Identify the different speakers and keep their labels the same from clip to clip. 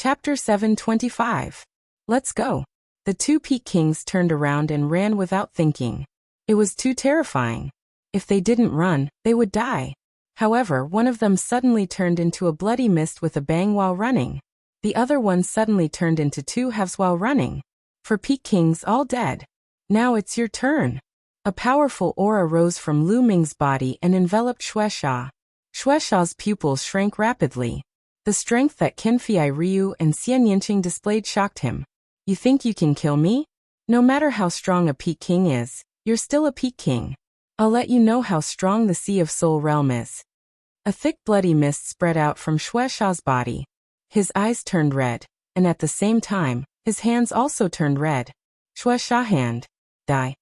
Speaker 1: Chapter 725. Let's go. The two Peak Kings turned around and ran without thinking. It was too terrifying. If they didn't run, they would die. However, one of them suddenly turned into a bloody mist with a bang while running. The other one suddenly turned into two halves while running. For Peak Kings all dead. Now it's your turn. A powerful aura rose from Lu Ming's body and enveloped Xuexia. Xuexia's pupils shrank rapidly. The strength that Qinfei Ryu and Xian Yinqing displayed shocked him. You think you can kill me? No matter how strong a Peak King is, you're still a Peak King. I'll let you know how strong the Sea of Soul realm is. A thick bloody mist spread out from Xuexia's body. His eyes turned red, and at the same time, his hands also turned red. Xuexia hand. Die.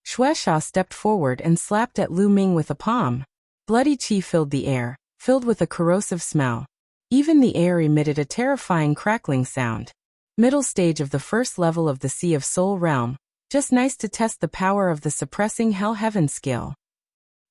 Speaker 1: Xuexia stepped forward and slapped at Lu Ming with a palm. Bloody qi filled the air, filled with a corrosive smell. Even the air emitted a terrifying crackling sound. Middle stage of the first level of the Sea of Soul realm, just nice to test the power of the suppressing Hell Heaven skill.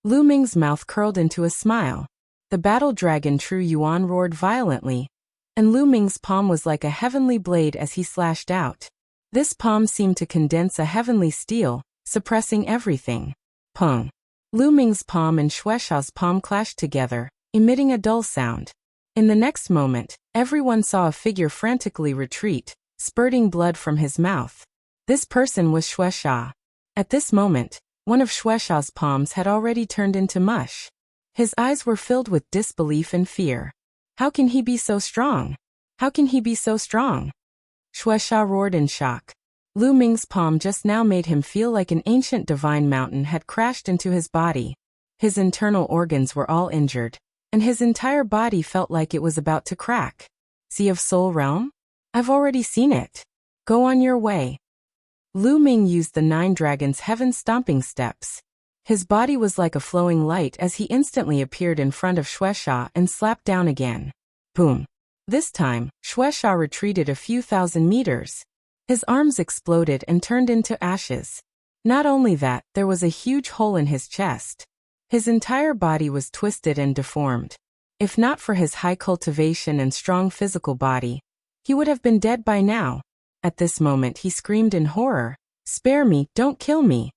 Speaker 1: Lu Ming's mouth curled into a smile. The battle dragon True Yuan roared violently, and Lu Ming's palm was like a heavenly blade as he slashed out. This palm seemed to condense a heavenly steel, suppressing everything. Pung. Lu Ming's palm and Xuexia's palm clashed together, emitting a dull sound. In the next moment, everyone saw a figure frantically retreat, spurting blood from his mouth. This person was Xuexia. At this moment, one of Xuexia's palms had already turned into mush. His eyes were filled with disbelief and fear. How can he be so strong? How can he be so strong? Xuexia roared in shock. Lu Ming's palm just now made him feel like an ancient divine mountain had crashed into his body. His internal organs were all injured, and his entire body felt like it was about to crack. Sea of Soul realm? I've already seen it. Go on your way. Lu Ming used the 9 dragons' heaven stomping steps. His body was like a flowing light as he instantly appeared in front of Xuexia and slapped down again. Boom. This time, Xuexia retreated a few thousand meters. His arms exploded and turned into ashes. Not only that, there was a huge hole in his chest. His entire body was twisted and deformed. If not for his high cultivation and strong physical body, he would have been dead by now. At this moment he screamed in horror, "Spare me, don't kill me."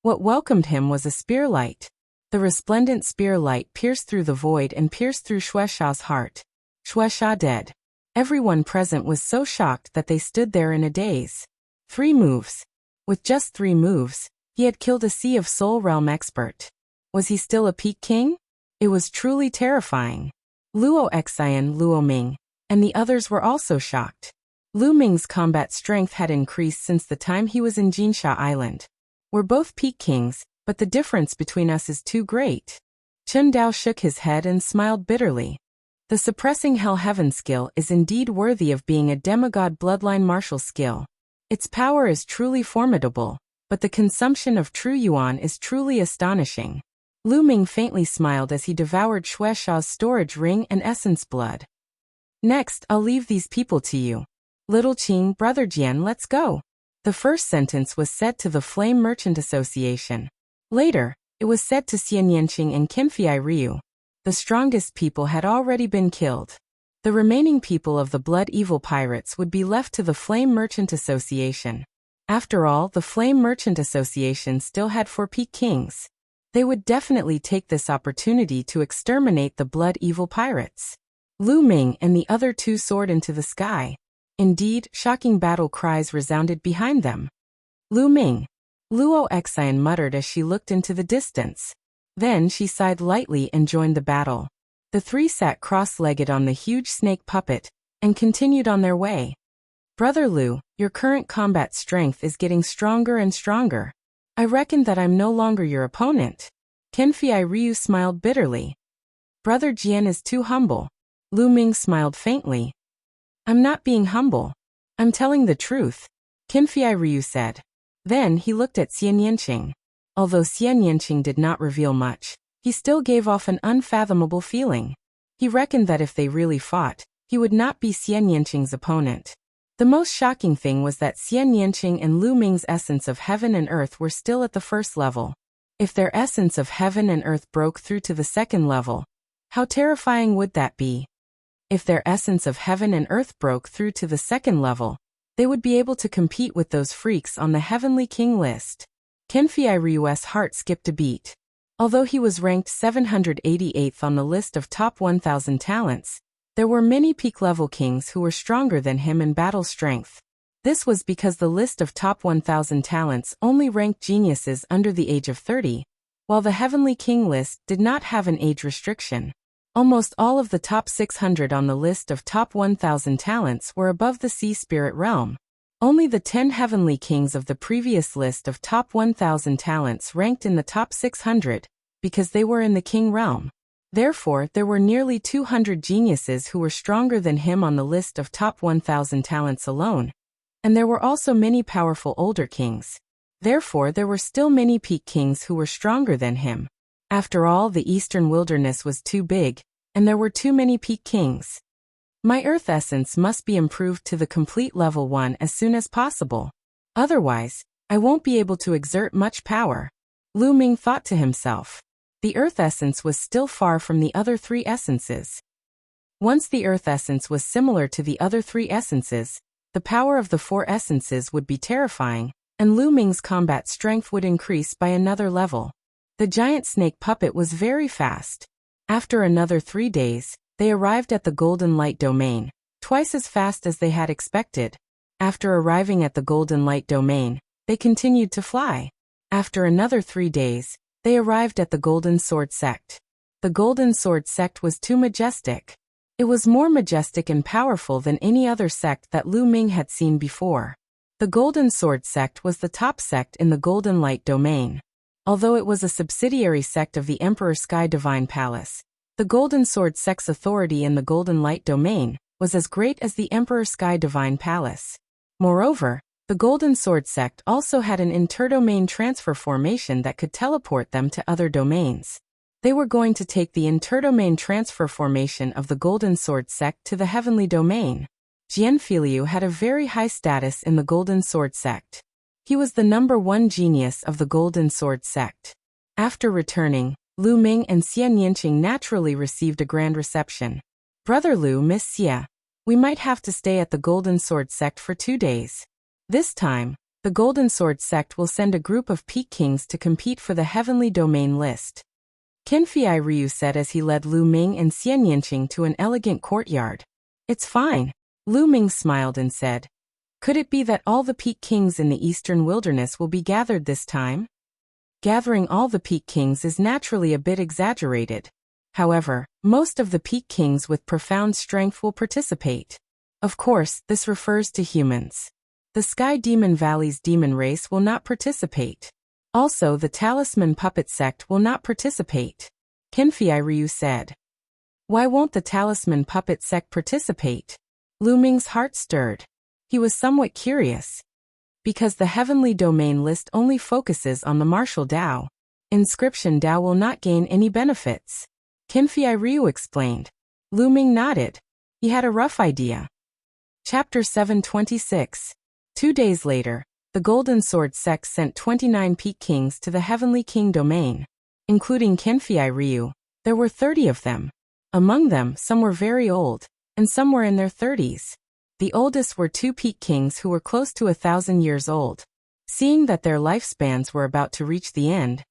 Speaker 1: What welcomed him was a spear light. The resplendent spear light pierced through the void and pierced through Xuexia's heart. Xuexia dead. Everyone present was so shocked that they stood there in a daze. 3 moves. With just 3 moves, he had killed a Sea of Soul realm expert. Was he still a Peak King? It was truly terrifying. Luo Xian, Luo Ming, and the others were also shocked. Lu Ming's combat strength had increased since the time he was in Jinsha Island. We're both Peak Kings, but the difference between us is too great. Chen Dao shook his head and smiled bitterly. The suppressing Hell Heaven skill is indeed worthy of being a demigod bloodline martial skill. Its power is truly formidable, but the consumption of True Yuan is truly astonishing. Lu Ming faintly smiled as he devoured Xuexia's storage ring and essence blood. Next, I'll leave these people to you. Little Qing, Brother Jian, let's go. The first sentence was said to the Flame Merchant Association. Later, it was said to Xian Yinqing and Qinfei Ryu. The strongest people had already been killed. The remaining people of the Blood Evil Pirates would be left to the Flame Merchant Association. After all, the Flame Merchant Association still had 4 Peak Kings. They would definitely take this opportunity to exterminate the Blood Evil Pirates. Lu Ming and the other 2 soared into the sky. Indeed, shocking battle cries resounded behind them. Lu Ming. Luo Xian muttered as she looked into the distance. Then she sighed lightly and joined the battle. The 3 sat cross-legged on the huge snake puppet, and continued on their way. Brother Lu, your current combat strength is getting stronger and stronger. I reckon that I'm no longer your opponent. Qinfei Ryu smiled bitterly. Brother Jian is too humble. Lu Ming smiled faintly. I'm not being humble. I'm telling the truth, Qinfei Ryu said. Then he looked at Xian Yinqing. Although Xian Yinqing did not reveal much, he still gave off an unfathomable feeling. He reckoned that if they really fought, he would not be Xian Yinqing's opponent. The most shocking thing was that Xian Yinqing and Lu Ming's essence of heaven and earth were still at the first level. If their essence of heaven and earth broke through to the second level, how terrifying would that be? If their essence of heaven and earth broke through to the second level, they would be able to compete with those freaks on the Heavenly King list. Kenfiryu's heart skipped a beat. Although he was ranked 788th on the list of top 1,000 talents, there were many peak-level kings who were stronger than him in battle strength. This was because the list of top 1,000 talents only ranked geniuses under the age of 30, while the Heavenly King list did not have an age restriction. Almost all of the top 600 on the list of top 1,000 talents were above the Sea Spirit realm. Only the 10 Heavenly Kings of the previous list of top 1,000 talents ranked in the top 600, because they were in the King realm. Therefore, there were nearly 200 geniuses who were stronger than him on the list of top 1,000 talents alone. And there were also many powerful older kings. Therefore, there were still many peak kings who were stronger than him. After all, the eastern wilderness was too big, and there were too many peak kings. My earth essence must be improved to the complete level 1 as soon as possible. Otherwise, I won't be able to exert much power. Lu Ming thought to himself. The earth essence was still far from the other 3 essences. Once the earth essence was similar to the other 3 essences, the power of the 4 essences would be terrifying, and Lu Ming's combat strength would increase by another level. The giant snake puppet was very fast. After another 3 days, they arrived at the Golden Light Domain, twice as fast as they had expected. After arriving at the Golden Light Domain, they continued to fly. After another 3 days, they arrived at the Golden Sword Sect. The Golden Sword Sect was too majestic. It was more majestic and powerful than any other sect that Lu Ming had seen before. The Golden Sword Sect was the top sect in the Golden Light Domain. Although it was a subsidiary sect of the Emperor Sky Divine Palace, the Golden Sword Sect's authority in the Golden Light Domain was as great as the Emperor Sky Divine Palace. Moreover, the Golden Sword Sect also had an interdomain transfer formation that could teleport them to other domains. They were going to take the interdomain transfer formation of the Golden Sword Sect to the Heavenly Domain. Jianfiliu had a very high status in the Golden Sword Sect. He was the number 1 genius of the Golden Sword Sect. After returning, Lu Ming and Xie Nianqing naturally received a grand reception. Brother Lu, Miss Xie, we might have to stay at the Golden Sword Sect for 2 days. This time, the Golden Sword Sect will send a group of peak kings to compete for the Heavenly Domain list. Kenfiryu said as he led Lu Ming and Xie Nianqing to an elegant courtyard. It's fine. Lu Ming smiled and said, could it be that all the peak kings in the eastern wilderness will be gathered this time? Gathering all the peak kings is naturally a bit exaggerated. However, most of the peak kings with profound strength will participate. Of course, this refers to humans. The Sky Demon Valley's demon race will not participate. Also, the Talisman Puppet Sect will not participate. Kenfiryu said. Why won't the Talisman Puppet Sect participate? Lu Ming's heart stirred. He was somewhat curious. Because the Heavenly Domain list only focuses on the Martial Dao. Inscription Dao will not gain any benefits. Kenfiryu explained. Lu Ming nodded. He had a rough idea. Chapter 726. 2 days later, the Golden Sword Sect sent 29 peak kings to the Heavenly King Domain. Including Kenfiryu, there were 30 of them. Among them, some were very old, and some were in their 30s. The oldest were 2 peak kings who were close to 1,000 years old. Seeing that their lifespans were about to reach the end,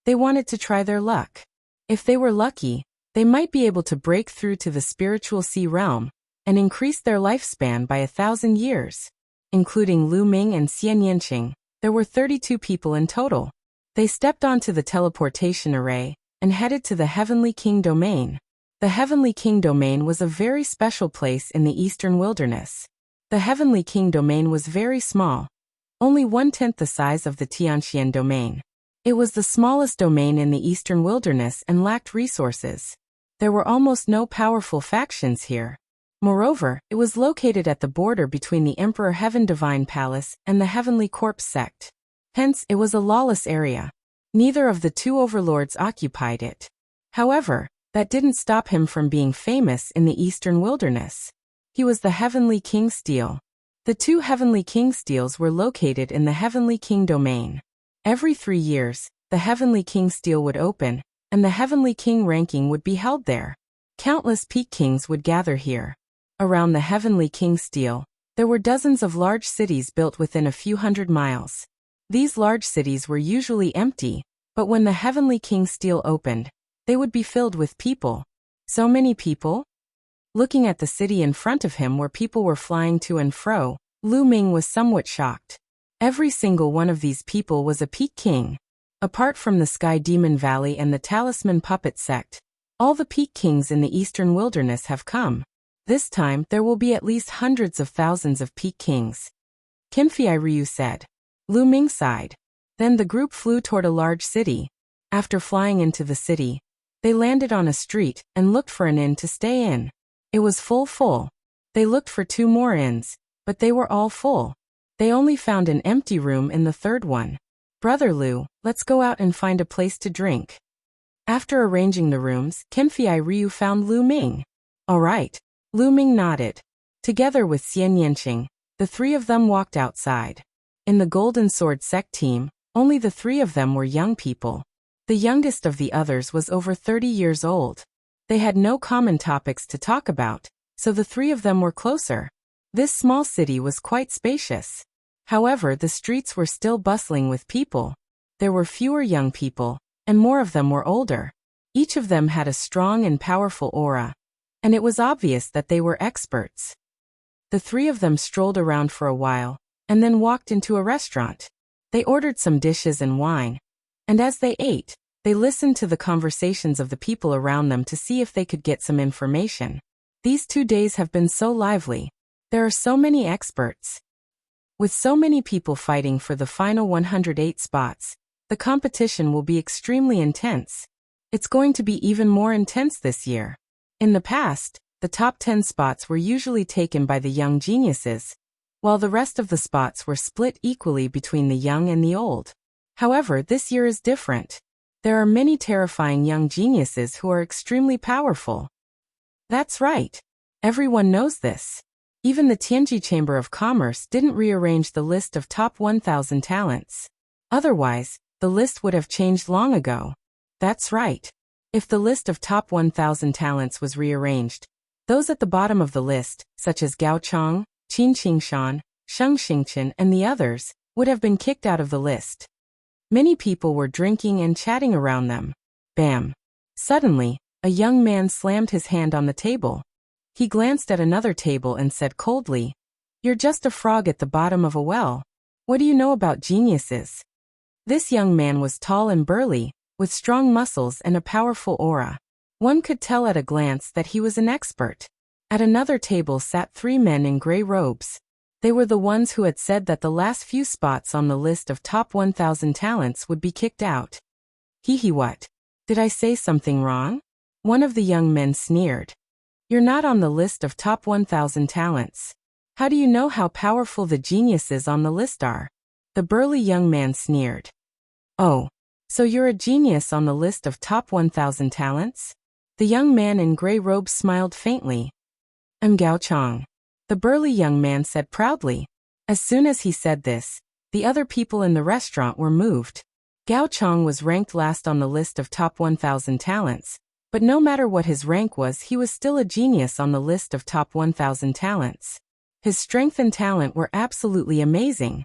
Speaker 1: they wanted to try their luck. If they were lucky, they might be able to break through to the spiritual sea realm and increase their lifespan by 1,000 years. Including Lu Ming and Xie Nianqing, there were 32 people in total. They stepped onto the teleportation array and headed to the Heavenly King Domain. The Heavenly King Domain was a very special place in the eastern wilderness. The Heavenly King Domain was very small, only 1/10 the size of the Tianxian Domain. It was the smallest domain in the eastern wilderness and lacked resources. There were almost no powerful factions here. Moreover, it was located at the border between the Emperor Heaven Divine Palace and the Heavenly Corpse Sect. Hence, it was a lawless area. Neither of the 2 overlords occupied it. However, that didn't stop him from being famous in the eastern wilderness. He was the Heavenly King Steel. The 2 Heavenly King Steels were located in the Heavenly King Domain. Every 3 years, the Heavenly King Steel would open, and the Heavenly King ranking would be held there. Countless peak kings would gather here. Around the heavenly king's steel, there were dozens of large cities built within a few hundred miles. These large cities were usually empty, but when the heavenly king's steel opened, they would be filled with people. So many people? Looking at the city in front of him where people were flying to and fro, Lu Ming was somewhat shocked. Every single one of these people was a peak king. Apart from the Sky Demon Valley and the Talisman Puppet sect, all the peak kings in the eastern wilderness have come. This time, there will be at least hundreds of thousands of peak kings. Kinfei Ryu said. Lu Ming sighed. Then the group flew toward a large city. After flying into the city, they landed on a street and looked for an inn to stay in. It was full. They looked for 2 more inns, but they were all full. They only found an empty room in the third one. Brother Lu, let's go out and find a place to drink. After arranging the rooms, Kinfei Ryu found Lu Ming. All right. Lu Ming nodded. Together with Xian Yanqing, the 3 of them walked outside. In the Golden Sword sect team, only the 3 of them were young people. The youngest of the others was over 30 years old. They had no common topics to talk about, so the 3 of them were closer. This small city was quite spacious. However, the streets were still bustling with people. There were fewer young people, and more of them were older. Each of them had a strong and powerful aura, and it was obvious that they were experts. The 3 of them strolled around for a while, and then walked into a restaurant. They ordered some dishes and wine, and as they ate, they listened to the conversations of the people around them to see if they could get some information. These 2 days have been so lively. There are so many experts. With so many people fighting for the final 108 spots, the competition will be extremely intense. It's going to be even more intense this year. In the past, the top 10 spots were usually taken by the young geniuses, while the rest of the spots were split equally between the young and the old. However, this year is different. There are many terrifying young geniuses who are extremely powerful. That's right. Everyone knows this. Even the Tianji Chamber of Commerce didn't rearrange the list of top 1,000 talents. Otherwise, the list would have changed long ago. That's right. If the list of top 1,000 talents was rearranged, those at the bottom of the list, such as Gao Chong, Qin Qingshan, Sheng Xingchen, and the others, would have been kicked out of the list. Many people were drinking and chatting around them. Bam! Suddenly, a young man slammed his hand on the table. He glanced at another table and said coldly, "You're just a frog at the bottom of a well. What do you know about geniuses?" This young man was tall and burly, with strong muscles and a powerful aura. One could tell at a glance that he was an expert. At another table sat 3 men in gray robes. They were the ones who had said that the last few spots on the list of top 1,000 talents would be kicked out. Hee what? Did I say something wrong? One of the young men sneered. You're not on the list of top 1,000 talents. How do you know how powerful the geniuses on the list are? The burly young man sneered. Oh, so you're a genius on the list of top 1,000 talents? The young man in gray robes smiled faintly. I'm Gao Chong. The burly young man said proudly. As soon as he said this, the other people in the restaurant were moved. Gao Chong was ranked last on the list of top 1,000 talents, but no matter what his rank was, he was still a genius on the list of top 1,000 talents. His strength and talent were absolutely amazing.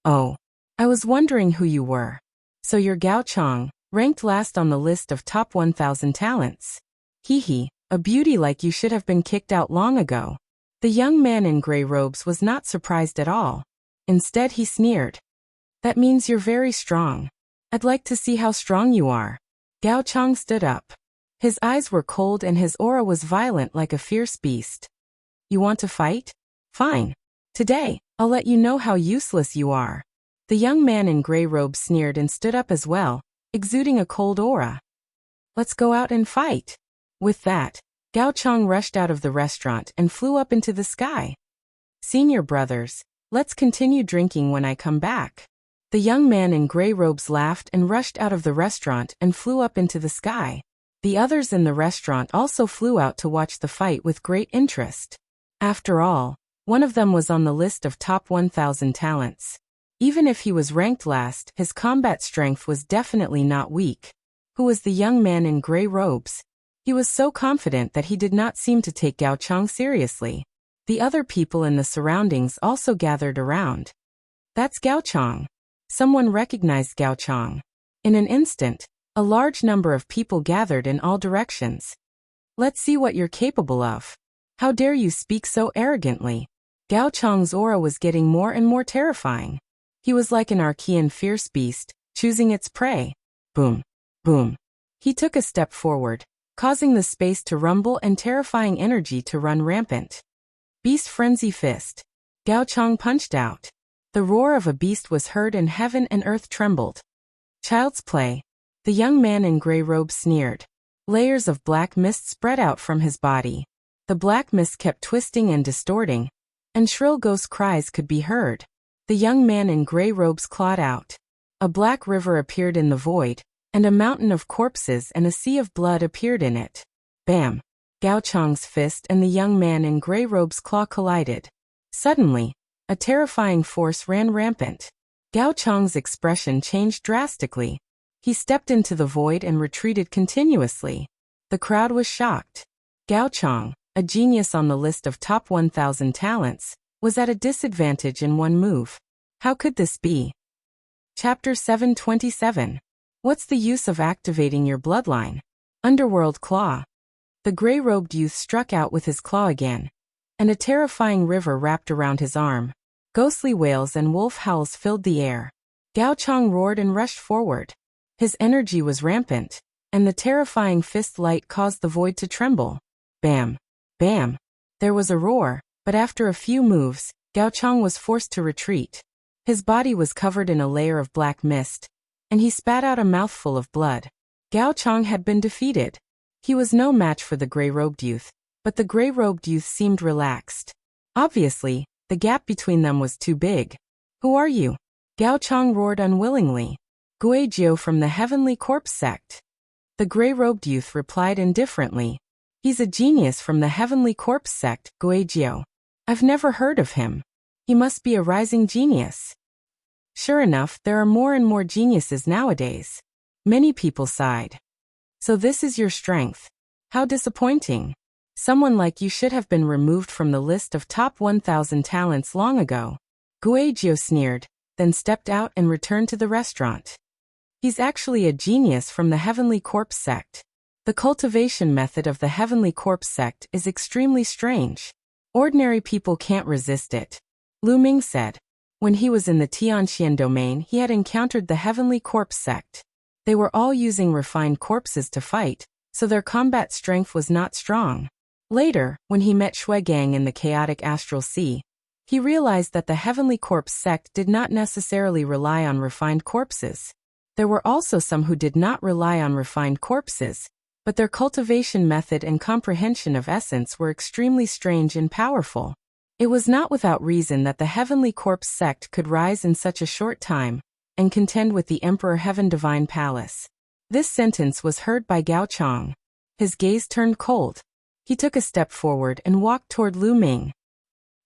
Speaker 1: Oh, I was wondering who you were. So you're Gao Chong, ranked last on the list of top 1,000 talents. Hee, a beauty like you should have been kicked out long ago. The young man in gray robes was not surprised at all. Instead, he sneered. That means you're very strong. I'd like to see how strong you are. Gao Chong stood up. His eyes were cold and his aura was violent like a fierce beast. You want to fight? Fine. Today, I'll let you know how useless you are. The young man in gray robes sneered and stood up as well, exuding a cold aura. Let's go out and fight. With that, Gao Chong rushed out of the restaurant and flew up into the sky. Senior brothers, let's continue drinking when I come back. The young man in gray robes laughed and rushed out of the restaurant and flew up into the sky. The others in the restaurant also flew out to watch the fight with great interest. After all, one of them was on the list of top 1,000 talents. Even if he was ranked last, his combat strength was definitely not weak. Who was the young man in gray robes? He was so confident that he did not seem to take Gao Chang seriously. The other people in the surroundings also gathered around. That's Gao Chang. Someone recognized Gao Chang. In an instant, a large number of people gathered in all directions. Let's see what you're capable of. How dare you speak so arrogantly? Gao Chang's aura was getting more and more terrifying. He was like an Archean fierce beast, choosing its prey. Boom. Boom. He took a step forward, causing the space to rumble and terrifying energy to run rampant. Beast Frenzy Fist. Gao Chang punched out. The roar of a beast was heard and heaven and earth trembled. Child's play. The young man in gray robe sneered. Layers of black mist spread out from his body. The black mist kept twisting and distorting, and shrill ghost cries could be heard. The young man in gray robes clawed out. A black river appeared in the void, and a mountain of corpses and a sea of blood appeared in it. Bam! Gao Chang's fist and the young man in gray robes' claw collided. Suddenly, a terrifying force ran rampant. Gao Chang's expression changed drastically. He stepped into the void and retreated continuously. The crowd was shocked. Gao Chang, a genius on the list of top 1,000 talents, was at a disadvantage in one move. How could this be? Chapter 727. What's the use of activating your bloodline? Underworld Claw. The gray-robed youth struck out with his claw again, and a terrifying river wrapped around his arm. Ghostly wails and wolf howls filled the air. Gao Chang roared and rushed forward. His energy was rampant, and the terrifying fist light caused the void to tremble. Bam! Bam! There was a roar, but after a few moves, Gao Chang was forced to retreat. His body was covered in a layer of black mist, and he spat out a mouthful of blood. Gao Chang had been defeated. He was no match for the gray-robed youth, but the gray-robed youth seemed relaxed. Obviously, the gap between them was too big. Who are you? Gao Chang roared unwillingly. Guizhou from the Heavenly Corpse Sect. The gray-robed youth replied indifferently. He's a genius from the Heavenly Corpse Sect, Guizhou. I've never heard of him. He must be a rising genius. Sure enough, there are more and more geniuses nowadays. Many people sighed. So this is your strength. How disappointing. Someone like you should have been removed from the list of top 1,000 talents long ago. Guizhou sneered, then stepped out and returned to the restaurant. He's actually a genius from the Heavenly Corpse Sect. The cultivation method of the Heavenly Corpse Sect is extremely strange. Ordinary people can't resist it. Lu Ming said. When he was in the Tianxian domain, he had encountered the Heavenly Corpse Sect. They were all using refined corpses to fight, so their combat strength was not strong. Later, when he met Shuigang in the chaotic astral sea, he realized that the Heavenly Corpse Sect did not necessarily rely on refined corpses. There were also some who did not rely on refined corpses, but their cultivation method and comprehension of essence were extremely strange and powerful. It was not without reason that the Heavenly Corpse Sect could rise in such a short time and contend with the Emperor Heaven Divine Palace. This sentence was heard by Gao Chang. His gaze turned cold. He took a step forward and walked toward Lu Ming.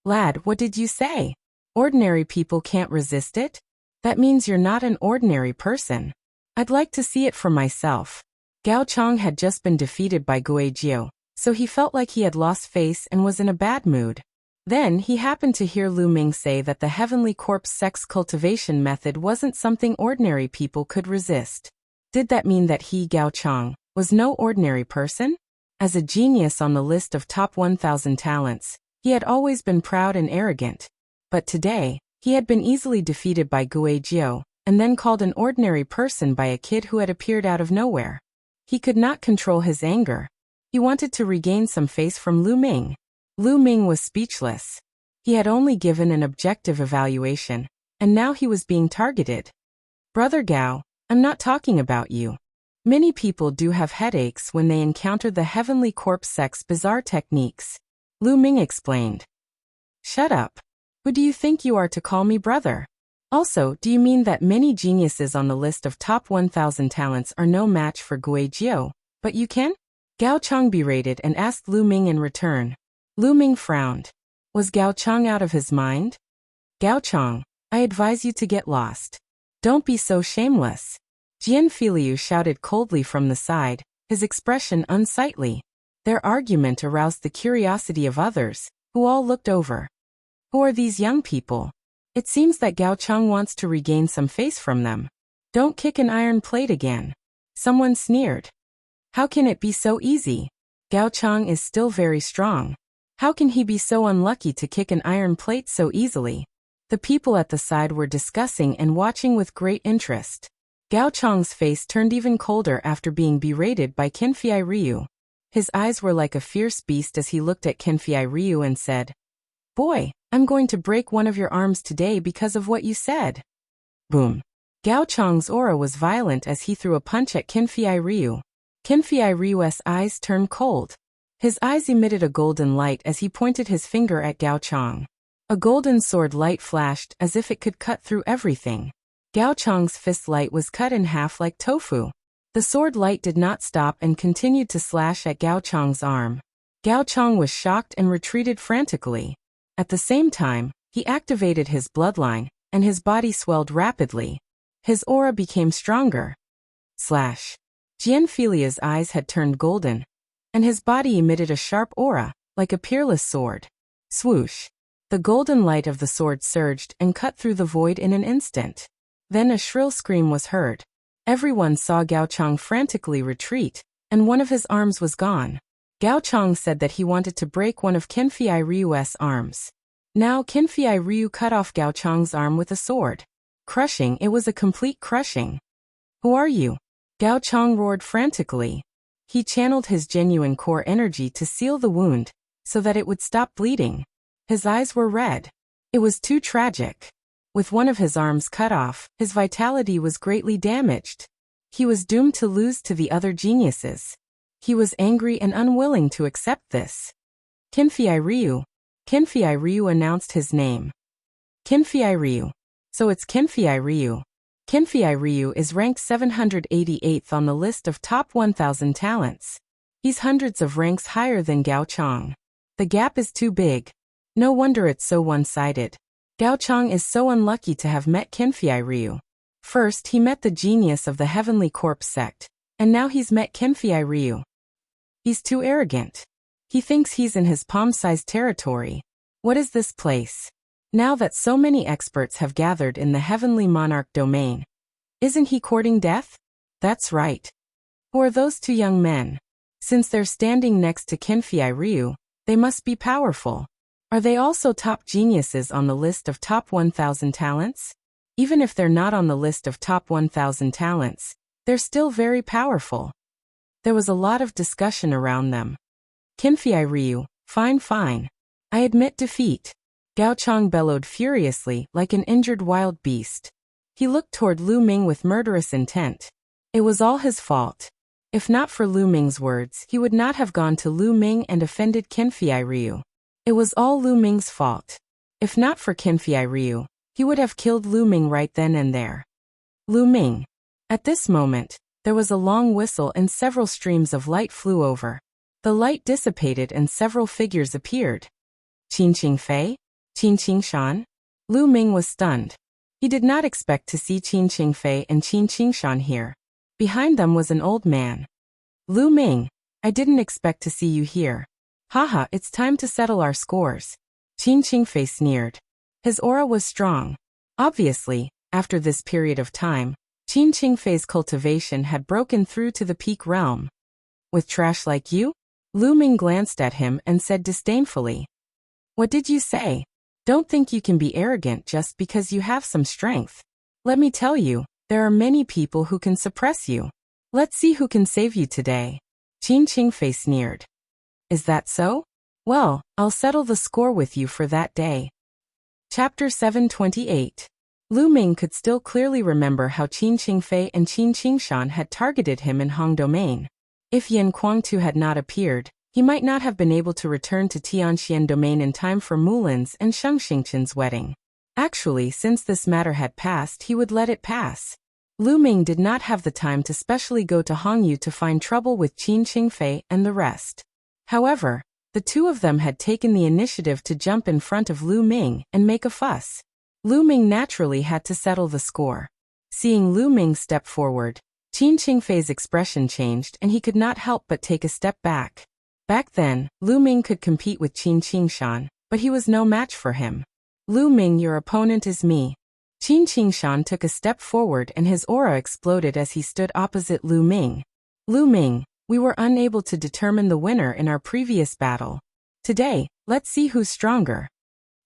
Speaker 1: Lad, what did you say? Ordinary people can't resist it? That means you're not an ordinary person. I'd like to see it for myself. Gao Chang had just been defeated by Guizhou, so he felt like he had lost face and was in a bad mood. Then he happened to hear Lu Ming say that the Heavenly Corpse Sect's cultivation method wasn't something ordinary people could resist. Did that mean that he, Gao Chang, was no ordinary person? As a genius on the list of top 1,000 talents, he had always been proud and arrogant. But today, he had been easily defeated by Guizhou, and then called an ordinary person by a kid who had appeared out of nowhere. He could not control his anger. He wanted to regain some face from Lu Ming. Lu Ming was speechless. He had only given an objective evaluation, and now he was being targeted. Brother Gao, I'm not talking about you. Many people do have headaches when they encounter the Heavenly Corpse Sect's bizarre techniques. Lu Ming explained. Shut up. Who do you think you are to call me brother? Also, do you mean that many geniuses on the list of top 1,000 talents are no match for Guizhou, but you can? Gao Chang berated and asked Lu Ming in return. Lu Ming frowned. Was Gao Chang out of his mind? Gao Chang, I advise you to get lost. Don't be so shameless. Jian Filiu shouted coldly from the side, his expression unsightly. Their argument aroused the curiosity of others, who all looked over. Who are these young people? It seems that Gao Chang wants to regain some face from them. Don't kick an iron plate again. Someone sneered. How can it be so easy? Gao Chang is still very strong. How can he be so unlucky to kick an iron plate so easily? The people at the side were discussing and watching with great interest. Gao Chang's face turned even colder after being berated by Qinfei Ryu. His eyes were like a fierce beast as he looked at Qinfei Ryu and said, "Boy, I'm going to break one of your arms today because of what you said." Boom. Gao Chang's aura was violent as he threw a punch at Qinfei Ryu. Qinfei Ryu's eyes turned cold. His eyes emitted a golden light as he pointed his finger at Gao Chang. A golden sword light flashed as if it could cut through everything. Gao Chang's fist light was cut in half like tofu. The sword light did not stop and continued to slash at Gao Chang's arm. Gao Chang was shocked and retreated frantically. At the same time, he activated his bloodline, and his body swelled rapidly. His aura became stronger. Slash. Jianfilia's eyes had turned golden, and his body emitted a sharp aura, like a peerless sword. Swoosh. The golden light of the sword surged and cut through the void in an instant. Then a shrill scream was heard. Everyone saw Gao Chang frantically retreat, and one of his arms was gone. Gao Chang said that he wanted to break one of Qinfei Ryu's arms. Now Qinfei Ryu cut off Gao Chang's arm with a sword. Crushing, it was a complete crushing. Who are you? Gao Chang roared frantically. He channeled his genuine core energy to seal the wound, so that it would stop bleeding. His eyes were red. It was too tragic. With one of his arms cut off, his vitality was greatly damaged. He was doomed to lose to the other geniuses. He was angry and unwilling to accept this. Qinfei Ryu. Qinfei Ryu announced his name. Qinfei Ryu. So it's Qinfei Ryu. Qinfei Ryu is ranked 788th on the list of top 1,000 talents. He's hundreds of ranks higher than Gao Chang. The gap is too big. No wonder it's so one-sided. Gao Chang is so unlucky to have met Qinfei Ryu. First, he met the genius of the Heavenly Corpse sect, and now he's met Qinfei Ryu. He's too arrogant. He thinks he's in his palm-sized territory. What is this place? Now that so many experts have gathered in the Heavenly Monarch domain, isn't he courting death? That's right. Who are those two young men? Since they're standing next to Qinfei Ryu, they must be powerful. Are they also top geniuses on the list of top 1,000 talents? Even if they're not on the list of top 1,000 talents, they're still very powerful. There was a lot of discussion around them. Qinfei Ryu, fine. I admit defeat. Gao Chang bellowed furiously like an injured wild beast. He looked toward Lu Ming with murderous intent. It was all his fault. If not for Lu Ming's words, he would not have gone to Lu Ming and offended Qinfei Ryu. It was all Lu Ming's fault. If not for Qinfei Ryu, he would have killed Lu Ming right then and there. Lu Ming. At this moment, there was a long whistle and several streams of light flew over. The light dissipated and several figures appeared. Qin Qingfei? Qin Qingshan? Lu Ming was stunned. He did not expect to see Qin Qingfei and Qin Qingshan here. Behind them was an old man. Lu Ming, I didn't expect to see you here. Haha, it's time to settle our scores. Qin Qingfei sneered. His aura was strong. Obviously, after this period of time, Qin Qingfei's cultivation had broken through to the peak realm. With trash like you? Lu Ming glanced at him and said disdainfully. What did you say? Don't think you can be arrogant just because you have some strength. Let me tell you, there are many people who can suppress you. Let's see who can save you today. Qin Qingfei sneered. Is that so? Well, I'll settle the score with you for that day. Chapter 728. Lu Ming could still clearly remember how Qin Qingfei and Qin Qingshan had targeted him in Hong Domain. If Yan Kuangtu had not appeared, he might not have been able to return to Tianxian Domain in time for Mulan's and Sheng Xingchen's wedding. Actually, since this matter had passed, he would let it pass. Lu Ming did not have the time to specially go to Hongyu to find trouble with Qin Qingfei and the rest. However, the two of them had taken the initiative to jump in front of Lu Ming and make a fuss. Lu Ming naturally had to settle the score. Seeing Lu Ming step forward, Qin Qingfei's expression changed and he could not help but take a step back. Back then, Lu Ming could compete with Qin Qingshan, but he was no match for him. Lu Ming, your opponent is me. Qin Qingshan took a step forward and his aura exploded as he stood opposite Lu Ming. Lu Ming, we were unable to determine the winner in our previous battle. Today, let's see who's stronger.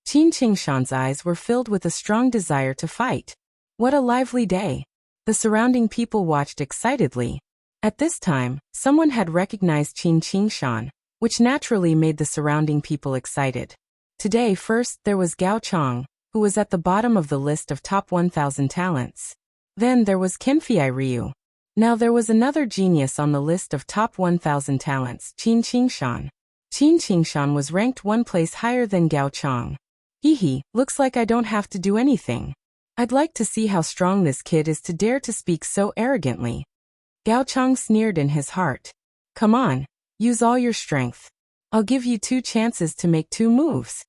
Speaker 1: Qin Qingshan's eyes were filled with a strong desire to fight. What a lively day. The surrounding people watched excitedly. At this time, someone had recognized Qin Qingshan, which naturally made the surrounding people excited. Today first there was Gao Chong, who was at the bottom of the list of top 1,000 talents. Then there was Kenfei Ryu. Now there was another genius on the list of top 1,000 talents, Qin Qingshan. Qin Qingshan was ranked one place higher than Gao Chong. Hee, looks like I don't have to do anything. I'd like to see how strong this kid is to dare to speak so arrogantly. Gao Chong sneered in his heart. Come on, use all your strength. I'll give you 2 chances to make 2 moves.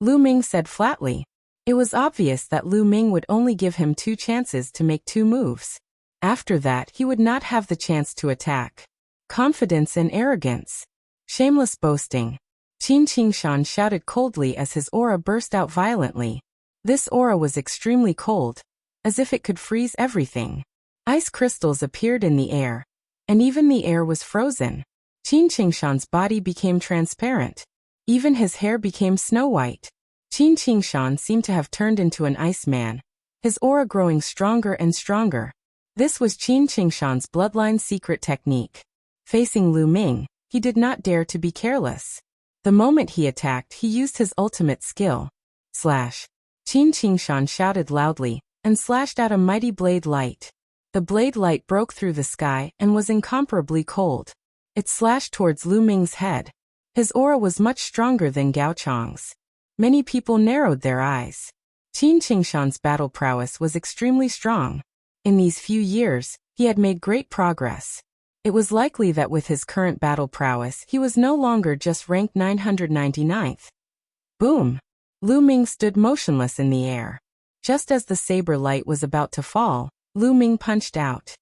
Speaker 1: Lu Ming said flatly. It was obvious that Lu Ming would only give him 2 chances to make 2 moves. After that, he would not have the chance to attack. Confidence and arrogance. Shameless boasting. Qin Qingshan shouted coldly as his aura burst out violently. This aura was extremely cold, as if it could freeze everything. Ice crystals appeared in the air, and even the air was frozen. Qin Qingshan's body became transparent. Even his hair became snow white. Qin Qingshan seemed to have turned into an ice man, his aura growing stronger and stronger. This was Qin Qingshan's bloodline secret technique. Facing Lu Ming, he did not dare to be careless. The moment he attacked, he used his ultimate skill. Slash. Qin Qingshan shouted loudly, and slashed out a mighty blade light. The blade light broke through the sky and was incomparably cold. It slashed towards Lu Ming's head. His aura was much stronger than Gao Chong's. Many people narrowed their eyes. Qin Qingshan's battle prowess was extremely strong. In these few years, he had made great progress. It was likely that with his current battle prowess, he was no longer just ranked 999th. Boom! Lu Ming stood motionless in the air. Just as the saber light was about to fall, Lu Ming punched out.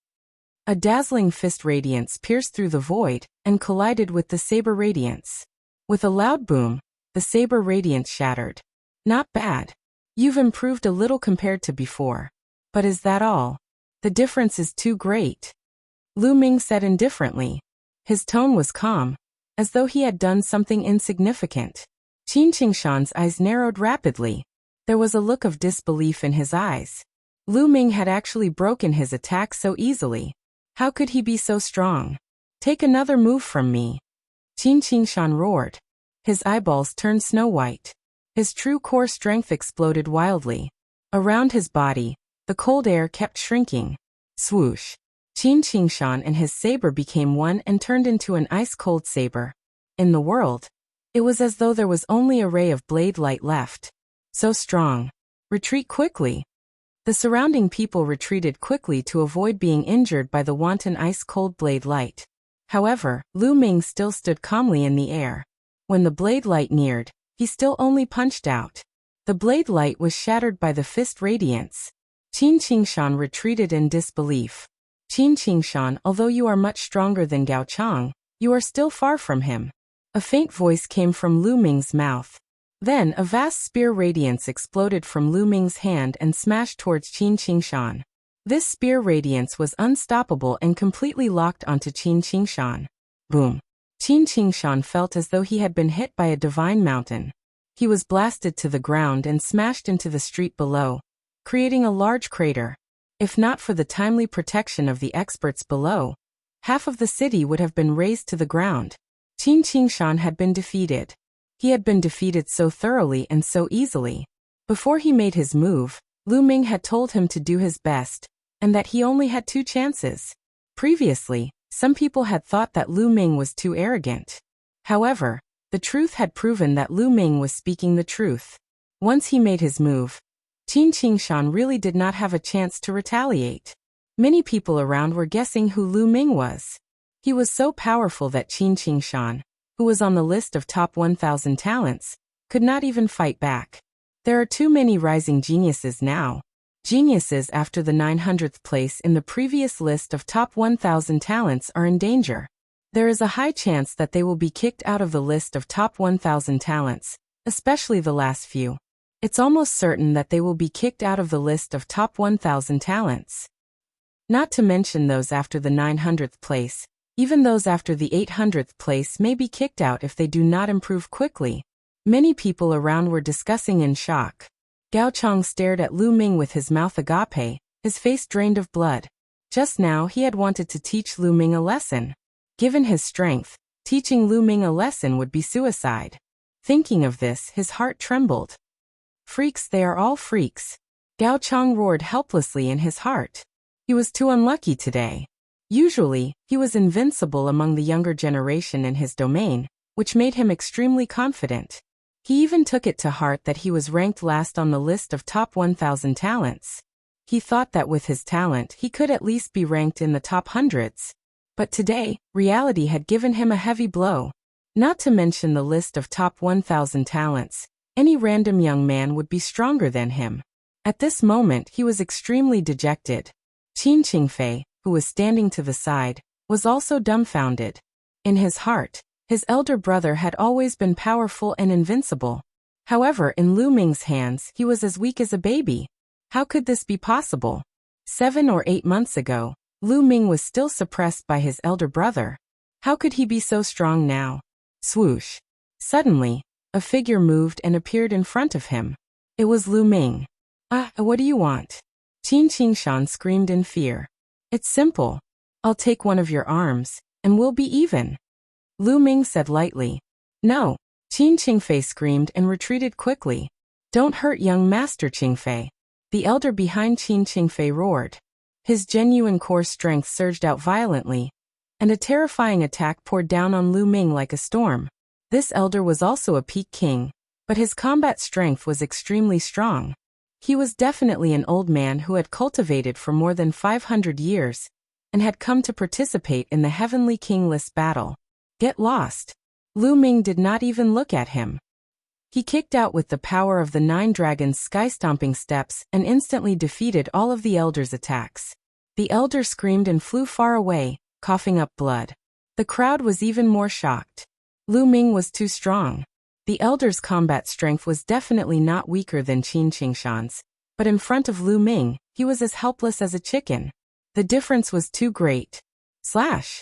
Speaker 1: A dazzling fist radiance pierced through the void and collided with the saber radiance. With a loud boom, the saber radiance shattered. Not bad. You've improved a little compared to before. But is that all? The difference is too great. Lu Ming said indifferently. His tone was calm, as though he had done something insignificant. Qin Qingshan's eyes narrowed rapidly. There was a look of disbelief in his eyes. Lu Ming had actually broken his attack so easily. How could he be so strong? Take another move from me. Qin Qingshan roared. His eyeballs turned snow white. His true core strength exploded wildly. Around his body, the cold air kept shrinking. Swoosh. Qin Qingshan and his saber became one and turned into an ice-cold saber. In the world, it was as though there was only a ray of blade light left. So strong. Retreat quickly. The surrounding people retreated quickly to avoid being injured by the wanton ice-cold blade light. However, Lu Ming still stood calmly in the air. When the blade light neared, he still only punched out. The blade light was shattered by the fist radiance. Qin Qingshan retreated in disbelief. Qin Qingshan, although you are much stronger than Gao Chong, you are still far from him. A faint voice came from Lu Ming's mouth. Then a vast spear radiance exploded from Lu Ming's hand and smashed towards Qin Qingshan. This spear radiance was unstoppable and completely locked onto Qin Qingshan. Boom. Qin Qingshan felt as though he had been hit by a divine mountain. He was blasted to the ground and smashed into the street below, creating a large crater. If not for the timely protection of the experts below, half of the city would have been razed to the ground. Qin Qingshan had been defeated. He had been defeated so thoroughly and so easily. Before he made his move, Lu Ming had told him to do his best, and that he only had 2 chances. Previously, some people had thought that Lu Ming was too arrogant. However, the truth had proven that Lu Ming was speaking the truth. Once he made his move, Qin Qingshan really did not have a chance to retaliate. Many people around were guessing who Lu Ming was. He was so powerful that Qin Qingshan, who was on the list of top 1,000 talents, could not even fight back. There are too many rising geniuses now. Geniuses after the 900th place in the previous list of top 1,000 talents are in danger. There is a high chance that they will be kicked out of the list of top 1,000 talents, especially the last few. It's almost certain that they will be kicked out of the list of top 1,000 talents. Not to mention those after the 900th place, even those after the 800th place may be kicked out if they do not improve quickly. Many people around were discussing in shock. Gao Chong stared at Lu Ming with his mouth agape, his face drained of blood. Just now he had wanted to teach Lu Ming a lesson. Given his strength, teaching Lu Ming a lesson would be suicide. Thinking of this, his heart trembled. Freaks, they are all freaks. Gao Chong roared helplessly in his heart. He was too unlucky today. Usually, he was invincible among the younger generation in his domain, which made him extremely confident. He even took it to heart that he was ranked last on the list of top 1,000 talents. He thought that with his talent he could at least be ranked in the top hundreds. But today, reality had given him a heavy blow. Not to mention the list of top 1,000 talents, any random young man would be stronger than him. At this moment he was extremely dejected. Qin Qingfei, who was standing to the side, was also dumbfounded. In his heart, his elder brother had always been powerful and invincible. However, in Lu Ming's hands he was as weak as a baby. How could this be possible? 7 or 8 months ago, Lu Ming was still suppressed by his elder brother. How could he be so strong now? Swoosh. Suddenly, a figure moved and appeared in front of him. It was Lu Ming. What do you want? Qin Qingshan screamed in fear. It's simple. I'll take one of your arms, and we'll be even. Lu Ming said lightly. No. Qin Qingfei screamed and retreated quickly. Don't hurt young Master Qingfei. The elder behind Qin Qingfei roared. His genuine core strength surged out violently, and a terrifying attack poured down on Lu Ming like a storm. This elder was also a peak king, but his combat strength was extremely strong. He was definitely an old man who had cultivated for more than 500 years, and had come to participate in the Heavenly Kingless battle. Get lost. Lu Ming did not even look at him. He kicked out with the power of the 9 dragons' sky-stomping steps and instantly defeated all of the elder's attacks. The elder screamed and flew far away, coughing up blood. The crowd was even more shocked. Lu Ming was too strong. The elder's combat strength was definitely not weaker than Qin Qingshan's, but in front of Lu Ming, he was as helpless as a chicken. The difference was too great. Slash.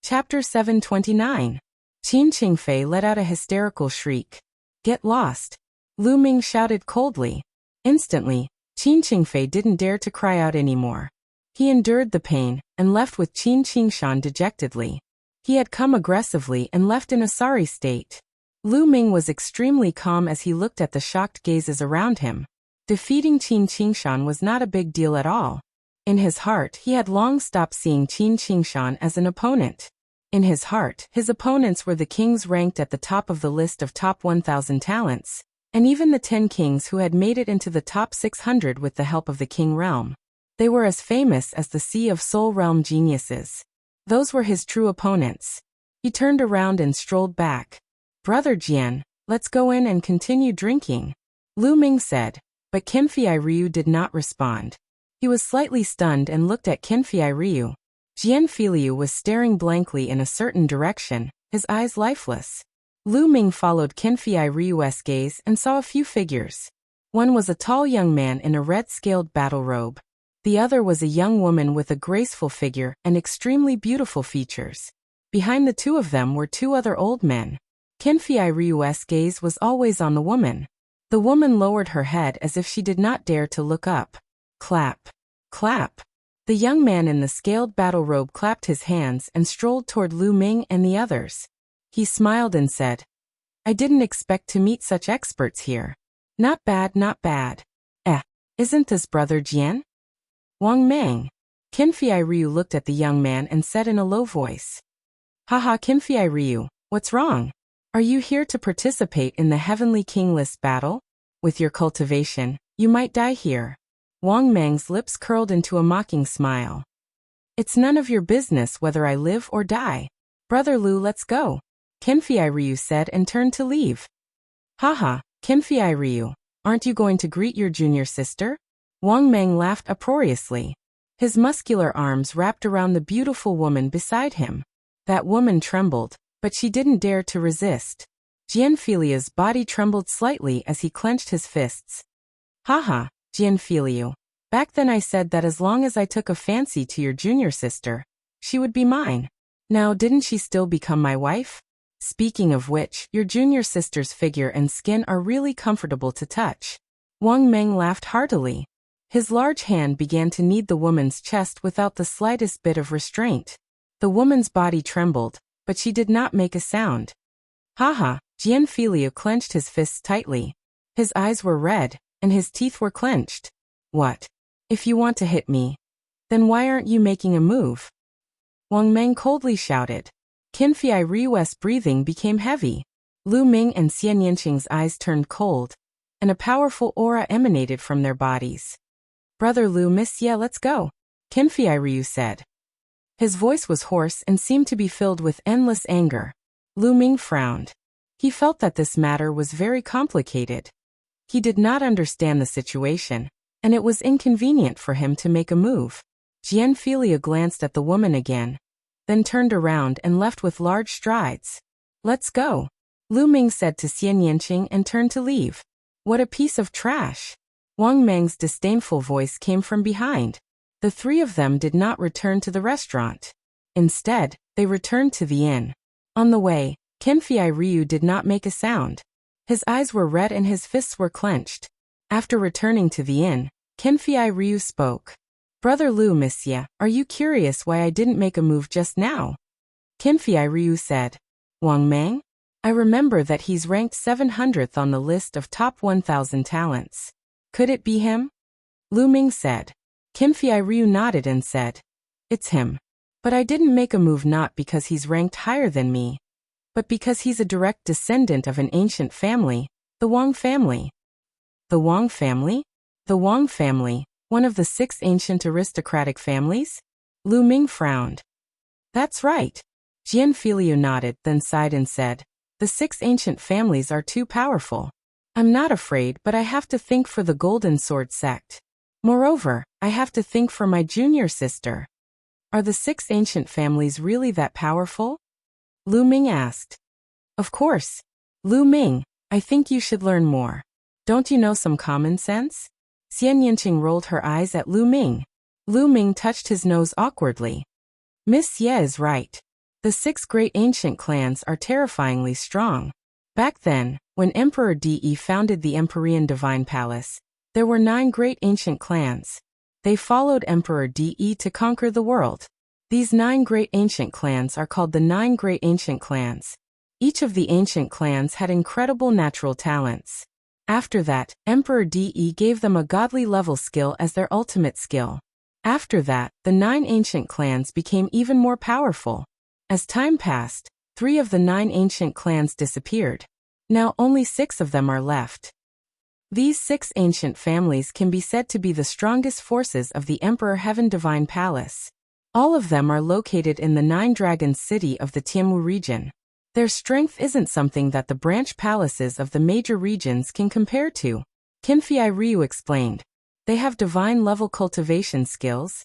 Speaker 1: Chapter 729. Qin Qingfei let out a hysterical shriek. Get lost. Lu Ming shouted coldly. Instantly, Qin Qingfei didn't dare to cry out anymore. He endured the pain, and left with Qin Qingshan dejectedly. He had come aggressively and left in a sorry state. Lu Ming was extremely calm as he looked at the shocked gazes around him. Defeating Qin Qingshan was not a big deal at all. In his heart, he had long stopped seeing Qin Qingshan as an opponent. In his heart, his opponents were the kings ranked at the top of the list of top 1,000 talents, and even the 10 kings who had made it into the top 600 with the help of the King Realm. They were as famous as the Sea of Soul Realm geniuses. Those were his true opponents. He turned around and strolled back. Brother Jian, let's go in and continue drinking, Lu Ming said, but Qinfei Ryu did not respond. He was slightly stunned and looked at Qinfei Ryu. Jian Filiu was staring blankly in a certain direction, his eyes lifeless. Lu Ming followed Qinfei Ryu's gaze and saw a few figures. One was a tall young man in a red-scaled battle robe. The other was a young woman with a graceful figure and extremely beautiful features. Behind the two of them were 2 other old men. Qinfei Ryu's gaze was always on the woman. The woman lowered her head as if she did not dare to look up. Clap. Clap. The young man in the scaled battle robe clapped his hands and strolled toward Lu Ming and the others. He smiled and said, I didn't expect to meet such experts here. Not bad, not bad. Isn't this Brother Jian? Wang Meng. Qinfei Ryu looked at the young man and said in a low voice. Haha, Qinfei Ryu, what's wrong? Are you here to participate in the Heavenly Kingless battle? With your cultivation, you might die here. Wang Meng's lips curled into a mocking smile. It's none of your business whether I live or die. Brother Lu, let's go, Qinfei Ryu said and turned to leave. Haha, Qinfei Ryu, aren't you going to greet your junior sister? Wang Meng laughed uproariously. His muscular arms wrapped around the beautiful woman beside him. That woman trembled, but she didn't dare to resist. Jianfiliu's body trembled slightly as he clenched his fists. Haha, Jianfiliu. Back then I said that as long as I took a fancy to your junior sister, she would be mine. Now didn't she still become my wife? Speaking of which, your junior sister's figure and skin are really comfortable to touch. Wang Meng laughed heartily. His large hand began to knead the woman's chest without the slightest bit of restraint. The woman's body trembled, but she did not make a sound. Haha, Jianfiliu clenched his fists tightly. His eyes were red, and his teeth were clenched. What? If you want to hit me, then why aren't you making a move? Wang Meng coldly shouted. Qinfei Ryu's breathing became heavy. Lu Ming and Xian Yanqing's eyes turned cold, and a powerful aura emanated from their bodies. Brother Lu, Miss Ye, let's go, Qinfei Ryu said. His voice was hoarse and seemed to be filled with endless anger. Lu Ming frowned. He felt that this matter was very complicated. He did not understand the situation, and it was inconvenient for him to make a move. Jianfilia glanced at the woman again, then turned around and left with large strides. Let's go, Lu Ming said to Xian Yanqing and turned to leave. What a piece of trash. Wang Meng's disdainful voice came from behind. The three of them did not return to the restaurant. Instead, they returned to the inn. On the way, Qinfei Ryu did not make a sound. His eyes were red and his fists were clenched. After returning to the inn, Qinfei Ryu spoke. Brother Lu, Monsieur, are you curious why I didn't make a move just now? Qinfei Ryu said. Wang Meng? I remember that he's ranked 700th on the list of top 1,000 talents. Could it be him? Lu Ming said. Qinfei Ryu nodded and said. It's him. But I didn't make a move not because he's ranked higher than me, but because he's a direct descendant of an ancient family, the Wang family. The Wang family? The Wang family, one of the 6 ancient aristocratic families? Lu Ming frowned. That's right. Jianfiliu nodded, then sighed and said, the 6 ancient families are too powerful. I'm not afraid, but I have to think for the Golden Sword sect. Moreover, I have to think for my junior sister. Are the 6 ancient families really that powerful? Lu Ming asked. Of course. Lu Ming, I think you should learn more. Don't you know some common sense? Xian Yanqing rolled her eyes at Lu Ming. Lu Ming touched his nose awkwardly. Miss Ye is right. The 6 great ancient clans are terrifyingly strong. Back then, when Emperor De founded the Empyrean Divine Palace, there were 9 great ancient clans. They followed Emperor De to conquer the world. These 9 great ancient clans are called the 9 great ancient clans. Each of the ancient clans had incredible natural talents. After that, Emperor De gave them a godly level skill as their ultimate skill. After that, the 9 ancient clans became even more powerful. As time passed, 3 of the 9 ancient clans disappeared. Now only 6 of them are left. These 6 ancient families can be said to be the strongest forces of the Emperor Heaven Divine Palace. All of them are located in the 9 Dragons city of the Tianwu region. Their strength isn't something that the branch palaces of the major regions can compare to. Qinfei Ryu explained. They have divine level cultivation skills.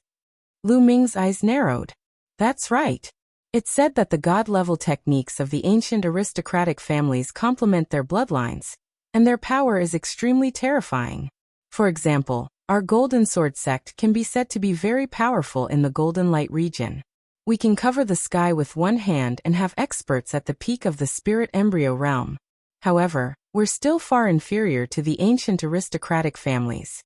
Speaker 1: Lu Ming's eyes narrowed. That's right. It's said that the god-level techniques of the ancient aristocratic families complement their bloodlines, and their power is extremely terrifying. For example, our Golden Sword sect can be said to be very powerful in the Golden Light region. We can cover the sky with one hand and have experts at the peak of the spirit embryo realm. However, we're still far inferior to the ancient aristocratic families.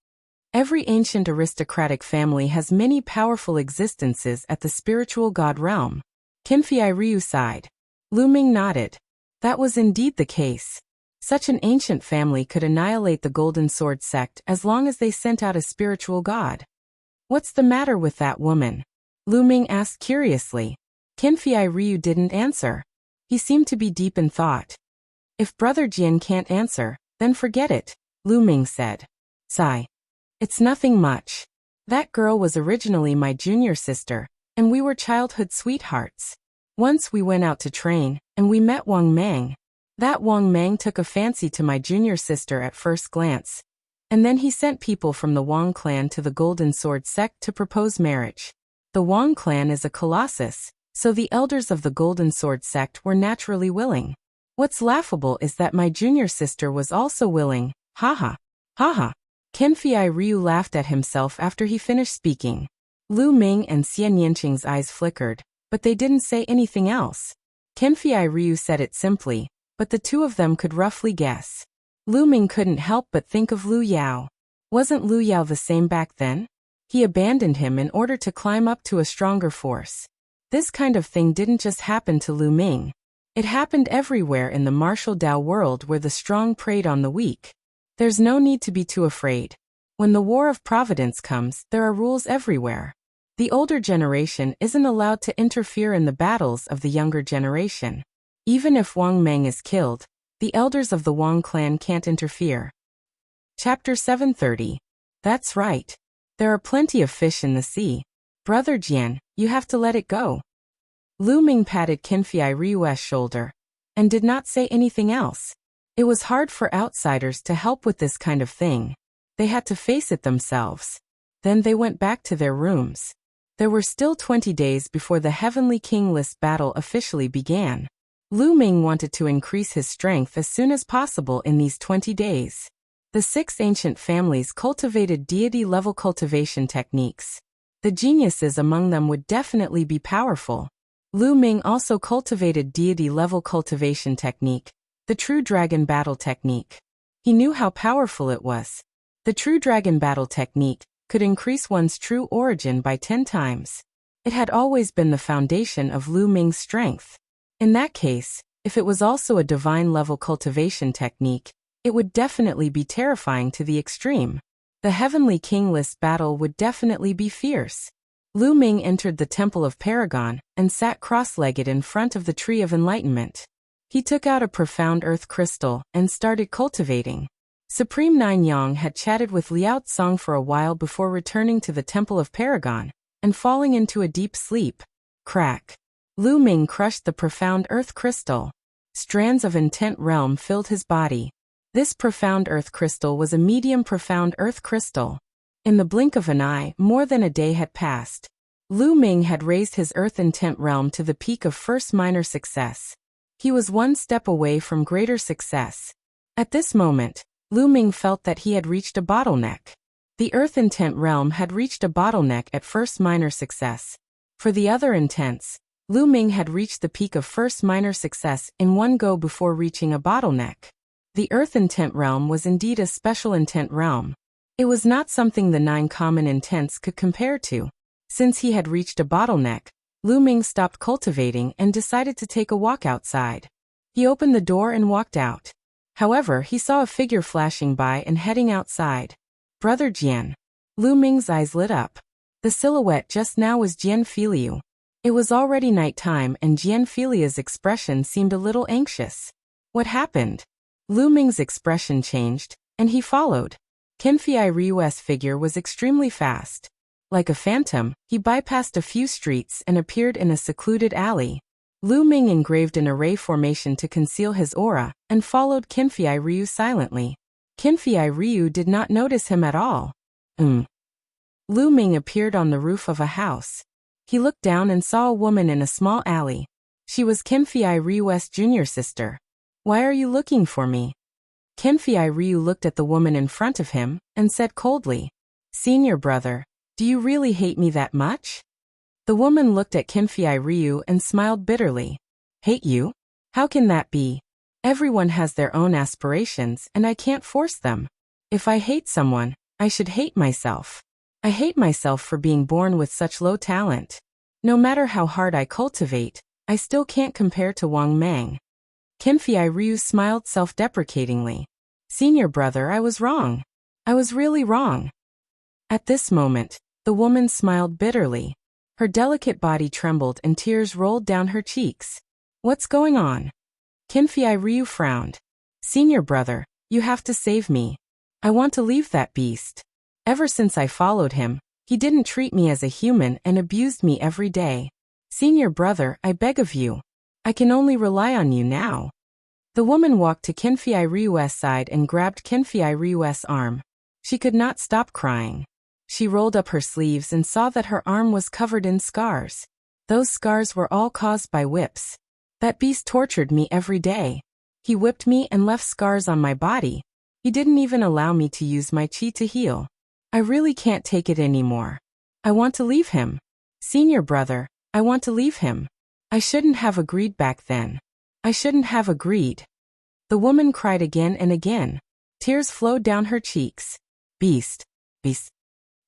Speaker 1: Every ancient aristocratic family has many powerful existences at the spiritual god realm. Qinfei Ryu sighed. Lu Ming nodded. That was indeed the case. Such an ancient family could annihilate the Golden Sword sect as long as they sent out a spiritual god. What's the matter with that woman? Lu Ming asked curiously. Qinfei Ryu didn't answer. He seemed to be deep in thought. If Brother Jian can't answer, then forget it, Lu Ming said. Sigh. It's nothing much. That girl was originally my junior sister, and we were childhood sweethearts. Once we went out to train, and we met Wang Meng. That Wang Meng took a fancy to my junior sister at first glance. And then he sent people from the Wang clan to the Golden Sword sect to propose marriage. The Wang clan is a colossus, so the elders of the Golden Sword sect were naturally willing. What's laughable is that my junior sister was also willing, haha. Haha. Qinfei Ryu laughed at himself after he finished speaking. Lu Ming and Xian Yanqing's eyes flickered, but they didn't say anything else. Qinfei Ryu said it simply, but the two of them could roughly guess. Lu Ming couldn't help but think of Lu Yao. Wasn't Lu Yao the same back then? He abandoned him in order to climb up to a stronger force. This kind of thing didn't just happen to Lu Ming. It happened everywhere in the martial Dao world where the strong preyed on the weak. There's no need to be too afraid. When the War of Providence comes, there are rules everywhere. The older generation isn't allowed to interfere in the battles of the younger generation. Even if Wang Meng is killed, the elders of the Wang clan can't interfere. Chapter 730. That's right. There are plenty of fish in the sea. Brother Jian, you have to let it go. Lu Ming patted Qinfei Ryu's shoulder and did not say anything else. It was hard for outsiders to help with this kind of thing. They had to face it themselves. Then they went back to their rooms. There were still 20 days before the Heavenly King list battle officially began. Lu Ming wanted to increase his strength as soon as possible in these 20 days. The 6 ancient families cultivated deity-level cultivation techniques. The geniuses among them would definitely be powerful. Lu Ming also cultivated deity-level cultivation technique, the True Dragon Battle Technique. He knew how powerful it was. The True Dragon Battle Technique could increase one's true origin by 10 times. It had always been the foundation of Lu Ming's strength. In that case, if it was also a divine-level cultivation technique, it would definitely be terrifying to the extreme. The Heavenly King list battle would definitely be fierce. Lu Ming entered the Temple of Paragon and sat cross-legged in front of the Tree of Enlightenment. He took out a profound earth crystal and started cultivating. Supreme Nine Yang had chatted with Liao Tsong for a while before returning to the Temple of Paragon and falling into a deep sleep. Crack. Lu Ming crushed the profound earth crystal. Strands of intent realm filled his body. This profound earth crystal was a medium profound earth crystal. In the blink of an eye, more than a day had passed. Lu Ming had raised his earth intent realm to the peak of first minor success. He was one step away from greater success. At this moment, Lu Ming felt that he had reached a bottleneck. The earth intent realm had reached a bottleneck at first minor success. For the other intents, Lu Ming had reached the peak of first minor success in one go before reaching a bottleneck. The earth intent realm was indeed a special intent realm. It was not something the 9 common intents could compare to. Since he had reached a bottleneck, Lu Ming stopped cultivating and decided to take a walk outside. He opened the door and walked out. However, he saw a figure flashing by and heading outside. Brother Jian. Lu Ming's eyes lit up. The silhouette just now was Jian Filiu. It was already nighttime and Jian Filiu's expression seemed a little anxious. What happened? Lu Ming's expression changed, and he followed. Qinfei Ryu's figure was extremely fast. Like a phantom, he bypassed a few streets and appeared in a secluded alley. Lu Ming engraved an array formation to conceal his aura, and followed Qinfei Ryu silently. Qinfei Ryu did not notice him at all. Lu Ming appeared on the roof of a house. He looked down and saw a woman in a small alley. She was Qinfei Ryu's junior sister. Why are you looking for me? Qinfei Ryu looked at the woman in front of him, and said coldly, Senior brother, do you really hate me that much? The woman looked at Qinfei Ryu and smiled bitterly. Hate you? How can that be? Everyone has their own aspirations and I can't force them. If I hate someone, I should hate myself. I hate myself for being born with such low talent. No matter how hard I cultivate, I still can't compare to Wang Meng. Qinfei Ryu smiled self-deprecatingly. Senior brother, I was wrong. I was really wrong. At this moment, the woman smiled bitterly. Her delicate body trembled and tears rolled down her cheeks. What's going on? Qinfei Ryu frowned. Senior brother, you have to save me. I want to leave that beast. Ever since I followed him, he didn't treat me as a human and abused me every day. Senior brother, I beg of you. I can only rely on you now. The woman walked to Qinfei Ryu's side and grabbed Qinfei Ryu's arm. She could not stop crying. She rolled up her sleeves and saw that her arm was covered in scars. Those scars were all caused by whips. That beast tortured me every day. He whipped me and left scars on my body. He didn't even allow me to use my chi to heal. I really can't take it anymore. I want to leave him. Senior brother, I want to leave him. I shouldn't have agreed back then. I shouldn't have agreed. The woman cried again and again. Tears flowed down her cheeks. Beast. Beast.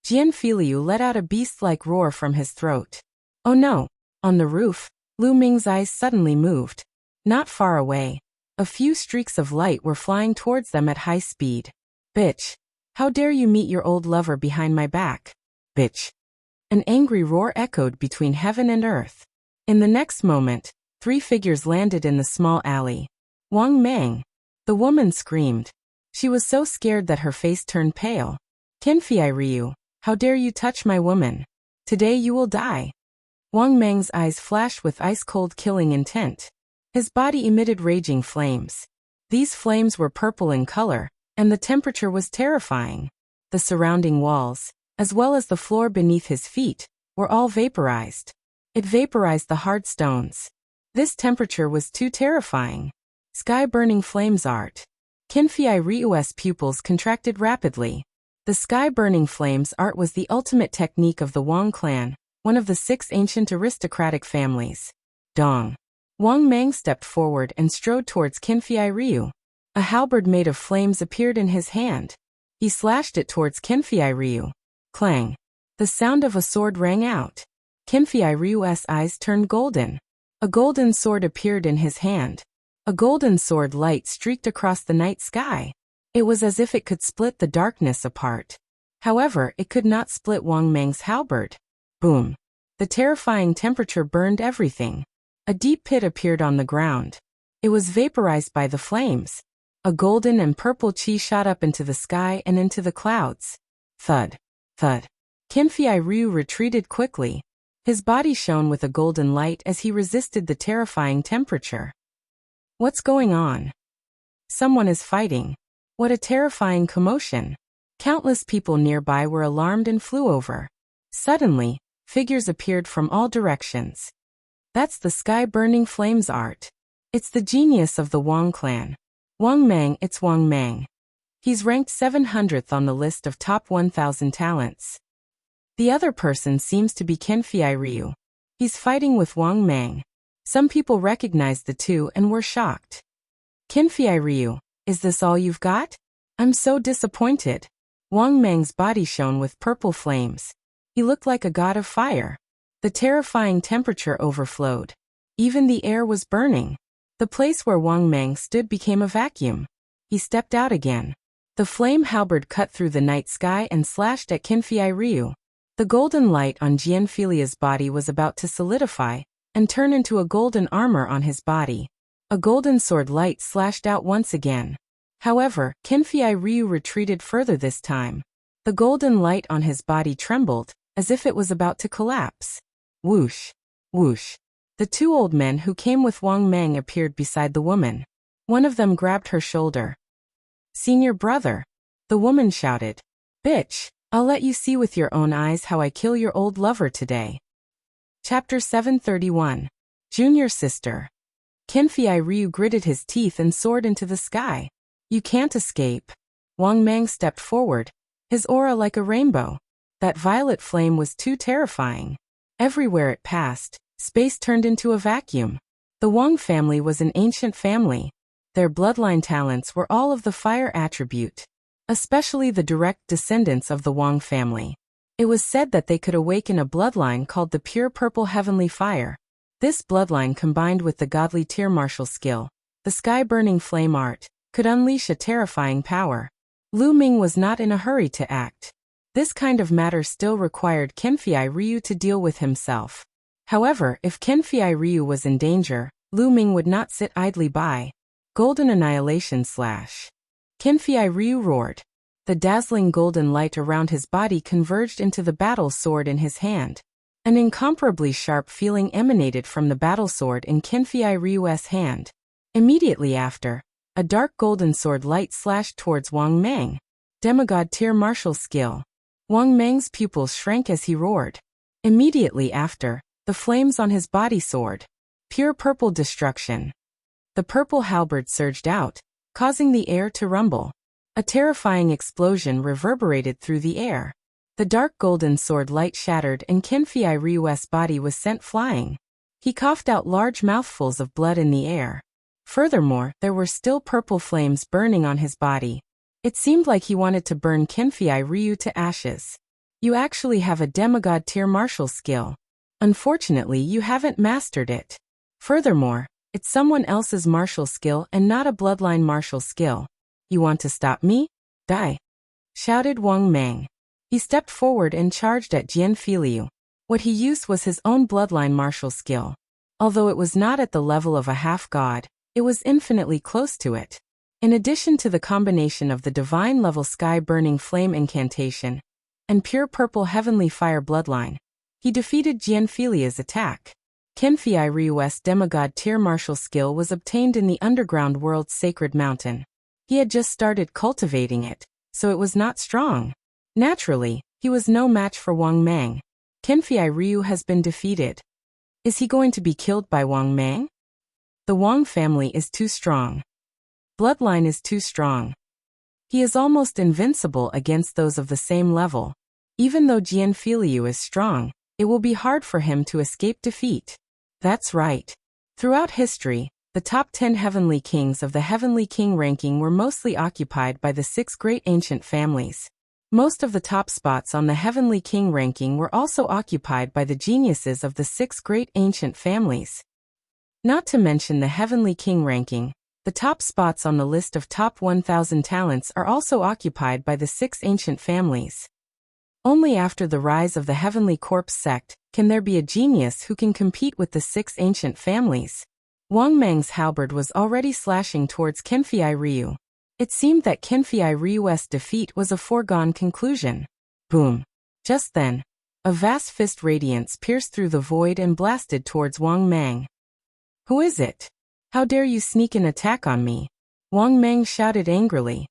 Speaker 1: Jian Filiu let out a beast-like roar from his throat. Oh no! On the roof, Lu Ming's eyes suddenly moved. Not far away, a few streaks of light were flying towards them at high speed. Bitch! How dare you meet your old lover behind my back? Bitch! An angry roar echoed between heaven and earth. In the next moment, 3 figures landed in the small alley. Wang Mang. The woman screamed. She was so scared that her face turned pale. Qinfei Ryu, how dare you touch my woman? Today you will die. Wang Mang's eyes flashed with ice-cold killing intent. His body emitted raging flames. These flames were purple in color, and the temperature was terrifying. The surrounding walls, as well as the floor beneath his feet, were all vaporized. It vaporized the hard stones. This temperature was too terrifying. Sky-burning flames art. Qinfei Ryu's pupils contracted rapidly. The sky-burning flames art was the ultimate technique of the Wang clan, one of the 6 ancient aristocratic families. Dong. Wang Mang stepped forward and strode towards Qinfei Ryu. A halberd made of flames appeared in his hand. He slashed it towards Qinfei Ryu. Clang. The sound of a sword rang out. Qinfei Ryu's eyes turned golden. A golden sword appeared in his hand. A golden sword light streaked across the night sky. It was as if it could split the darkness apart. However, it could not split Wang Mang's halberd. Boom. The terrifying temperature burned everything. A deep pit appeared on the ground. It was vaporized by the flames. A golden and purple chi shot up into the sky and into the clouds. Thud. Thud. Qinfei Ryu retreated quickly. His body shone with a golden light as he resisted the terrifying temperature. What's going on? Someone is fighting. What a terrifying commotion. Countless people nearby were alarmed and flew over. Suddenly, figures appeared from all directions. That's the sky-burning flames art. It's the genius of the Wang clan. Wang Mang, it's Wang Mang. He's ranked 700th on the list of top 1,000 talents. The other person seems to be Qinfei Ryu. He's fighting with Wang Mang. Some people recognized the two and were shocked. Qinfei Ryu, is this all you've got? I'm so disappointed. Wang Mang's body shone with purple flames. He looked like a god of fire. The terrifying temperature overflowed. Even the air was burning. The place where Wang Mang stood became a vacuum. He stepped out again. The flame halberd cut through the night sky and slashed at Qinfei Ryu. The golden light on Jian Filiu's body was about to solidify and turn into a golden armor on his body. A golden sword light slashed out once again. However, Qinfei Ryu retreated further this time. The golden light on his body trembled, as if it was about to collapse. Whoosh! Whoosh! The 2 old men who came with Wang Mang appeared beside the woman. One of them grabbed her shoulder. Senior brother! The woman shouted. Bitch! I'll let you see with your own eyes how I kill your old lover today. Chapter 731. Junior sister. Qinfei Ryu gritted his teeth and soared into the sky. You can't escape. Wang Mang stepped forward, his aura like a rainbow. That violet flame was too terrifying. Everywhere it passed, space turned into a vacuum. The Wang family was an ancient family. Their bloodline talents were all of the fire attribute, especially the direct descendants of the Wang family. It was said that they could awaken a bloodline called the pure purple heavenly fire. This bloodline combined with the godly tier martial skill, the sky-burning flame art, could unleash a terrifying power. Lu Ming was not in a hurry to act. This kind of matter still required Qinfei Ryu to deal with himself. However, if Qinfei Ryu was in danger, Lu Ming would not sit idly by. Golden annihilation slash. Qinfei Ryu roared. The dazzling golden light around his body converged into the battle sword in his hand. An incomparably sharp feeling emanated from the battle sword in Qinfei Ryu's hand. Immediately after, a dark golden sword light slashed towards Wang Mang. Demigod-tier martial skill. Wang Meng's pupils shrank as he roared. Immediately after, the flames on his body soared. Pure purple destruction. The purple halberd surged out, causing the air to rumble. A terrifying explosion reverberated through the air. The dark golden sword light shattered and Qinfei Ryu's body was sent flying. He coughed out large mouthfuls of blood in the air. Furthermore, there were still purple flames burning on his body. It seemed like he wanted to burn Qinfei Ryu to ashes. You actually have a demigod-tier martial skill. Unfortunately, you haven't mastered it. Furthermore, it's someone else's martial skill and not a bloodline martial skill. You want to stop me? Die! Shouted Wang Meng. He stepped forward and charged at Jianfei Liu. What he used was his own bloodline martial skill. Although it was not at the level of a half-god, it was infinitely close to it. In addition to the combination of the divine-level sky-burning flame incantation and pure purple heavenly fire bloodline, he defeated Jianfei Liu's attack. Qinfei Ryu's demigod-tier martial skill was obtained in the underground world's sacred mountain. He had just started cultivating it, so it was not strong. Naturally, he was no match for Wang Meng. Qinfei Ryu has been defeated. Is he going to be killed by Wang Meng? The Wang family is too strong. Bloodline is too strong. He is almost invincible against those of the same level. Even though Jianfei Liu is strong, it will be hard for him to escape defeat. That's right. Throughout history, the top 10 heavenly kings of the heavenly king ranking were mostly occupied by the 6 great ancient families. Most of the top spots on the heavenly king ranking were also occupied by the geniuses of the 6 great ancient families. Not to mention the heavenly king ranking, the top spots on the list of top 1,000 talents are also occupied by the 6 ancient families. Only after the rise of the Heavenly Corpse sect can there be a genius who can compete with the 6 ancient families. Wang Meng's halberd was already slashing towards Qinfei Ryu. It seemed that Qinfei Ryu's defeat was a foregone conclusion. Boom! Just then, a vast fist radiance pierced through the void and blasted towards Wang Meng. Who is it? How dare you sneak an attack on me? Wang Meng shouted angrily.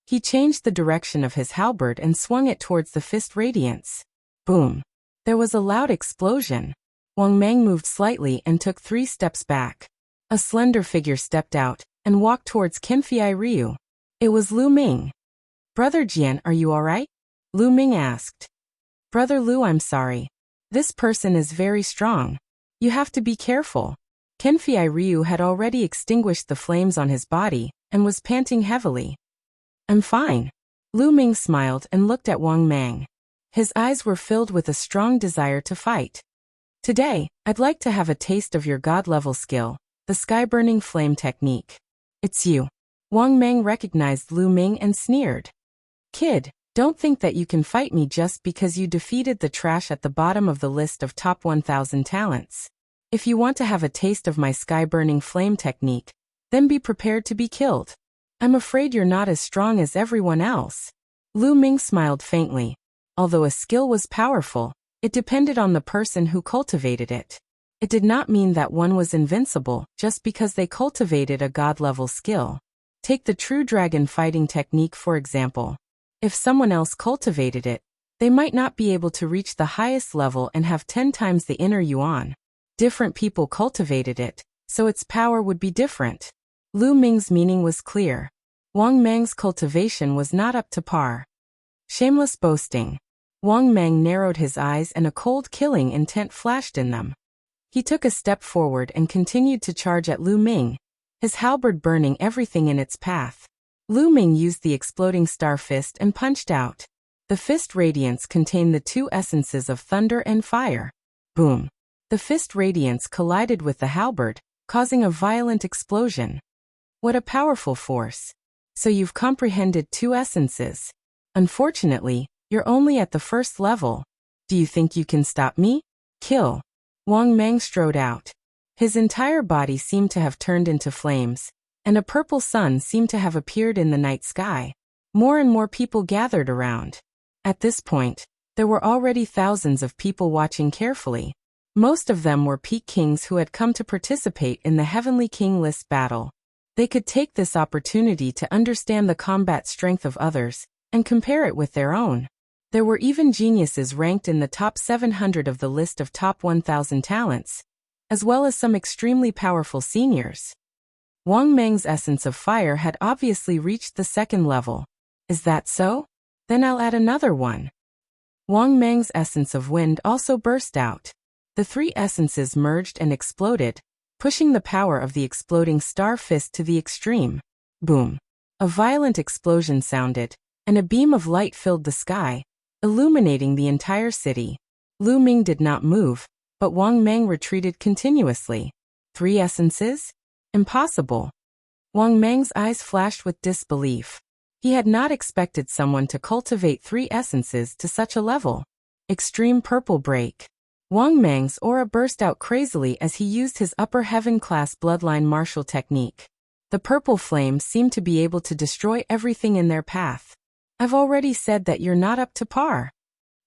Speaker 1: He changed the direction of his halberd and swung it towards the fist radiance. Boom! There was a loud explosion. Wang Meng moved slightly and took 3 steps back. A slender figure stepped out and walked towards Qinfei Ryu. It was Lu Ming. Brother Jian, are you alright? Lu Ming asked. Brother Lu, I'm sorry. This person is very strong. You have to be careful. Qinfei Ryu had already extinguished the flames on his body and was panting heavily. I'm fine. Lu Ming smiled and looked at Wang Meng. His eyes were filled with a strong desire to fight. Today, I'd like to have a taste of your god-level skill, the sky-burning flame technique. It's you. Wang Meng recognized Lu Ming and sneered. Kid, don't think that you can fight me just because you defeated the trash at the bottom of the list of top 1,000 talents. If you want to have a taste of my sky-burning flame technique, then be prepared to be killed. I'm afraid you're not as strong as everyone else. Lu Ming smiled faintly. Although a skill was powerful, it depended on the person who cultivated it. It did not mean that one was invincible just because they cultivated a god-level skill. Take the true dragon fighting technique for example. If someone else cultivated it, they might not be able to reach the highest level and have 10 times the inner yuan. Different people cultivated it, so its power would be different. Lu Ming's meaning was clear. Wang Meng's cultivation was not up to par. Shameless boasting. Wang Meng narrowed his eyes and a cold killing intent flashed in them. He took a step forward and continued to charge at Lu Ming, his halberd burning everything in its path. Lu Ming used the exploding star fist and punched out. The fist radiance contained the 2 essences of thunder and fire. Boom! The fist radiance collided with the halberd, causing a violent explosion. What a powerful force. So you've comprehended 2 essences. Unfortunately, you're only at the first level. Do you think you can stop me? Kill. Wang Meng strode out. His entire body seemed to have turned into flames, and a purple sun seemed to have appeared in the night sky. More and more people gathered around. At this point, there were already thousands of people watching carefully. Most of them were peak kings who had come to participate in the Heavenly King List battle. They could take this opportunity to understand the combat strength of others and compare it with their own. There were even geniuses ranked in the top 700 of the list of top 1,000 talents, as well as some extremely powerful seniors. Wang Meng's essence of fire had obviously reached the second level. Is that so? Then I'll add another one. Wang Meng's essence of wind also burst out. The three essences merged and exploded, pushing the power of the exploding star fist to the extreme. Boom. A violent explosion sounded, and a beam of light filled the sky, illuminating the entire city. Lu Ming did not move, but Wang Meng retreated continuously. 3 essences? Impossible. Wang Meng's eyes flashed with disbelief. He had not expected someone to cultivate 3 essences to such a level. Extreme purple break. Wang Meng's aura burst out crazily as he used his upper heaven-class bloodline martial technique. The purple flame seemed to be able to destroy everything in their path. I've already said that you're not up to par.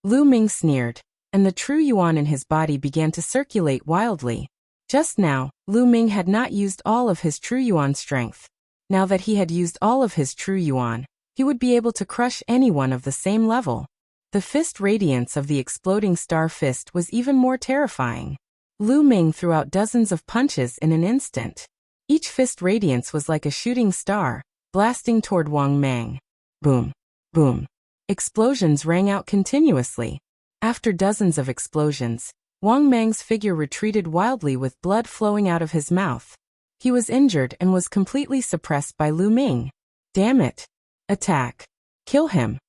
Speaker 1: Lu Ming sneered, and the true yuan in his body began to circulate wildly. Just now, Lu Ming had not used all of his true yuan strength. Now that he had used all of his true yuan, he would be able to crush anyone of the same level. The fist radiance of the exploding star fist was even more terrifying. Lu Ming threw out dozens of punches in an instant. Each fist radiance was like a shooting star, blasting toward Wang Meng. Boom. Boom. Explosions rang out continuously. After dozens of explosions, Wang Meng's figure retreated wildly with blood flowing out of his mouth. He was injured and was completely suppressed by Lu Ming. Damn it. Attack. Kill him.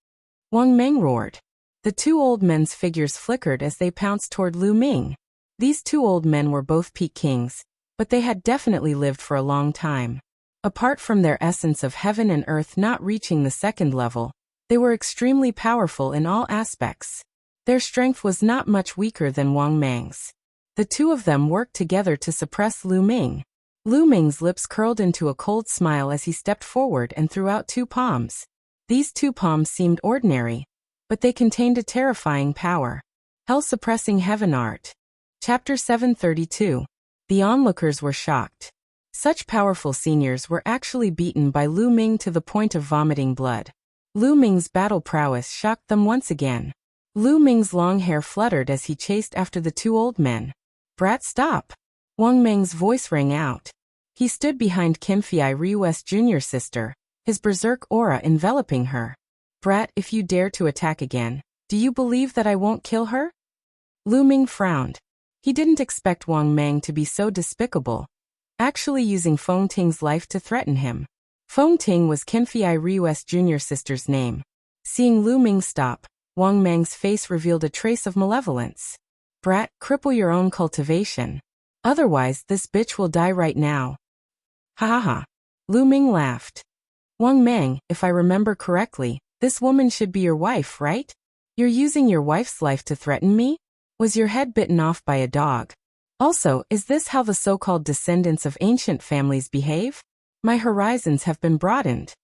Speaker 1: Wang Meng roared. The 2 old men's figures flickered as they pounced toward Lu Ming. These 2 old men were both peak kings, but they had definitely lived for a long time. Apart from their essence of heaven and earth not reaching the second level, they were extremely powerful in all aspects. Their strength was not much weaker than Wang Meng's. The 2 of them worked together to suppress Lu Ming. Lu Ming's lips curled into a cold smile as he stepped forward and threw out 2 palms. These 2 palms seemed ordinary, but they contained a terrifying power. Hell-suppressing heaven art. Chapter 732. The onlookers were shocked. Such powerful seniors were actually beaten by Lu Ming to the point of vomiting blood. Lu Ming's battle prowess shocked them once again. Lu Ming's long hair fluttered as he chased after the 2 old men. Brat, stop! Wang Meng's voice rang out. He stood behind Qin Fei Ryu's junior sister, his berserk aura enveloping her. Brat, if you dare to attack again, do you believe that I won't kill her? Lu Ming frowned. He didn't expect Wang Meng to be so despicable, actually using Feng Ting's life to threaten him. Feng Ting was Qin Fei Ryu's junior sister's name. Seeing Lu Ming stop, Wang Meng's face revealed a trace of malevolence. Brat, cripple your own cultivation. Otherwise, this bitch will die right now. Ha ha ha. Lu Ming laughed. Wang Meng, if I remember correctly, this woman should be your wife, right? You're using your wife's life to threaten me? Was your head bitten off by a dog? Also, is this how the so-called descendants of ancient families behave? My horizons have been broadened.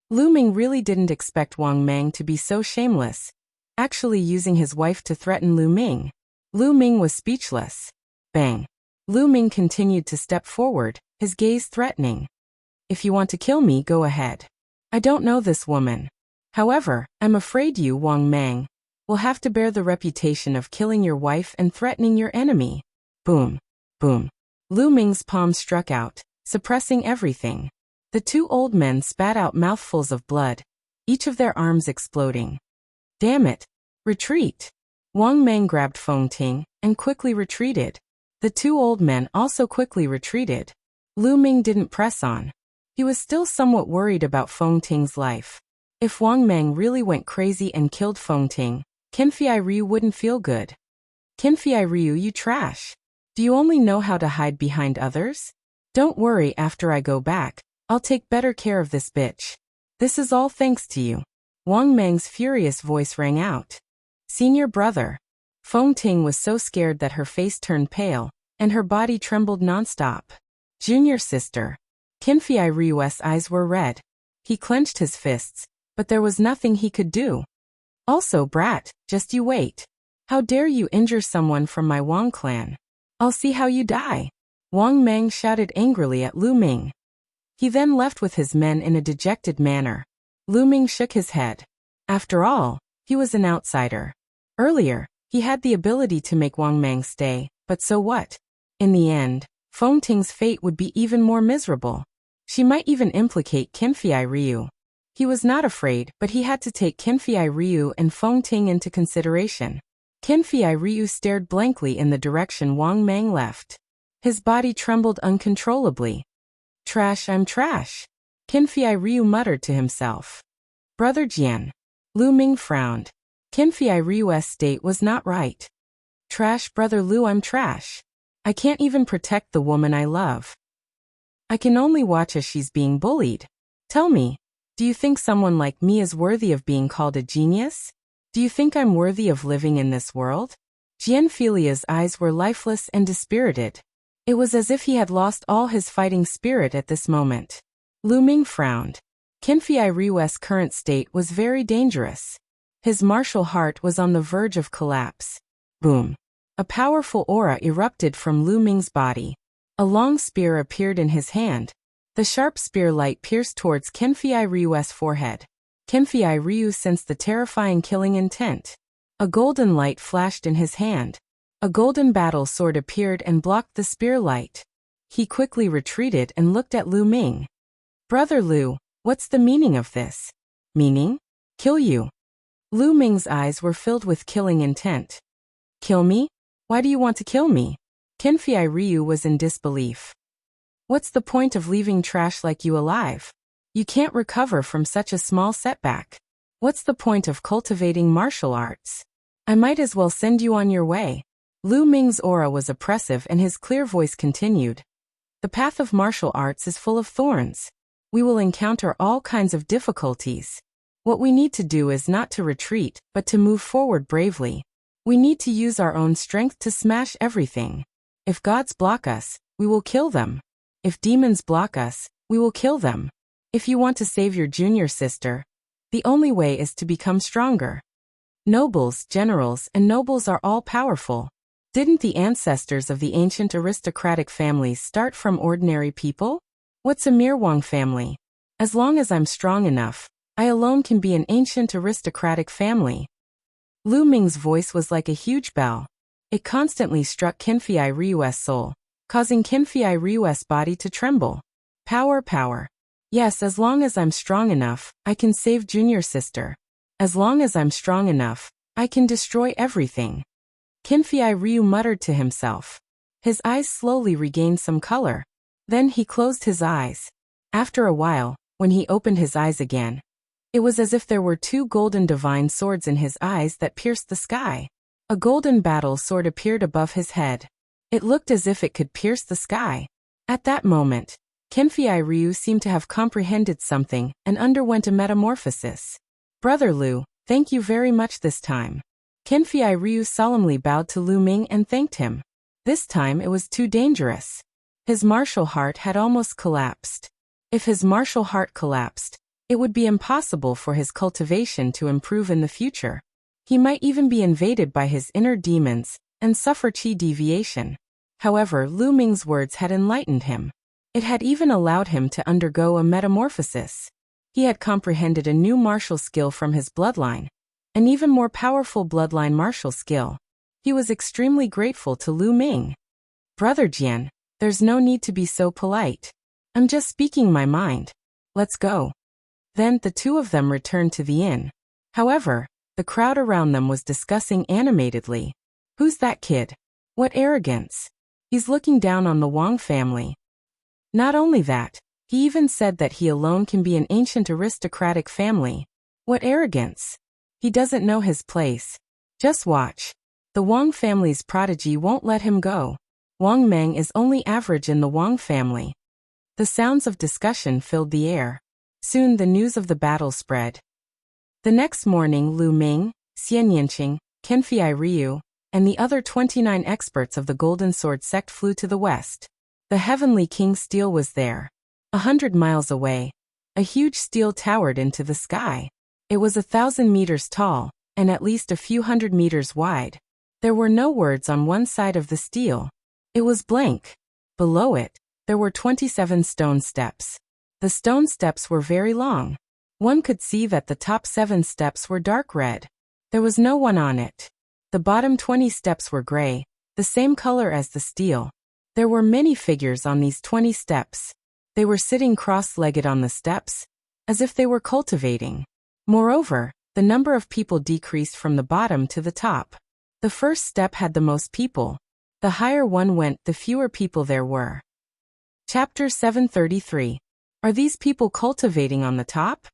Speaker 1: Lu Ming really didn't expect Wang Meng to be so shameless, actually using his wife to threaten Lu Ming. Lu Ming was speechless. Bang. Lu Ming continued to step forward, his gaze threatening. If you want to kill me, go ahead. I don't know this woman. However, I'm afraid you, Wang Meng, will have to bear the reputation of killing your wife and threatening your enemy. Boom. Boom. Lu Ming's palm struck out, suppressing everything. The 2 old men spat out mouthfuls of blood, each of their arms exploding. Damn it. Retreat. Wang Meng grabbed Feng Ting and quickly retreated. The 2 old men also quickly retreated. Lu Ming didn't press on. He was still somewhat worried about Feng Ting's life. If Wang Meng really went crazy and killed Feng Ting, Qin Fei Ryu wouldn't feel good. Qin Fei Ryu, you trash. Do you only know how to hide behind others? Don't worry, after I go back, I'll take better care of this bitch. This is all thanks to you. Wang Meng's furious voice rang out. Senior brother. Feng Ting was so scared that her face turned pale, and her body trembled nonstop. Junior sister. Qin Fei Ryu's eyes were red. He clenched his fists, but there was nothing he could do. Also, brat, just you wait. How dare you injure someone from my Wang clan? I'll see how you die. Wang Meng shouted angrily at Lu Ming. He then left with his men in a dejected manner. Lu Ming shook his head. After all, he was an outsider. Earlier, he had the ability to make Wang Mang stay, but so what? In the end, Feng Ting's fate would be even more miserable. She might even implicate Qinfei Ryu. He was not afraid, but he had to take Qinfei Ryu and Feng Ting into consideration. Qinfei Ryu stared blankly in the direction Wang Mang left. His body trembled uncontrollably. Trash, I'm trash. Qinfei Ryu muttered to himself. Brother Jian. Lu Ming frowned. Qinfei Ryu's state was not right. Trash, Brother Lu, I'm trash. I can't even protect the woman I love. I can only watch as she's being bullied. Tell me, do you think someone like me is worthy of being called a genius? Do you think I'm worthy of living in this world? Jian Filia's eyes were lifeless and dispirited. It was as if he had lost all his fighting spirit at this moment. Lu Ming frowned. Qinfei Ryu's current state was very dangerous. His martial heart was on the verge of collapse. Boom. A powerful aura erupted from Lu Ming's body. A long spear appeared in his hand. The sharp spear light pierced towards Qinfei Ryu's forehead. Qinfei Ryu sensed the terrifying killing intent. A golden light flashed in his hand. A golden battle sword appeared and blocked the spear light. He quickly retreated and looked at Lu Ming. Brother Lu, what's the meaning of this? Meaning? Kill you. Lu Ming's eyes were filled with killing intent. Kill me? Why do you want to kill me? Qinfei Ryu was in disbelief. What's the point of leaving trash like you alive? You can't recover from such a small setback. What's the point of cultivating martial arts? I might as well send you on your way. Lu Ming's aura was oppressive and his clear voice continued. The path of martial arts is full of thorns. We will encounter all kinds of difficulties. What we need to do is not to retreat, but to move forward bravely. We need to use our own strength to smash everything. If gods block us, we will kill them. If demons block us, we will kill them. If you want to save your junior sister, the only way is to become stronger. Nobles, generals, and nobles are all powerful. Didn't the ancestors of the ancient aristocratic families start from ordinary people? What's a mere Wang family? As long as I'm strong enough, I alone can be an ancient aristocratic family. Lu Ming's voice was like a huge bell. It constantly struck Qinfei Ryu's soul, causing Qinfei Ryu's body to tremble. Power, power. Yes, as long as I'm strong enough, I can save junior sister. As long as I'm strong enough, I can destroy everything. Qinfei Ryu muttered to himself. His eyes slowly regained some color. Then he closed his eyes. After a while, when he opened his eyes again, it was as if there were two golden divine swords in his eyes that pierced the sky. A golden battle sword appeared above his head. It looked as if it could pierce the sky. At that moment, Qinfei Ryu seemed to have comprehended something and underwent a metamorphosis. Brother Lu, thank you very much this time. Qinfei Ryu solemnly bowed to Lu Ming and thanked him. This time it was too dangerous. His martial heart had almost collapsed. If his martial heart collapsed, it would be impossible for his cultivation to improve in the future. He might even be invaded by his inner demons and suffer chi deviation. However, Lu Ming's words had enlightened him. It had even allowed him to undergo a metamorphosis. He had comprehended a new martial skill from his bloodline, an even more powerful bloodline martial skill. He was extremely grateful to Lu Ming. Brother Jian, there's no need to be so polite. I'm just speaking my mind. Let's go. Then the two of them returned to the inn. However, the crowd around them was discussing animatedly. Who's that kid? What arrogance. He's looking down on the Wang family. Not only that, he even said that he alone can be an ancient aristocratic family. What arrogance. He doesn't know his place. Just watch. The Wang family's prodigy won't let him go. Wang Meng is only average in the Wang family. The sounds of discussion filled the air. Soon the news of the battle spread. The next morning Lu Ming, Xian Yanqing, Qinfei Ryu, and the other 29 experts of the Golden Sword sect flew to the west. The Heavenly King Steel was there. 100 miles away, a huge steel towered into the sky. It was 1,000 meters tall, and at least a few hundred meters wide. There were no words on one side of the steel. It was blank. Below it, there were 27 stone steps. The stone steps were very long. One could see that the top 7 steps were dark red. There was no one on it. The bottom 20 steps were gray, the same color as the steel. There were many figures on these 20 steps. They were sitting cross-legged on the steps, as if they were cultivating. Moreover, the number of people decreased from the bottom to the top. The first step had the most people. The higher one went, the fewer people there were. Chapter 733. Are these people cultivating on the top?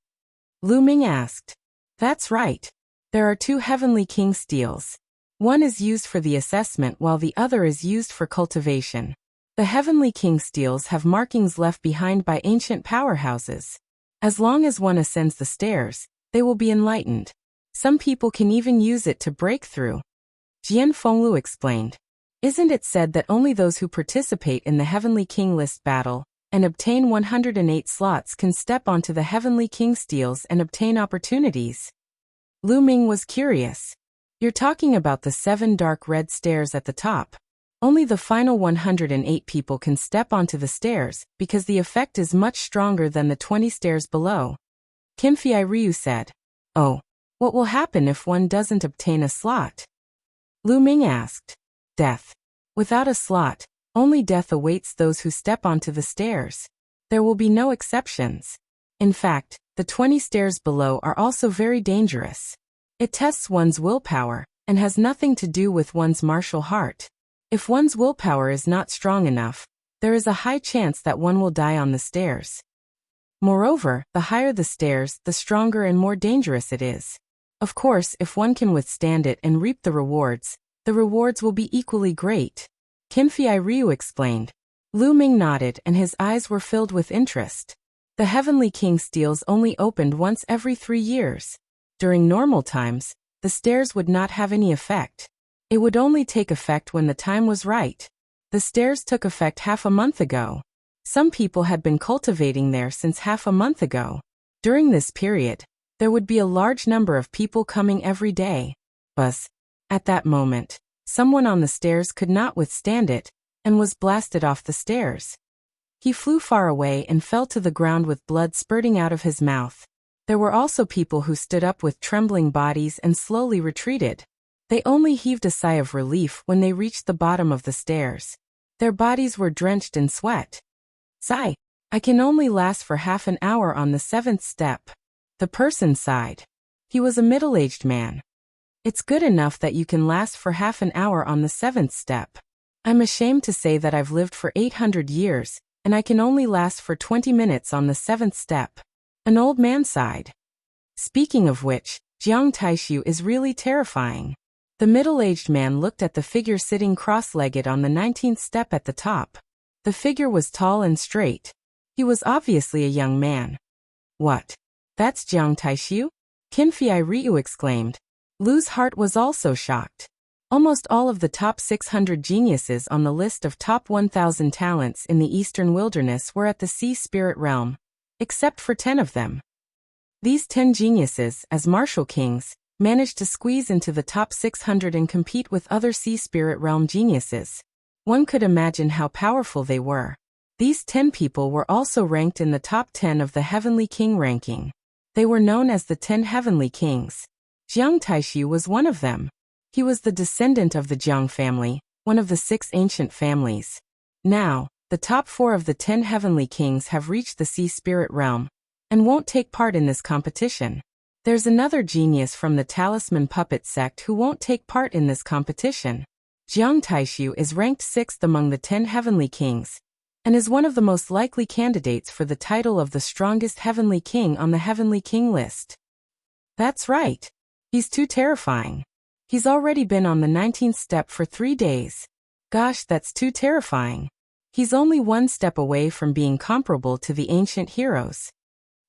Speaker 1: Lu Ming asked. That's right. There are 2 heavenly king steels. One is used for the assessment while the other is used for cultivation. The heavenly king steels have markings left behind by ancient powerhouses. As long as one ascends the stairs, they will be enlightened. Some people can even use it to break through. Jian Fenglu explained. Isn't it said that only those who participate in the Heavenly King list battle and obtain 108 slots can step onto the Heavenly King steels and obtain opportunities? Lu Ming was curious. You're talking about the 7 dark red stairs at the top. Only the final 108 people can step onto the stairs because the effect is much stronger than the 20 stairs below. Qinfei Ryu said. Oh, what will happen if one doesn't obtain a slot? Lu Ming asked. Death. Without a slot, only death awaits those who step onto the stairs. There will be no exceptions. In fact, the 20 stairs below are also very dangerous. It tests one's willpower and has nothing to do with one's martial heart. If one's willpower is not strong enough, there is a high chance that one will die on the stairs. Moreover, the higher the stairs, the stronger and more dangerous it is. Of course, if one can withstand it and reap the rewards will be equally great. Qinfei Ryu explained. Lu Ming nodded and his eyes were filled with interest. The Heavenly King steels only opened once every 3 years. During normal times, the stairs would not have any effect. It would only take effect when the time was right. The stairs took effect half a month ago. Some people had been cultivating there since half a month ago. During this period, there would be a large number of people coming every day. Buzz. At that moment, someone on the stairs could not withstand it and was blasted off the stairs. He flew far away and fell to the ground with blood spurting out of his mouth. There were also people who stood up with trembling bodies and slowly retreated. They only heaved a sigh of relief when they reached the bottom of the stairs. Their bodies were drenched in sweat. Sigh. I can only last for half an hour on the 7th step. The person sighed. He was a middle-aged man. It's good enough that you can last for half an hour on the 7th step. I'm ashamed to say that I've lived for 800 years, and I can only last for 20 minutes on the 7th step. An old man sighed. Speaking of which, Jiang Taishu is really terrifying. The middle-aged man looked at the figure sitting cross-legged on the 19th step at the top. The figure was tall and straight. He was obviously a young man. What? That's Jiang Taishu? Qinfei Ryu exclaimed. Lu's heart was also shocked. Almost all of the top 600 geniuses on the list of top 1,000 talents in the Eastern Wilderness were at the Sea Spirit Realm, except for 10 of them. These 10 geniuses, as martial kings, managed to squeeze into the top 600 and compete with other Sea Spirit Realm geniuses. One could imagine how powerful they were. These 10 people were also ranked in the top 10 of the Heavenly King ranking. They were known as the 10 Heavenly Kings. Jiang Taishu was one of them. He was the descendant of the Jiang family, one of the 6 ancient families. Now, the top 4 of the 10 Heavenly Kings have reached the Sea Spirit Realm and won't take part in this competition. There's another genius from the Talisman Puppet sect who won't take part in this competition. Jiang Taishu is ranked 6th among the 10 Heavenly Kings and is one of the most likely candidates for the title of the strongest Heavenly King on the Heavenly King list. That's right. He's too terrifying. He's already been on the 19th step for 3 days. Gosh, that's too terrifying. He's only 1 step away from being comparable to the ancient heroes.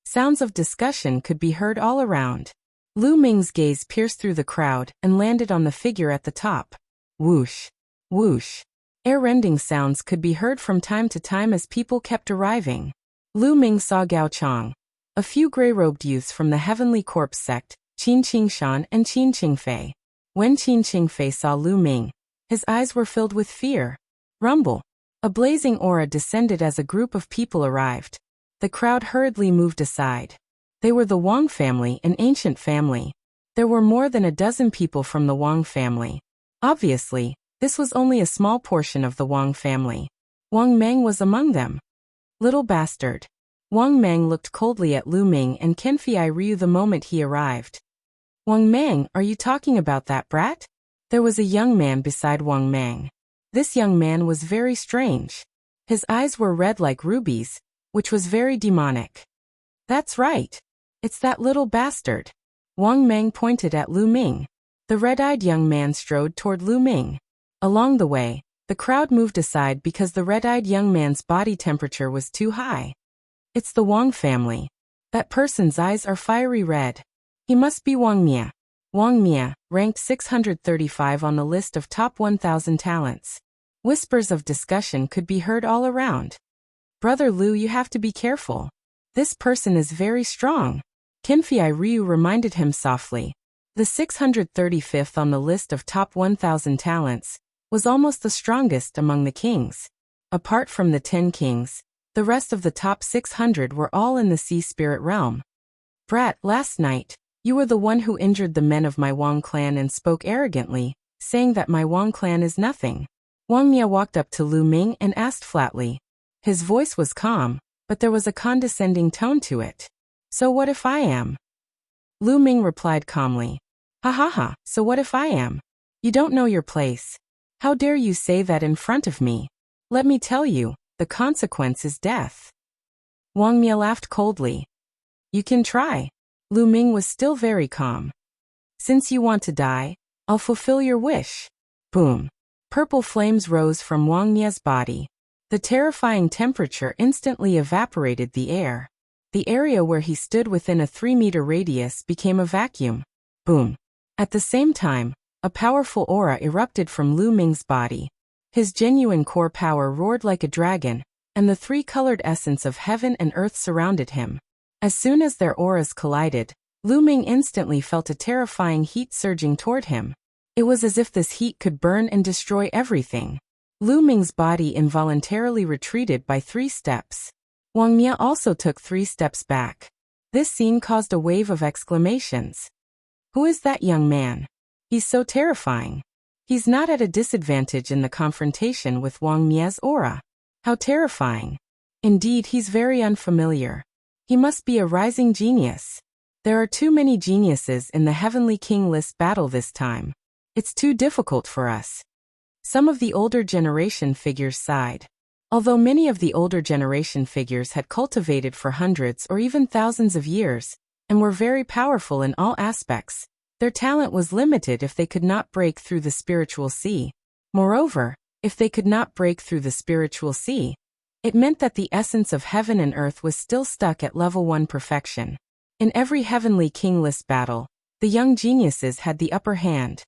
Speaker 1: Sounds of discussion could be heard all around. Lu Ming's gaze pierced through the crowd and landed on the figure at the top. Whoosh. Whoosh. Ear-rending sounds could be heard from time to time as people kept arriving. Lu Ming saw Gao Chang, a few gray-robed youths from the Heavenly Corpse sect, Qin Qingshan and Qin Qingfei. When Qin Qingfei saw Lu Ming, his eyes were filled with fear. Rumble. A blazing aura descended as a group of people arrived. The crowd hurriedly moved aside. They were the Wang family, an ancient family. There were more than a dozen people from the Wang family. Obviously, this was only a small portion of the Wang family. Wang Meng was among them. Little bastard. Wang Meng looked coldly at Lu Ming and Kenfei Ryu the moment he arrived. Wang Meng, are you talking about that brat? There was a young man beside Wang Meng. This young man was very strange. His eyes were red like rubies, which was very demonic. That's right. It's that little bastard. Wang Meng pointed at Lu Ming. The red-eyed young man strode toward Lu Ming. Along the way, the crowd moved aside because the red-eyed young man's body temperature was too high. It's the Wang family. That person's eyes are fiery red. He must be Wang Mia. Wang Mia, ranked 635 on the list of top 1,000 talents. Whispers of discussion could be heard all around. Brother Lu, you have to be careful. This person is very strong. Kenfei Ryu reminded him softly. The 635th on the list of top 1,000 talents was almost the strongest among the kings. Apart from the 10 kings, the rest of the top 600 were all in the sea spirit realm. Brat, last night, you were the one who injured the men of my Wang clan and spoke arrogantly, saying that my Wang clan is nothing. Wang Mia walked up to Lu Ming and asked flatly. His voice was calm, but there was a condescending tone to it. So what if I am? Lu Ming replied calmly. Ha ha ha, so what if I am? You don't know your place. How dare you say that in front of me? Let me tell you, the consequence is death. Wang Mia laughed coldly. You can try. Lu Ming was still very calm. Since you want to die, I'll fulfill your wish. Boom. Purple flames rose from Wang Mia's body. The terrifying temperature instantly evaporated the air. The area where he stood within a 3-meter radius became a vacuum. Boom. At the same time, a powerful aura erupted from Lu Ming's body. His genuine core power roared like a dragon, and the 3-colored essence of heaven and earth surrounded him. As soon as their auras collided, Lu Ming instantly felt a terrifying heat surging toward him. It was as if this heat could burn and destroy everything. Lu Ming's body involuntarily retreated by 3 steps. Wang Mia also took 3 steps back. This scene caused a wave of exclamations. Who is that young man? He's so terrifying. He's not at a disadvantage in the confrontation with Wang Mia's aura. How terrifying. Indeed, he's very unfamiliar. He must be a rising genius. There are too many geniuses in the Heavenly King list battle this time. It's too difficult for us. Some of the older generation figures sighed. Although many of the older generation figures had cultivated for hundreds or even thousands of years, and were very powerful in all aspects, their talent was limited if they could not break through the spiritual sea. Moreover, if they could not break through the spiritual sea, it meant that the essence of heaven and earth was still stuck at level 1 perfection. In every Heavenly King list battle, the young geniuses had the upper hand.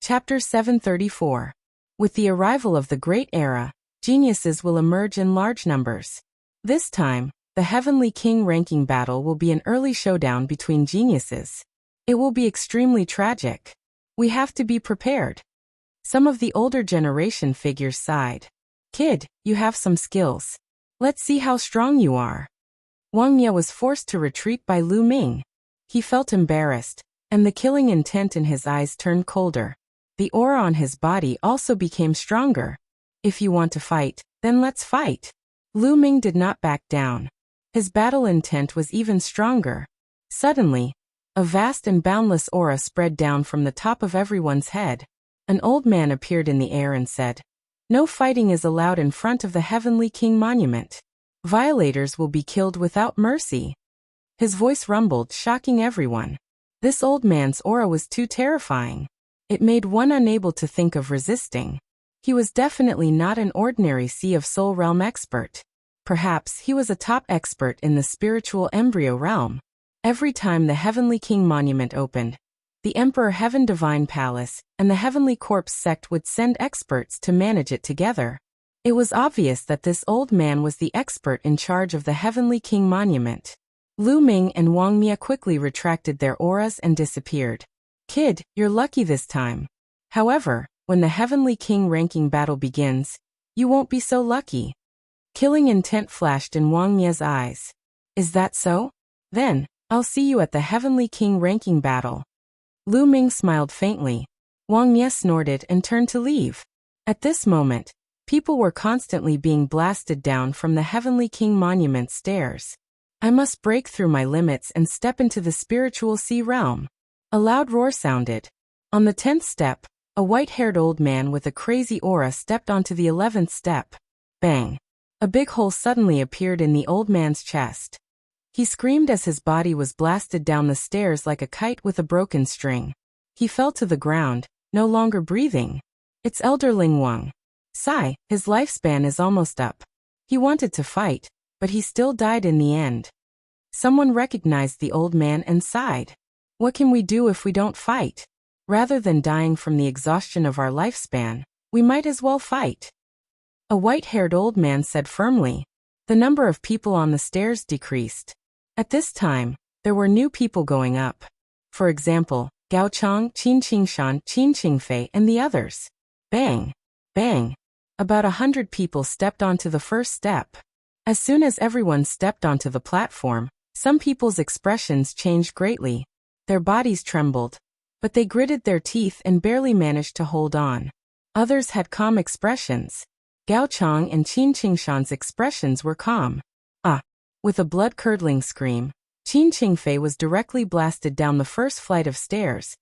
Speaker 1: Chapter 734. With the arrival of the Great Era, geniuses will emerge in large numbers. This time, the Heavenly King ranking battle will be an early showdown between geniuses. It will be extremely tragic. We have to be prepared. Some of the older generation figures sighed. Kid, you have some skills. Let's see how strong you are. Wang Mia was forced to retreat by Lu Ming. He felt embarrassed, and the killing intent in his eyes turned colder. The aura on his body also became stronger. If you want to fight, then let's fight. Lu Ming did not back down. His battle intent was even stronger. Suddenly, a vast and boundless aura spread down from the top of everyone's head. An old man appeared in the air and said, "No fighting is allowed in front of the Heavenly King monument. Violators will be killed without mercy." His voice rumbled, shocking everyone. This old man's aura was too terrifying. It made one unable to think of resisting. He was definitely not an ordinary Sea of Soul realm expert. Perhaps he was a top expert in the spiritual embryo realm. Every time the Heavenly King monument opened, the Emperor Heaven Divine Palace and the Heavenly Corpse sect would send experts to manage it together. It was obvious that this old man was the expert in charge of the Heavenly King monument. Lu Ming and Wang Mia quickly retracted their auras and disappeared. Kid, you're lucky this time. However, when the Heavenly King ranking battle begins, you won't be so lucky. Killing intent flashed in Wang Mia's eyes. Is that so? Then, I'll see you at the Heavenly King ranking battle. Lu Ming smiled faintly. Wang Ye snorted and turned to leave. At this moment, people were constantly being blasted down from the Heavenly King monument stairs. I must break through my limits and step into the spiritual sea realm. A loud roar sounded. On the 10th step, a white-haired old man with a crazy aura stepped onto the 11th step. Bang! A big hole suddenly appeared in the old man's chest. He screamed as his body was blasted down the stairs like a kite with a broken string. He fell to the ground, no longer breathing. It's Elderling Wang. Sigh, his lifespan is almost up. He wanted to fight, but he still died in the end. Someone recognized the old man and sighed. What can we do if we don't fight? Rather than dying from the exhaustion of our lifespan, we might as well fight. A white-haired old man said firmly. The number of people on the stairs decreased. At this time, there were new people going up. For example, Gao Chang, Qin Qingshan, Qin Qingfei, and the others. Bang! Bang! About 100 people stepped onto the first step. As soon as everyone stepped onto the platform, some people's expressions changed greatly. Their bodies trembled, but they gritted their teeth and barely managed to hold on. Others had calm expressions. Gao Chang and Qin Qingshan's expressions were calm. Ah! With a blood-curdling scream, Qin Qingfei was directly blasted down the first flight of stairs,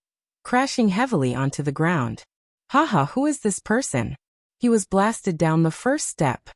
Speaker 1: crashing heavily onto the ground. Haha, who is this person? He was blasted down the first step.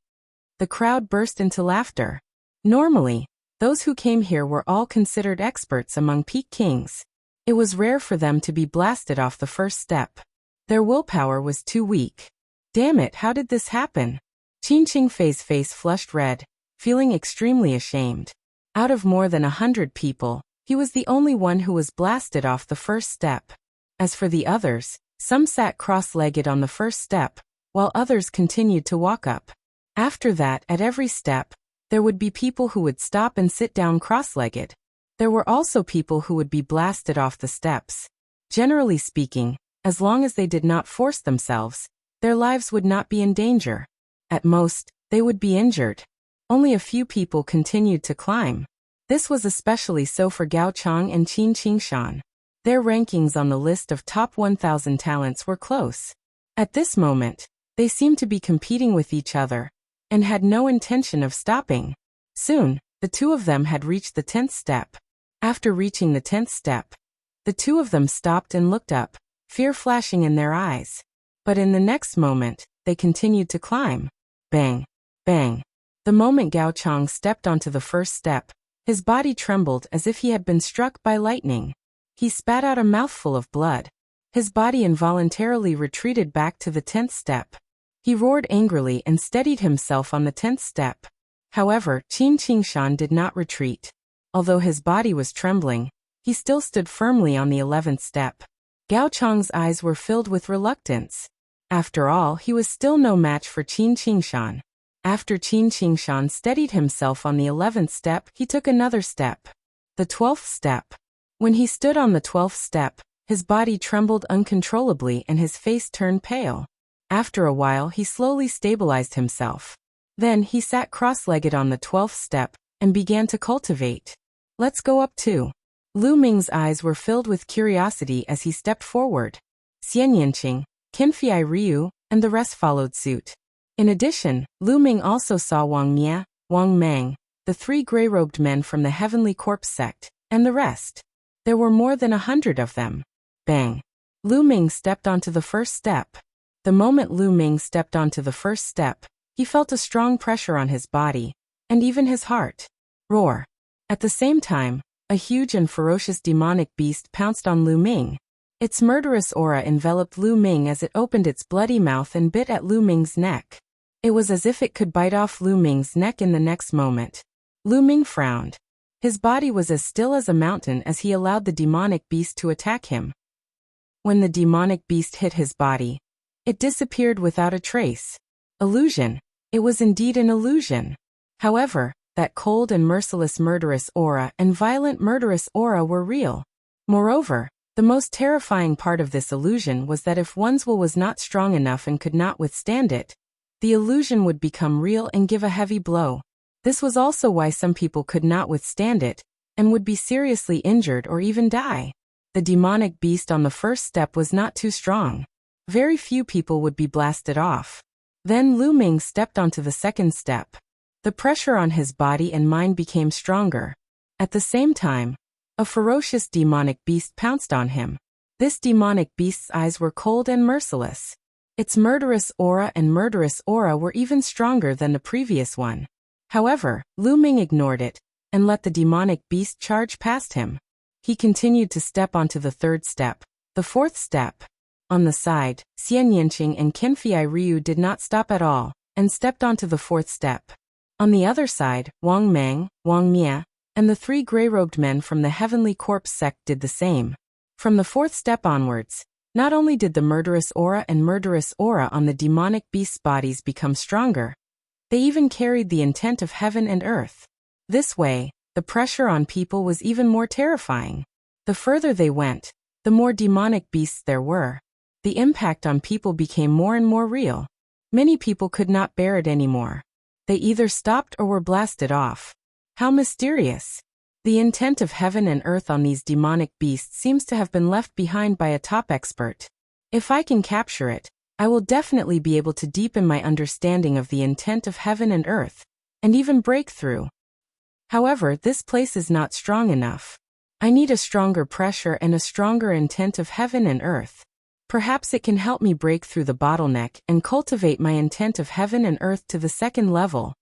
Speaker 1: The crowd burst into laughter. Normally, those who came here were all considered experts among peak kings. It was rare for them to be blasted off the first step. Their willpower was too weak. Damn it, how did this happen? Qin Qingfei's face flushed red, feeling extremely ashamed. Out of more than 100 people, he was the only one who was blasted off the first step. As for the others, some sat cross-legged on the first step, while others continued to walk up. After that, at every step, there would be people who would stop and sit down cross-legged. There were also people who would be blasted off the steps. Generally speaking, as long as they did not force themselves, their lives would not be in danger. At most, they would be injured. Only a few people continued to climb. This was especially so for Gao Chang and Qin Qingshan. Their rankings on the list of top 1,000 talents were close. At this moment, they seemed to be competing with each other, and had no intention of stopping. Soon, the two of them had reached the 10th step. After reaching the 10th step, the two of them stopped and looked up, fear flashing in their eyes. But in the next moment, they continued to climb. Bang! Bang! The moment Gao Chang stepped onto the first step, his body trembled as if he had been struck by lightning. He spat out a mouthful of blood. His body involuntarily retreated back to the 10th step. He roared angrily and steadied himself on the 10th step. However, Qin Qingshan did not retreat. Although his body was trembling, he still stood firmly on the 11th step. Gao Chang's eyes were filled with reluctance. After all, he was still no match for Qin Qingshan. After Qin Qingshan steadied himself on the 11th step, he took another step. The 12th step. When he stood on the 12th step, his body trembled uncontrollably and his face turned pale. After a while, he slowly stabilized himself. Then he sat cross-legged on the 12th step and began to cultivate. Let's go up too. Lu Ming's eyes were filled with curiosity as he stepped forward. Xian Yinqing, Qinfei Ryu, and the rest followed suit. In addition, Lu Ming also saw Wang Ye, Wang Meng, the three gray-robed men from the Heavenly Corpse sect, and the rest. There were more than 100 of them. Bang! Lu Ming stepped onto the first step. The moment Lu Ming stepped onto the first step, he felt a strong pressure on his body, and even his heart. Roar! At the same time, a huge and ferocious demonic beast pounced on Lu Ming. Its murderous aura enveloped Lu Ming as it opened its bloody mouth and bit at Lu Ming's neck. It was as if it could bite off Lu Ming's neck in the next moment. Lu Ming frowned. His body was as still as a mountain as he allowed the demonic beast to attack him. When the demonic beast hit his body, it disappeared without a trace. Illusion. It was indeed an illusion. However, that cold and merciless murderous aura and violent murderous aura were real. Moreover, the most terrifying part of this illusion was that if one's will was not strong enough and could not withstand it, the illusion would become real and give a heavy blow. This was also why some people could not withstand it, and would be seriously injured or even die. The demonic beast on the first step was not too strong. Very few people would be blasted off. Then Lu Ming stepped onto the second step. The pressure on his body and mind became stronger. At the same time, a ferocious demonic beast pounced on him. This demonic beast's eyes were cold and merciless. Its murderous aura were even stronger than the previous one. However, Lu Ming ignored it and let the demonic beast charge past him. He continued to step onto the third step, the fourth step. On the side, Xian Yanqing and Qinfei Ryu did not stop at all and stepped onto the fourth step. On the other side, Wang Meng, Wang Mia, and the three gray-robed men from the Heavenly Corpse sect did the same. From the fourth step onwards, not only did the murderous aura on the demonic beast's bodies become stronger, they even carried the intent of heaven and earth. This way, the pressure on people was even more terrifying. The further they went, the more demonic beasts there were. The impact on people became more and more real. Many people could not bear it anymore. They either stopped or were blasted off. How mysterious! The intent of heaven and earth on these demonic beasts seems to have been left behind by a top expert. If I can capture it, I will definitely be able to deepen my understanding of the intent of heaven and earth, and even break through. However, this place is not strong enough. I need a stronger pressure and a stronger intent of heaven and earth. Perhaps it can help me break through the bottleneck and cultivate my intent of heaven and earth to the second level.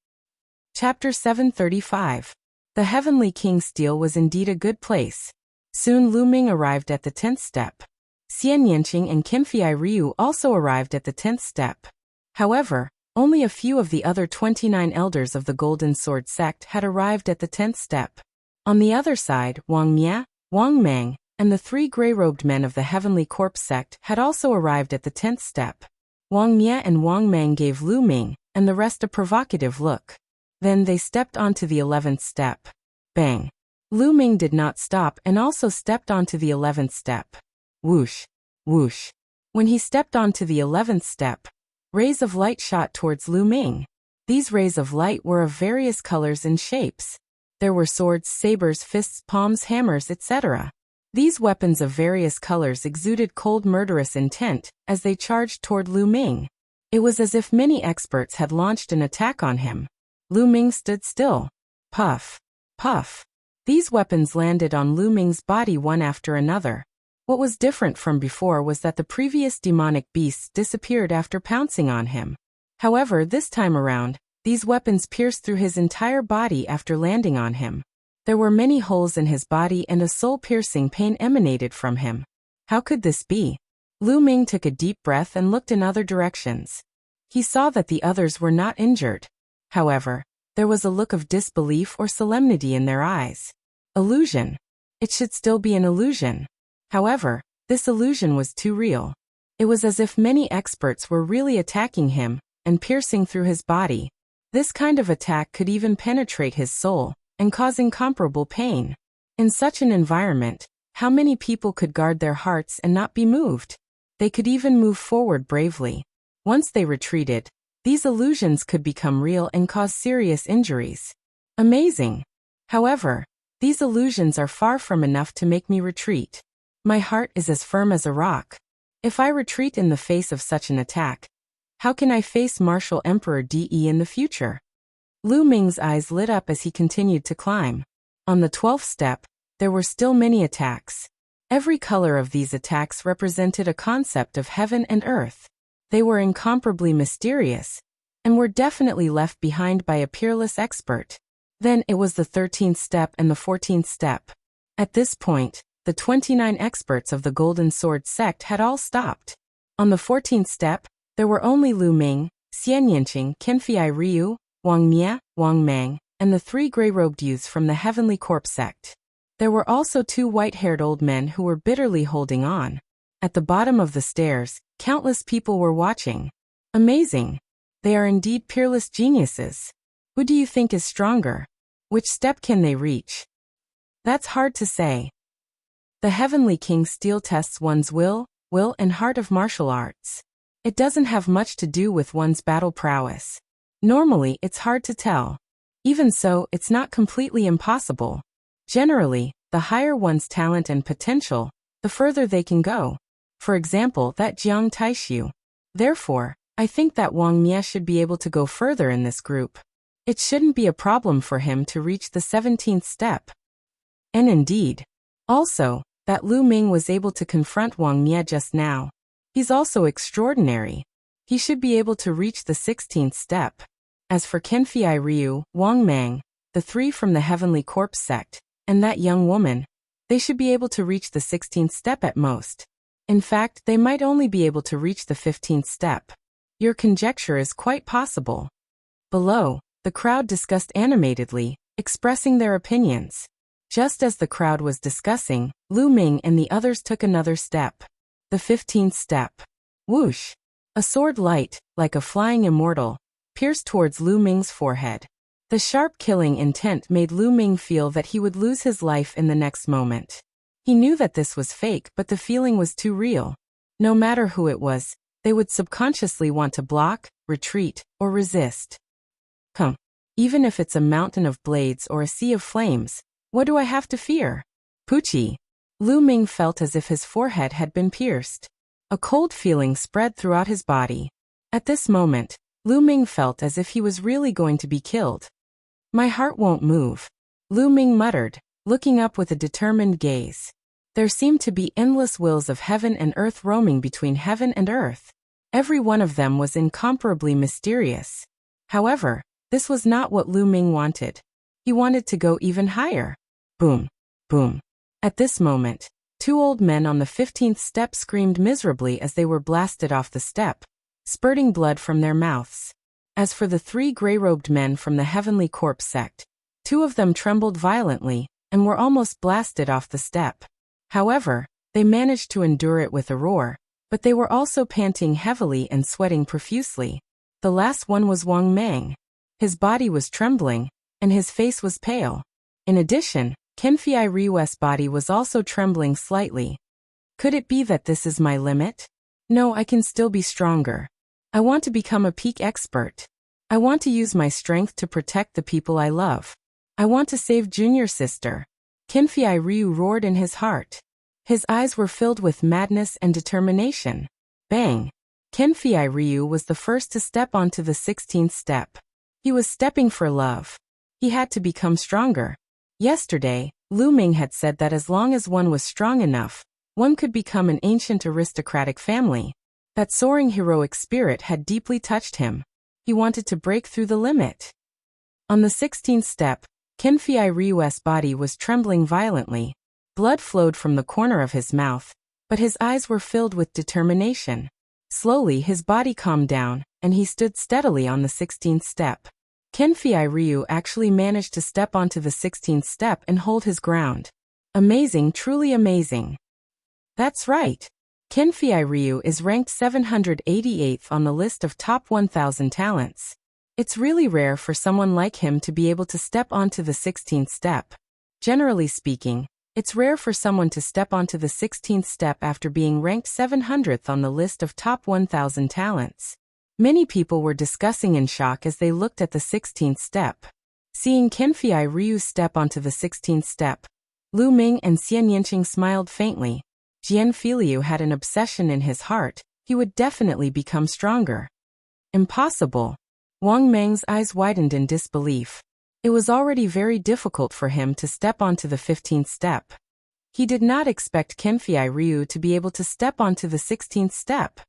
Speaker 1: Chapter 735. The Heavenly King's Steel was indeed a good place. Soon Lu Ming arrived at the 10th step. Xian Yanqing and Qinfei Ryu also arrived at the 10th step. However, only a few of the other 29 elders of the Golden Sword sect had arrived at the 10th step. On the other side, Wang Mia, Wang Meng, and the three gray-robed men of the Heavenly Corpse sect had also arrived at the 10th step. Wang Mia and Wang Meng gave Lu Ming and the rest a provocative look. Then they stepped onto the 11th step. Bang! Lu Ming did not stop and also stepped onto the 11th step. Whoosh! Whoosh! When he stepped onto the 11th step, rays of light shot towards Lu Ming. These rays of light were of various colors and shapes. There were swords, sabers, fists, palms, hammers, etc. These weapons of various colors exuded cold murderous intent as they charged toward Lu Ming. It was as if many experts had launched an attack on him. Lu Ming stood still. Puff. Puff. These weapons landed on Lu Ming's body one after another. What was different from before was that the previous demonic beasts disappeared after pouncing on him. However, this time around, these weapons pierced through his entire body after landing on him. There were many holes in his body and a soul-piercing pain emanated from him. How could this be? Lu Ming took a deep breath and looked in other directions. He saw that the others were not injured. However, there was a look of disbelief or solemnity in their eyes. Illusion. It should still be an illusion. However, this illusion was too real. It was as if many experts were really attacking him and piercing through his body. This kind of attack could even penetrate his soul and cause incomparable pain. In such an environment, how many people could guard their hearts and not be moved? They could even move forward bravely. Once they retreated, these illusions could become real and cause serious injuries. Amazing. However, these illusions are far from enough to make me retreat. My heart is as firm as a rock. If I retreat in the face of such an attack, how can I face Martial Emperor De in the future? Lu Ming's eyes lit up as he continued to climb. On the 12th step, there were still many attacks. Every color of these attacks represented a concept of heaven and earth. They were incomparably mysterious, and were definitely left behind by a peerless expert. Then it was the 13th step and the 14th step. At this point, the 29 experts of the Golden Sword sect had all stopped. On the 14th step, there were only Lu Ming, Xian Yanqing, Qinfei Ryu, Wang Mia, Wang Meng, and the three gray-robed youths from the Heavenly Corpse sect. There were also two white-haired old men who were bitterly holding on. At the bottom of the stairs, countless people were watching. Amazing. They are indeed peerless geniuses. Who do you think is stronger? Which step can they reach? That's hard to say. The Heavenly King's Steel tests one's will, and heart of martial arts. It doesn't have much to do with one's battle prowess. Normally, it's hard to tell. Even so, it's not completely impossible. Generally, the higher one's talent and potential, the further they can go. For example, that Jiang Taishu. Therefore, I think that Wang Mie should be able to go further in this group. It shouldn't be a problem for him to reach the 17th step. And indeed. Also, that Lu Ming was able to confront Wang Mie just now. He's also extraordinary. He should be able to reach the 16th step. As for Kenfei Ryu, Wang Mang, the three from the Heavenly Corpse sect, and that young woman, they should be able to reach the 16th step at most. In fact, they might only be able to reach the 15th step. Your conjecture is quite possible. Below, the crowd discussed animatedly, expressing their opinions. Just as the crowd was discussing, Lu Ming and the others took another step. The 15th step. Whoosh! A sword light, like a flying immortal, pierced towards Lu Ming's forehead. The sharp killing intent made Lu Ming feel that he would lose his life in the next moment. He knew that this was fake, but the feeling was too real. No matter who it was, they would subconsciously want to block, retreat, or resist. Even if it's a mountain of blades or a sea of flames, what do I have to fear? Poochie. Lu Ming felt as if his forehead had been pierced. A cold feeling spread throughout his body. At this moment, Lu Ming felt as if he was really going to be killed. My heart won't move. Lu Ming muttered, looking up with a determined gaze. There seemed to be endless wills of heaven and earth roaming between heaven and earth. Every one of them was incomparably mysterious. However, this was not what Lu Ming wanted. He wanted to go even higher. Boom, boom. At this moment, two old men on the 15th step screamed miserably as they were blasted off the step, spurting blood from their mouths. As for the three gray-robed men from the Heavenly Corpse sect, two of them trembled violently and were almost blasted off the step. However, they managed to endure it with a roar, but they were also panting heavily and sweating profusely. The last one was Wang Mang. His body was trembling, and his face was pale. In addition, Kenfei Ryu's body was also trembling slightly. Could it be that this is my limit? No, I can still be stronger. I want to become a peak expert. I want to use my strength to protect the people I love. I want to save Junior Sister. Kenfei Ryu roared in his heart. His eyes were filled with madness and determination. Bang! Kenfei Ryu was the first to step onto the 16th step. He was stepping for love. He had to become stronger. Yesterday, Lu Ming had said that as long as one was strong enough, one could become an ancient aristocratic family. That soaring heroic spirit had deeply touched him. He wanted to break through the limit. On the 16th step, Kenfei Ryu's body was trembling violently. Blood flowed from the corner of his mouth, but his eyes were filled with determination. Slowly his body calmed down, and he stood steadily on the 16th step. Kenfei Ryu actually managed to step onto the 16th step and hold his ground. Amazing, truly amazing. That's right. Kenfei Ryu is ranked 788th on the list of top 1,000 talents. It's really rare for someone like him to be able to step onto the 16th step. Generally speaking, it's rare for someone to step onto the 16th step after being ranked 700th on the list of top 1,000 talents. Many people were discussing in shock as they looked at the 16th step. Seeing Kenfei Ryu step onto the 16th step, Lu Ming and Xian Yanqing smiled faintly. Jian Filiu had an obsession in his heart. He would definitely become stronger. Impossible. Wang Meng's eyes widened in disbelief. It was already very difficult for him to step onto the 15th step. He did not expect Kenfei Ryu to be able to step onto the 16th step.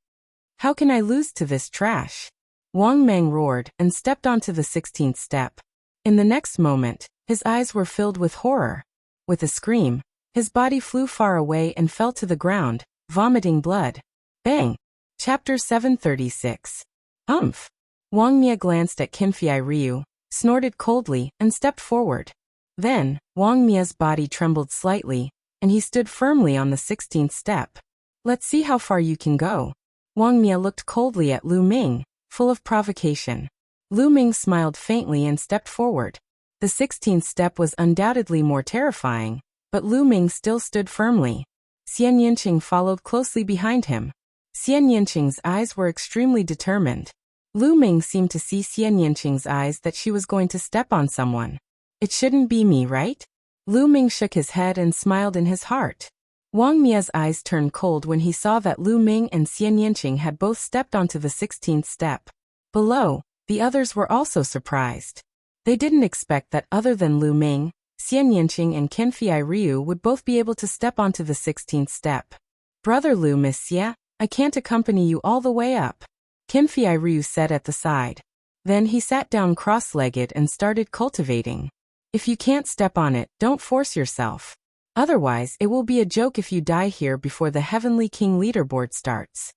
Speaker 1: How can I lose to this trash? Wang Meng roared and stepped onto the 16th step. In the next moment, his eyes were filled with horror. With a scream, his body flew far away and fell to the ground, vomiting blood. Bang! Chapter 736. Umph! Wang Mia glanced at Kenfei Ryu, snorted coldly, and stepped forward. Then, Wang Mia's body trembled slightly, and he stood firmly on the 16th step. Let's see how far you can go. Wang Mia looked coldly at Lu Ming, full of provocation. Lu Ming smiled faintly and stepped forward. The 16th step was undoubtedly more terrifying, but Lu Ming still stood firmly. Xian Yanqing followed closely behind him. Xian Yanqing's eyes were extremely determined. Lu Ming seemed to see Xian Yanqing's eyes that she was going to step on someone. It shouldn't be me, right? Lu Ming shook his head and smiled in his heart. Wang Mia's eyes turned cold when he saw that Lu Ming and Xian Yanqing had both stepped onto the 16th step. Below, the others were also surprised. They didn't expect that other than Lu Ming, Xian Yanqing and Qinfei Ryu would both be able to step onto the 16th step. Brother Lu, Miss Xie, I can't accompany you all the way up, Qinfei Ryu said at the side. Then he sat down cross-legged and started cultivating. If you can't step on it, don't force yourself. Otherwise, it will be a joke if you die here before the Heavenly King leaderboard starts.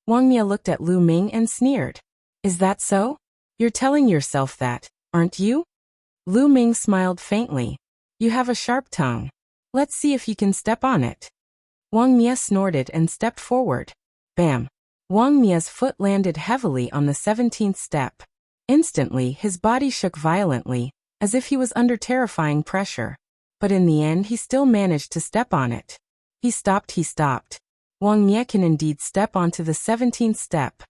Speaker 1: Wang Mia looked at Lu Ming and sneered. Is that so? You're telling yourself that, aren't you? Lu Ming smiled faintly. You have a sharp tongue. Let's see if you can step on it. Wang Mia snorted and stepped forward. Bam! Wang Mia's foot landed heavily on the 17th step. Instantly, his body shook violently, as if he was under terrifying pressure. But in the end he still managed to step on it. He stopped. Wang Mia can indeed step onto the 17th step.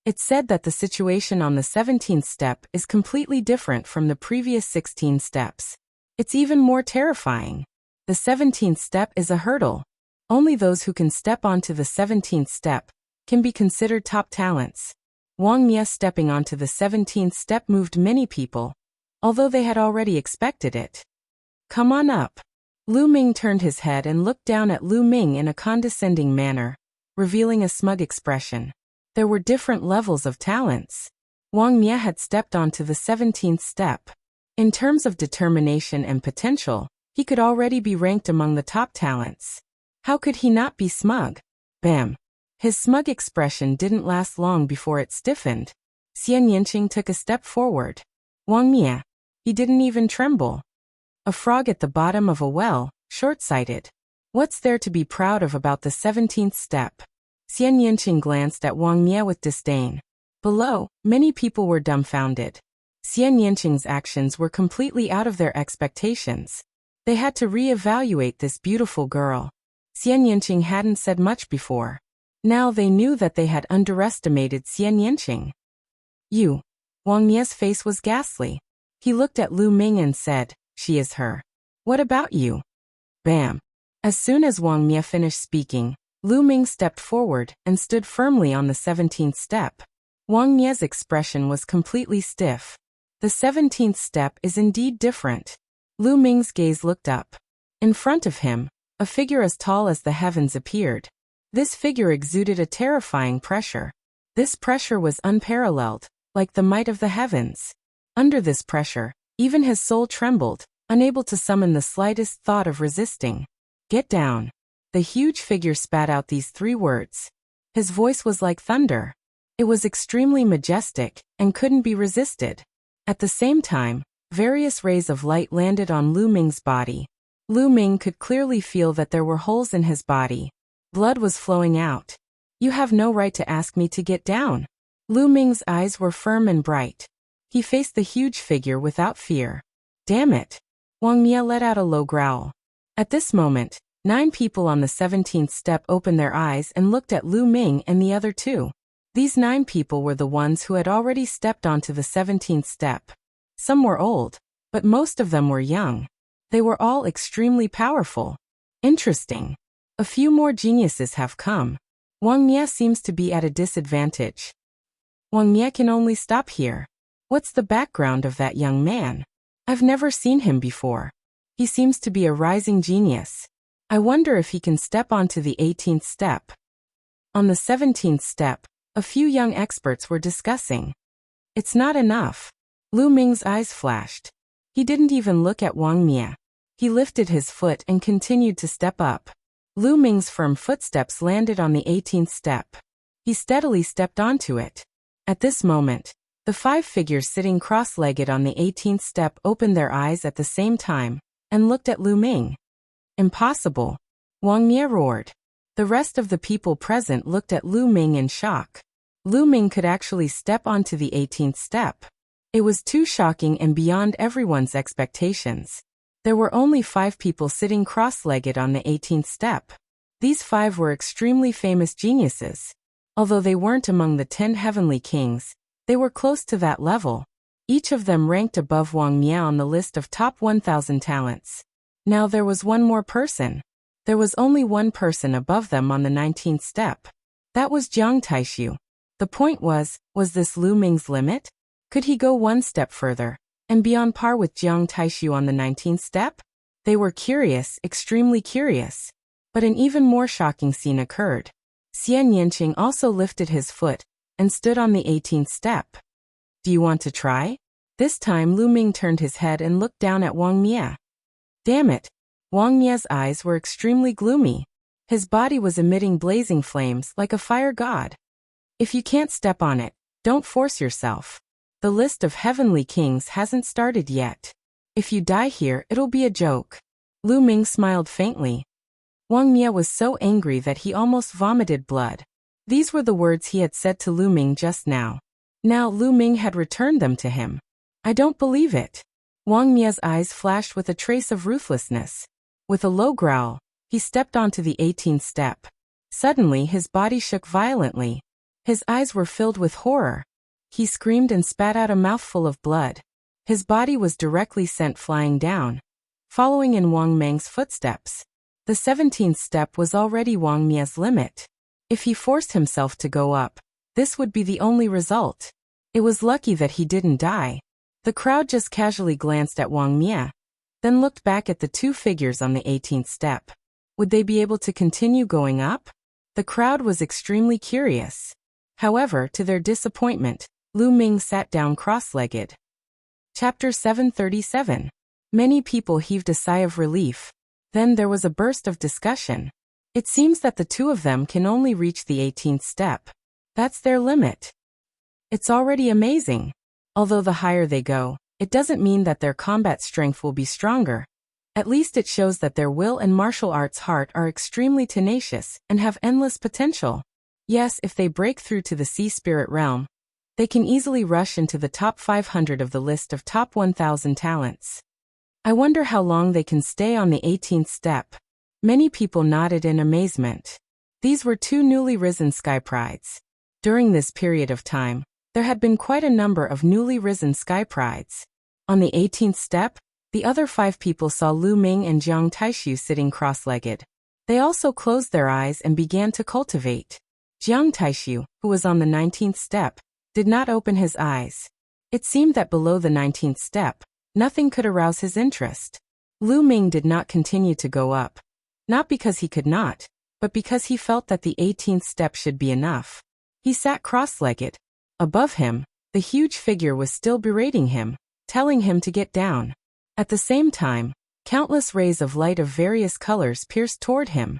Speaker 1: It's said that the situation on the 17th step is completely different from the previous 16 steps. It's even more terrifying. The 17th step is a hurdle. Only those who can step onto the 17th step can be considered top talents. Wang Mia stepping onto the 17th step moved many people, although they had already expected it. Come on up. Lu Ming turned his head and looked down at Lu Ming in a condescending manner, revealing a smug expression. There were different levels of talents. Wang Mia had stepped onto the 17th step. In terms of determination and potential, he could already be ranked among the top talents. How could he not be smug? Bam! His smug expression didn't last long before it stiffened. Xian Yanqing took a step forward. Wang Mia. He didn't even tremble. A frog at the bottom of a well, short-sighted. What's there to be proud of about the 17th step? Xian Yanqing glanced at Wang Mia with disdain. Below, many people were dumbfounded. Xian Yanqing's actions were completely out of their expectations. They had to re-evaluate this beautiful girl. Xian Yanqing hadn't said much before. Now they knew that they had underestimated Xian Yanqing. You. Wang Mia's face was ghastly. He looked at Lu Ming and said, She is her. What about you? Bam. As soon as Wang Mia finished speaking, Lu Ming stepped forward and stood firmly on the 17th step. Wang Mia's expression was completely stiff. The 17th step is indeed different. Lu Ming's gaze looked up. In front of him, a figure as tall as the heavens appeared. This figure exuded a terrifying pressure. This pressure was unparalleled, like the might of the heavens. Under this pressure, even his soul trembled, unable to summon the slightest thought of resisting. Get down. The huge figure spat out these 3 words. His voice was like thunder. It was extremely majestic, and couldn't be resisted. At the same time, various rays of light landed on Lu Ming's body. Lu Ming could clearly feel that there were holes in his body. Blood was flowing out. You have no right to ask me to get down. Lu Ming's eyes were firm and bright. He faced the huge figure without fear. Damn it. Wang Mia let out a low growl. At this moment, 9 people on the 17th step opened their eyes and looked at Lu Ming and the other 2. These 9 people were the ones who had already stepped onto the 17th step. Some were old, but most of them were young. They were all extremely powerful. Interesting. A few more geniuses have come. Wang Mia seems to be at a disadvantage. Wang Mia can only stop here. What's the background of that young man? I've never seen him before. He seems to be a rising genius. I wonder if he can step onto the 18th step. On the 17th step, a few young experts were discussing. It's not enough. Lu Ming's eyes flashed. He didn't even look at Wang Mia. He lifted his foot and continued to step up. Lu Ming's firm footsteps landed on the 18th step. He steadily stepped onto it. At this moment, the 5 figures sitting cross-legged on the 18th step opened their eyes at the same time, and looked at Lu Ming. Impossible. Wang Mia roared. The rest of the people present looked at Lu Ming in shock. Lu Ming could actually step onto the 18th step. It was too shocking and beyond everyone's expectations. There were only 5 people sitting cross-legged on the 18th step. These 5 were extremely famous geniuses. Although they weren't among the 10 heavenly kings, they were close to that level. Each of them ranked above Wang Mia on the list of top 1,000 talents. Now there was one more person. There was only one person above them on the 19th step. That was Jiang Taishu. The point was this Lu Ming's limit? Could he go one step further and be on par with Jiang Taishu on the 19th step? They were curious, extremely curious. But an even more shocking scene occurred. Xian Yanqing also lifted his foot and stood on the 18th step. Do you want to try? This time Lu Ming turned his head and looked down at Wang Mie. Damn it! Wang Mie's eyes were extremely gloomy. His body was emitting blazing flames like a fire god. If you can't step on it, don't force yourself. The list of heavenly kings hasn't started yet. If you die here, it'll be a joke. Lu Ming smiled faintly. Wang Mie was so angry that he almost vomited blood. These were the words he had said to Lu Ming just now. Now Lu Ming had returned them to him. I don't believe it. Wang Mie's eyes flashed with a trace of ruthlessness. With a low growl, he stepped onto the 18th step. Suddenly his body shook violently. His eyes were filled with horror. He screamed and spat out a mouthful of blood. His body was directly sent flying down, following in Wang Meng's footsteps. The 17th step was already Wang Mie's limit. If he forced himself to go up, this would be the only result. It was lucky that he didn't die. The crowd just casually glanced at Wang Mie, then looked back at the two figures on the 18th step. Would they be able to continue going up? The crowd was extremely curious. However, to their disappointment, Lu Ming sat down cross-legged. Chapter 737. Many people heaved a sigh of relief. Then there was a burst of discussion. It seems that the two of them can only reach the 18th step. That's their limit. It's already amazing. Although the higher they go, it doesn't mean that their combat strength will be stronger. At least it shows that their will and martial arts heart are extremely tenacious and have endless potential. Yes, if they break through to the Sea Spirit realm, they can easily rush into the top 500 of the list of top 1,000 talents. I wonder how long they can stay on the 18th step. Many people nodded in amazement. These were two newly risen sky prides. During this period of time, there had been quite a number of newly risen sky prides. On the 18th step, the other 5 people saw Lu Ming and Jiang Taishu sitting cross-legged. They also closed their eyes and began to cultivate. Jiang Taishu, who was on the 19th step, did not open his eyes. It seemed that below the 19th step, nothing could arouse his interest. Lu Ming did not continue to go up. Not because he could not, but because he felt that the 18th step should be enough. He sat cross-legged. Above him, the huge figure was still berating him, telling him to get down. At the same time, countless rays of light of various colors pierced toward him.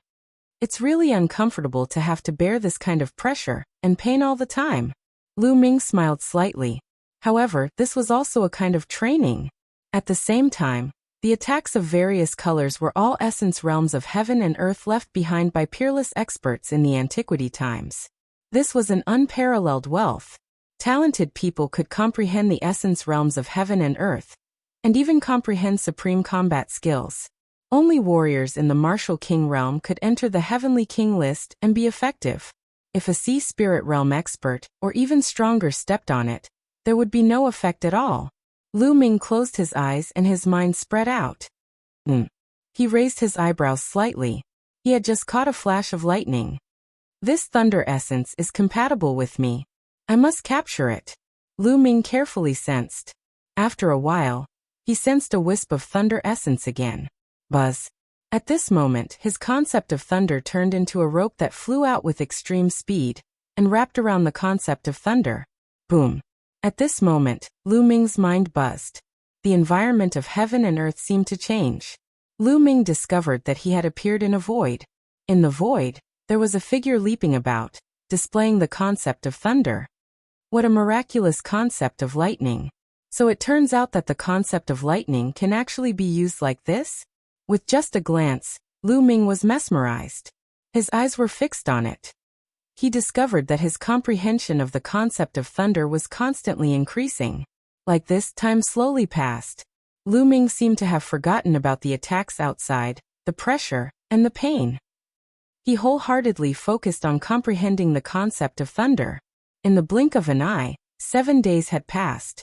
Speaker 1: It's really uncomfortable to have to bear this kind of pressure and pain all the time. Lu Ming smiled slightly. However, this was also a kind of training. At the same time, the attacks of various colors were all essence realms of heaven and earth left behind by peerless experts in the antiquity times. This was an unparalleled wealth. Talented people could comprehend the essence realms of heaven and earth, and even comprehend supreme combat skills. Only warriors in the martial king realm could enter the heavenly king list and be effective. If a sea spirit realm expert, or even stronger, stepped on it, there would be no effect at all. Lu Ming closed his eyes and his mind spread out. He raised his eyebrows slightly. He had just caught a flash of lightning. This thunder essence is compatible with me. I must capture it. Lu Ming carefully sensed. After a while, he sensed a wisp of thunder essence again. Buzz. At this moment, his concept of thunder turned into a rope that flew out with extreme speed and wrapped around the concept of thunder. Boom. At this moment, Lu Ming's mind buzzed. The environment of heaven and earth seemed to change. Lu Ming discovered that he had appeared in a void. In the void, there was a figure leaping about, displaying the concept of thunder. What a miraculous concept of lightning. So it turns out that the concept of lightning can actually be used like this? With just a glance, Lu Ming was mesmerized. His eyes were fixed on it. He discovered that his comprehension of the concept of thunder was constantly increasing. Like this, time slowly passed. Lu Ming seemed to have forgotten about the attacks outside, the pressure, and the pain. He wholeheartedly focused on comprehending the concept of thunder. In the blink of an eye, 7 days had passed.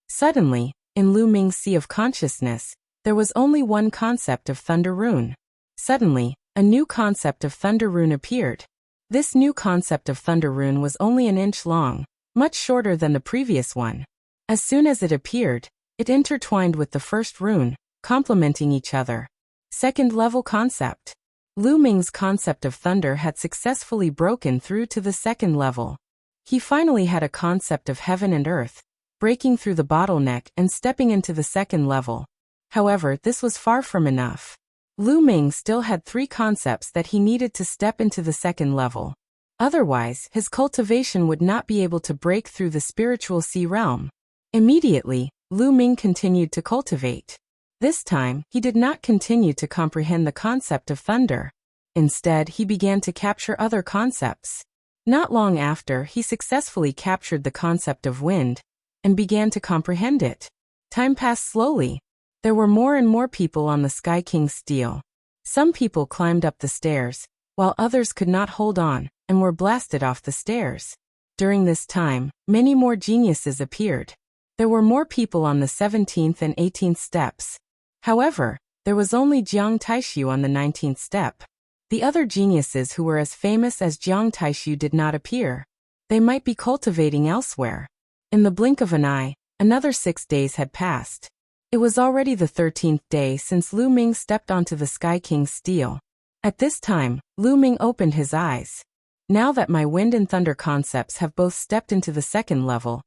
Speaker 1: Suddenly, in Lu Ming's sea of consciousness, There was only one concept of Thunder Rune. Suddenly, a new concept of Thunder Rune appeared. This new concept of Thunder Rune was only an inch long, much shorter than the previous one. As soon as it appeared, it intertwined with the first rune, complementing each other. Second level concept. Lu Ming's concept of thunder had successfully broken through to the second level. He finally had a concept of heaven and earth, breaking through the bottleneck and stepping into the second level. However, this was far from enough. Lu Ming still had 3 concepts that he needed to step into the second level. Otherwise, his cultivation would not be able to break through the spiritual sea realm. Immediately, Lu Ming continued to cultivate. This time, he did not continue to comprehend the concept of thunder. Instead, he began to capture other concepts. Not long after, he successfully captured the concept of wind and began to comprehend it. Time passed slowly. There were more and more people on the Sky King's stele. Some people climbed up the stairs, while others could not hold on and were blasted off the stairs. During this time, many more geniuses appeared. There were more people on the 17th and 18th steps. However, there was only Jiang Taishu on the 19th step. The other geniuses who were as famous as Jiang Taishu did not appear. They might be cultivating elsewhere. In the blink of an eye, another 6 days had passed. It was already the 13th day since Lu Ming stepped onto the Sky King's stele. At this time, Lu Ming opened his eyes. Now that my wind and thunder concepts have both stepped into the second level,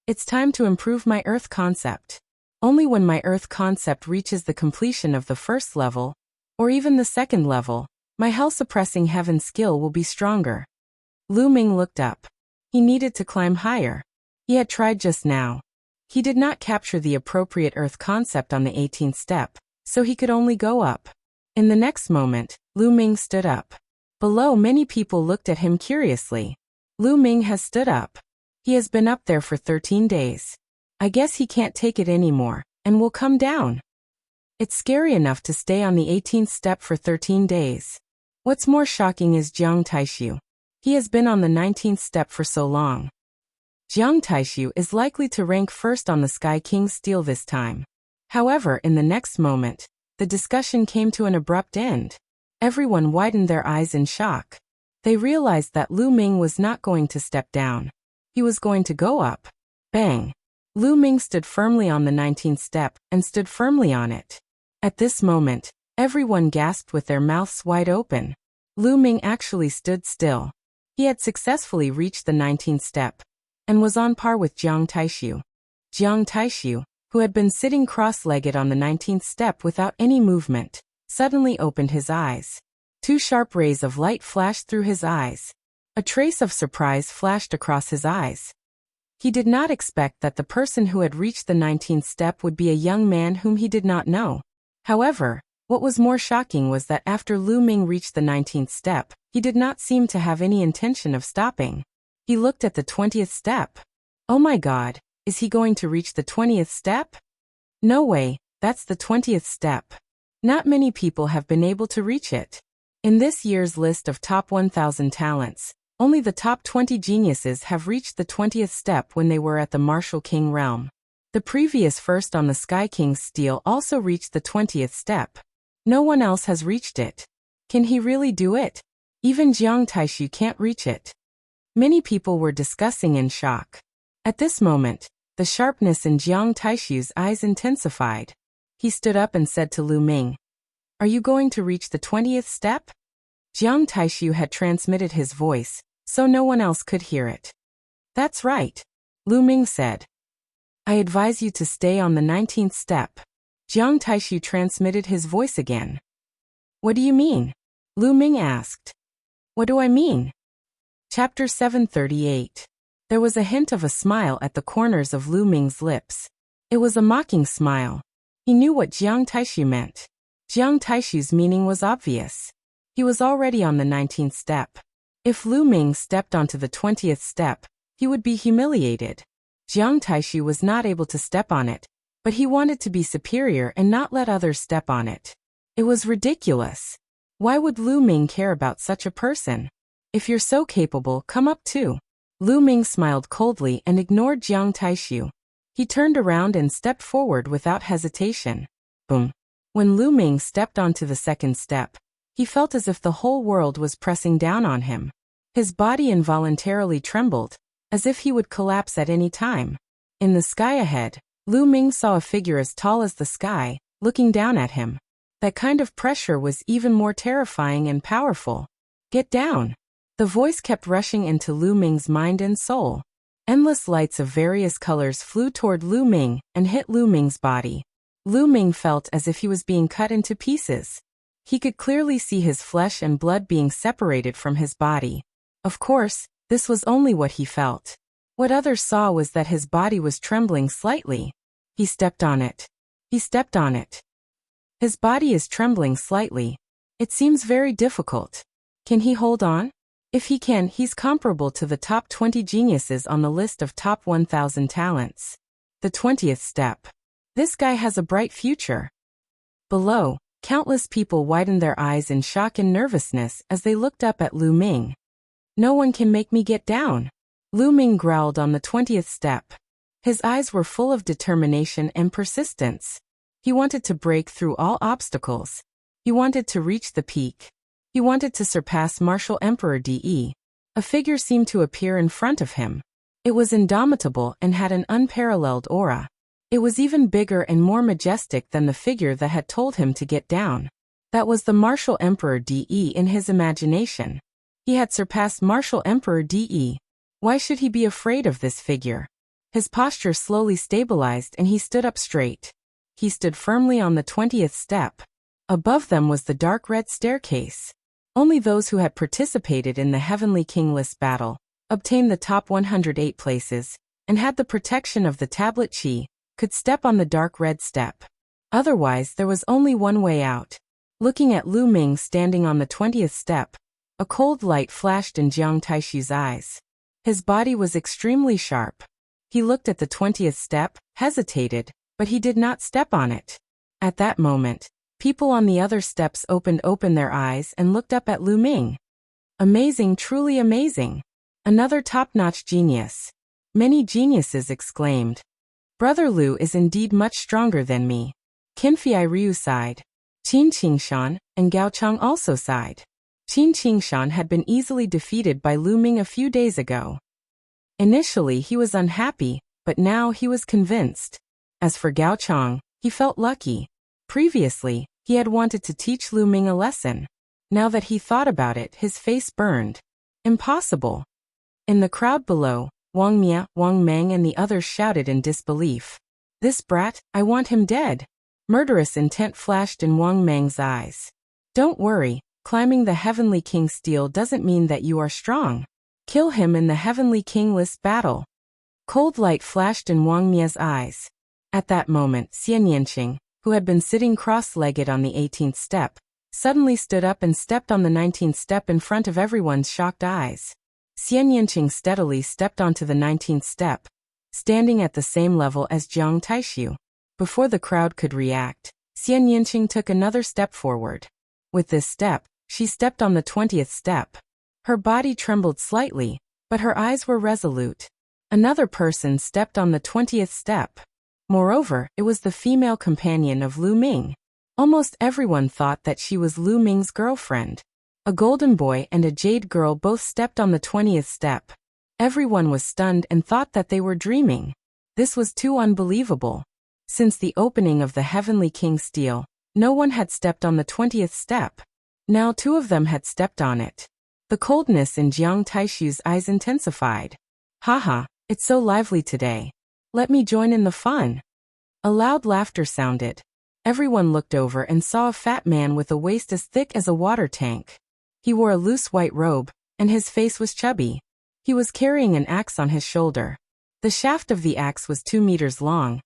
Speaker 1: it's time to improve my earth concept. Only when my earth concept reaches the completion of the first level, or even the second level, my hell-suppressing heaven skill will be stronger. Lu Ming looked up. He needed to climb higher. He had tried just now. He did not capture the appropriate earth concept on the 18th step, so he could only go up. In the next moment, Lu Ming stood up. Below, many people looked at him curiously. Lu Ming has stood up. He has been up there for 13 days. I guess he can't take it anymore, and will come down. It's scary enough to stay on the 18th step for 13 days. What's more shocking is Jiang Taishu. He has been on the 19th step for so long. Jiang Taishu is likely to rank first on the Sky King's stele this time. However, in the next moment, the discussion came to an abrupt end. Everyone widened their eyes in shock. They realized that Lu Ming was not going to step down. He was going to go up. Bang! Lu Ming stood firmly on the 19th step and stood firmly on it. At this moment, everyone gasped with their mouths wide open. Lu Ming actually stood still. He had successfully reached the 19th step and was on par with Jiang Taishu. Jiang Taishu, who had been sitting cross-legged on the 19th step without any movement, suddenly opened his eyes. 2 sharp rays of light flashed through his eyes. A trace of surprise flashed across his eyes. He did not expect that the person who had reached the 19th step would be a young man whom he did not know. However, what was more shocking was that after Lu Ming reached the 19th step, he did not seem to have any intention of stopping. He looked at the 20th step. Oh my God, is he going to reach the 20th step? No way, that's the 20th step. Not many people have been able to reach it. In this year's list of top 1,000 talents, only the top 20 geniuses have reached the 20th step when they were at the Martial King realm. The previous first on the Sky King's stele also reached the 20th step. No one else has reached it. Can he really do it? Even Jiang Taishu can't reach it. Many people were discussing in shock. At this moment, the sharpness in Jiang Taishu's eyes intensified. He stood up and said to Lu Ming, "Are you going to reach the 20th step?" Jiang Taishu had transmitted his voice, so no one else could hear it. "That's right," Lu Ming said. "I advise you to stay on the 19th step." Jiang Taishu transmitted his voice again. "What do you mean?" Lu Ming asked. "What do I mean?" Chapter 738. There was a hint of a smile at the corners of Lu Ming's lips. It was a mocking smile. He knew what Jiang Taishu meant. Jiang Taishu's meaning was obvious. He was already on the 19th step. If Lu Ming stepped onto the 20th step, he would be humiliated. Jiang Taishu was not able to step on it, but he wanted to be superior and not let others step on it. It was ridiculous. Why would Lu Ming care about such a person? If you're so capable, come up too. Lu Ming smiled coldly and ignored Jiang Taishu. He turned around and stepped forward without hesitation. Boom. When Lu Ming stepped onto the second step, he felt as if the whole world was pressing down on him. His body involuntarily trembled, as if he would collapse at any time. In the sky ahead, Lu Ming saw a figure as tall as the sky, looking down at him. That kind of pressure was even more terrifying and powerful. Get down! The voice kept rushing into Lu Ming's mind and soul. Endless lights of various colors flew toward Lu Ming and hit Lu Ming's body. Lu Ming felt as if he was being cut into pieces. He could clearly see his flesh and blood being separated from his body. Of course, this was only what he felt. What others saw was that his body was trembling slightly. He stepped on it. He stepped on it. His body is trembling slightly. It seems very difficult. Can he hold on? If he can, he's comparable to the top 20 geniuses on the list of top 1,000 talents. The 20th step. This guy has a bright future. Below, countless people widened their eyes in shock and nervousness as they looked up at Lu Ming. No one can make me get down. Lu Ming growled on the 20th step. His eyes were full of determination and persistence. He wanted to break through all obstacles. He wanted to reach the peak. He wanted to surpass Martial Emperor De. A figure seemed to appear in front of him. It was indomitable and had an unparalleled aura. It was even bigger and more majestic than the figure that had told him to get down. That was the Martial Emperor De in his imagination. He had surpassed Martial Emperor De. Why should he be afraid of this figure? His posture slowly stabilized and he stood up straight. He stood firmly on the 20th step. Above them was the dark red staircase. Only those who had participated in the Heavenly King List battle, obtained the top 108 places, and had the protection of the tablet Chi, could step on the dark red step. Otherwise, there was only one way out. Looking at Lu Ming standing on the 20th step, a cold light flashed in Jiang Taishu's eyes. His body was extremely sharp. He looked at the 20th step, hesitated, but he did not step on it. At that moment, people on the other steps opened their eyes and looked up at Lu Ming. Amazing, truly amazing. Another top-notch genius. Many geniuses exclaimed. Brother Lu is indeed much stronger than me. Qinfei Ryu sighed. Qin Qingshan and Gao Chang also sighed. Qin Qingshan had been easily defeated by Lu Ming a few days ago. Initially he was unhappy, but now he was convinced. As for Gao Chang, he felt lucky. Previously, he had wanted to teach Lu Ming a lesson. Now that he thought about it, his face burned. Impossible. In the crowd below, Wang Mia, Wang Meng and the others shouted in disbelief. This brat, I want him dead. Murderous intent flashed in Wang Meng's eyes. Don't worry, climbing the Heavenly King steel doesn't mean that you are strong. Kill him in the Heavenly King List battle. Cold light flashed in Wang Mia's eyes. At that moment, Xian Yanqing, who had been sitting cross-legged on the 18th step, suddenly stood up and stepped on the 19th step in front of everyone's shocked eyes. Xian Yanqing steadily stepped onto the 19th step, standing at the same level as Jiang Taishu. Before the crowd could react, Xian Yanqing took another step forward. With this step, she stepped on the 20th step. Her body trembled slightly, but her eyes were resolute. Another person stepped on the 20th step. Moreover, it was the female companion of Lu Ming. Almost everyone thought that she was Lu Ming's girlfriend. A golden boy and a jade girl both stepped on the 20th step. Everyone was stunned and thought that they were dreaming. This was too unbelievable. Since the opening of the Heavenly King steel, no one had stepped on the 20th step. Now two of them had stepped on it. The coldness in Jiang Taishu's eyes intensified. Haha, it's so lively today. Let me join in the fun. A loud laughter sounded. Everyone looked over and saw a fat man with a waist as thick as a water tank. He wore a loose white robe, and his face was chubby. He was carrying an axe on his shoulder. The shaft of the axe was 2 meters long,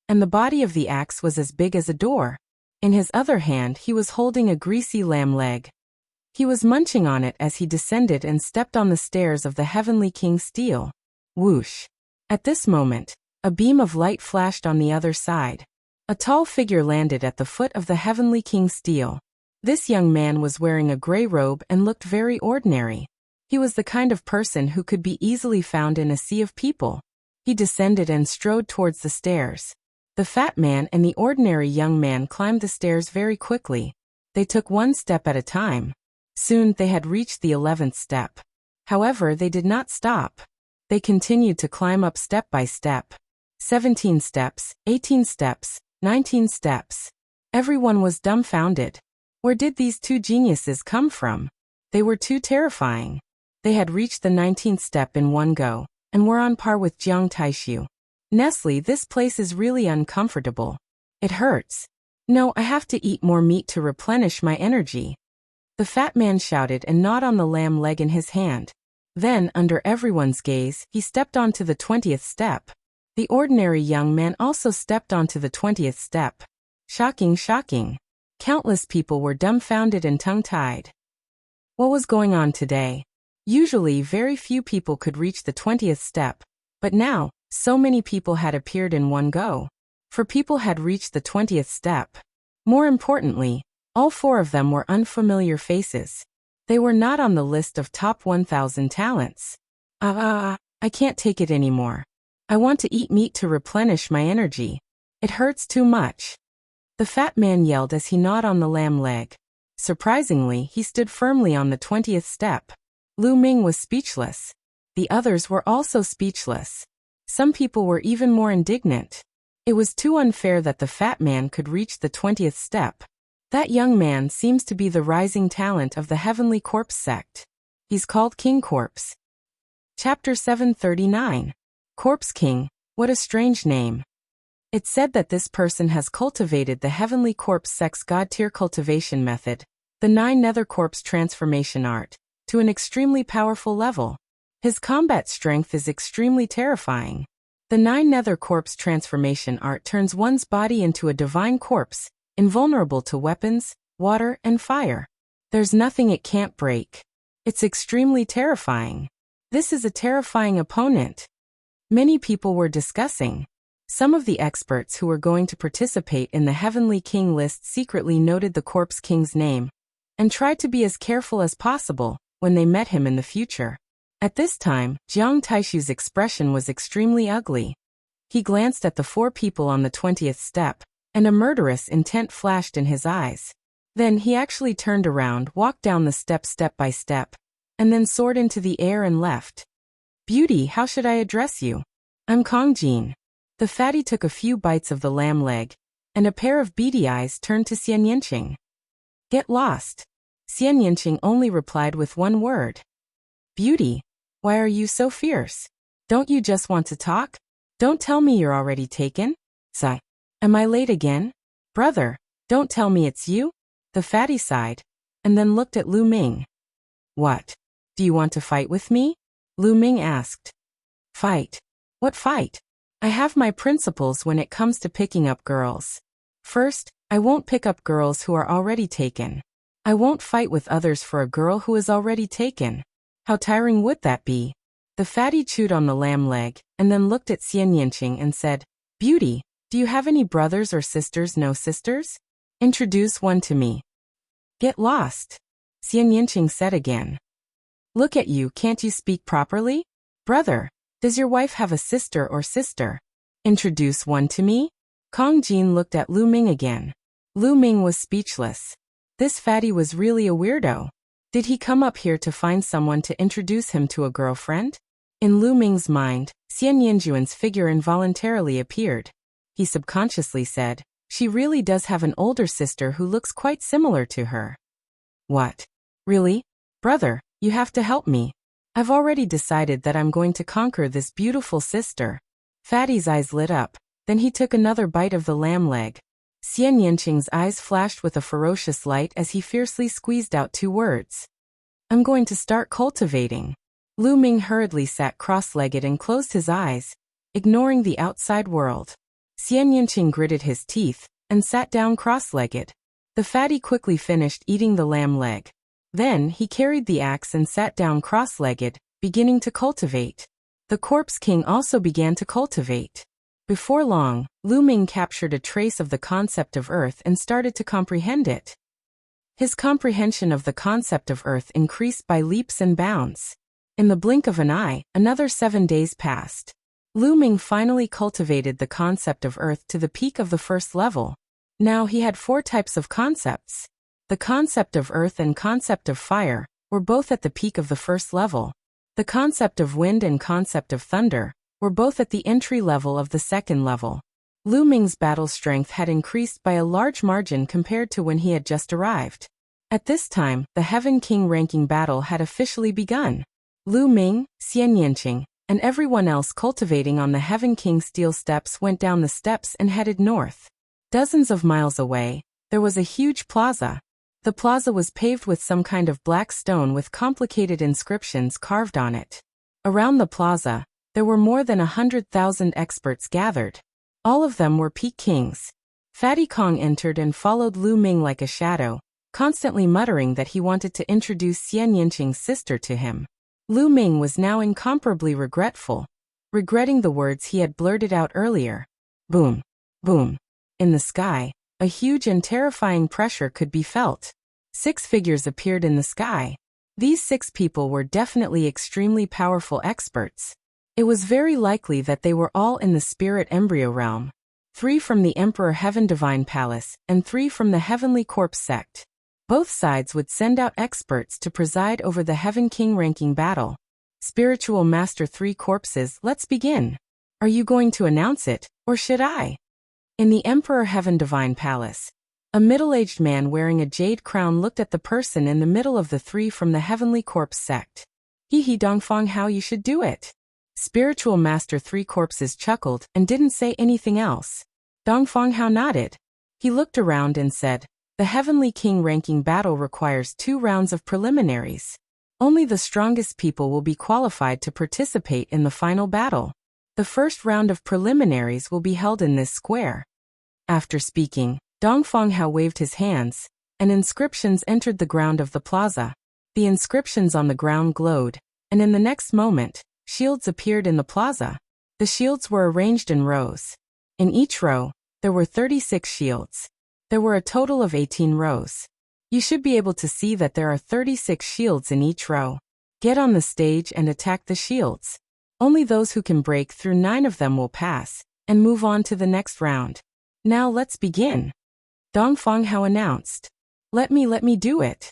Speaker 1: and the body of the axe was as big as a door. In his other hand he was holding a greasy lamb leg. He was munching on it as he descended and stepped on the stairs of the Heavenly King steel. Whoosh! At this moment, a beam of light flashed on the other side. A tall figure landed at the foot of the Heavenly King steel. This young man was wearing a gray robe and looked very ordinary. He was the kind of person who could be easily found in a sea of people. He descended and strode towards the stairs. The fat man and the ordinary young man climbed the stairs very quickly. They took one step at a time. Soon they had reached the 11th step. However, they did not stop. They continued to climb up step by step. 17 steps, 18 steps, 19 steps. Everyone was dumbfounded. Where did these two geniuses come from? They were too terrifying. They had reached the 19th step in one go, and were on par with Jiang Taishu. Nestle, this place is really uncomfortable. It hurts. No, I have to eat more meat to replenish my energy. The fat man shouted and gnawed on the lamb leg in his hand. Then, under everyone's gaze, he stepped onto the 20th step. The ordinary young man also stepped onto the 20th step. Shocking, shocking. Countless people were dumbfounded and tongue-tied. What was going on today? Usually, very few people could reach the 20th step, but now, so many people had appeared in one go. For people had reached the 20th step. More importantly, all four of them were unfamiliar faces. They were not on the list of top 1,000 talents. I can't take it anymore. I want to eat meat to replenish my energy. It hurts too much. The fat man yelled as he gnawed on the lamb leg. Surprisingly, he stood firmly on the 20th step. Lu Ming was speechless. The others were also speechless. Some people were even more indignant. It was too unfair that the fat man could reach the 20th step. That young man seems to be the rising talent of the Heavenly Corpse sect. He's called King Corpse. Chapter 739. Corpse King, what a strange name. It's said that this person has cultivated the Heavenly Corpse sect's God-tier cultivation method, the 9 Nether Corpse transformation art, to an extremely powerful level. His combat strength is extremely terrifying. The 9 Nether Corpse transformation art turns one's body into a divine corpse, invulnerable to weapons, water, and fire. There's nothing it can't break. It's extremely terrifying. This is a terrifying opponent. Many people were discussing. Some of the experts who were going to participate in the Heavenly King list secretly noted the Corpse King's name and tried to be as careful as possible when they met him in the future. At this time, Jiang Taishu's expression was extremely ugly. He glanced at the 4 people on the 20th step, and a murderous intent flashed in his eyes. Then he actually turned around, walked down the steps step by step, and then soared into the air and left. Beauty, how should I address you? I'm Kong Jin. The fatty took a few bites of the lamb leg, and a pair of beady eyes turned to Xian Yinqing. Get lost. Xian Yinqing only replied with one word. Beauty, why are you so fierce? Don't you just want to talk? Don't tell me you're already taken? Sigh. Am I late again? Brother, don't tell me it's you? The fatty sighed, and then looked at Lu Ming. What? Do you want to fight with me? Lu Ming asked. Fight? What fight? I have my principles when it comes to picking up girls. First, I won't pick up girls who are already taken. I won't fight with others for a girl who is already taken. How tiring would that be? The fatty chewed on the lamb leg, and then looked at Xian Yinqing and said, Beauty, do you have any brothers or sisters? No sisters? Introduce one to me. Get lost. Xian Yinqing said again. Look at you, can't you speak properly? Brother, does your wife have a sister or sister? Introduce one to me? Kong Jin looked at Lu Ming again. Lu Ming was speechless. This fatty was really a weirdo. Did he come up here to find someone to introduce him to a girlfriend? In Lu Ming's mind, Xian Yinjuan's figure involuntarily appeared. He subconsciously said, she really does have an older sister who looks quite similar to her. What? Really? Brother, you have to help me. I've already decided that I'm going to conquer this beautiful sister. Fatty's eyes lit up, then he took another bite of the lamb leg. Xian Yinqing's eyes flashed with a ferocious light as he fiercely squeezed out 2 words. I'm going to start cultivating. Lu Ming hurriedly sat cross-legged and closed his eyes, ignoring the outside world. Xian Yinqing gritted his teeth and sat down cross-legged. The fatty quickly finished eating the lamb leg. Then he carried the axe and sat down cross-legged, beginning to cultivate. The Corpse King also began to cultivate. Before long, Lu Ming captured a trace of the concept of Earth and started to comprehend it. His comprehension of the concept of Earth increased by leaps and bounds. In the blink of an eye, another 7 days passed. Lu Ming finally cultivated the concept of Earth to the peak of the first level. Now he had 4 types of concepts. The concept of Earth and concept of Fire were both at the peak of the first level. The concept of Wind and concept of Thunder were both at the entry level of the second level. Lu Ming's battle strength had increased by a large margin compared to when he had just arrived. At this time, the Heaven King ranking battle had officially begun. Lu Ming, Xian Yanqing, and everyone else cultivating on the Heaven King steel steps went down the steps and headed north. Dozens of miles away, there was a huge plaza. The plaza was paved with some kind of black stone with complicated inscriptions carved on it. Around the plaza, there were more than 100,000 experts gathered. All of them were peak kings. Fatty Kong entered and followed Lu Ming like a shadow, constantly muttering that he wanted to introduce Xian Yanqing's sister to him. Lu Ming was now incomparably regretful, regretting the words he had blurted out earlier. Boom, boom. In the sky, a huge and terrifying pressure could be felt. 6 figures appeared in the sky. These 6 people were definitely extremely powerful experts. It was very likely that they were all in the spirit embryo realm. 3 from the Emperor Heaven Divine Palace, and 3 from the Heavenly Corpse sect. Both sides would send out experts to preside over the Heaven King ranking battle. Spiritual Master 3 Corpses, let's begin. Are you going to announce it, or should I? In the Emperor Heaven Divine Palace, a middle-aged man wearing a jade crown looked at the person in the middle of the 3 from the Heavenly Corpse sect. He Dongfang, how you should do it. Spiritual Master 3 Corpses chuckled and didn't say anything else. Dongfang Hao nodded. He looked around and said, the Heavenly King ranking battle requires 2 rounds of preliminaries. Only the strongest people will be qualified to participate in the final battle. The first round of preliminaries will be held in this square. After speaking, Dongfang Hao waved his hands, and inscriptions entered the ground of the plaza. The inscriptions on the ground glowed, and in the next moment, shields appeared in the plaza. The shields were arranged in rows. In each row, there were 36 shields. There were a total of 18 rows. You should be able to see that there are 36 shields in each row. Get on the stage and attack the shields. Only those who can break through 9 of them will pass, and move on to the next round. Now let's begin. Dongfang Hao announced. Let me do it.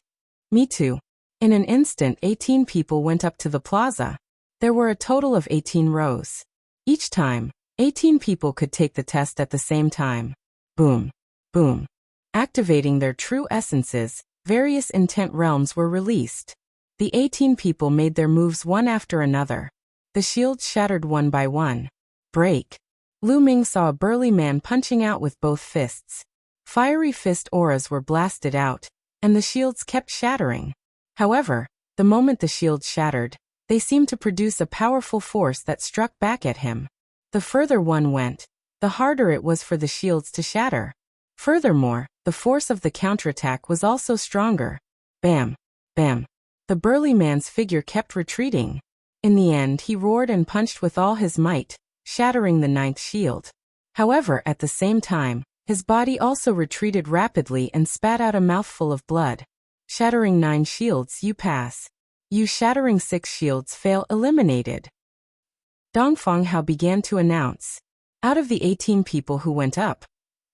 Speaker 1: Me too. In an instant 18 people went up to the plaza. There were a total of 18 rows. Each time, 18 people could take the test at the same time. Boom, boom. Activating their true essences, various intent realms were released. The 18 people made their moves one after another. The shields shattered one by one. Break. Lu Ming saw a burly man punching out with both fists. Fiery fist auras were blasted out, and the shields kept shattering. However, the moment the shields shattered, they seemed to produce a powerful force that struck back at him. The further one went, the harder it was for the shields to shatter. Furthermore, the force of the counterattack was also stronger. Bam! Bam! The burly man's figure kept retreating. In the end, he roared and punched with all his might, shattering the 9th shield. However, at the same time, his body also retreated rapidly and spat out a mouthful of blood. Shattering 9 shields, you pass. You shattering 6 shields, fail, eliminated. Dongfang Hao began to announce. Out of the 18 people who went up,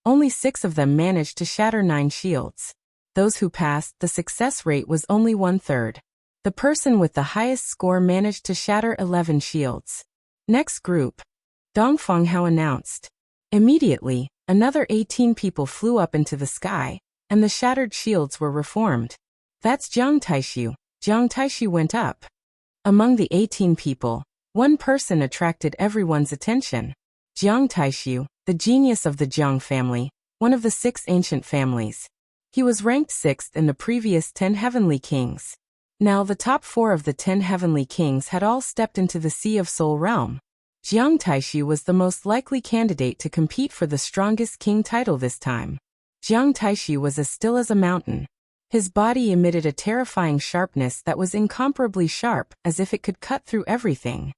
Speaker 1: only 6 of them managed to shatter 9 shields. Those who passed, the success rate was only 1/3. The person with the highest score managed to shatter 11 shields. Next group. Dongfang Hao announced. Immediately, another 18 people flew up into the sky, and the shattered shields were reformed. That's Jiang Taishu. Jiang Taishu went up. Among the 18 people, one person attracted everyone's attention. Jiang Taishu, the genius of the Jiang family, one of the 6 ancient families. He was ranked 6th in the previous 10 heavenly kings. Now the top 4 of the 10 heavenly kings had all stepped into the Sea of Soul realm. Jiang Taishu was the most likely candidate to compete for the strongest king title this time. Jiang Taishu was as still as a mountain. His body emitted a terrifying sharpness that was incomparably sharp, as if it could cut through everything.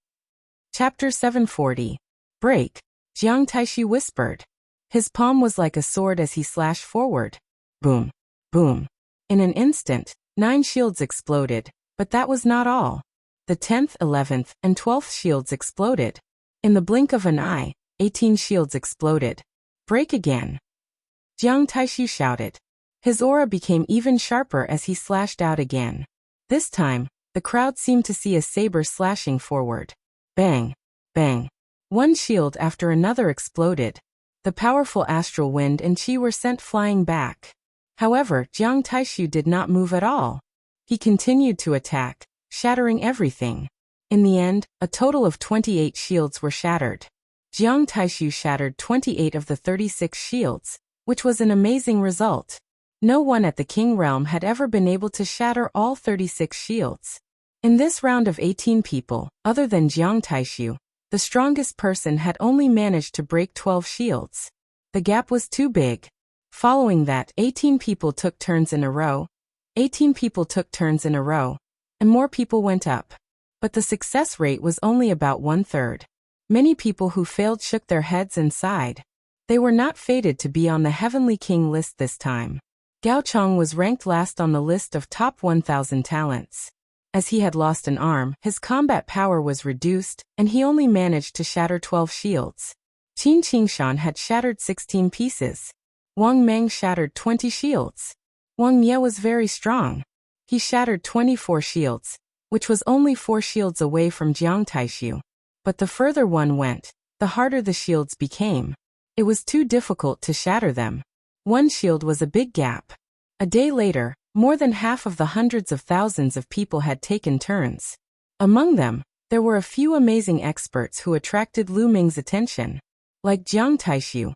Speaker 1: Chapter 740. Break. Jiang Taishu whispered. His palm was like a sword as he slashed forward. Boom. Boom. In an instant, 9 shields exploded, but that was not all. The 10th, 11th, and 12th shields exploded. In the blink of an eye, 18 shields exploded. Break again. Jiang Taishu shouted. His aura became even sharper as he slashed out again. This time, the crowd seemed to see a saber slashing forward. Bang! Bang! One shield after another exploded. The powerful astral wind and qi were sent flying back. However, Jiang Taishu did not move at all. He continued to attack, shattering everything. In the end, a total of 28 shields were shattered. Jiang Taishu shattered 28 of the 36 shields, which was an amazing result. No one at the King Realm had ever been able to shatter all 36 shields. In this round of 18 people, other than Jiang Taishu, the strongest person had only managed to break 12 shields. The gap was too big. Following that, 18 people took turns in a row. 18 people took turns in a row, and more people went up. But the success rate was only about 1/3. Many people who failed shook their heads and sighed. They were not fated to be on the Heavenly King list this time. Gao Chong was ranked last on the list of top 1,000 talents. As he had lost an arm, his combat power was reduced, and he only managed to shatter 12 shields. Qin Qingshan had shattered 16 pieces. Wang Meng shattered 20 shields. Wang Mie was very strong. He shattered 24 shields, which was only 4 shields away from Jiang Taishu. But the further one went, the harder the shields became. It was too difficult to shatter them. One shield was a big gap. A day later, more than half of the hundreds of thousands of people had taken turns. Among them, there were a few amazing experts who attracted Lu Ming's attention. Like Jiang Taishu,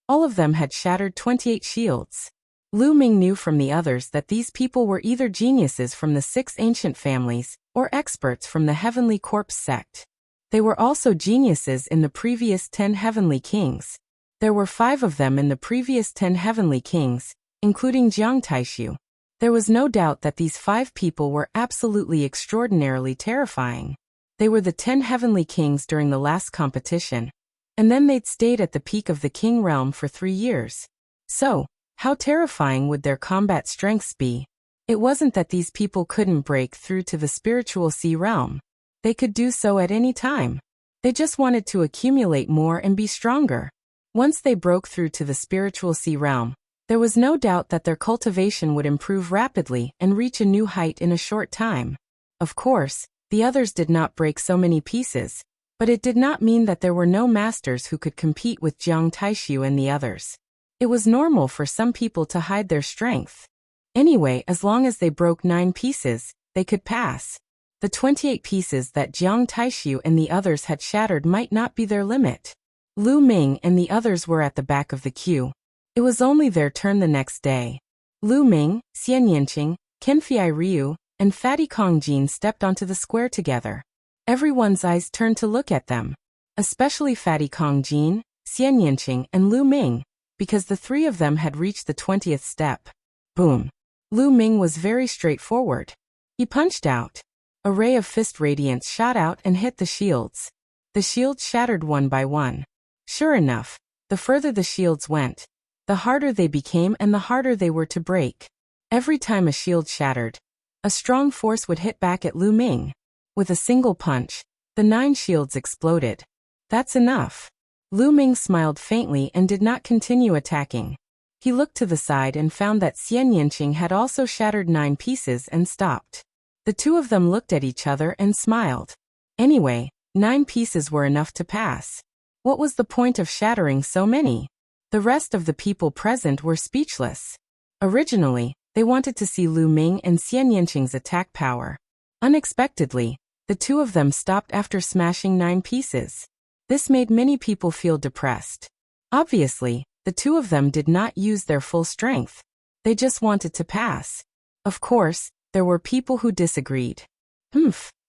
Speaker 1: all of them had shattered 28 shields. Lu Ming knew from the others that these people were either geniuses from the 6 ancient families, or experts from the Heavenly Corpse sect. They were also geniuses in the previous 10 Heavenly Kings. There were 5 of them in the previous 10 Heavenly Kings, including Jiang Taishu. There was no doubt that these 5 people were absolutely extraordinarily terrifying. They were the 10 Heavenly Kings during the last competition, and then they'd stayed at the peak of the King Realm for 3 years. So, how terrifying would their combat strengths be? It wasn't that these people couldn't break through to the spiritual sea realm. They could do so at any time. They just wanted to accumulate more and be stronger. Once they broke through to the spiritual sea realm, there was no doubt that their cultivation would improve rapidly and reach a new height in a short time. Of course, the others did not break so many pieces, but it did not mean that there were no masters who could compete with Jiang Taishu and the others. It was normal for some people to hide their strength. Anyway, as long as they broke 9 pieces, they could pass. The 28 pieces that Jiang Taishu and the others had shattered might not be their limit. Lu Ming and the others were at the back of the queue. It was only their turn the next day. Lu Ming, Xian Yanqing, Kenfei Ryu, and Fatty Kong Jin stepped onto the square together. Everyone's eyes turned to look at them, especially Fatty Kong Jin, Xian Yanqing, and Lu Ming, because the 3 of them had reached the 20th step. Boom! Lu Ming was very straightforward. He punched out. A ray of fist radiance shot out and hit the shields. The shields shattered one by one. Sure enough, the further the shields went, the harder they became and the harder they were to break. Every time a shield shattered, a strong force would hit back at Lu Ming. With a single punch, the 9 shields exploded. That's enough. Lu Ming smiled faintly and did not continue attacking. He looked to the side and found that Xian Yanqing had also shattered 9 pieces and stopped. The 2 of them looked at each other and smiled. Anyway, 9 pieces were enough to pass. What was the point of shattering so many? The rest of the people present were speechless. Originally, they wanted to see Lu Ming and Xian Yanqing's attack power. Unexpectedly, the 2 of them stopped after smashing 9 pieces. This made many people feel depressed. Obviously, the 2 of them did not use their full strength. They just wanted to pass. Of course, there were people who disagreed.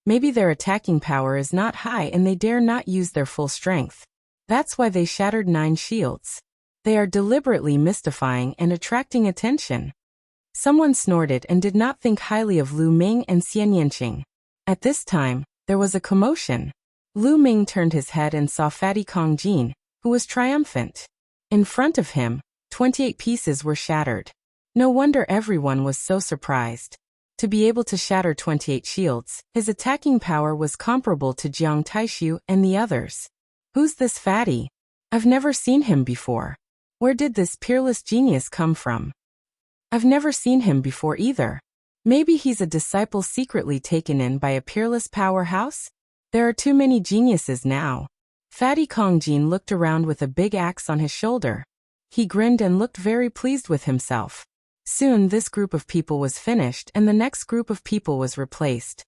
Speaker 1: Maybe their attacking power is not high and they dare not use their full strength. That's why they shattered 9 shields. They are deliberately mystifying and attracting attention. Someone snorted and did not think highly of Lu Ming and Xian Yanqing. At this time, there was a commotion. Lu Ming turned his head and saw Fatty Kong Jin, who was triumphant. In front of him, 28 pieces were shattered. No wonder everyone was so surprised. To be able to shatter 28 shields, his attacking power was comparable to Jiang Taishu and the others. Who's this fatty? I've never seen him before. Where did this peerless genius come from? I've never seen him before either. Maybe he's a disciple secretly taken in by a peerless powerhouse? There are too many geniuses now. Fatty Kongjin looked around with a big axe on his shoulder. He grinned and looked very pleased with himself. Soon this group of people was finished and the next group of people was replaced.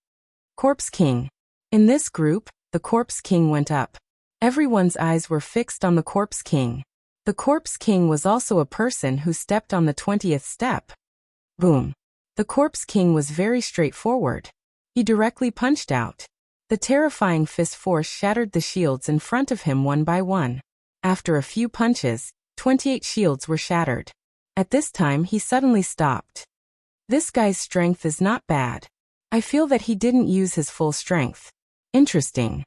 Speaker 1: Corpse King. In this group, the Corpse King went up. Everyone's eyes were fixed on the Corpse King. The Corpse King was also a person who stepped on the 20th step. Boom. The Corpse King was very straightforward. He directly punched out. The terrifying fist force shattered the shields in front of him one by one. After a few punches, 28 shields were shattered. At this time he suddenly stopped. This guy's strength is not bad. I feel that he didn't use his full strength. Interesting.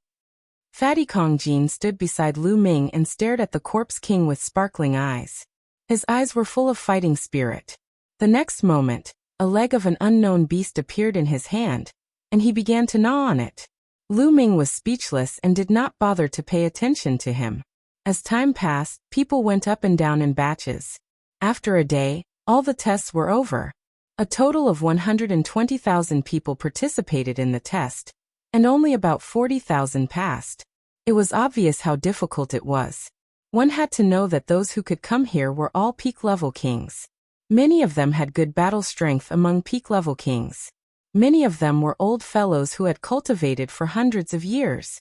Speaker 1: Fatty Kongjin stood beside Lu Ming and stared at the Corpse King with sparkling eyes. His eyes were full of fighting spirit. The next moment, a leg of an unknown beast appeared in his hand, and he began to gnaw on it. Lu Ming was speechless and did not bother to pay attention to him. As time passed, people went up and down in batches. After a day, all the tests were over. A total of 120,000 people participated in the test, and only about 40,000 passed. It was obvious how difficult it was. One had to know that those who could come here were all peak-level kings. Many of them had good battle strength among peak-level kings. Many of them were old fellows who had cultivated for hundreds of years.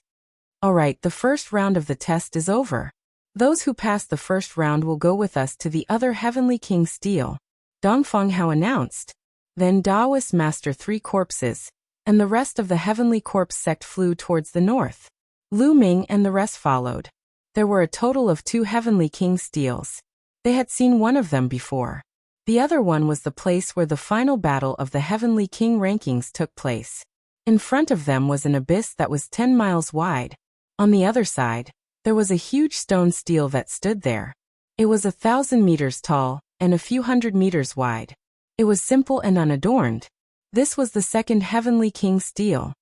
Speaker 1: Alright, the first round of the test is over. Those who pass the first round will go with us to the other Heavenly King Steel, Dongfeng Hao announced. Then Daoist Master 3 corpses, and the rest of the Heavenly Corpse sect flew towards the north. Lu Ming and the rest followed. There were a total of 2 Heavenly King Steels. They had seen one of them before. The other one was the place where the final battle of the Heavenly King rankings took place. In front of them was an abyss that was 10 miles wide. On the other side, there was a huge stone stele that stood there. It was 1,000 meters tall, and a few hundred meters wide. It was simple and unadorned. This was the second Heavenly King Stele.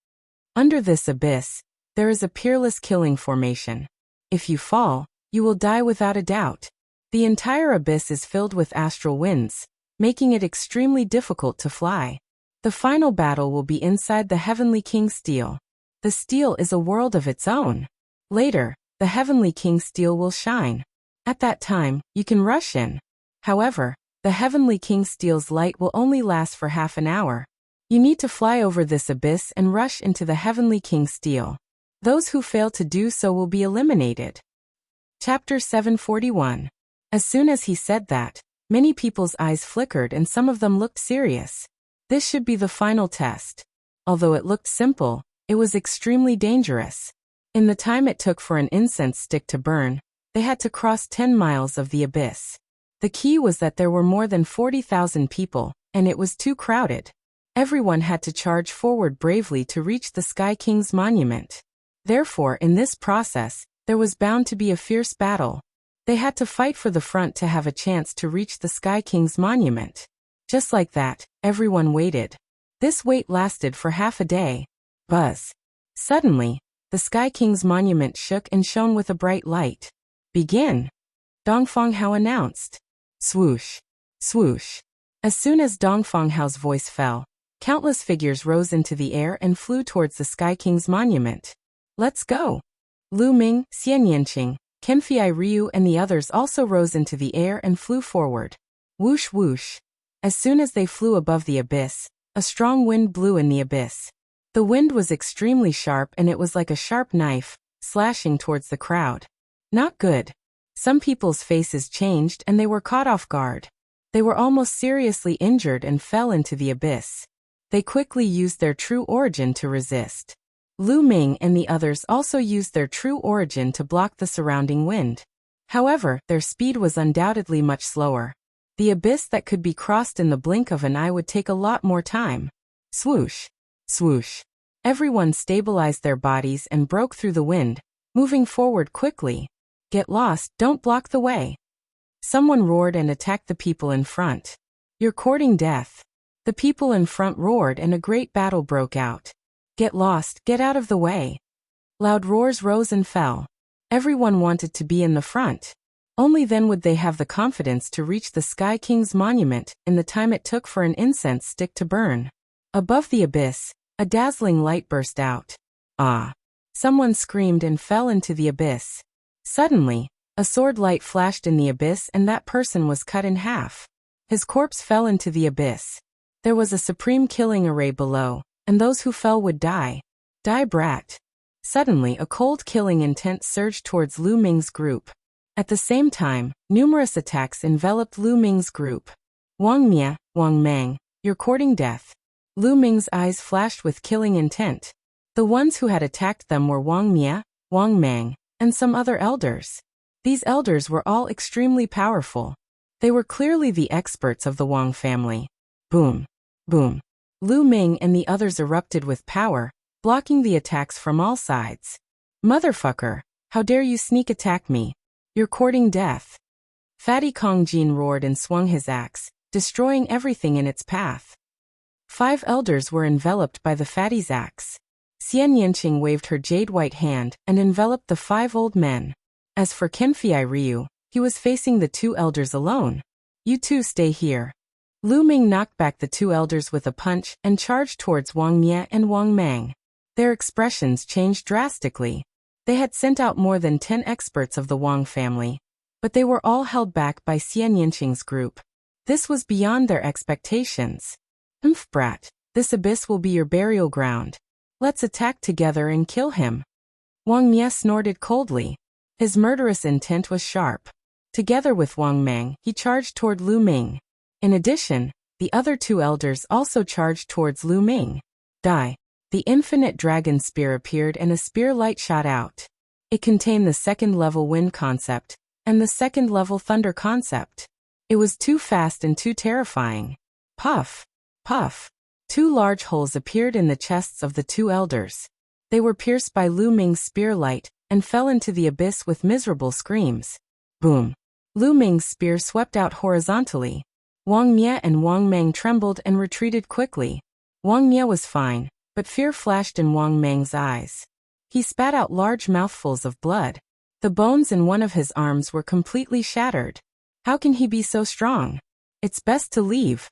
Speaker 1: Under this abyss, there is a peerless killing formation. If you fall, you will die without a doubt. The entire abyss is filled with astral winds, making it extremely difficult to fly. The final battle will be inside the Heavenly King Stele. The stele is a world of its own. Later, the Heavenly King Stele will shine. At that time, you can rush in. However, the Heavenly King Steel's light will only last for half an hour. You need to fly over this abyss and rush into the Heavenly King Stele. Those who fail to do so will be eliminated. Chapter 741. As soon as he said that, many people's eyes flickered and some of them looked serious. This should be the final test. Although it looked simple, it was extremely dangerous. In the time it took for an incense stick to burn, they had to cross 10 miles of the abyss. The key was that there were more than 40,000 people, and it was too crowded. Everyone had to charge forward bravely to reach the Sky King's monument. Therefore, in this process, there was bound to be a fierce battle. They had to fight for the front to have a chance to reach the Sky King's monument. Just like that, everyone waited. This wait lasted for half a day. Buzz. Suddenly, the Sky King's monument shook and shone with a bright light. Begin! Dongfeng Hao announced. Swoosh! Swoosh! As soon as Dongfeng Hao's voice fell, countless figures rose into the air and flew towards the Sky King's monument. Let's go! Lu Ming, Xian Yanqing, Kenfei Ryu and the others also rose into the air and flew forward. Whoosh whoosh! As soon as they flew above the abyss, a strong wind blew in the abyss. The wind was extremely sharp and it was like a sharp knife, slashing towards the crowd. Not good. Some people's faces changed and they were caught off guard. They were almost seriously injured and fell into the abyss. They quickly used their true origin to resist. Lu Ming and the others also used their true origin to block the surrounding wind. However, their speed was undoubtedly much slower. The abyss that could be crossed in the blink of an eye would take a lot more time. Swoosh! Swoosh! Everyone stabilized their bodies and broke through the wind, moving forward quickly. Get lost, don't block the way. Someone roared and attacked the people in front. You're courting death. The people in front roared and a great battle broke out. Get lost, get out of the way. Loud roars rose and fell. Everyone wanted to be in the front. Only then would they have the confidence to reach the Sky King's monument in the time it took for an incense stick to burn. Above the abyss, a dazzling light burst out. Ah! Someone screamed and fell into the abyss. Suddenly, a sword light flashed in the abyss and that person was cut in half. His corpse fell into the abyss. There was a supreme killing array below, and those who fell would die. Die, brat. Suddenly, a cold killing intent surged towards Lu Ming's group. At the same time, numerous attacks enveloped Lu Ming's group. Wang Mia, Wang Mang, you're courting death. Lu Ming's eyes flashed with killing intent. The ones who had attacked them were Wang Mia, Wang Mang, and some other elders. These elders were all extremely powerful. They were clearly the experts of the Wang family. Boom. Boom. Lu Ming and the others erupted with power, blocking the attacks from all sides. Motherfucker, how dare you sneak attack me? You're courting death. Fatty Kong Jin roared and swung his axe, destroying everything in its path. 5 elders were enveloped by the fatty's axe. Xian Yanqing waved her jade-white hand and enveloped the 5 old men. As for Kenfei Ryu, he was facing the 2 elders alone. You two stay here. Lu Ming knocked back the 2 elders with a punch and charged towards Wang Mia and Wang Mang. Their expressions changed drastically. They had sent out more than 10 experts of the Wang family, but they were all held back by Xian Yanqing's group. This was beyond their expectations. Brat, this abyss will be your burial ground. Let's attack together and kill him. Wang Mia snorted coldly. His murderous intent was sharp. Together with Wang Mang, he charged toward Lu Ming. In addition, the other 2 elders also charged towards Lu Ming. Die. The infinite dragon spear appeared and a spear light shot out. It contained the 2nd level wind concept and the 2nd level thunder concept. It was too fast and too terrifying. Puff. Puff. 2 large holes appeared in the chests of the 2 elders. They were pierced by Lu Ming's spear light and fell into the abyss with miserable screams. Boom. Lu Ming's spear swept out horizontally. Wang Mia and Wang Mang trembled and retreated quickly. Wang Mia was fine, but fear flashed in Wang Mang's eyes. He spat out large mouthfuls of blood. The bones in one of his arms were completely shattered. How can he be so strong? It's best to leave.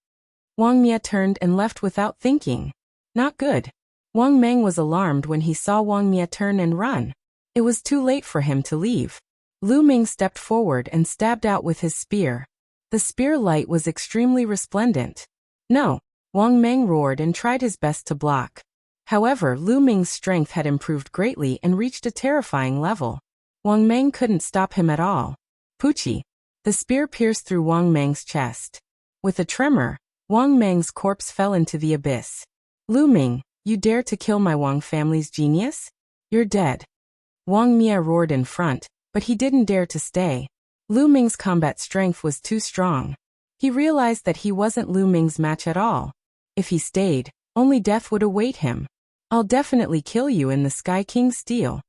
Speaker 1: Wang Mia turned and left without thinking. Not good. Wang Mang was alarmed when he saw Wang Mia turn and run. It was too late for him to leave. Lu Ming stepped forward and stabbed out with his spear. The spear light was extremely resplendent. No, Wang Mang roared and tried his best to block. However, Lu Ming's strength had improved greatly and reached a terrifying level. Wang Mang couldn't stop him at all. Poochie. The spear pierced through Wang Mang's chest. With a tremor, Wang Mang's corpse fell into the abyss. Lu Ming, you dare to kill my Wang family's genius? You're dead. Wang Mia roared in front, but he didn't dare to stay. Lu Ming's combat strength was too strong. He realized that he wasn't Lu Ming's match at all. If he stayed, only death would await him. I'll definitely kill you in the Sky King's steel.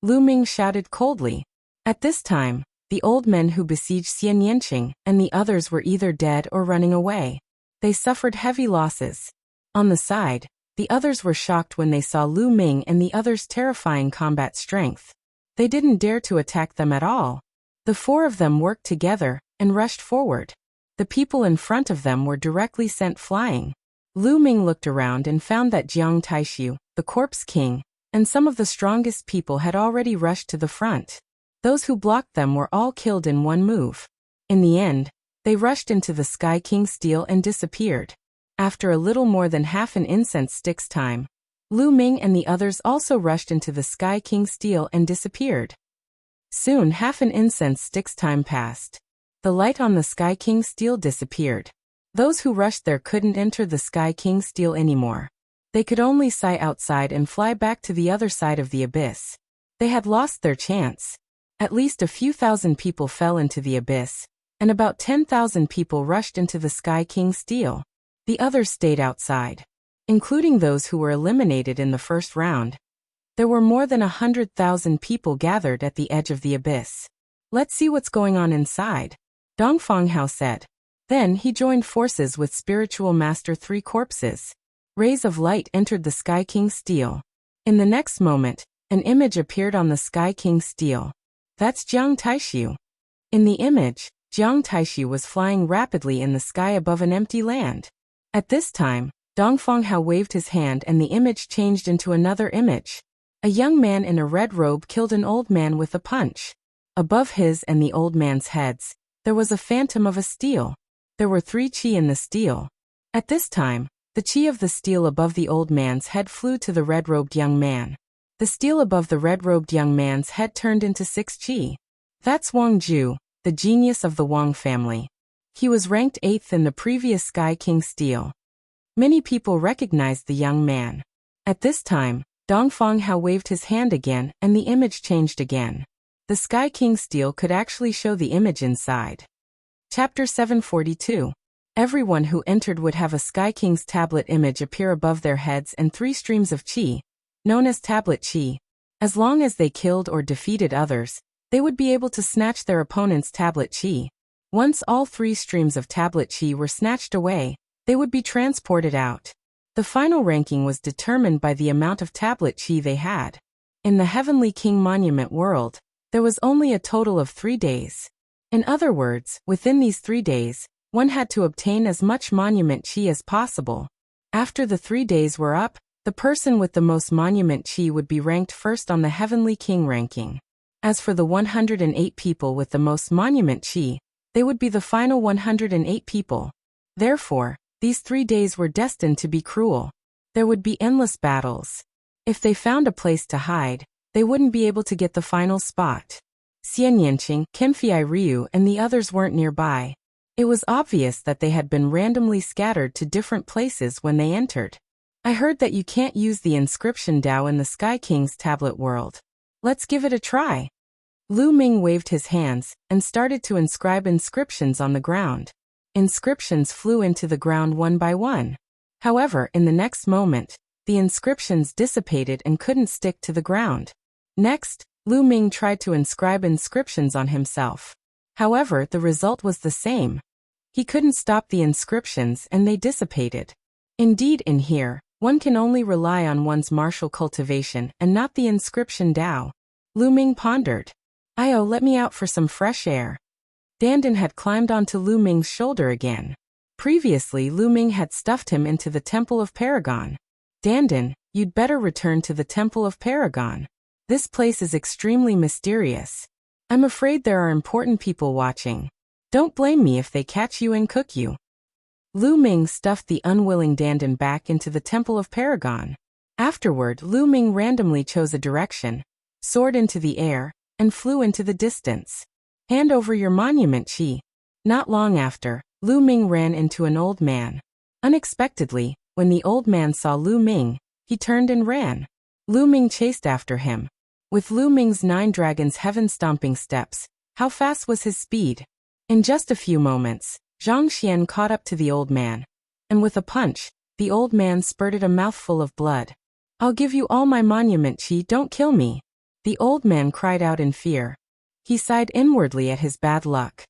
Speaker 1: Lu Ming shouted coldly. At this time, the old men who besieged Xian Yanqing and the others were either dead or running away. They suffered heavy losses. On the side, the others were shocked when they saw Lu Ming and the others' terrifying combat strength. They didn't dare to attack them at all. The 4 of them worked together and rushed forward. The people in front of them were directly sent flying. Lu Ming looked around and found that Jiang Taishu, the Corpse King, and some of the strongest people had already rushed to the front. Those who blocked them were all killed in one move. In the end, they rushed into the Sky King's steel and disappeared. After a little more than half an incense stick's time, Lu Ming and the others also rushed into the Sky King's steel and disappeared. Soon half an incense stick's time passed. The light on the Sky King's steel disappeared. Those who rushed there couldn't enter the Sky King's steel anymore. They could only sigh outside and fly back to the other side of the abyss. They had lost their chance. At least a few thousand people fell into the abyss, and about 10,000 people rushed into the Sky King's steel. The others stayed outside, including those who were eliminated in the first round. There were more than 100,000 people gathered at the edge of the abyss. Let's see what's going on inside, Dong Fanghao said. Then he joined forces with Spiritual Master 3 corpses. Rays of light entered the Sky King's steel. In the next moment, An image appeared on the Sky King's stele. That's Jiang Taishu. In the image, Jiang Taishu was flying rapidly in the sky above an empty land. At this time, Dongfeng Hao waved his hand and the image changed into another image. A young man in a red robe killed an old man with a punch. Above his and the old man's heads, there was a phantom of a stele. There were 3 qi in the stele. At this time, the qi of the stele above the old man's head flew to the red-robed young man. The stele above the red-robed young man's head turned into 6 qi. That's Wang Ju, the genius of the Wang family. He was ranked 8th in the previous Sky King stele. Many people recognized the young man. At this time, Dongfeng Hao waved his hand again and the image changed again. The Sky King stele could actually show the image inside. Chapter 742. Everyone who entered would have a Sky King's tablet image appear above their heads and 3 streams of qi, known as tablet qi. As long as they killed or defeated others, they would be able to snatch their opponent's tablet qi. Once all 3 streams of tablet qi were snatched away, they would be transported out. The final ranking was determined by the amount of tablet qi they had. In the Heavenly King Monument world, there was only a total of 3 days. In other words, within these 3 days, one had to obtain as much monument qi as possible. After the 3 days were up, the person with the most monument qi would be ranked first on the Heavenly King ranking. As for the 108 people with the most monument qi, they would be the final 108 people. Therefore, these 3 days were destined to be cruel. There would be endless battles. If they found a place to hide, they wouldn't be able to get the final spot. Xian Yanqing, Kenfei Ryu and the others weren't nearby. It was obvious that they had been randomly scattered to different places when they entered. I heard that you can't use the inscription Dao in the Sky King's tablet world. Let's give it a try. Lu Ming waved his hands and started to inscribe inscriptions on the ground. Inscriptions flew into the ground one by one. However, in the next moment, the inscriptions dissipated and couldn't stick to the ground. Next, Lu Ming tried to inscribe inscriptions on himself. However, the result was the same. He couldn't stop the inscriptions and they dissipated. Indeed, in here, one can only rely on one's martial cultivation and not the inscription Dao. Lu Ming pondered. "Io, let me out for some fresh air." Dandan had climbed onto Lu Ming's shoulder again. Previously, Lu Ming had stuffed him into the Temple of Paragon. "Dandan, you'd better return to the Temple of Paragon. This place is extremely mysterious. I'm afraid there are important people watching. Don't blame me if they catch you and cook you." Lu Ming stuffed the unwilling Dandan back into the Temple of Paragon. Afterward, Lu Ming randomly chose a direction, soared into the air, and flew into the distance. "Hand over your monument qi." Not long after, Lu Ming ran into an old man. Unexpectedly, when the old man saw Lu Ming, he turned and ran. Lu Ming chased after him. With Lu Ming's 9 dragons heaven-stomping steps, how fast was his speed? In just a few moments, Zhang Xian caught up to the old man. And with a punch, the old man spurted a mouthful of blood. "I'll give you all my monument qi, don't kill me." The old man cried out in fear. He sighed inwardly at his bad luck.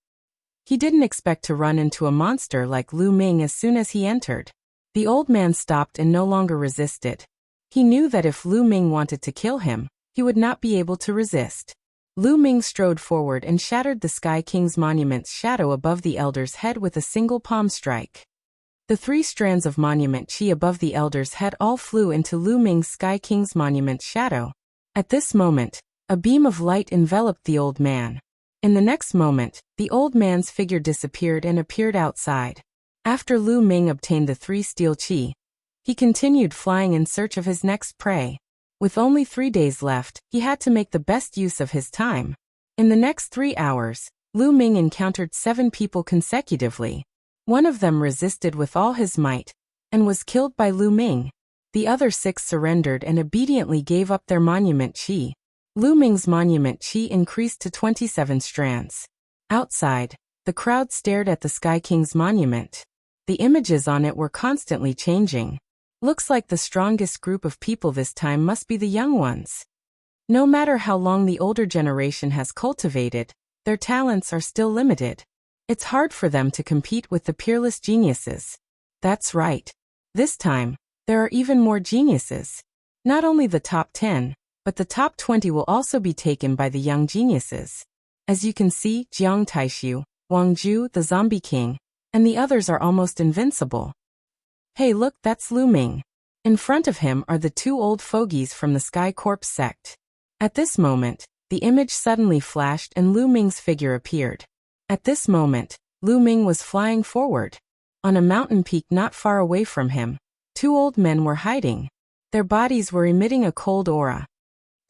Speaker 1: He didn't expect to run into a monster like Lu Ming as soon as he entered. The old man stopped and no longer resisted. He knew that if Lu Ming wanted to kill him, he would not be able to resist. Lu Ming strode forward and shattered the Sky King's monument's shadow above the elder's head with a single palm strike. The 3 strands of monument qi above the elder's head all flew into Lu Ming's Sky King's monument's shadow. At this moment, a beam of light enveloped the old man. In the next moment, the old man's figure disappeared and appeared outside. After Lu Ming obtained the 3 steel qi, he continued flying in search of his next prey. With only 3 days left, he had to make the best use of his time. In the next 3 hours, Lu Ming encountered 7 people consecutively. One of them resisted with all his might, and was killed by Lu Ming. The other 6 surrendered and obediently gave up their monument qi. Lu Ming's monument qi increased to 27 strands. Outside, the crowd stared at the Sky King's monument. The images on it were constantly changing. Looks like the strongest group of people this time must be the young ones. No matter how long the older generation has cultivated, their talents are still limited. It's hard for them to compete with the peerless geniuses. That's right. This time, there are even more geniuses. Not only the top 10, But the top 20 will also be taken by the young geniuses. As you can see, Jiang Taishu, Wang Zhu, the Zombie King, and the others are almost invincible. Hey look, that's Lu Ming. In front of him are the two old fogies from the Sky Corpse sect. At this moment, the image suddenly flashed and Lu Ming's figure appeared. At this moment, Lu Ming was flying forward. On a mountain peak not far away from him, two old men were hiding. Their bodies were emitting a cold aura.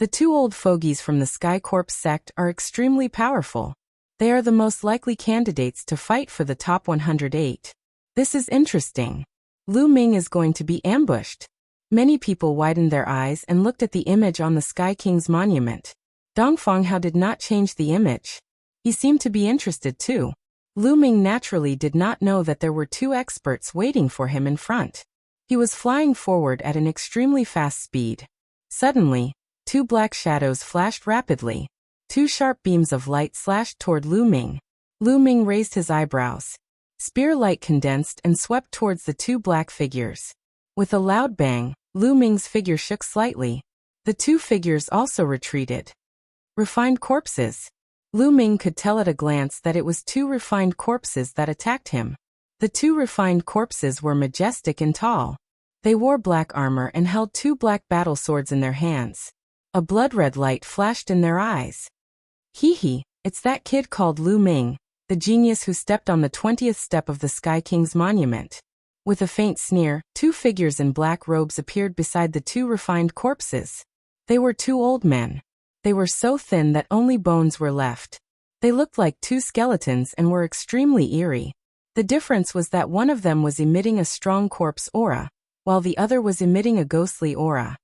Speaker 1: The two old fogies from the Sky Corpse sect are extremely powerful. They are the most likely candidates to fight for the top 108. This is interesting. Lu Ming is going to be ambushed. Many people widened their eyes and looked at the image on the Sky King's monument. Dongfang Hao did not change the image. He seemed to be interested too. Lu Ming naturally did not know that there were two experts waiting for him in front. He was flying forward at an extremely fast speed. Suddenly, two black shadows flashed rapidly. Two sharp beams of light slashed toward Lu Ming. Lu Ming raised his eyebrows. Spear light condensed and swept towards the two black figures. With a loud bang, Lu Ming's figure shook slightly. The two figures also retreated. Refined corpses. Lu Ming could tell at a glance that it was two refined corpses that attacked him. The two refined corpses were majestic and tall. They wore black armor and held two black battle swords in their hands. A blood-red light flashed in their eyes. Hee, it's that kid called Lu Ming, the genius who stepped on the 20th step of the Sky King's monument. With a faint sneer, two figures in black robes appeared beside the two refined corpses. They were two old men. They were so thin that only bones were left. They looked like two skeletons and were extremely eerie. The difference was that one of them was emitting a strong corpse aura, while the other was emitting a ghostly aura.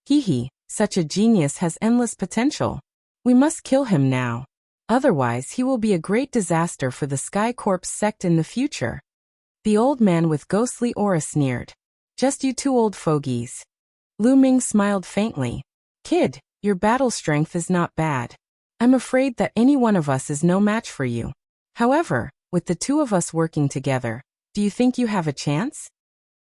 Speaker 1: Hee, such a genius has endless potential. We must kill him now. Otherwise he will be a great disaster for the Sky Corpse sect in the future. The old man with ghostly aura sneered. Just you two old fogies. Lu Ming smiled faintly. Kid, your battle strength is not bad. I'm afraid that any one of us is no match for you. However, with the two of us working together, do you think you have a chance?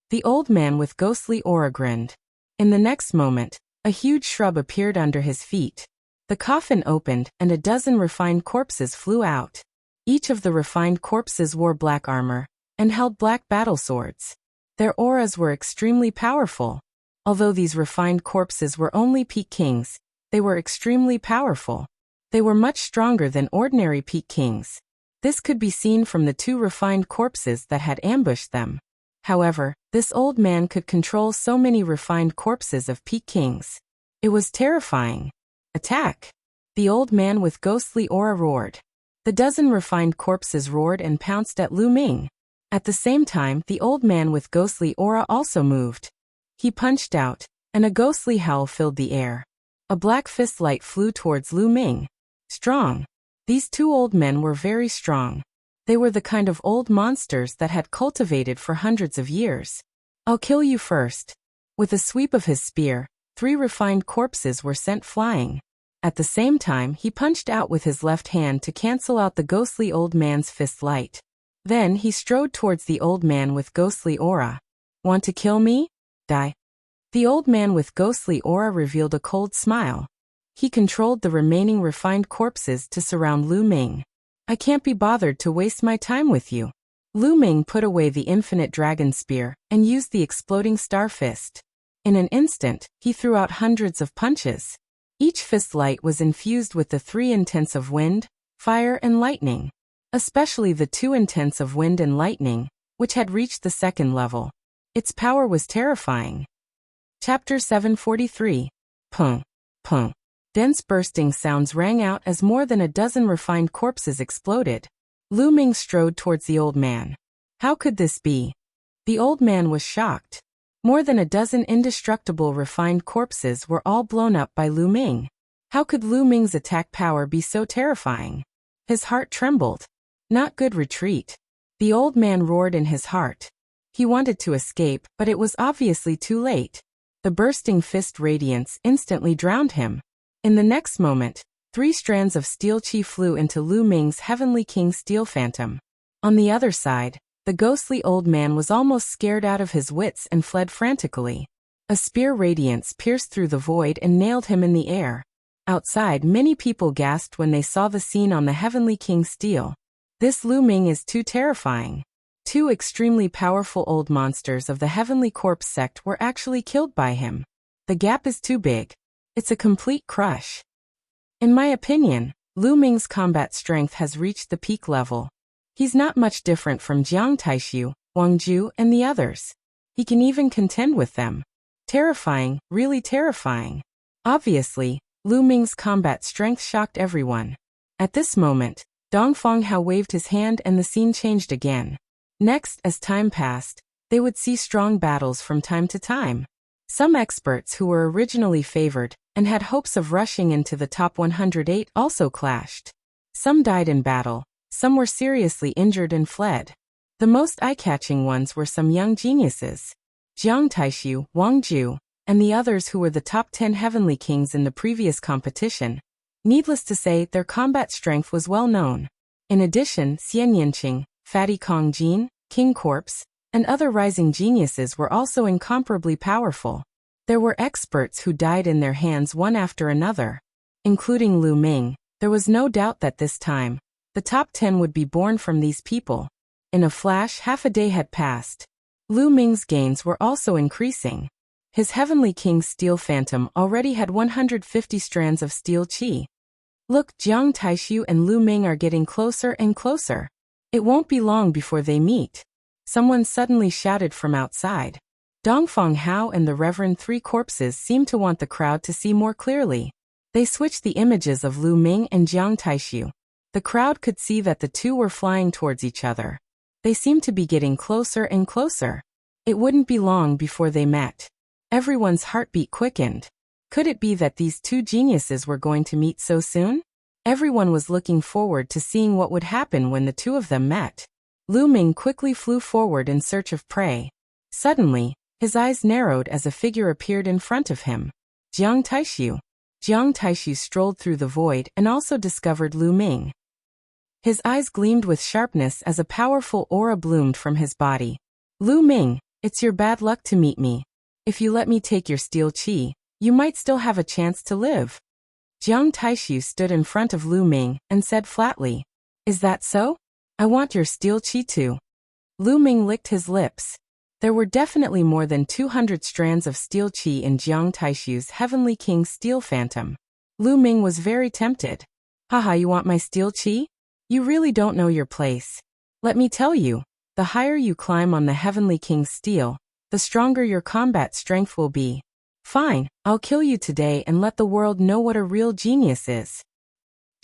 Speaker 1: The old man with ghostly aura grinned. In the next moment, a huge shrub appeared under his feet. The coffin opened and a dozen refined corpses flew out. Each of the refined corpses wore black armor and held black battle swords. Their auras were extremely powerful. Although these refined corpses were only peak kings, they were extremely powerful. They were much stronger than ordinary peak kings. This could be seen from the two refined corpses that had ambushed them. However, this old man could control so many refined corpses of peak kings. It was terrifying. Attack! The old man with ghostly aura roared. The dozen refined corpses roared and pounced at Lu Ming. At the same time, the old man with ghostly aura also moved. He punched out, and a ghostly howl filled the air. A black fist light flew towards Lu Ming. Strong. These two old men were very strong. They were the kind of old monsters that had cultivated for hundreds of years. I'll kill you first. With a sweep of his spear, 3 refined corpses were sent flying. At the same time, he punched out with his left hand to cancel out the ghostly old man's fist light. Then he strode towards the old man with ghostly aura. Want to kill me? Die. The old man with ghostly aura revealed a cold smile. He controlled the remaining refined corpses to surround Lu Ming. I can't be bothered to waste my time with you. Lu Ming put away the infinite dragon spear and used the exploding star fist. In an instant, he threw out hundreds of punches. Each fist light was infused with the 3 intents of wind, fire and lightning. Especially the 2 intents of wind and lightning, which had reached the 2nd level. Its power was terrifying. Chapter 743. Pung. Pung. Dense bursting sounds rang out as more than a dozen refined corpses exploded. Lu Ming strode towards the old man. How could this be? The old man was shocked. More than a dozen indestructible refined corpses were all blown up by Lu Ming. How could Lu Ming's attack power be so terrifying? His heart trembled. Not good retreat. The old man roared in his heart. He wanted to escape, but it was obviously too late. The bursting fist radiance instantly drowned him. In the next moment, 3 strands of steel chi flew into Lu Ming's Heavenly King Steel Phantom. On the other side, the ghostly old man was almost scared out of his wits and fled frantically. A spear radiance pierced through the void and nailed him in the air. Outside, many people gasped when they saw the scene on the Heavenly King's steel. This Lu Ming is too terrifying. Two extremely powerful old monsters of the Heavenly Corpse sect were actually killed by him. The gap is too big. It's a complete crush. In my opinion, Lu Ming's combat strength has reached the peak level. He's not much different from Jiang Taishu, Wang Ju, and the others. He can even contend with them. Terrifying, really terrifying. Obviously, Lu Ming's combat strength shocked everyone. At this moment, Dong Fanghao waved his hand and the scene changed again. Next, as time passed, they would see strong battles from time to time. Some experts who were originally favored and had hopes of rushing into the top 108 also clashed. Some died in battle, some were seriously injured and fled. The most eye-catching ones were some young geniuses. Jiang Taishu, Wang Ju, and the others who were the top 10 Heavenly Kings in the previous competition. Needless to say, their combat strength was well known. In addition, Xian Yinqing, Fatty Kong Jin, King Corpse, and other rising geniuses were also incomparably powerful. There were experts who died in their hands one after another. Including Lu Ming, there was no doubt that this time, the top 10 would be born from these people. In a flash, half a day had passed. Lu Ming's gains were also increasing. His Heavenly King's Steel Phantom already had 150 strands of steel qi. Look, Jiang Taishu and Lu Ming are getting closer and closer. It won't be long before they meet. Someone suddenly shouted from outside. Dong Fanghao and the Reverend Three Corpses seemed to want the crowd to see more clearly. They switched the images of Lu Ming and Jiang Taishu. The crowd could see that the two were flying towards each other. They seemed to be getting closer and closer. It wouldn't be long before they met. Everyone's heartbeat quickened. Could it be that these two geniuses were going to meet so soon? Everyone was looking forward to seeing what would happen when the two of them met. Lu Ming quickly flew forward in search of prey. Suddenly, his eyes narrowed as a figure appeared in front of him. Jiang Taishu. Jiang Taishu strolled through the void and also discovered Lu Ming. His eyes gleamed with sharpness as a powerful aura bloomed from his body. Lu Ming, it's your bad luck to meet me. If you let me take your steel qi, you might still have a chance to live. Jiang Taishu stood in front of Lu Ming and said flatly, "Is that so? I want your steel qi too." Lu Ming licked his lips. There were definitely more than 200 strands of steel qi in Jiang Taishu's Heavenly King's Steel Phantom. Lu Ming was very tempted. "Haha, you want my steel qi? You really don't know your place. Let me tell you, the higher you climb on the Heavenly King's steel, the stronger your combat strength will be. Fine, I'll kill you today and let the world know what a real genius is."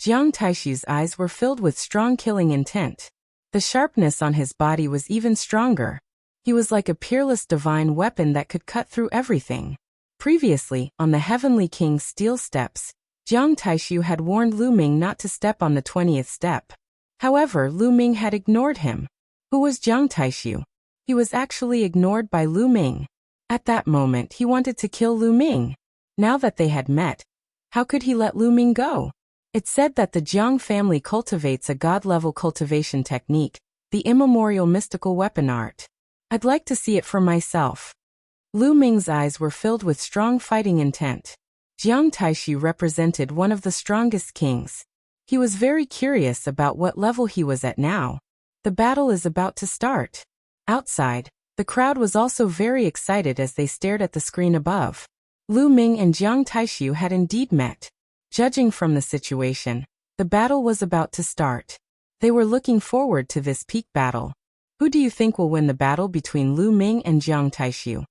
Speaker 1: Jiang Taishu's eyes were filled with strong killing intent. The sharpness on his body was even stronger. He was like a peerless divine weapon that could cut through everything. Previously, on the Heavenly King's steel steps, Jiang Taishu had warned Lu Ming not to step on the 20th step. However, Lu Ming had ignored him. Who was Jiang Taishu? He was actually ignored by Lu Ming. At that moment, he wanted to kill Lu Ming. Now that they had met, how could he let Lu Ming go? It's said that the Jiang family cultivates a god-level cultivation technique, the immemorial mystical weapon art. I'd like to see it for myself. Lu Ming's eyes were filled with strong fighting intent. Jiang Taishu represented one of the strongest kings. He was very curious about what level he was at now. The battle is about to start. Outside, the crowd was also very excited as they stared at the screen above. Lu Ming and Jiang Taishu had indeed met. Judging from the situation, the battle was about to start. They were looking forward to this peak battle. Who do you think will win the battle between Lu Ming and Jiang Taishu?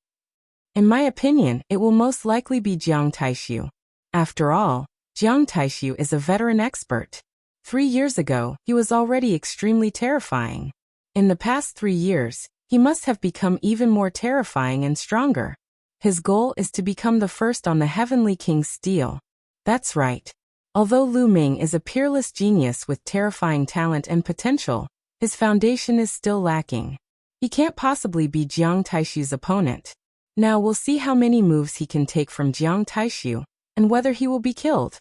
Speaker 1: In my opinion, it will most likely be Jiang Taishu. After all, Jiang Taishu is a veteran expert. 3 years ago, he was already extremely terrifying. In the past 3 years, he must have become even more terrifying and stronger. His goal is to become the first on the Heavenly King's steel. That's right. Although Lu Ming is a peerless genius with terrifying talent and potential, his foundation is still lacking. He can't possibly be Jiang Taishu's opponent. Now we'll see how many moves he can take from Jiang Taishu, and whether he will be killed.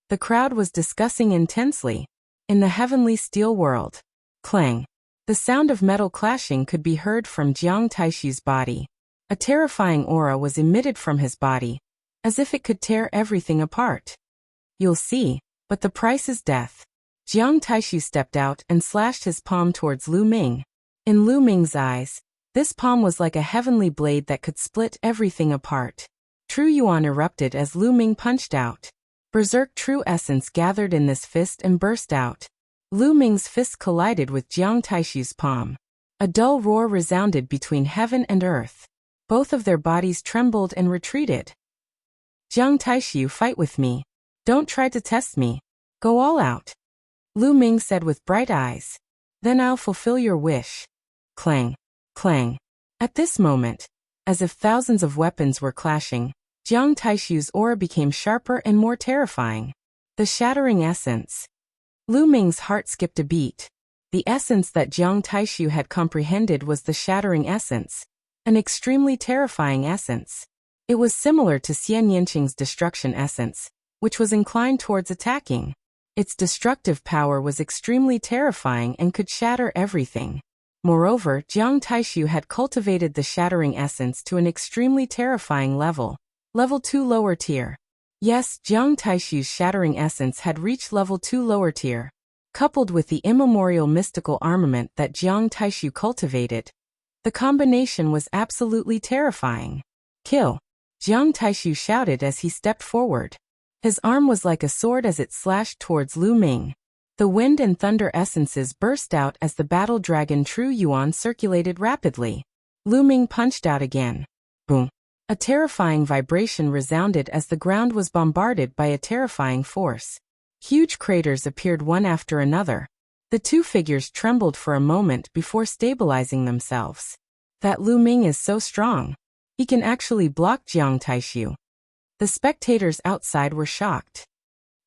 Speaker 1: The crowd was discussing intensely. In the heavenly steel world. Clang. The sound of metal clashing could be heard from Jiang Taishu's body. A terrifying aura was emitted from his body, as if it could tear everything apart. You'll see, but the price is death. Jiang Taishu stepped out and slashed his palm towards Lu Ming. In Lu Ming's eyes, this palm was like a heavenly blade that could split everything apart. True Yuan erupted as Lu Ming punched out. Berserk true essence gathered in this fist and burst out. Lu Ming's fist collided with Jiang Taishu's palm. A dull roar resounded between heaven and earth. Both of their bodies trembled and retreated. Jiang Taishu, fight with me. Don't try to test me. Go all out. Lu Ming said with bright eyes. Then I'll fulfill your wish. Clang. Clang. At this moment, as if thousands of weapons were clashing, Jiang Taishu's aura became sharper and more terrifying. The shattering essence. Lu Ming's heart skipped a beat. The essence that Jiang Taishu had comprehended was the shattering essence, an extremely terrifying essence. It was similar to Xian Yanqing's destruction essence, which was inclined towards attacking. Its destructive power was extremely terrifying and could shatter everything. Moreover, Jiang Taishu had cultivated the shattering essence to an extremely terrifying level. Level 2 lower tier. Yes, Jiang Taishu's shattering essence had reached level 2 lower tier. Coupled with the immemorial mystical armament that Jiang Taishu cultivated, the combination was absolutely terrifying. Kill! Jiang Taishu shouted as he stepped forward. His arm was like a sword as it slashed towards Lu Ming. The wind and thunder essences burst out as the battle dragon True Yuan circulated rapidly. Lu Ming punched out again. Boom! A terrifying vibration resounded as the ground was bombarded by a terrifying force. Huge craters appeared one after another. The two figures trembled for a moment before stabilizing themselves. That Lu Ming is so strong. He can actually block Jiang Taishu. The spectators outside were shocked.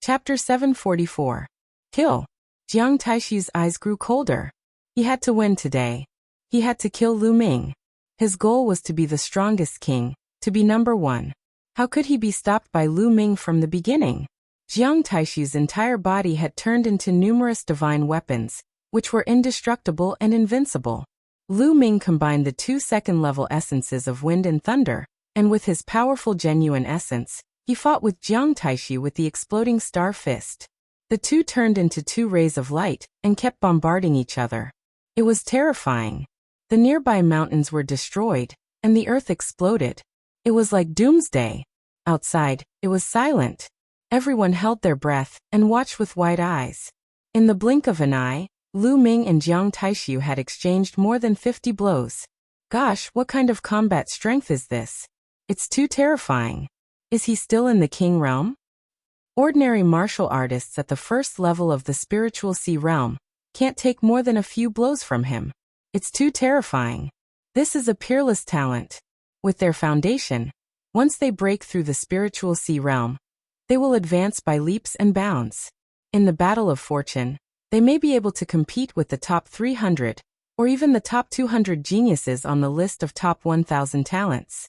Speaker 1: Chapter 744. Kill. Jiang Taishu's eyes grew colder. He had to win today. He had to kill Lu Ming. His goal was to be the strongest king, to be number one. How could he be stopped by Lu Ming from the beginning? Jiang Taishu's entire body had turned into numerous divine weapons, which were indestructible and invincible. Lu Ming combined the two second-level essences of wind and thunder, and with his powerful genuine essence, he fought with Jiang Taishu with the exploding star fist. The two turned into two rays of light and kept bombarding each other. It was terrifying. The nearby mountains were destroyed, and the earth exploded. It was like doomsday. Outside, it was silent. Everyone held their breath and watched with wide eyes. In the blink of an eye, Lu Ming and Jiang Taishu had exchanged more than 50 blows. Gosh, what kind of combat strength is this? It's too terrifying. Is he still in the king realm? Ordinary martial artists at the first level of the spiritual sea realm can't take more than a few blows from him. It's too terrifying. This is a peerless talent. With their foundation, once they break through the spiritual sea realm, they will advance by leaps and bounds. In the battle of fortune, they may be able to compete with the top 300, or even the top 200 geniuses on the list of top 1,000 talents.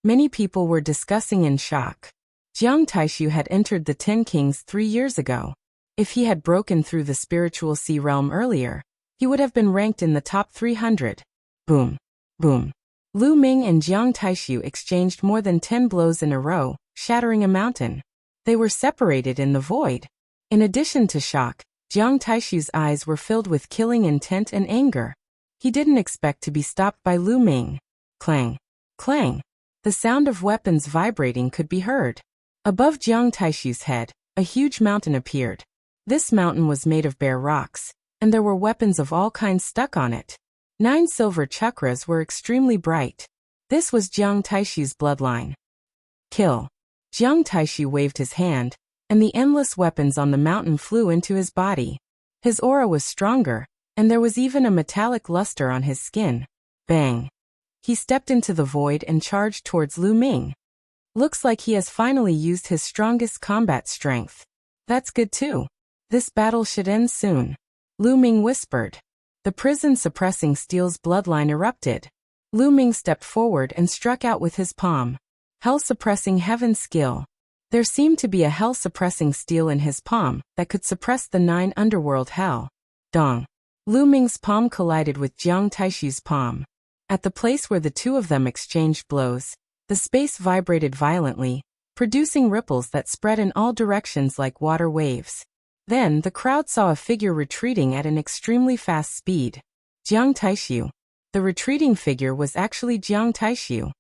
Speaker 1: Many people were discussing in shock. Jiang Taishu had entered the 10 Kings 3 years ago. If he had broken through the spiritual sea realm earlier, he would have been ranked in the top 300. Boom. Boom. Lu Ming and Jiang Taishu exchanged more than 10 blows in a row, shattering a mountain. They were separated in the void. In addition to shock, Jiang Taishu's eyes were filled with killing intent and anger. He didn't expect to be stopped by Lu Ming. Clang. Clang. The sound of weapons vibrating could be heard. Above Jiang Taishu's head, a huge mountain appeared. This mountain was made of bare rocks, and there were weapons of all kinds stuck on it. 9 silver chakras were extremely bright. This was Jiang Taishu's bloodline. Kill. Jiang Taishu waved his hand, and the endless weapons on the mountain flew into his body. His aura was stronger, and there was even a metallic luster on his skin. Bang. He stepped into the void and charged towards Lu Ming. Looks like he has finally used his strongest combat strength. That's good too. This battle should end soon. Lu Ming whispered. The prison-suppressing steel's bloodline erupted. Lu Ming stepped forward and struck out with his palm. Hell-suppressing heaven skill. There seemed to be a hell-suppressing steel in his palm that could suppress the 9 underworld hell. Dong. Lu Ming's palm collided with Jiang Taishu's palm. At the place where the two of them exchanged blows, the space vibrated violently, producing ripples that spread in all directions like water waves. Then the crowd saw a figure retreating at an extremely fast speed. Jiang Taishu. The retreating figure was actually Jiang Taishu.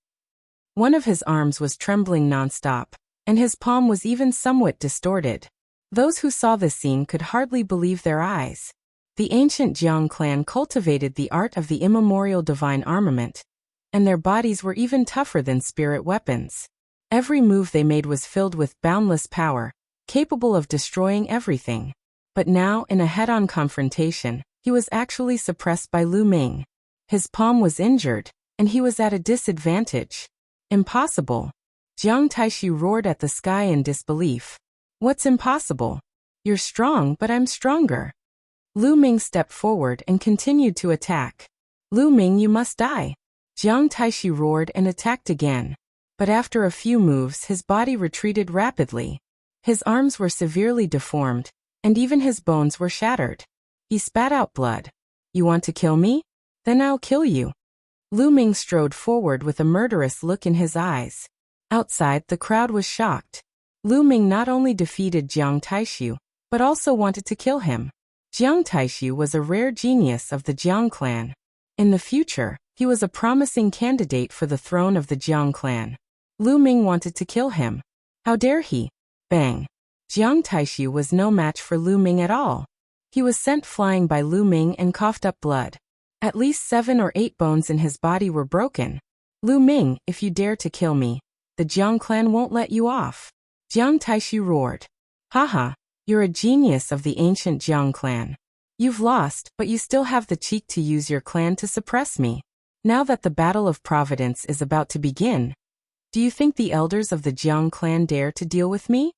Speaker 1: One of his arms was trembling nonstop, and his palm was even somewhat distorted. Those who saw the scene could hardly believe their eyes. The ancient Jiang clan cultivated the art of the immemorial divine armament, and their bodies were even tougher than spirit weapons. Every move they made was filled with boundless power, capable of destroying everything. But now, in a head-on confrontation, he was actually suppressed by Lu Ming. His palm was injured, and he was at a disadvantage. Impossible. Jiang Taishu roared at the sky in disbelief. What's impossible? You're strong, but I'm stronger. Lu Ming stepped forward and continued to attack. Lu Ming, you must die. Jiang Taishu roared and attacked again. But after a few moves, his body retreated rapidly. His arms were severely deformed, and even his bones were shattered. He spat out blood. You want to kill me? Then I'll kill you. Lu Ming strode forward with a murderous look in his eyes. Outside, the crowd was shocked. Lu Ming not only defeated Jiang Taishu, but also wanted to kill him. Jiang Taishu was a rare genius of the Jiang clan. In the future, he was a promising candidate for the throne of the Jiang clan. Lu Ming wanted to kill him. How dare he? Bang! Jiang Taishu was no match for Lu Ming at all. He was sent flying by Lu Ming and coughed up blood. At least 7 or 8 bones in his body were broken. Lu Ming, if you dare to kill me, the Jiang clan won't let you off. Jiang Taishu roared. Haha, you're a genius of the ancient Jiang clan. You've lost, but you still have the cheek to use your clan to suppress me. Now that the Battle of Providence is about to begin, do you think the elders of the Jiang clan dare to deal with me?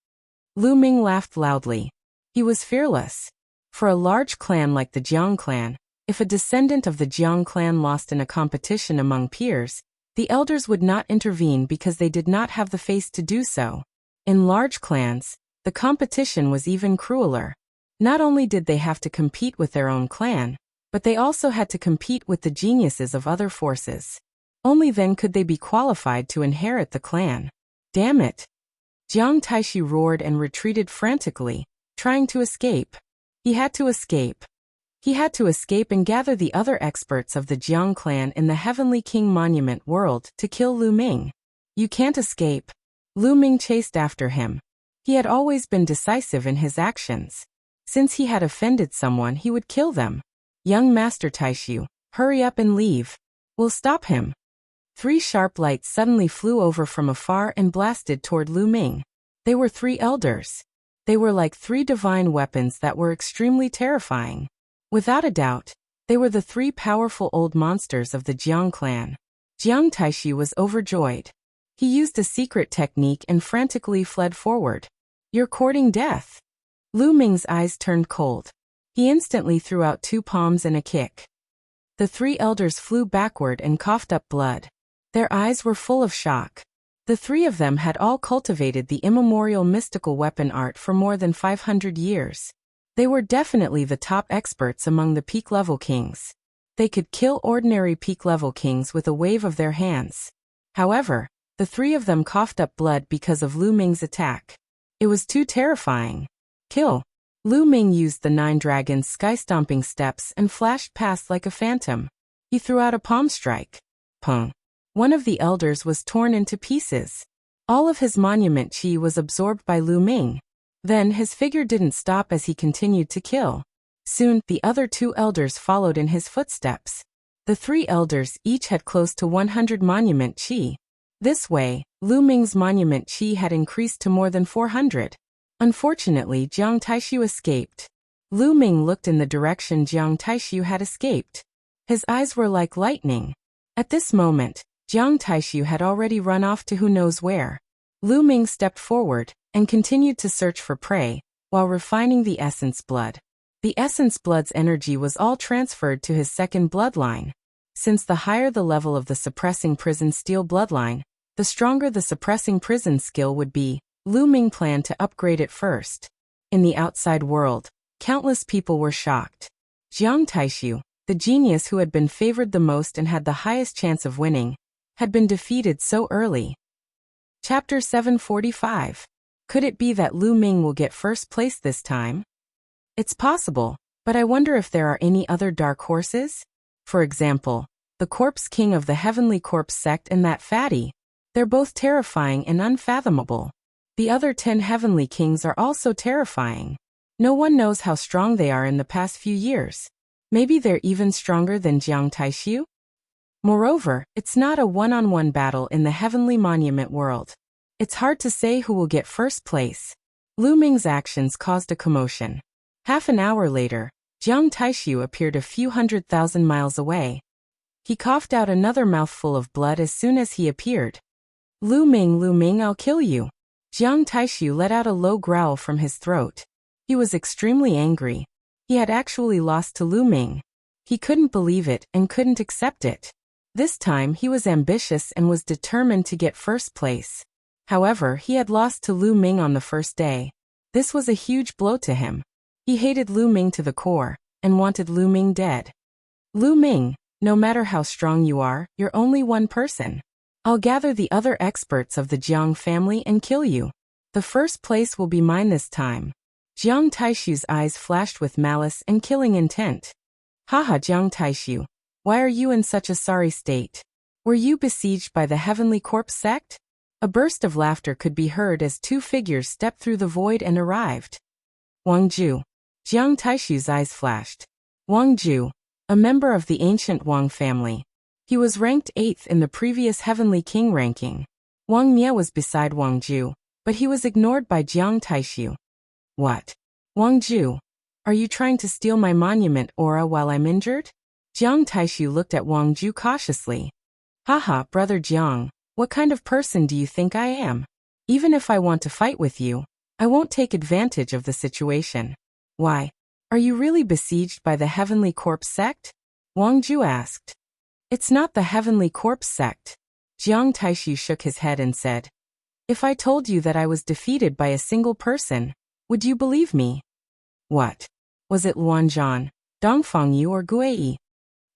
Speaker 1: Lu Ming laughed loudly. He was fearless. For a large clan like the Jiang clan, if a descendant of the Jiang clan lost in a competition among peers, the elders would not intervene because they did not have the face to do so. In large clans, the competition was even crueler. Not only did they have to compete with their own clan, but they also had to compete with the geniuses of other forces. Only then could they be qualified to inherit the clan. Damn it! Jiang Taishu roared and retreated frantically, trying to escape. He had to escape. He had to escape and gather the other experts of the Jiang clan in the Heavenly King Monument world to kill Lu Ming. You can't escape. Lu Ming chased after him. He had always been decisive in his actions. Since he had offended someone, he would kill them. Young Master Taishu, hurry up and leave. We'll stop him. 3 sharp lights suddenly flew over from afar and blasted toward Lu Ming. They were 3 elders. They were like 3 divine weapons that were extremely terrifying. Without a doubt, they were the 3 powerful old monsters of the Jiang clan. Jiang Taishu was overjoyed. He used a secret technique and frantically fled forward. You're courting death. Lu Ming's eyes turned cold. He instantly threw out 2 palms and a kick. The 3 elders flew backward and coughed up blood. Their eyes were full of shock. The 3 of them had all cultivated the immemorial mystical weapon art for more than 500 years. They were definitely the top experts among the peak-level kings. They could kill ordinary peak-level kings with a wave of their hands. However, the 3 of them coughed up blood because of Lu Ming's attack. It was too terrifying. Kill. Lu Ming used the 9 dragons' sky-stomping steps and flashed past like a phantom. He threw out a palm strike. Pung. One of the elders was torn into pieces. All of his monument chi was absorbed by Lu Ming. Then his figure didn't stop as he continued to kill. Soon, the other 2 elders followed in his footsteps. The 3 elders each had close to 100 monument chi. This way, Lu Ming's monument chi had increased to more than 400. Unfortunately, Jiang Taishu escaped. Lu Ming looked in the direction Jiang Taishu had escaped. His eyes were like lightning. At this moment, Jiang Taishu had already run off to who knows where. Lu Ming stepped forward and continued to search for prey, while refining the essence blood. The essence blood's energy was all transferred to his second bloodline. Since the higher the level of the suppressing prison steel bloodline, the stronger the suppressing prison skill would be, Lu Ming planned to upgrade it first. In the outside world, countless people were shocked. Jiang Taishu, The genius who had been favored the most and had the highest chance of winning, had been defeated so early. Chapter 745. Could it be that Lu Ming will get first place this time? It's possible, but I wonder if there are any other dark horses? For example, the Corpse King of the Heavenly Corpse sect and that fatty. They're both terrifying and unfathomable. The other 10 Heavenly Kings are also terrifying. No one knows how strong they are in the past few years. Maybe they're even stronger than Jiang Taishu? Moreover, it's not a one-on-one battle in the Heavenly Monument world. It's hard to say who will get first place. Lu Ming's actions caused a commotion. Half an hour later, Jiang Taishu appeared a few 100,000 miles away. He coughed out another mouthful of blood as soon as he appeared. Lu Ming, I'll kill you. Jiang Taishu let out a low growl from his throat. He was extremely angry. He had actually lost to Lu Ming. He couldn't believe it and couldn't accept it. This time he was ambitious and was determined to get first place. However, he had lost to Lu Ming on the first day. This was a huge blow to him. He hated Lu Ming to the core, and wanted Lu Ming dead. Lu Ming, no matter how strong you are, you're only one person. I'll gather the other experts of the Jiang family and kill you. The first place will be mine this time. Jiang Taishu's eyes flashed with malice and killing intent. Haha, Jiang Taishu, why are you in such a sorry state? Were you besieged by the Heavenly Corpse sect? A burst of laughter could be heard as 2 figures stepped through the void and arrived. Wang Ju. Jiang Taishu's eyes flashed. Wang Ju, a member of the ancient Wang family. He was ranked 8th in the previous Heavenly King ranking. Wang Mie was beside Wang Ju, but he was ignored by Jiang Taishu. What? Wang Ju, are you trying to steal my monument aura while I'm injured? Jiang Taishu looked at Wang Ju cautiously. Haha, brother Jiang, what kind of person do you think I am? Even if I want to fight with you, I won't take advantage of the situation. Why? Are you really besieged by the Heavenly Corpse sect? Wang Ju asked. It's not the Heavenly Corpse sect. Jiang Taishu shook his head and said, if I told you that I was defeated by a single person, would you believe me? What? Was it Luanzhan, Dongfangyu or Guiyi?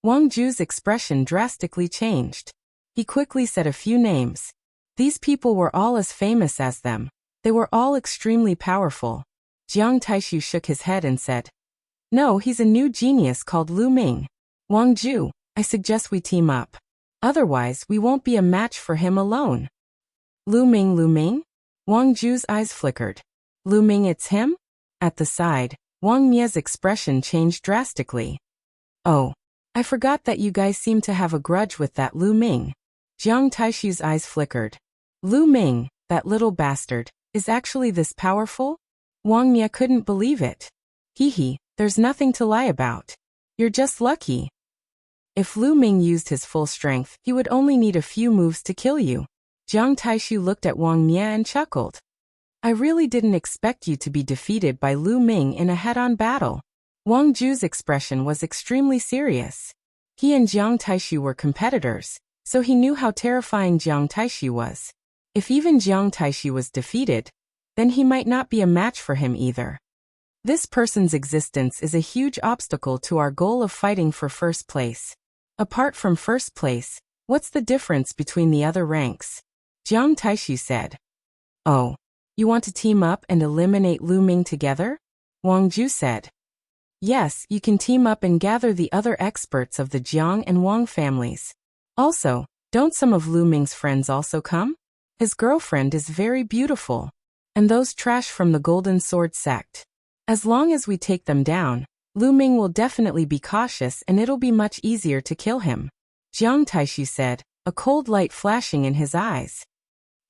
Speaker 1: Wang Ju's expression drastically changed. He quickly said a few names. These people were all as famous as them. They were all extremely powerful. Jiang Taishu shook his head and said, no, he's a new genius called Lu Ming. Wang Ju, I suggest we team up. Otherwise, we won't be a match for him alone. Lu Ming? Wang Ju's eyes flickered. Lu Ming, it's him? At the side, Wang Mie's expression changed drastically. Oh, I forgot that you guys seem to have a grudge with that Lu Ming. Jiang Taishu's eyes flickered. Lu Ming, that little bastard, is actually this powerful? Wang Mie couldn't believe it. Hee, there's nothing to lie about. You're just lucky. If Lu Ming used his full strength, he would only need a few moves to kill you. Jiang Taishu looked at Wang Mie and chuckled. I really didn't expect you to be defeated by Lu Ming in a head-on battle. Wang Ju's expression was extremely serious. He and Jiang Taishu were competitors, so he knew how terrifying Jiang Taishu was. If even Jiang Taishu was defeated, then he might not be a match for him either. This person's existence is a huge obstacle to our goal of fighting for first place. Apart from first place, what's the difference between the other ranks? Jiang Taishu said. Oh, you want to team up and eliminate Lu Ming together? Wang Ju said. Yes, you can team up and gather the other experts of the Jiang and Wang families. Also, don't some of Lu Ming's friends also come? His girlfriend is very beautiful. And those trash from the Golden Sword sect. As long as we take them down, Lu Ming will definitely be cautious and it'll be much easier to kill him. Jiang Taishu said, a cold light flashing in his eyes.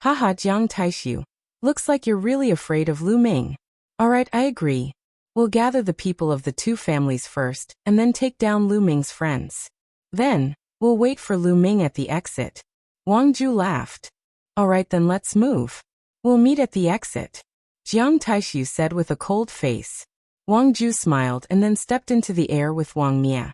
Speaker 1: Haha, Jiang Taishu. Looks like you're really afraid of Lu Ming. Alright, I agree. We'll gather the people of the 2 families first, and then take down Lu Ming's friends. Then, we'll wait for Lu Ming at the exit. Wang Ju laughed. Alright then, let's move. We'll meet at the exit. Jiang Taishu said with a cold face. Wang Ju smiled and then stepped into the air with Wang Mie.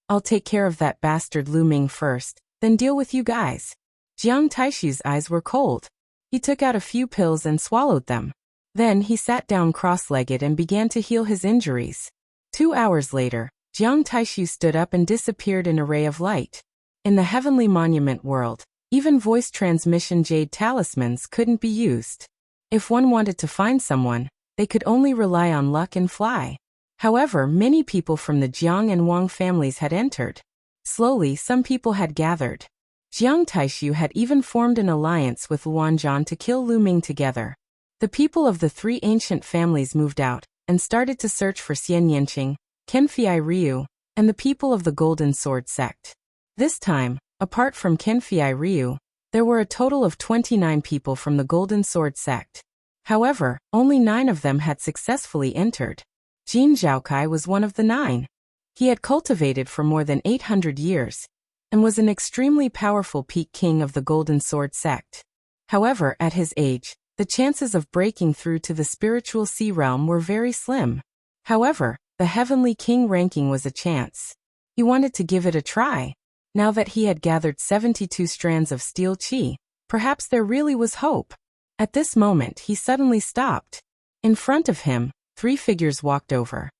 Speaker 1: I'll take care of that bastard Lu Ming first, then deal with you guys. Jiang Taishu's eyes were cold. He took out a few pills and swallowed them. Then he sat down cross-legged and began to heal his injuries. 2 hours later, Jiang Taishu stood up and disappeared in a ray of light. In the heavenly monument world, even voice transmission jade talismans couldn't be used. If one wanted to find someone, they could only rely on luck and fly. However, many people from the Jiang and Wang families had entered. Slowly, some people had gathered. Jiang Taishu had even formed an alliance with Luanzhan to kill Lu Ming together. The people of the three ancient families moved out and started to search for Xian Yanqing, Qinfei Ryu, and the people of the Golden Sword sect. This time, apart from Qinfei Ryu, there were a total of 29 people from the Golden Sword sect. However, only 9 of them had successfully entered. Jin Zhaokai was one of the 9. He had cultivated for more than 800 years, and was an extremely powerful peak king of the Golden Sword sect. However, at his age, the chances of breaking through to the spiritual sea realm were very slim. However, the heavenly king ranking was a chance. He wanted to give it a try. Now that he had gathered 72 strands of steel qi, perhaps there really was hope. At this moment he suddenly stopped. In front of him, 3 figures walked over.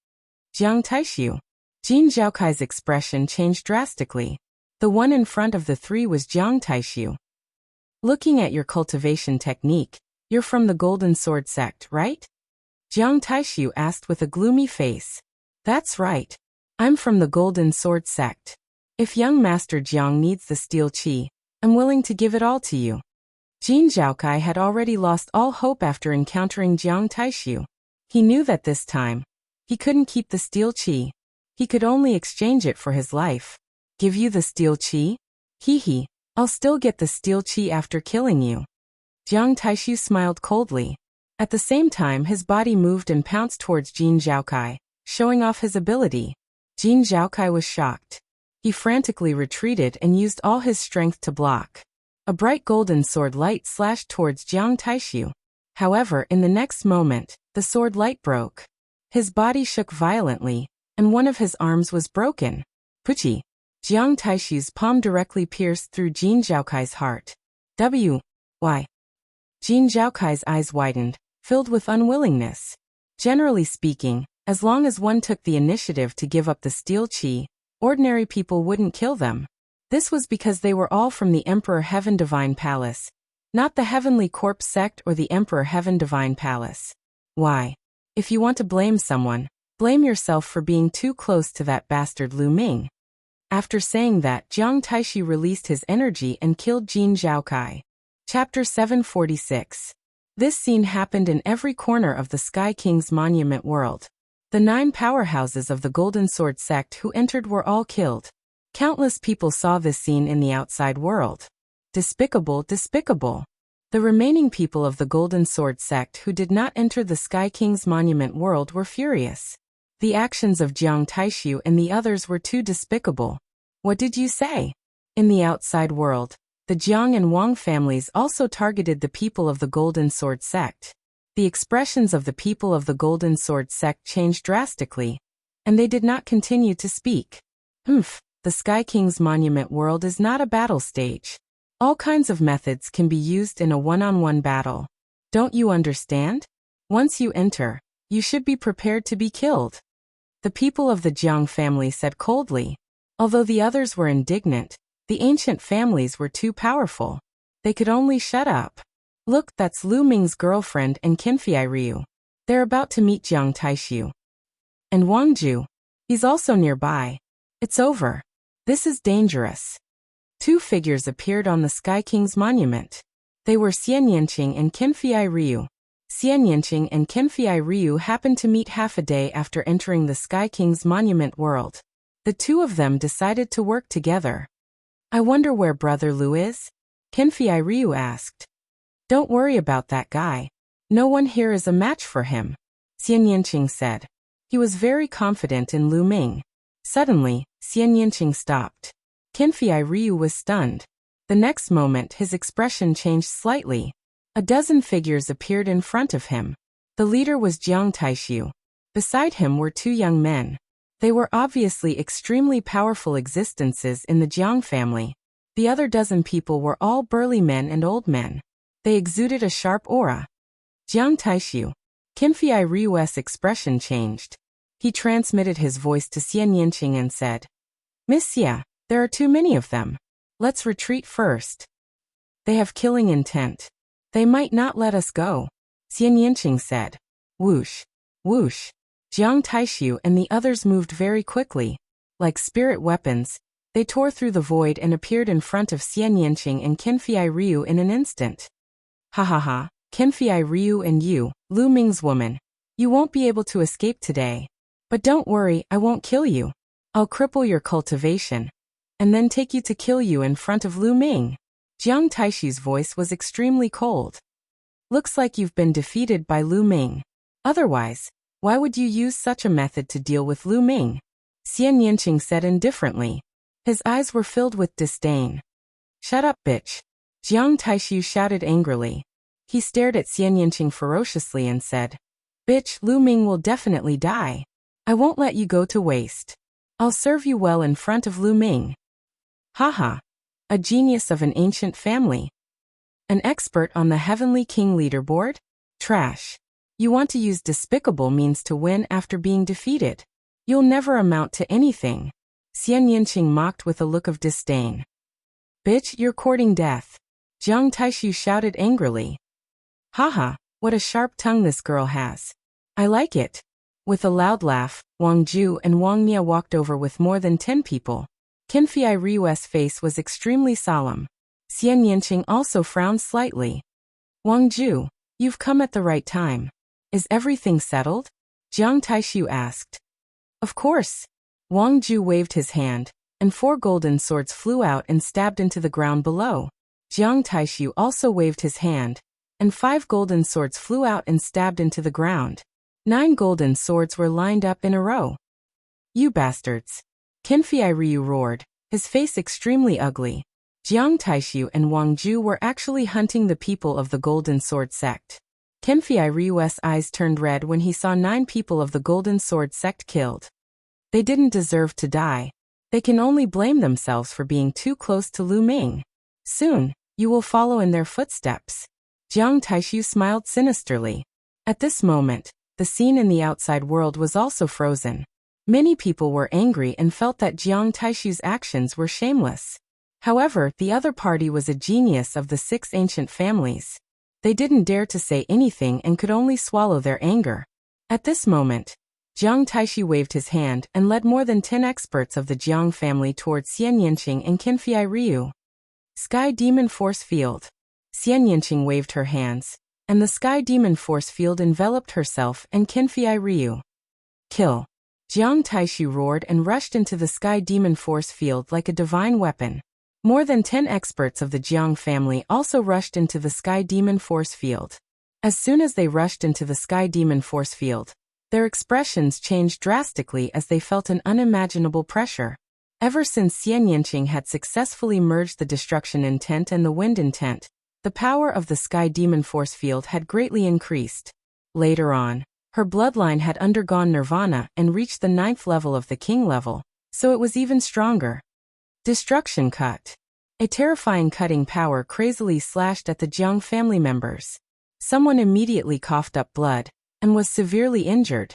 Speaker 1: Jiang Taishu. Jin Zhaokai's expression changed drastically. The one in front of the 3 was Jiang Taishu. Looking at your cultivation technique, you're from the Golden Sword sect, right? Jiang Taishu asked with a gloomy face. That's right. I'm from the Golden Sword sect. If young Master Jiang needs the steel qi, I'm willing to give it all to you. Jin Zhaokai had already lost all hope after encountering Jiang Taishu. He knew that this time, he couldn't keep the steel qi. He could only exchange it for his life. Give you the steel qi? Hee, I'll still get the steel qi after killing you. Jiang Taishu smiled coldly. At the same time his body moved and pounced towards Jin Zhaokai, showing off his ability. Jin Zhaokai was shocked. He frantically retreated and used all his strength to block. A bright golden sword light slashed towards Jiang Taishu. However, in the next moment, the sword light broke. His body shook violently, and one of his arms was broken. Puchi! Jiang Taishu's palm directly pierced through Jin Zhaokai's heart. Why? Jin Zhaokai's eyes widened, filled with unwillingness. Generally speaking, as long as one took the initiative to give up the steel qi, ordinary people wouldn't kill them. This was because they were all from the Emperor Heaven Divine Palace, not the Heavenly Corpse sect or the Emperor Heaven Divine Palace. Why? If you want to blame someone, blame yourself for being too close to that bastard Lu Ming. After saying that, Jiang Taishu released his energy and killed Jin Zhaokai. Chapter 746. This scene happened in every corner of the Sky King's monument world. The 9 powerhouses of the Golden Sword sect who entered were all killed. Countless people saw this scene in the outside world. Despicable, despicable. The remaining people of the Golden Sword sect who did not enter the Sky King's monument world were furious. The actions of Jiang Taishu and the others were too despicable. What did you say? In the outside world, the Jiang and Wang families also targeted the people of the Golden Sword sect. The expressions of the people of the Golden Sword sect changed drastically, and they did not continue to speak. The Sky King's monument world is not a battle stage. All kinds of methods can be used in a one-on-one battle. Don't you understand? Once you enter, you should be prepared to be killed. The people of the Jiang family said coldly. Although the others were indignant, the ancient families were too powerful. They could only shut up. Look, that's Lu Ming's girlfriend and Qinfei Ryu. They're about to meet Jiang Taishu. And Wang Ju. He's also nearby. It's over. This is dangerous. 2 figures appeared on the Sky King's monument. They were Xian Yanqing and Qinfei Ryu. Xian Yanqing and Qinfei Ryu happened to meet half a day after entering the Sky King's monument world. The 2 of them decided to work together. I wonder where Brother Lu is? Qinfei Ryu asked. Don't worry about that guy. No one here is a match for him, Xian Yanqing said. He was very confident in Lu Ming. Suddenly, Xian Yanqing stopped. Qinfei Ryu was stunned. The next moment his expression changed slightly. A dozen figures appeared in front of him. The leader was Jiang Taishu. Beside him were 2 young men. They were obviously extremely powerful existences in the Jiang family. The other dozen people were all burly men and old men. They exuded a sharp aura. Jiang Taishu. Qinfei Ryu's expression changed. He transmitted his voice to Xian Yinqing and said, Miss Xia, there are too many of them. Let's retreat first. They have killing intent. They might not let us go. Xian Yinqing said. Whoosh, whoosh. Jiang Taishu and the others moved very quickly. Like spirit weapons, they tore through the void and appeared in front of Xian Yinqing and Qinfei Ryu in an instant. Ha ha ha, Qinfei Ryu and you, Lu Ming's woman. You won't be able to escape today. But don't worry, I won't kill you. I'll cripple your cultivation. And then take you to kill you in front of Lu Ming. Jiang Taishu's voice was extremely cold. Looks like you've been defeated by Lu Ming. Otherwise, why would you use such a method to deal with Lu Ming? Xian Yinqing said indifferently. His eyes were filled with disdain. Shut up, bitch. Jiang Taishu shouted angrily. He stared at Xian Yinqing ferociously and said, Bitch, Lu Ming will definitely die. I won't let you go to waste. I'll serve you well in front of Lu Ming. Haha. A genius of an ancient family. An expert on the Heavenly King leaderboard? Trash. You want to use despicable means to win after being defeated. You'll never amount to anything. Xian Yinqing mocked with a look of disdain. Bitch, you're courting death. Jiang Taishu shouted angrily. Haha, what a sharp tongue this girl has. I like it. With a loud laugh, Wang Ju and Wang Nia walked over with more than 10 people. Qinfei Ryu's face was extremely solemn. Xian Yinqing also frowned slightly. Wang Ju, you've come at the right time. Is everything settled? Jiang Taishu asked. Of course. Wang Ju waved his hand, and 4 golden swords flew out and stabbed into the ground below. Jiang Taishu also waved his hand, and 5 golden swords flew out and stabbed into the ground. 9 golden swords were lined up in a row. You bastards. Qinfei Ryu roared, his face extremely ugly. Jiang Taishu and Wang Ju were actually hunting the people of the Golden Sword sect. Qinfei Ryu's eyes turned red when he saw 9 people of the Golden Sword sect killed. They didn't deserve to die. They can only blame themselves for being too close to Lu Ming. Soon, you will follow in their footsteps. Jiang Taishu smiled sinisterly. At this moment, the scene in the outside world was also frozen. Many people were angry and felt that Jiang Taishu's actions were shameless. However, the other party was a genius of the 6 ancient families. They didn't dare to say anything and could only swallow their anger. At this moment, Jiang Taishu waved his hand and led more than 10 experts of the Jiang family towards Xian Yinqing and Qinfei Ryu. Sky Demon Force Field. Xian Yinqing waved her hands, and the Sky Demon Force Field enveloped herself and Qinfei Ryu. Kill. Jiang Taishu roared and rushed into the Sky Demon Force Field like a divine weapon. More than 10 experts of the Jiang family also rushed into the Sky Demon Force Field. As soon as they rushed into the Sky Demon Force Field, their expressions changed drastically as they felt an unimaginable pressure. Ever since Xian Yinqing had successfully merged the destruction intent and the wind intent, the power of the Sky Demon Force Field had greatly increased. Later on, her bloodline had undergone nirvana and reached the 9th level of the king level, so it was even stronger. Destruction cut. A terrifying cutting power crazily slashed at the Jiang family members. Someone immediately coughed up blood and was severely injured.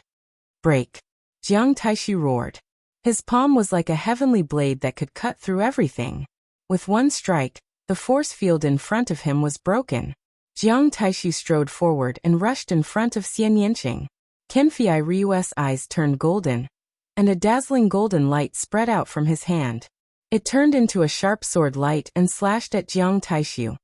Speaker 1: Break. Jiang Taishu roared. His palm was like a heavenly blade that could cut through everything. With one strike, the force field in front of him was broken. Jiang Taishu strode forward and rushed in front of Xian Yinqing. Qinfei Ryu's eyes turned golden, and a dazzling golden light spread out from his hand. It turned into a sharp sword light and slashed at Jiang Taishu.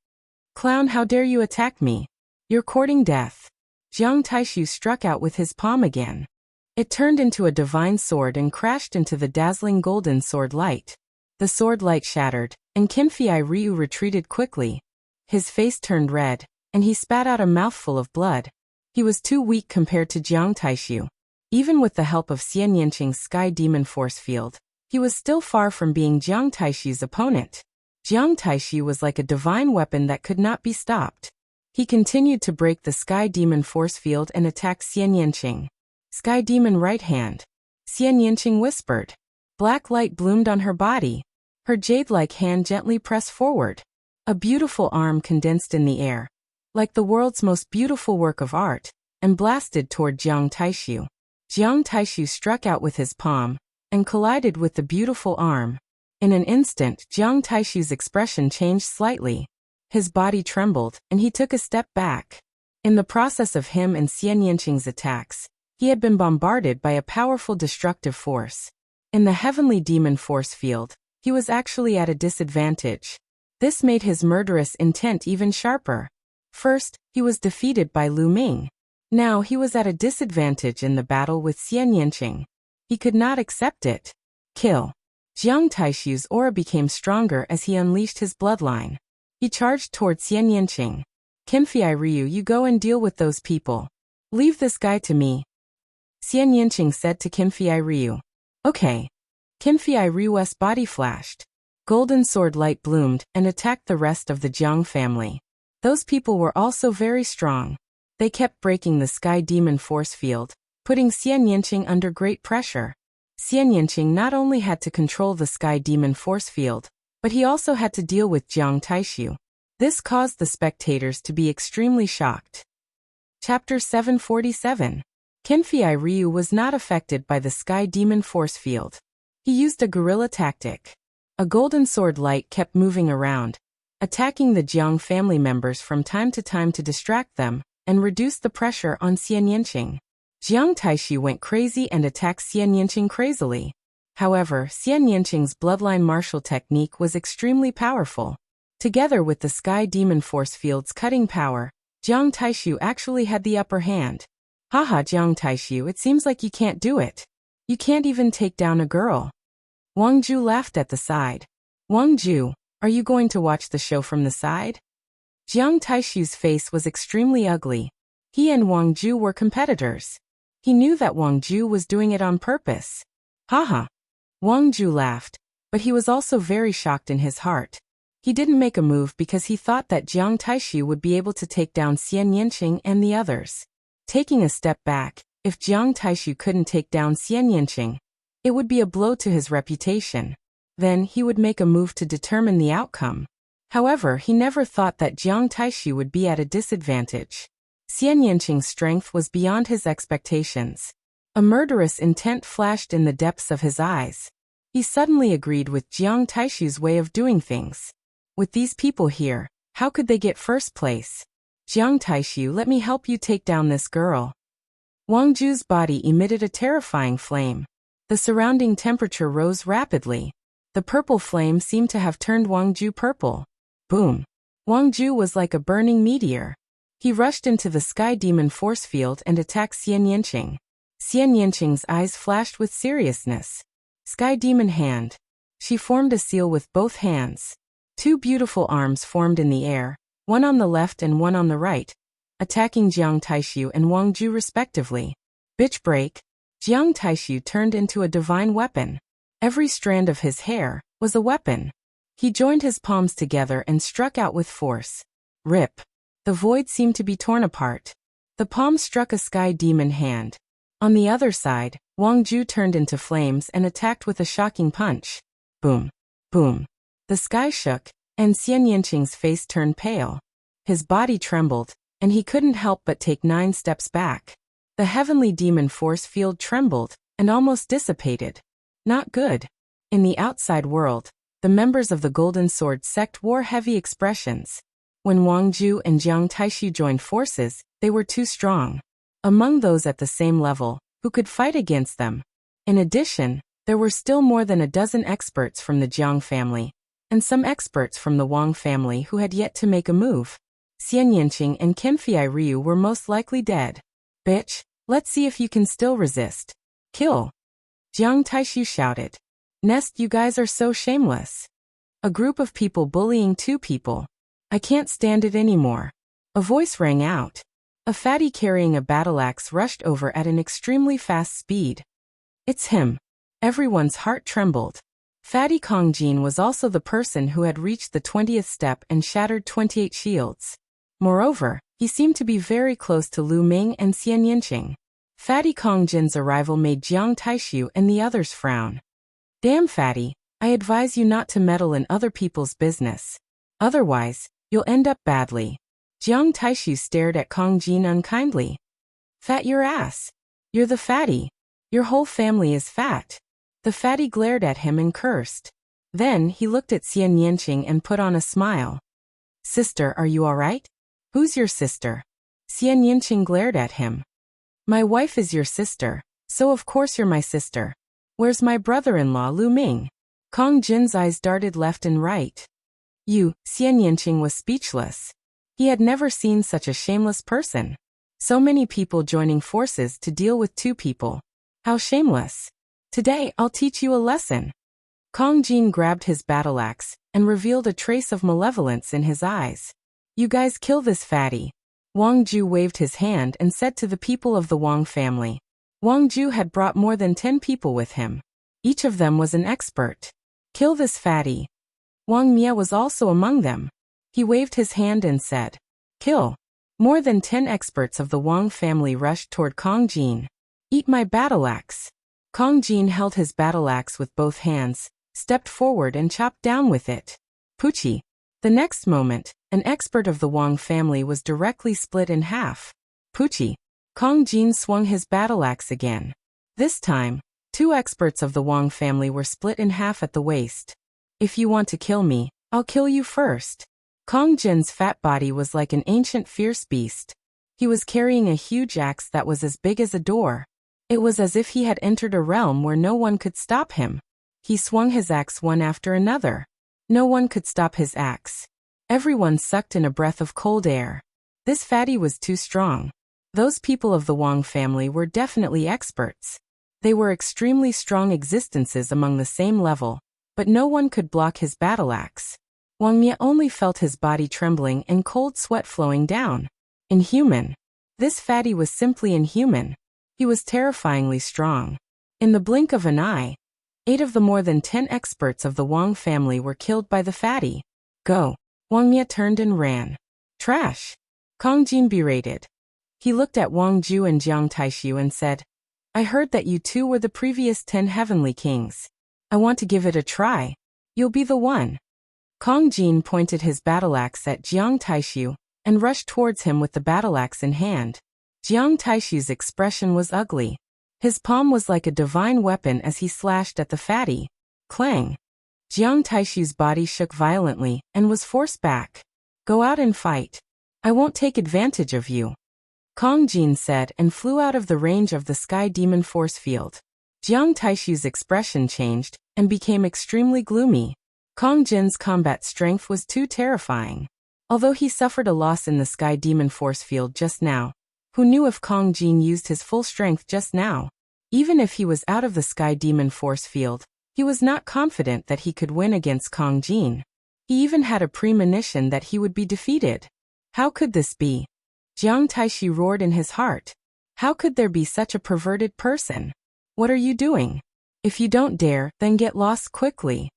Speaker 1: Clown, how dare you attack me? You're courting death. Jiang Taishu struck out with his palm again. It turned into a divine sword and crashed into the dazzling golden sword light. The sword light shattered, and Qinfei Ryu retreated quickly. His face turned red, and he spat out a mouthful of blood. He was too weak compared to Jiang Taishu. Even with the help of Xian Yinqing's Sky Demon Force Field, he was still far from being Jiang Taishu's opponent. Jiang Taishu was like a divine weapon that could not be stopped. He continued to break the Sky Demon Force Field and attack Xian Yinqing. Sky Demon right hand. Xian Yinqing whispered. Black light bloomed on her body. Her jade-like hand gently pressed forward. A beautiful arm condensed in the air, like the world's most beautiful work of art, and blasted toward Jiang Taishu. Jiang Taishu struck out with his palm and collided with the beautiful arm. In an instant, Jiang Taishu's expression changed slightly. His body trembled, and he took a step back. In the process of him and Xian Yanqing's attacks, he had been bombarded by a powerful destructive force. In the heavenly demon force field, he was actually at a disadvantage. This made his murderous intent even sharper. First, he was defeated by Lu Ming. Now he was at a disadvantage in the battle with Xian Yanqing. He could not accept it. Kill. Jiang Taishu's aura became stronger as he unleashed his bloodline. He charged toward Xian Yanqing. Qinfei Ryu, you go and deal with those people. Leave this guy to me. Xian Yanqing said to Qinfei Ryu. Okay. Qinfei Ryu's body flashed. Golden sword light bloomed and attacked the rest of the Jiang family. Those people were also very strong. They kept breaking the sky demon force field, putting Xian Yanqing under great pressure. Xian Yanqing not only had to control the sky demon force field, but he also had to deal with Jiang Taishu. This caused the spectators to be extremely shocked. Chapter 747. Qinfei Ryu was not affected by the sky demon force field. He used a guerrilla tactic. A golden sword light kept moving around, attacking the Jiang family members from time to distract them and reduce the pressure on Xian Yanqing. Jiang Taishu went crazy and attacked Xian Yanqing crazily. However, Xian Yanqing's bloodline martial technique was extremely powerful. Together with the sky demon force field's cutting power, Jiang Taishu actually had the upper hand. Haha, Jiang Taishu, it seems like you can't do it. You can't even take down a girl. Wang Ju laughed at the side. Wang Ju, are you going to watch the show from the side? Jiang Taishu's face was extremely ugly. He and Wang Ju were competitors. He knew that Wang Ju was doing it on purpose. Haha. Wang Ju laughed, but he was also very shocked in his heart. He didn't make a move because he thought that Jiang Taishu would be able to take down Xian Yanqing and the others. Taking a step back, if Jiang Taishu couldn't take down Xian Yanqing, it would be a blow to his reputation. Then he would make a move to determine the outcome. However, he never thought that Jiang Taishu would be at a disadvantage. Xian Yanqing's strength was beyond his expectations. A murderous intent flashed in the depths of his eyes. He suddenly agreed with Jiang Taishu's way of doing things. With these people here, how could they get first place? Jiang Taishu, let me help you take down this girl. Wang Ju's body emitted a terrifying flame. The surrounding temperature rose rapidly. The purple flame seemed to have turned Wang Ju purple. Boom. Wang Ju was like a burning meteor. He rushed into the sky demon force field and attacked Xian Yanqing. Xian Yanqing's eyes flashed with seriousness. Sky demon hand. She formed a seal with both hands. Two beautiful arms formed in the air, one on the left and one on the right, attacking Jiang Taishu and Wang Ju respectively. Bitch break. Jiang Taishu turned into a divine weapon. Every strand of his hair was a weapon. He joined his palms together and struck out with force. Rip. The void seemed to be torn apart. The palm struck a sky demon hand. On the other side, Wang Ju turned into flames and attacked with a shocking punch. Boom. Boom. The sky shook, and Xian Yanqing's face turned pale. His body trembled, and he couldn't help but take 9 steps back. The heavenly demon force field trembled and almost dissipated. Not good. In the outside world, the members of the Golden Sword sect wore heavy expressions. When Wang Ju and Jiang Taishu joined forces, they were too strong. Among those at the same level, who could fight against them. In addition, there were still more than a dozen experts from the Jiang family, and some experts from the Wang family who had yet to make a move. Xian Yanqing and Qinfei Ryu were most likely dead. Bitch, let's see if you can still resist. Kill. Jiang Taishu shouted. Nest, you guys are so shameless. A group of people bullying 2 people. I can't stand it anymore. A voice rang out. A fatty carrying a battle axe rushed over at an extremely fast speed. It's him. Everyone's heart trembled. Fatty Kongjin was also the person who had reached the 20th step and shattered 28 shields. Moreover, he seemed to be very close to Lu Ming and Xian Yanqing. Fatty Kongjin's arrival made Jiang Taishu and the others frown. Damn Fatty, I advise you not to meddle in other people's business. Otherwise, you'll end up badly. Jiang Taishu stared at Kongjin unkindly. Fat your ass. You're the fatty. Your whole family is fat. The fatty glared at him and cursed. Then he looked at Xian Yanqing and put on a smile. Sister, are you all right? Who's your sister? Xian Yanqing glared at him. My wife is your sister, so of course you're my sister. Where's my brother-in-law Lu Ming? Kong Jin's eyes darted left and right. Xian Yanqing was speechless. He had never seen such a shameless person. So many people joining forces to deal with two people. How shameless. Today I'll teach you a lesson. Kong Jin grabbed his battle axe and revealed a trace of malevolence in his eyes. You guys kill this fatty. Wang Ju waved his hand and said to the people of the Wang family. Wang Ju had brought more than 10 people with him. Each of them was an expert. Kill this fatty. Wang Mia was also among them. He waved his hand and said, Kill. More than 10 experts of the Wang family rushed toward Kong Jin. Eat my battle axe. Kong Jin held his battle axe with both hands, stepped forward and chopped down with it. Poochie. The next moment, an expert of the Wang family was directly split in half. Poochie. Kong Jin swung his battle axe again. This time, 2 experts of the Wang family were split in half at the waist. If you want to kill me, I'll kill you first. Kong Jin's fat body was like an ancient fierce beast. He was carrying a huge axe that was as big as a door. It was as if he had entered a realm where no one could stop him. He swung his axe one after another. No one could stop his axe. Everyone sucked in a breath of cold air. This fatty was too strong. Those people of the Wang family were definitely experts. They were extremely strong existences among the same level, but no one could block his battle axe. Wang Mia only felt his body trembling and cold sweat flowing down. Inhuman. This fatty was simply inhuman. He was terrifyingly strong. In the blink of an eye, 8 of the more than 10 experts of the Wang family were killed by the fatty. Go. Wang Mia turned and ran. Trash. Kong Jin berated. He looked at Wang Ju and Jiang Taishu and said, I heard that you two were the previous 10 heavenly kings. I want to give it a try. You'll be the one. Kong Jin pointed his battle axe at Jiang Taishu and rushed towards him with the battle axe in hand. Jiang Taishu's expression was ugly. His palm was like a divine weapon as he slashed at the fatty. Clang. Jiang Taishu's body shook violently and was forced back. Go out and fight. I won't take advantage of you. Kong Jin said and flew out of the range of the Sky Demon force field. Jiang Taishu's expression changed and became extremely gloomy. Kong Jin's combat strength was too terrifying. Although he suffered a loss in the Sky Demon force field just now, who knew if Kong Jin used his full strength just now? Even if he was out of the Sky Demon force field, he was not confident that he could win against Kong Jin. He even had a premonition that he would be defeated. How could this be? Jiang Taishu roared in his heart. How could there be such a perverted person? What are you doing? If you don't dare, then get lost quickly.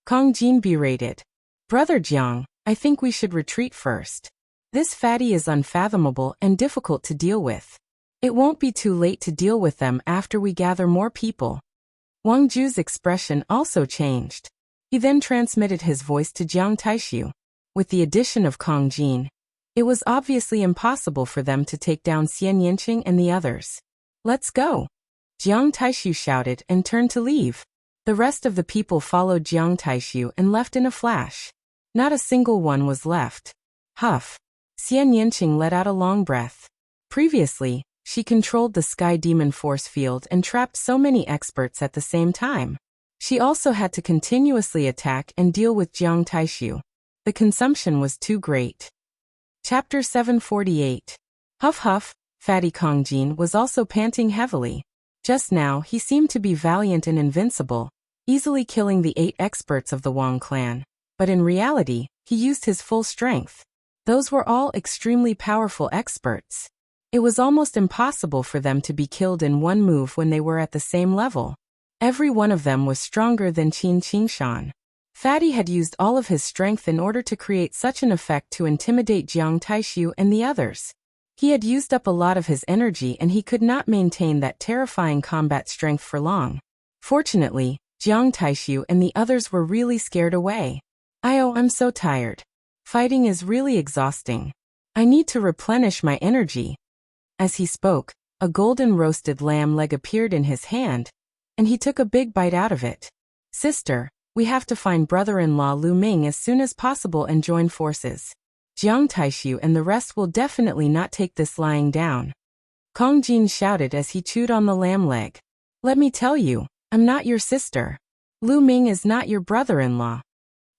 Speaker 1: Kong Jin berated. Brother Jiang, I think we should retreat first. This fatty is unfathomable and difficult to deal with. It won't be too late to deal with them after we gather more people. Wang Ju's expression also changed. He then transmitted his voice to Jiang Taishu. With the addition of Kong Jin, it was obviously impossible for them to take down Xian Yanqing and the others. Let's go. Jiang Taishu shouted and turned to leave. The rest of the people followed Jiang Taishu and left in a flash. Not a single one was left. Huff. Xian Yanqing let out a long breath. Previously, she controlled the Sky Demon force field and trapped so many experts at the same time. She also had to continuously attack and deal with Jiang Taishu. The consumption was too great. Chapter 748. Huff huff, Fatty Kong Jin was also panting heavily. Just now he seemed to be valiant and invincible, easily killing the 8 experts of the Wang clan. But in reality, he used his full strength. Those were all extremely powerful experts. It was almost impossible for them to be killed in one move when they were at the same level. Every one of them was stronger than Qin Qingshan. Fatty had used all of his strength in order to create such an effect to intimidate Jiang Taishu and the others. He had used up a lot of his energy and he could not maintain that terrifying combat strength for long. Fortunately, Jiang Taishu and the others were really scared away. I'm so tired. Fighting is really exhausting. I need to replenish my energy. As he spoke, A golden roasted lamb leg appeared in his hand, and he took a big bite out of it. Sister, we have to find brother-in-law Lu Ming as soon as possible and join forces. Jiang Taishu and the rest will definitely not take this lying down. Kong Jin shouted as he chewed on the lamb leg. Let me tell you, I'm not your sister. Lu Ming is not your brother-in-law.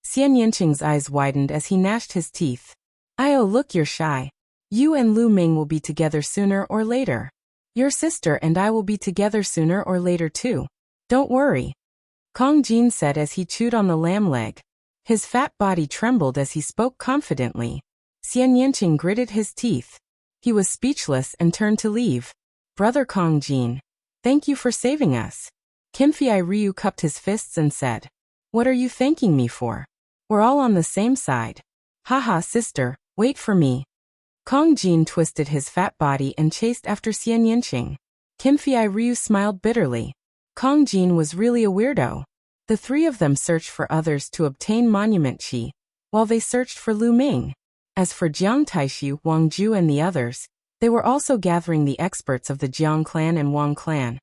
Speaker 1: Xian Yanqing's eyes widened as he gnashed his teeth. Oh, look, you're shy. You and Lu Ming will be together sooner or later. Your sister and I will be together sooner or later too. Don't worry. Kong Jin said as he chewed on the lamb leg. His fat body trembled as he spoke confidently. Xian Yanqing gritted his teeth. He was speechless and turned to leave. Brother Kong Jin, thank you for saving us. Qinfei Ryu cupped his fists and said, what are you thanking me for? We're all on the same side. Haha, sister, wait for me. Kong Jin twisted his fat body and chased after Xian Yanqing. Qinfei Ryu smiled bitterly. Kong Jin was really a weirdo. The three of them searched for others to obtain monument qi, while they searched for Lu Ming. As for Jiang Taishu, Wang Ju and the others, they were also gathering the experts of the Jiang clan and Wang clan,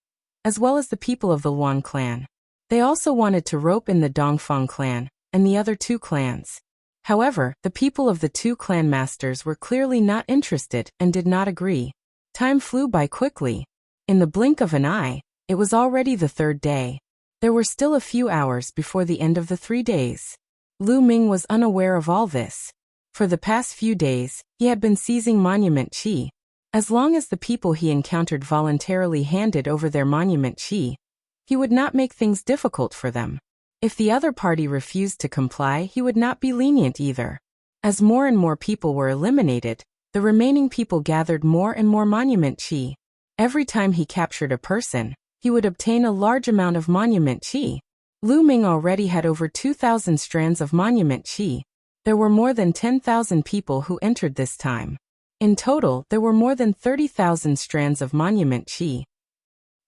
Speaker 1: as well as the people of the Luan clan. They also wanted to rope in the Dongfang clan and the other two clans. However, the people of the two clan masters were clearly not interested and did not agree. Time flew by quickly. In the blink of an eye, it was already the third day. There were still a few hours before the end of the 3 days. Lu Ming was unaware of all this. For the past few days, he had been seizing monument qi. As long as the people he encountered voluntarily handed over their monument qi, he would not make things difficult for them. If the other party refused to comply, he would not be lenient either. As more and more people were eliminated, the remaining people gathered more and more monument qi. Every time he captured a person, he would obtain a large amount of monument qi. Lu Ming already had over 2,000 strands of monument qi. There were more than 10,000 people who entered this time. In total, there were more than 30,000 strands of monument qi.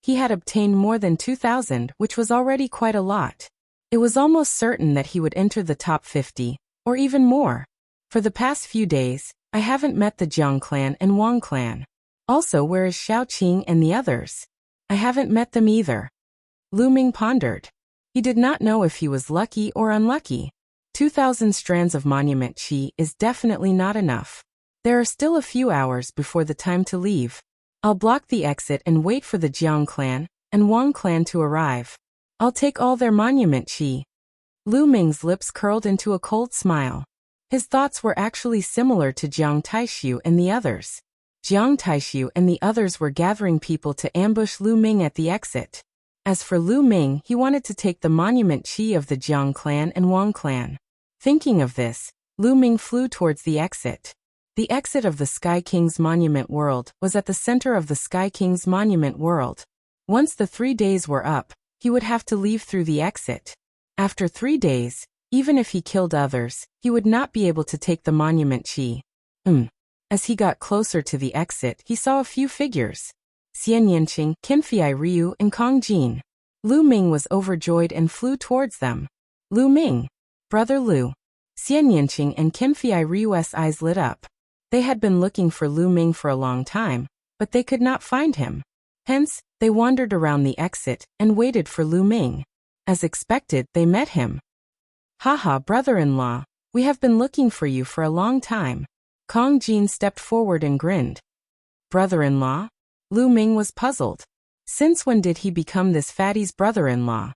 Speaker 1: He had obtained more than 2,000, which was already quite a lot. It was almost certain that he would enter the top 50, or even more. For the past few days, I haven't met the Jiang clan and Wang clan. Also, where is Xiaoqing and the others? I haven't met them either. Lu Ming pondered. He did not know if he was lucky or unlucky. 2,000 strands of monument qi is definitely not enough. There are still a few hours before the time to leave. I'll block the exit and wait for the Jiang clan and Wang clan to arrive. I'll take all their monument qi. Lu Ming's lips curled into a cold smile. His thoughts were actually similar to Jiang Taishu and the others. Jiang Taishu and the others were gathering people to ambush Lu Ming at the exit. As for Lu Ming, he wanted to take the monument qi of the Jiang clan and Wang clan. Thinking of this, Lu Ming flew towards the exit. The exit of the Sky King's Monument World was at the center of the Sky King's Monument World. Once the 3 days were up, he would have to leave through the exit. After 3 days, even if he killed others, he would not be able to take the monument qi. As he got closer to the exit, he saw a few figures. Xian Yanqing, Qinfei Ryu, and Kong Jin. Lu Ming was overjoyed and flew towards them. Lu Ming. Brother Lu. Xian Yanqing and Qinfei Ryu's eyes lit up. They had been looking for Lu Ming for a long time, but they could not find him. Hence, they wandered around the exit and waited for Lu Ming. As expected, they met him. Haha, brother-in-law, we have been looking for you for a long time. Kong Jin stepped forward and grinned. Brother-in-law? Lu Ming was puzzled. Since when did he become this fatty's brother-in-law?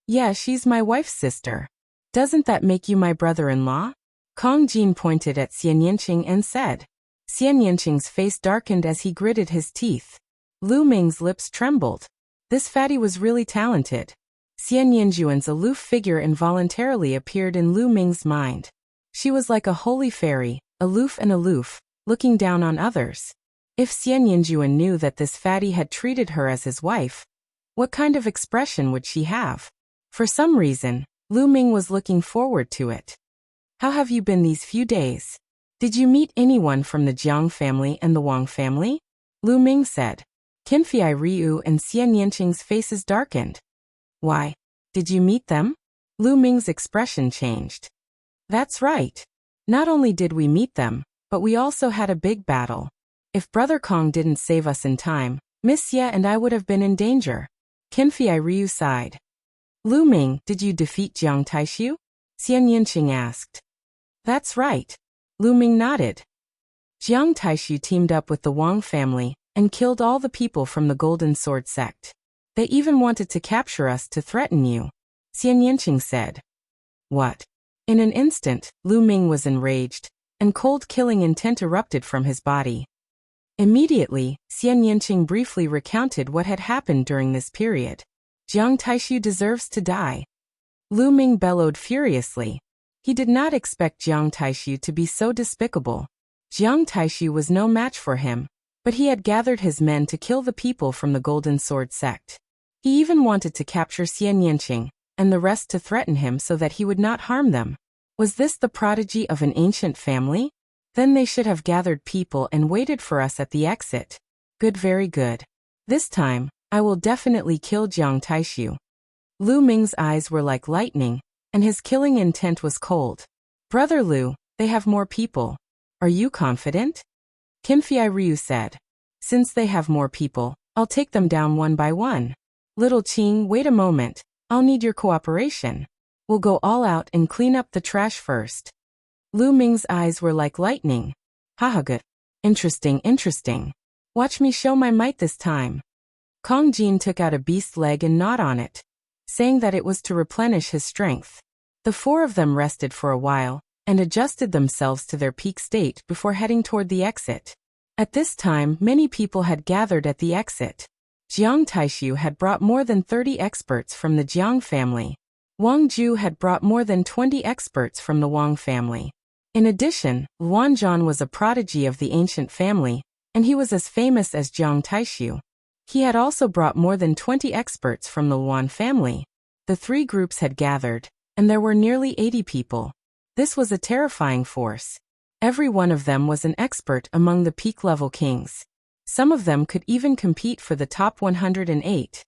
Speaker 1: Yeah, she's my wife's sister. Doesn't that make you my brother-in-law? Kong Jin pointed at Xian Yanqing and said. Xian Yanqing's face darkened as he gritted his teeth. Lu Ming's lips trembled. This fatty was really talented. Xian Yanjuan's aloof figure involuntarily appeared in Lu Ming's mind. She was like a holy fairy, aloof and aloof, looking down on others. If Xian Yanjuan knew that this fatty had treated her as his wife, what kind of expression would she have? For some reason, Lu Ming was looking forward to it. How have you been these few days? Did you meet anyone from the Jiang family and the Wang family? Lu Ming said. Qinfei Ryu and Xian Yanqing's faces darkened. Why, did you meet them? Lu Ming's expression changed. That's right. Not only did we meet them, but we also had a big battle. If Brother Kong didn't save us in time, Miss Ye and I would have been in danger. Qinfei Ryu sighed. Lu Ming, did you defeat Jiang Taishu? Xian Yinqing asked. That's right. Lu Ming nodded. Jiang Taishu teamed up with the Wang family and killed all the people from the Golden Sword sect. They even wanted to capture us to threaten you, Xian Yinqing said. What? In an instant, Lu Ming was enraged, and cold killing intent erupted from his body. Immediately, Xian Yinqing briefly recounted what had happened during this period. Jiang Taishu deserves to die. Lu Ming bellowed furiously. He did not expect Jiang Taishu to be so despicable. Jiang Taishu was no match for him, but he had gathered his men to kill the people from the Golden Sword sect. He even wanted to capture Xian Yinqing and the rest to threaten him so that he would not harm them. Was this the prodigy of an ancient family? Then they should have gathered people and waited for us at the exit. Good, very good. This time, I will definitely kill Jiang Taishu. Lu Ming's eyes were like lightning, and his killing intent was cold. Brother Lu, they have more people. Are you confident? Qinfei Ryu said. Since they have more people, I'll take them down one by one. Little Qing, wait a moment. I'll need your cooperation. We'll go all out and clean up the trash first. Lu Ming's eyes were like lightning. Haha, good. Interesting, interesting. Watch me show my might this time. Kong Jin took out a beast leg and gnawed on it, saying that it was to replenish his strength. The four of them rested for a while and adjusted themselves to their peak state before heading toward the exit. At this time, many people had gathered at the exit. Jiang Taishu had brought more than 30 experts from the Jiang family. Wang Ju had brought more than 20 experts from the Wang family. In addition, Luan Zhan was a prodigy of the ancient family, and he was as famous as Jiang Taishu. He had also brought more than 20 experts from the Luan family. The three groups had gathered, and there were nearly 80 people. This was a terrifying force. Every one of them was an expert among the peak-level kings. Some of them could even compete for the top 108.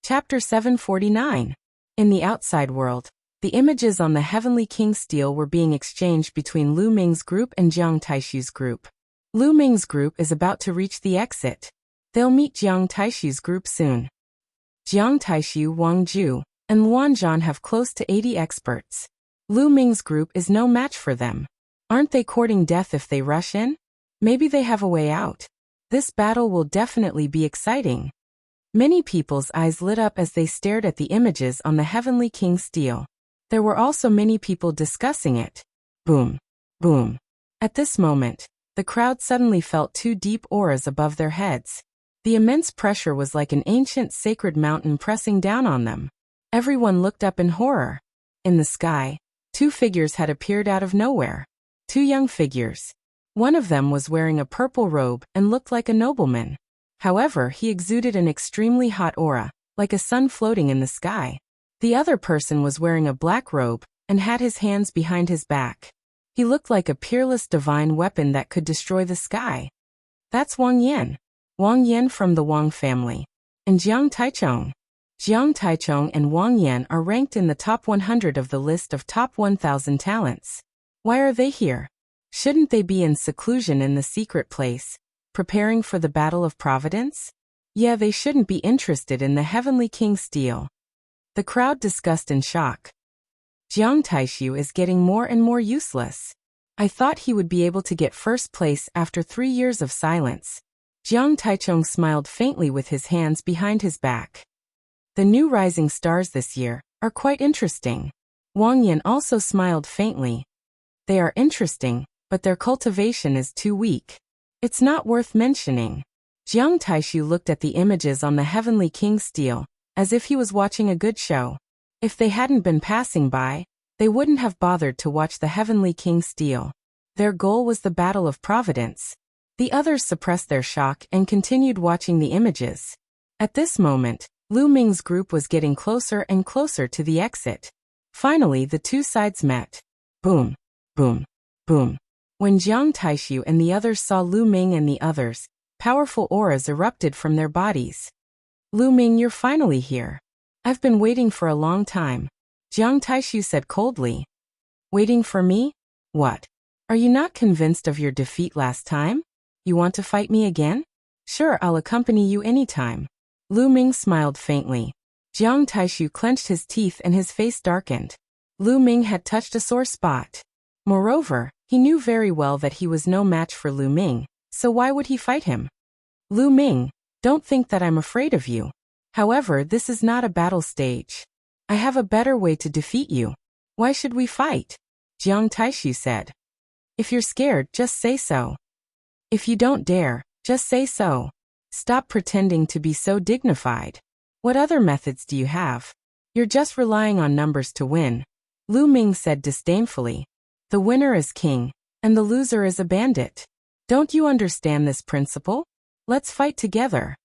Speaker 1: Chapter 749. In the outside world, the images on the Heavenly King stele were being exchanged between Lu Ming's group and Jiang Taishu's group. Lu Ming's group is about to reach the exit. They'll meet Jiang Taishu's group soon. Jiang Taishu, Wang Ju, and Luan Zhan have close to 80 experts. Lu Ming's group is no match for them. Aren't they courting death if they rush in? Maybe they have a way out. This battle will definitely be exciting. Many people's eyes lit up as they stared at the images on the Heavenly King stele. There were also many people discussing it. Boom. Boom. At this moment, the crowd suddenly felt two deep auras above their heads. The immense pressure was like an ancient sacred mountain pressing down on them. Everyone looked up in horror. In the sky, two figures had appeared out of nowhere. Two young figures. One of them was wearing a purple robe and looked like a nobleman. However, he exuded an extremely hot aura, like a sun floating in the sky. The other person was wearing a black robe and had his hands behind his back. He looked like a peerless divine weapon that could destroy the sky. That's Wang Yan. Wang Yan from the Wang family. And Jiang Taichong. Jiang Taichong and Wang Yan are ranked in the top 100 of the list of top 1,000 talents. Why are they here? Shouldn't they be in seclusion in the secret place, preparing for the Battle of Providence? Yeah, they shouldn't be interested in the Heavenly King stele. The crowd discussed in shock. Jiang Taishu is getting more and more useless. I thought he would be able to get first place after 3 years of silence. Jiang Taichong smiled faintly with his hands behind his back. The new rising stars this year are quite interesting. Wang Yan also smiled faintly. They are interesting, but their cultivation is too weak. It's not worth mentioning. Jiang Taishu looked at the images on the Heavenly King stele, as if he was watching a good show. If they hadn't been passing by, they wouldn't have bothered to watch the Heavenly King stele. Their goal was the Battle of Providence. The others suppressed their shock and continued watching the images. At this moment, Lu Ming's group was getting closer and closer to the exit. Finally, the two sides met. Boom. Boom. Boom. When Jiang Taishu and the others saw Lu Ming and the others, powerful auras erupted from their bodies. Lu Ming, you're finally here. I've been waiting for a long time, Jiang Taishu said coldly. Waiting for me? What? Are you not convinced of your defeat last time? You want to fight me again? Sure, I'll accompany you anytime. Lu Ming smiled faintly. Jiang Taishu clenched his teeth and his face darkened. Lu Ming had touched a sore spot. Moreover, he knew very well that he was no match for Lu Ming, so why would he fight him? Lu Ming, don't think that I'm afraid of you. However, this is not a battle stage. I have a better way to defeat you. Why should we fight? Jiang Taishu said. If you're scared, just say so. If you don't dare, just say so. Stop pretending to be so dignified. What other methods do you have? You're just relying on numbers to win. Lu Ming said disdainfully. The winner is king, and the loser is a bandit. Don't you understand this principle? Let's fight together.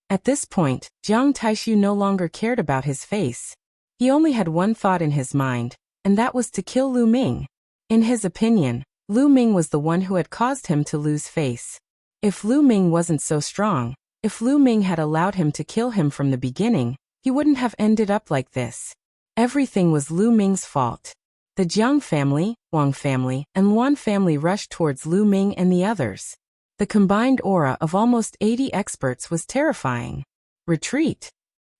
Speaker 1: At this point, Jiang Taishu no longer cared about his face. He only had one thought in his mind, and that was to kill Lu Ming. In his opinion, Lu Ming was the one who had caused him to lose face. If Lu Ming wasn't so strong, if Lu Ming had allowed him to kill him from the beginning, he wouldn't have ended up like this. Everything was Lu Ming's fault. The Jiang family, Wang family, and Luan family rushed towards Lu Ming and the others. The combined aura of almost 80 experts was terrifying. Retreat,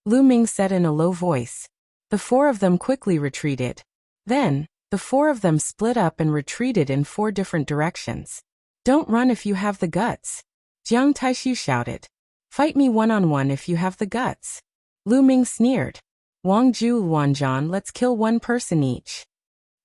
Speaker 1: Lu Ming said in a low voice. The four of them quickly retreated. Then, the four of them split up and retreated in 4 different directions. Don't run if you have the guts. Jiang Taishu shouted. Fight me one-on-one if you have the guts. Lu Ming sneered. Wang Ju, Luanzhan, let's kill one person each.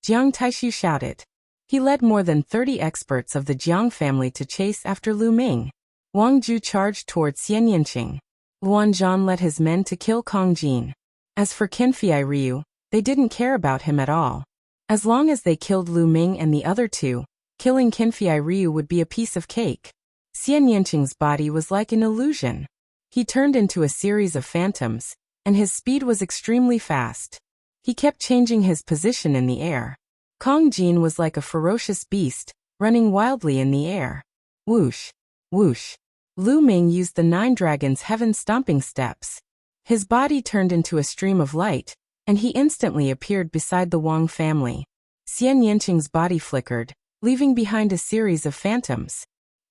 Speaker 1: Jiang Taishu shouted. He led more than 30 experts of the Jiang family to chase after Lu Ming. Wang Ju charged towards Xian Yanqing. Luanzhan led his men to kill Kong Jin. As for Qinfei Ryu, they didn't care about him at all. As long as they killed Lu Ming and the other 2, killing Qinfei Ryu would be a piece of cake. Xian Yanqing's body was like an illusion. He turned into a series of phantoms, and his speed was extremely fast. He kept changing his position in the air. Kong Jin was like a ferocious beast, running wildly in the air. Whoosh! Whoosh! Lu Ming used the 9 dragons' heaven-stomping steps. His body turned into a stream of light, and he instantly appeared beside the Wang family. Xian Yanqing's body flickered, leaving behind a series of phantoms.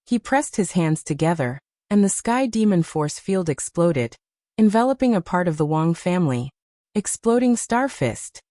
Speaker 1: He pressed his hands together, and the sky demon force field exploded, enveloping a part of the Wang family. Exploding Star Fist.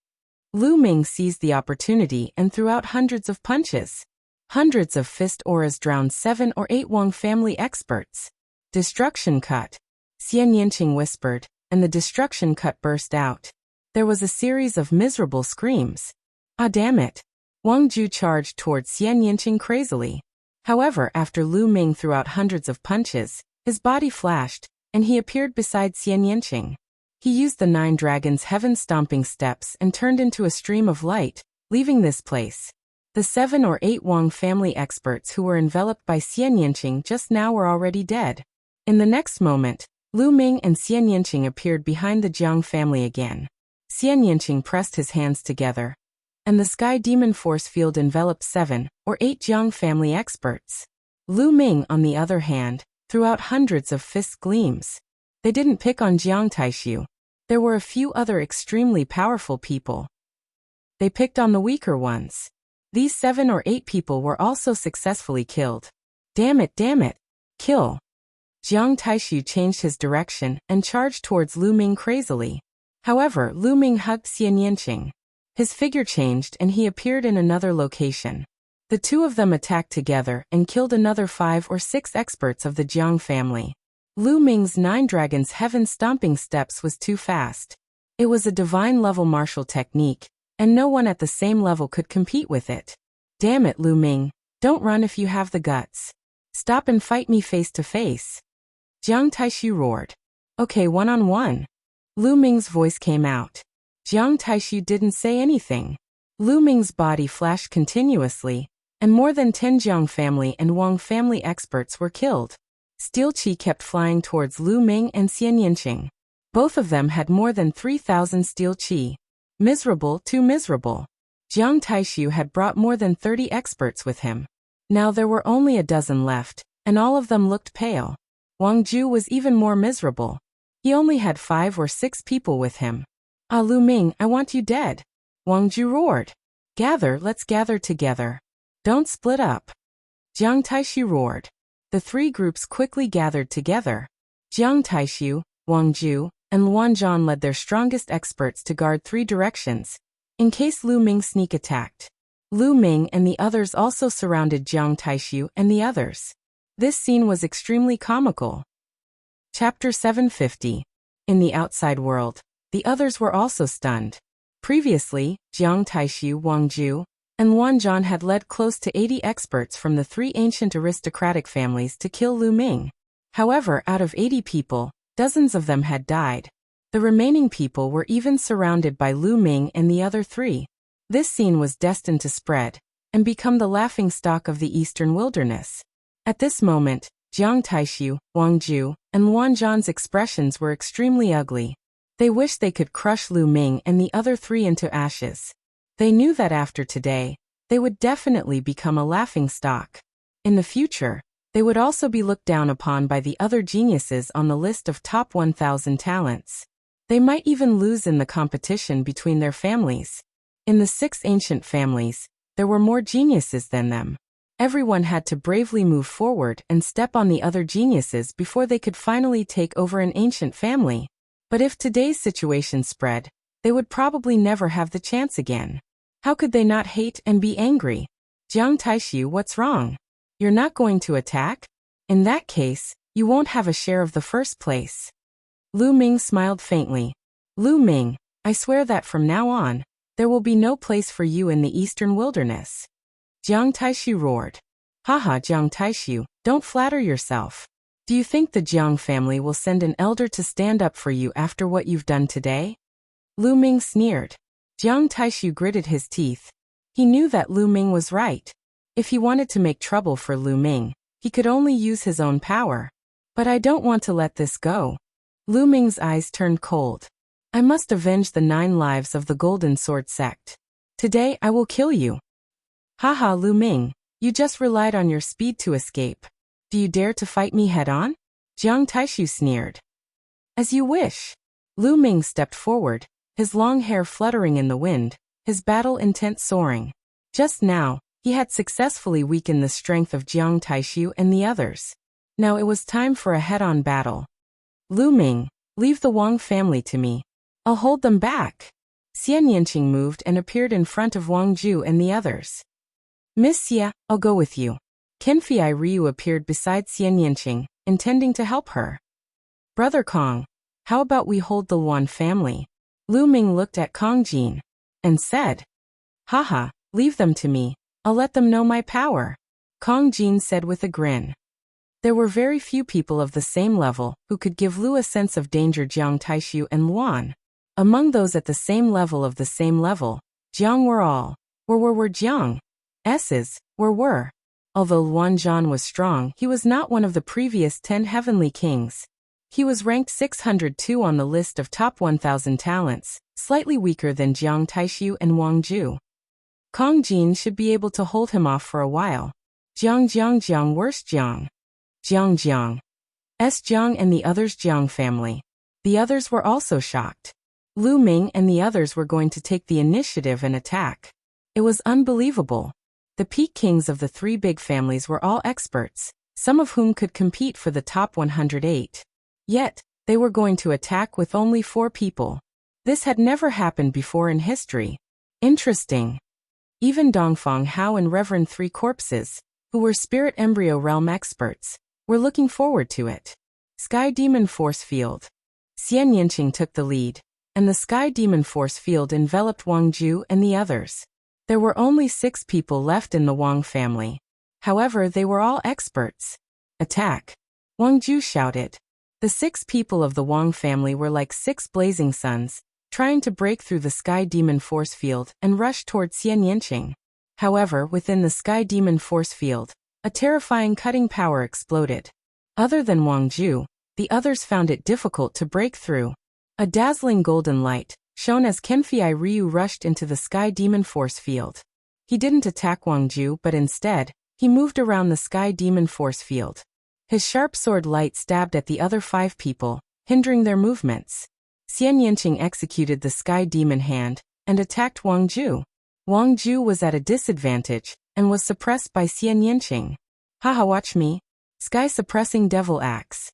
Speaker 1: Lu Ming seized the opportunity and threw out hundreds of punches. Hundreds of fist auras drowned 7 or 8 Wang family experts. Destruction cut. Xian Yanqing whispered, and the destruction cut burst out. There was a series of miserable screams. Ah, damn it. Wang Ju charged towards Xian Yanqing crazily. However, after Lu Ming threw out hundreds of punches, his body flashed, and he appeared beside Xian Yanqing. He used the 9 dragons' heaven-stomping steps and turned into a stream of light, leaving this place. The 7 or 8 Wang family experts who were enveloped by Xian Yanqing just now were already dead. In the next moment, Lu Ming and Xian Yanqing appeared behind the Jiang family again. Xian Yanqing pressed his hands together, and the sky demon force field enveloped 7 or 8 Jiang family experts. Lu Ming, on the other hand, threw out hundreds of fist gleams. They didn't pick on Jiang Taishu. There were a few other extremely powerful people. They picked on the weaker ones. These 7 or 8 people were also successfully killed. Damn it, damn it. Kill. Jiang Taishu changed his direction and charged towards Lu Ming crazily. However, Lu Ming hugged Xian Yanqing. His figure changed and he appeared in another location. The 2 of them attacked together and killed another 5 or 6 experts of the Jiang family. Lu Ming's 9 dragons' heaven-stomping steps was too fast. It was a divine-level martial technique, and no one at the same level could compete with it. Damn it, Lu Ming. Don't run if you have the guts. Stop and fight me face to face. Jiang Taishu roared. Okay, one-on-one. Lu Ming's voice came out. Jiang Taishu didn't say anything. Lu Ming's body flashed continuously, and more than 10 Jiang family and Wang family experts were killed. Steel Qi kept flying towards Lu Ming and Xian Yanqing. Both of them had more than 3,000 Steel Qi. Miserable, too miserable. Jiang Taishu had brought more than 30 experts with him. Now there were only a dozen left, and all of them looked pale. Wang Ju was even more miserable. He only had 5 or 6 people with him. Ah, Lu Ming, I want you dead. Wang Ju roared. Gather, let's gather together. Don't split up. Jiang Taishu roared. The three groups quickly gathered together. Jiang Taishu, Wang Ju, and Luan Zhan led their strongest experts to guard three directions, in case Lu Ming sneak attacked. Lu Ming and the others also surrounded Jiang Taishu and the others. This scene was extremely comical. Chapter 750. In the outside world, the others were also stunned. Previously, Jiang Taishu, Wang Ju, and Luan Zhan had led close to 80 experts from the three ancient aristocratic families to kill Lu Ming. However, out of 80 people, dozens of them had died. The remaining people were even surrounded by Lu Ming and the other three. This scene was destined to spread and become the laughingstock of the eastern wilderness. At this moment, Jiang Taishu, Wang Ju, and Luan Zhan's expressions were extremely ugly. They wished they could crush Lu Ming and the other three into ashes. They knew that after today, they would definitely become a laughingstock. In the future, they would also be looked down upon by the other geniuses on the list of top 1,000 talents. They might even lose in the competition between their families. In the 6 ancient families, there were more geniuses than them. Everyone had to bravely move forward and step on the other geniuses before they could finally take over an ancient family. But if today's situation spread, they would probably never have the chance again. How could they not hate and be angry? Jiang Taishu, what's wrong? You're not going to attack? In that case, you won't have a share of the first place. Lu Ming smiled faintly. Lu Ming, I swear that from now on, there will be no place for you in the eastern wilderness. Jiang Taishu roared. Haha, Jiang Taishu, don't flatter yourself. Do you think the Jiang family will send an elder to stand up for you after what you've done today? Lu Ming sneered. Jiang Taishu gritted his teeth. He knew that Lu Ming was right. If he wanted to make trouble for Lu Ming, he could only use his own power. But I don't want to let this go. Lu Ming's eyes turned cold. I must avenge the 9 lives of the Golden Sword sect. Today I will kill you. Haha, Lu Ming, you just relied on your speed to escape. Do you dare to fight me head-on? Jiang Taishu sneered. As you wish. Lu Ming stepped forward, his long hair fluttering in the wind, his battle intent soaring. Just now, he had successfully weakened the strength of Jiang Taishu and the others. Now it was time for a head-on battle. Lu Ming, leave the Wang family to me. I'll hold them back. Xian Yanqing moved and appeared in front of Wang Ju and the others. Miss Xia, I'll go with you. Kenfei Ryu appeared beside Xian Yanqing, intending to help her. Brother Kong, how about we hold the Luan family? Lu Ming looked at Kong Jin and said, Haha, leave them to me. I'll let them know my power. Kong Jin said with a grin. There were very few people of the same level who could give Lu a sense of danger. Jiang Taishu and Luan. Among those at the same level, Jiang were all. Were Jiang. S's, were. Although Luan Zhan was strong, he was not one of the previous 10 heavenly kings. He was ranked 602 on the list of top 1,000 talents, slightly weaker than Jiang Taishu and Wang Ju. Kong Jin should be able to hold him off for a while. Jiang, worse Jiang. Jiang. S. Jiang and the others Jiang family. The others were also shocked. Lu Ming and the others were going to take the initiative and attack. It was unbelievable. The peak kings of the 3 big families were all experts, some of whom could compete for the top 108. Yet, they were going to attack with only 4 people. This had never happened before in history. Interesting. Even Dongfang Hao and Reverend 3 Corpses, who were spirit embryo realm experts, were looking forward to it. Sky Demon Force Field. Xian Yanqing took the lead, and the Sky Demon Force Field enveloped Wang Ju and the others. There were only 6 people left in the Wang family. However, they were all experts. Attack! Wang Ju shouted. The 6 people of the Wang family were like 6 blazing suns, trying to break through the Sky Demon Force Field and rush toward Xian Yanqing. However, within the Sky Demon Force Field, a terrifying cutting power exploded. Other than Wang Ju, the others found it difficult to break through. A dazzling golden light, shown as Kenfei Ryu, rushed into the Sky Demon Force Field. He didn't attack Wang Ju, but instead, he moved around the Sky Demon Force Field. His sharp sword light stabbed at the other 5 people, hindering their movements. Xian Yanqing executed the Sky Demon Hand and attacked Wang Ju. Wang Ju was at a disadvantage and was suppressed by Xian Yanqing. Haha, watch me. Sky-suppressing devil axe.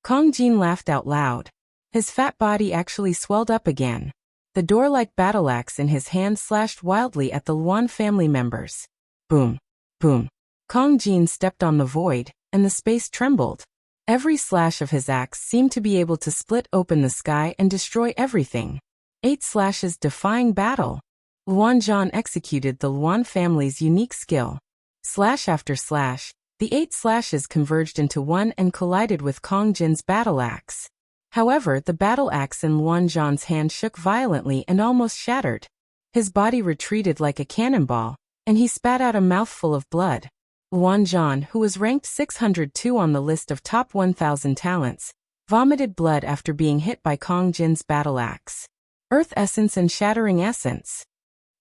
Speaker 1: Kong Jin laughed out loud. His fat body actually swelled up again. The door-like battle axe in his hand slashed wildly at the Luan family members. Boom. Boom. Kong Jin stepped on the void, and the space trembled. Every slash of his axe seemed to be able to split open the sky and destroy everything. 8 slashes defying battle. Luan Zhan executed the Luan family's unique skill. Slash after slash, the 8 slashes converged into one and collided with Kong Jin's battle axe. However, the battle axe in Luan Zhan's hand shook violently and almost shattered. His body retreated like a cannonball, and he spat out a mouthful of blood. Luan Zhan, who was ranked 602 on the list of top 1,000 talents, vomited blood after being hit by Kong Jin's battle axe. Earth essence and shattering essence.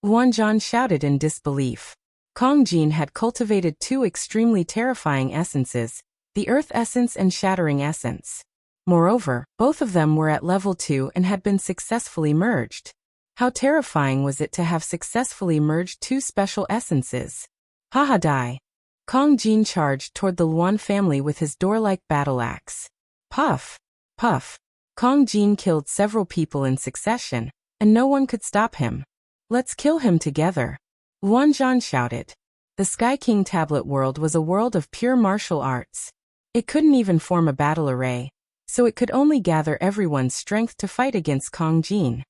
Speaker 1: Luan Zhan shouted in disbelief. Kong Jin had cultivated 2 extremely terrifying essences, the Earth essence and shattering essence. Moreover, both of them were at level 2 and had been successfully merged. How terrifying was it to have successfully merged 2 special essences? Haha die. Kong Jin charged toward the Luan family with his door-like battle axe. Puff. Puff. Kong Jin killed several people in succession, and no one could stop him. Let's kill him together. Luan Zhan shouted. The Sky King tablet world was a world of pure martial arts. It couldn't even form a battle array, so it could only gather everyone's strength to fight against Kong Jin.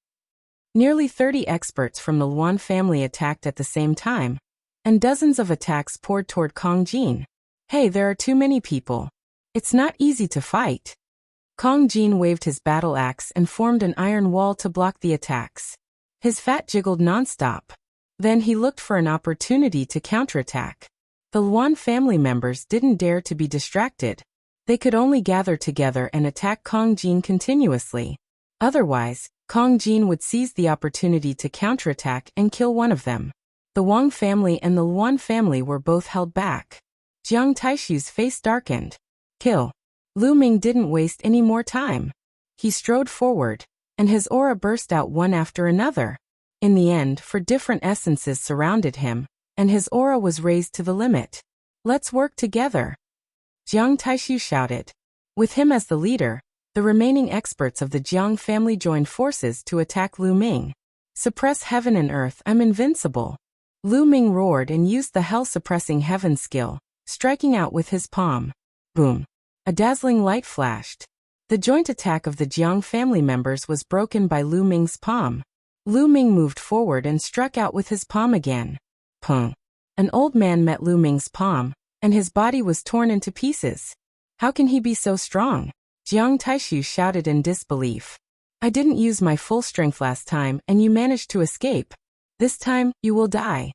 Speaker 1: Nearly 30 experts from the Luan family attacked at the same time, and dozens of attacks poured toward Kong Jin. Hey, there are too many people. It's not easy to fight. Kong Jin waved his battle axe and formed an iron wall to block the attacks. His fat jiggled nonstop. Then he looked for an opportunity to counterattack. The Luan family members didn't dare to be distracted. They could only gather together and attack Kong Jin continuously. Otherwise, Kong Jin would seize the opportunity to counterattack and kill one of them. The Wang family and the Luan family were both held back. Jiang Taishu's face darkened. Kill. Lu Ming didn't waste any more time. He strode forward, and his aura burst out one after another. In the end, 4 different essences surrounded him, and his aura was raised to the limit. Let's work together. Jiang Taishu shouted. With him as the leader, the remaining experts of the Jiang family joined forces to attack Lu Ming. Suppress heaven and earth, I'm invincible. Lu Ming roared and used the hell-suppressing heaven skill, striking out with his palm. Boom. A dazzling light flashed. The joint attack of the Jiang family members was broken by Lu Ming's palm. Lu Ming moved forward and struck out with his palm again. Pung. An old man met Lu Ming's palm, and his body was torn into pieces. How can he be so strong? Jiang Taishu shouted in disbelief. I didn't use my full strength last time and you managed to escape. This time, you will die.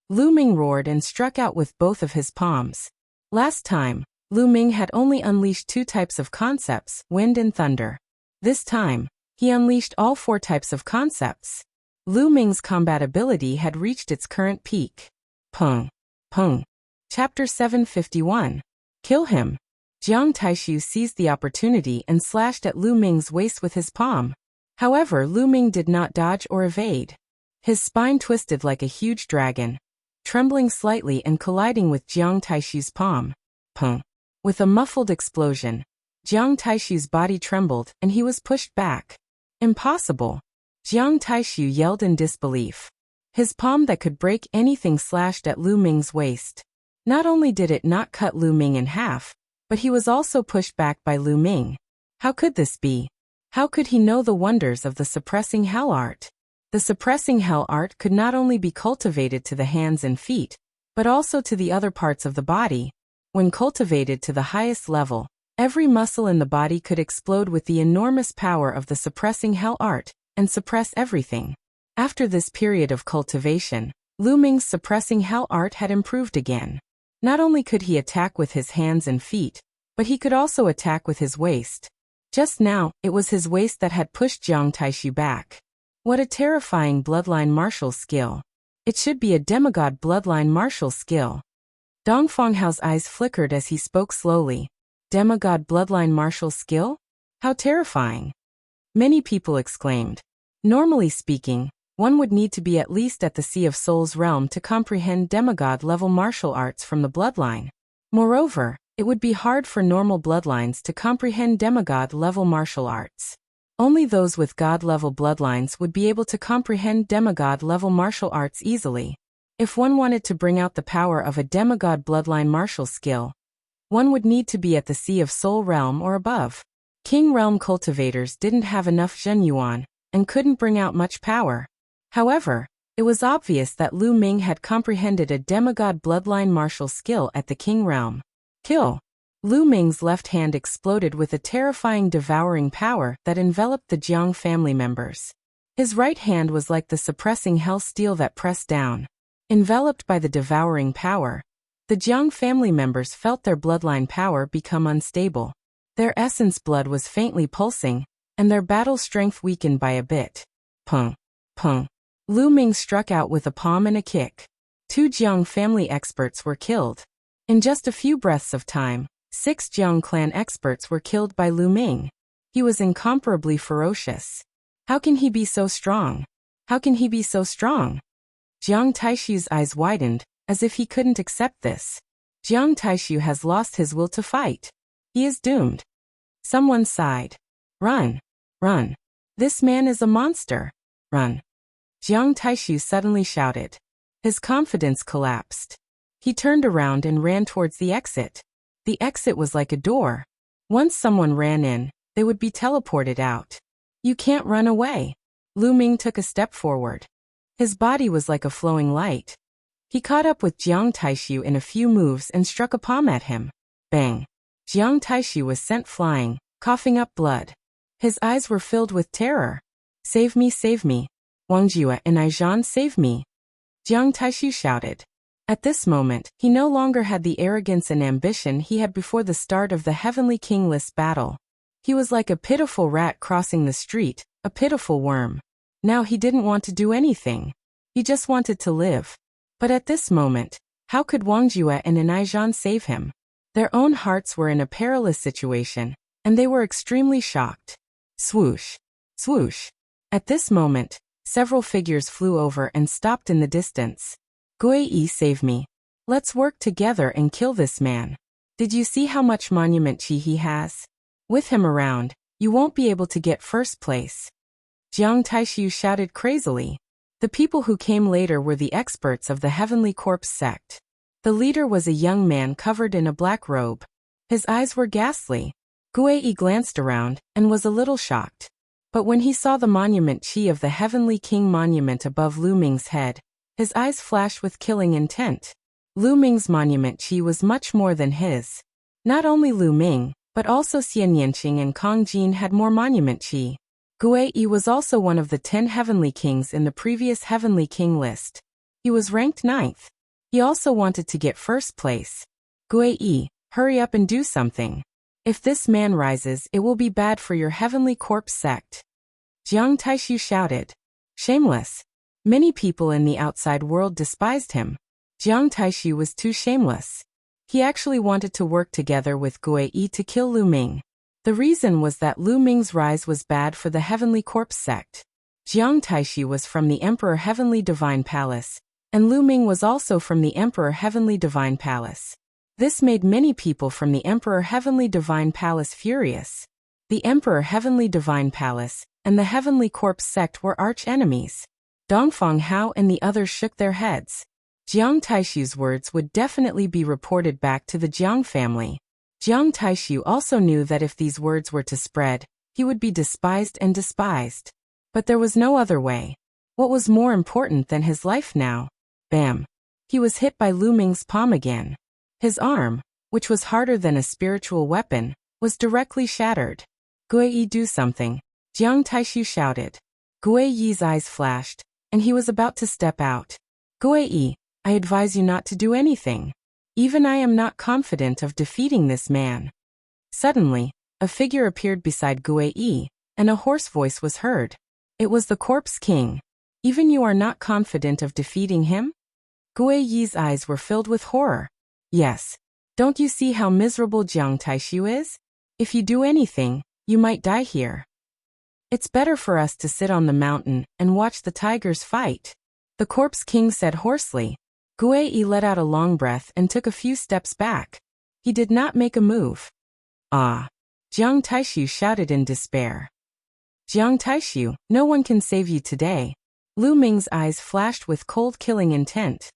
Speaker 1: Lu Ming roared and struck out with both of his palms. Last time, Lu Ming had only unleashed 2 types of concepts, wind and thunder. This time, he unleashed all 4 types of concepts. Lu Ming's combat ability had reached its current peak. Pung. Pung. Chapter 751. Kill him. Jiang Taishu seized the opportunity and slashed at Lu Ming's waist with his palm. However, Lu Ming did not dodge or evade. His spine twisted like a huge dragon, trembling slightly and colliding with Jiang Taishu's palm. Pung. With a muffled explosion, Jiang Taishu's body trembled and he was pushed back. Impossible. Jiang Taishu yelled in disbelief. His palm that could break anything slashed at Lu Ming's waist. Not only did it not cut Lu Ming in half, but he was also pushed back by Lu Ming. How could this be? How could he know the wonders of the suppressing hell art? The suppressing hell art could not only be cultivated to the hands and feet, but also to the other parts of the body. When cultivated to the highest level, every muscle in the body could explode with the enormous power of the suppressing hell art, and suppress everything. After this period of cultivation, Lu Ming's suppressing hell art had improved again. Not only could he attack with his hands and feet, but he could also attack with his waist. Just now, it was his waist that had pushed Jiang Taishu back. What a terrifying bloodline martial skill. It should be a demigod bloodline martial skill. Dong Fenghao's eyes flickered as he spoke slowly. Demigod bloodline martial skill? How terrifying. Many people exclaimed. Normally speaking, one would need to be at least at the Sea of Souls realm to comprehend demigod-level martial arts from the bloodline. Moreover, it It would be hard for normal bloodlines to comprehend demigod-level martial arts. Only those with god-level bloodlines would be able to comprehend demigod-level martial arts easily. If one wanted to bring out the power of a demigod bloodline martial skill, one would need to be at the Sea of Soul Realm or above. King Realm cultivators didn't have enough Zhenyuan and couldn't bring out much power. However, it was obvious that Lu Ming had comprehended a demigod bloodline martial skill at the King Realm. Kill! Lu Ming's left hand exploded with a terrifying devouring power that enveloped the Jiang family members. His right hand was like the suppressing hell steel that pressed down. Enveloped by the devouring power, the Jiang family members felt their bloodline power become unstable. Their essence blood was faintly pulsing, and their battle strength weakened by a bit. Pung! Pung! Lu Ming struck out with a palm and a kick. 2 Jiang family experts were killed. In just a few breaths of time, 6 Jiang clan experts were killed by Lu Ming. He was incomparably ferocious. How can he be so strong? How can he be so strong? Jiang Taishu's eyes widened, as if he couldn't accept this. Jiang Taishu has lost his will to fight. He is doomed. Someone sighed. Run! Run! This man is a monster! Run! Jiang Taishu suddenly shouted. His confidence collapsed. He turned around and ran towards the exit. The exit was like a door. Once someone ran in, they would be teleported out. You can't run away. Lu Ming took a step forward. His body was like a flowing light. He caught up with Jiang Taishu in a few moves and struck a palm at him. Bang! Jiang Taishu was sent flying, coughing up blood. His eyes were filled with terror. Save me, save me. Wang Jue and Aizhan, save me. Jiang Taishu shouted. At this moment, he no longer had the arrogance and ambition he had before the start of the Heavenly Kingless battle. He was like a pitiful rat crossing the street, a pitiful worm. Now he didn't want to do anything. He just wanted to live. But at this moment, how could Wang Jue and Aizhan save him? Their own hearts were in a perilous situation, and they were extremely shocked. Swoosh! Swoosh! At this moment, several figures flew over and stopped in the distance. Gui, save me. Let's work together and kill this man. Did you see how much monument chi he has? With him around, you won't be able to get first place. Jiang Taishu shouted crazily. The people who came later were the experts of the Heavenly Corpse sect. The leader was a young man covered in a black robe. His eyes were ghastly. Gui glanced around and was a little shocked. But when he saw the monument chi of the Heavenly King monument above Lu Ming's head, his eyes flashed with killing intent. Lu Ming's monument chi was much more than his. Not only Lu Ming, but also Xian Yanqing and Kong Jin had more monument chi. Gui was also one of the 10 Heavenly Kings in the previous Heavenly King list. He was ranked 9th. He also wanted to get first place. Gui, hurry up and do something. If this man rises, it will be bad for your Heavenly Corpse sect. Jiang Taishu shouted. Shameless. Many people in the outside world despised him. Jiang Taishu was too shameless. He actually wanted to work together with Gui to kill Lu Ming. The reason was that Lu Ming's rise was bad for the Heavenly Corpse sect. Jiang Taishu was from the Emperor Heavenly Divine Palace, and Lu Ming was also from the Emperor Heavenly Divine Palace. This made many people from the Emperor Heavenly Divine Palace furious. The Emperor Heavenly Divine Palace and the Heavenly Corpse sect were arch-enemies. Dongfang Hao and the others shook their heads. Jiang Taishu's words would definitely be reported back to the Jiang family. Jiang Taishu also knew that if these words were to spread, he would be despised and despised. But there was no other way. What was more important than his life now? Bam! He was hit by Lu Ming's palm again. His arm, which was harder than a spiritual weapon, was directly shattered. Gui, do something. Jiang Taishu shouted. Gui's eyes flashed, and he was about to step out. Gui, I advise you not to do anything. Even I am not confident of defeating this man. Suddenly, a figure appeared beside Gui, and a hoarse voice was heard. It was the Corpse King. Even you are not confident of defeating him? Gui's eyes were filled with horror. Yes. Don't you see how miserable Jiang Taishu is? If you do anything, you might die here. It's better for us to sit on the mountain and watch the tigers fight. The Corpse King said hoarsely. Gui let out a long breath and took a few steps back. He did not make a move. Ah! Jiang Taishu shouted in despair. Jiang Taishu, no one can save you today. Lu Ming's eyes flashed with cold killing intent.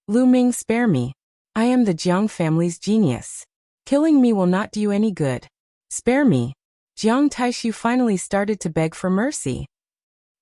Speaker 1: Lu Ming, spare me. I am the Jiang family's genius. Killing me will not do you any good. Spare me. Jiang Taishu finally started to beg for mercy.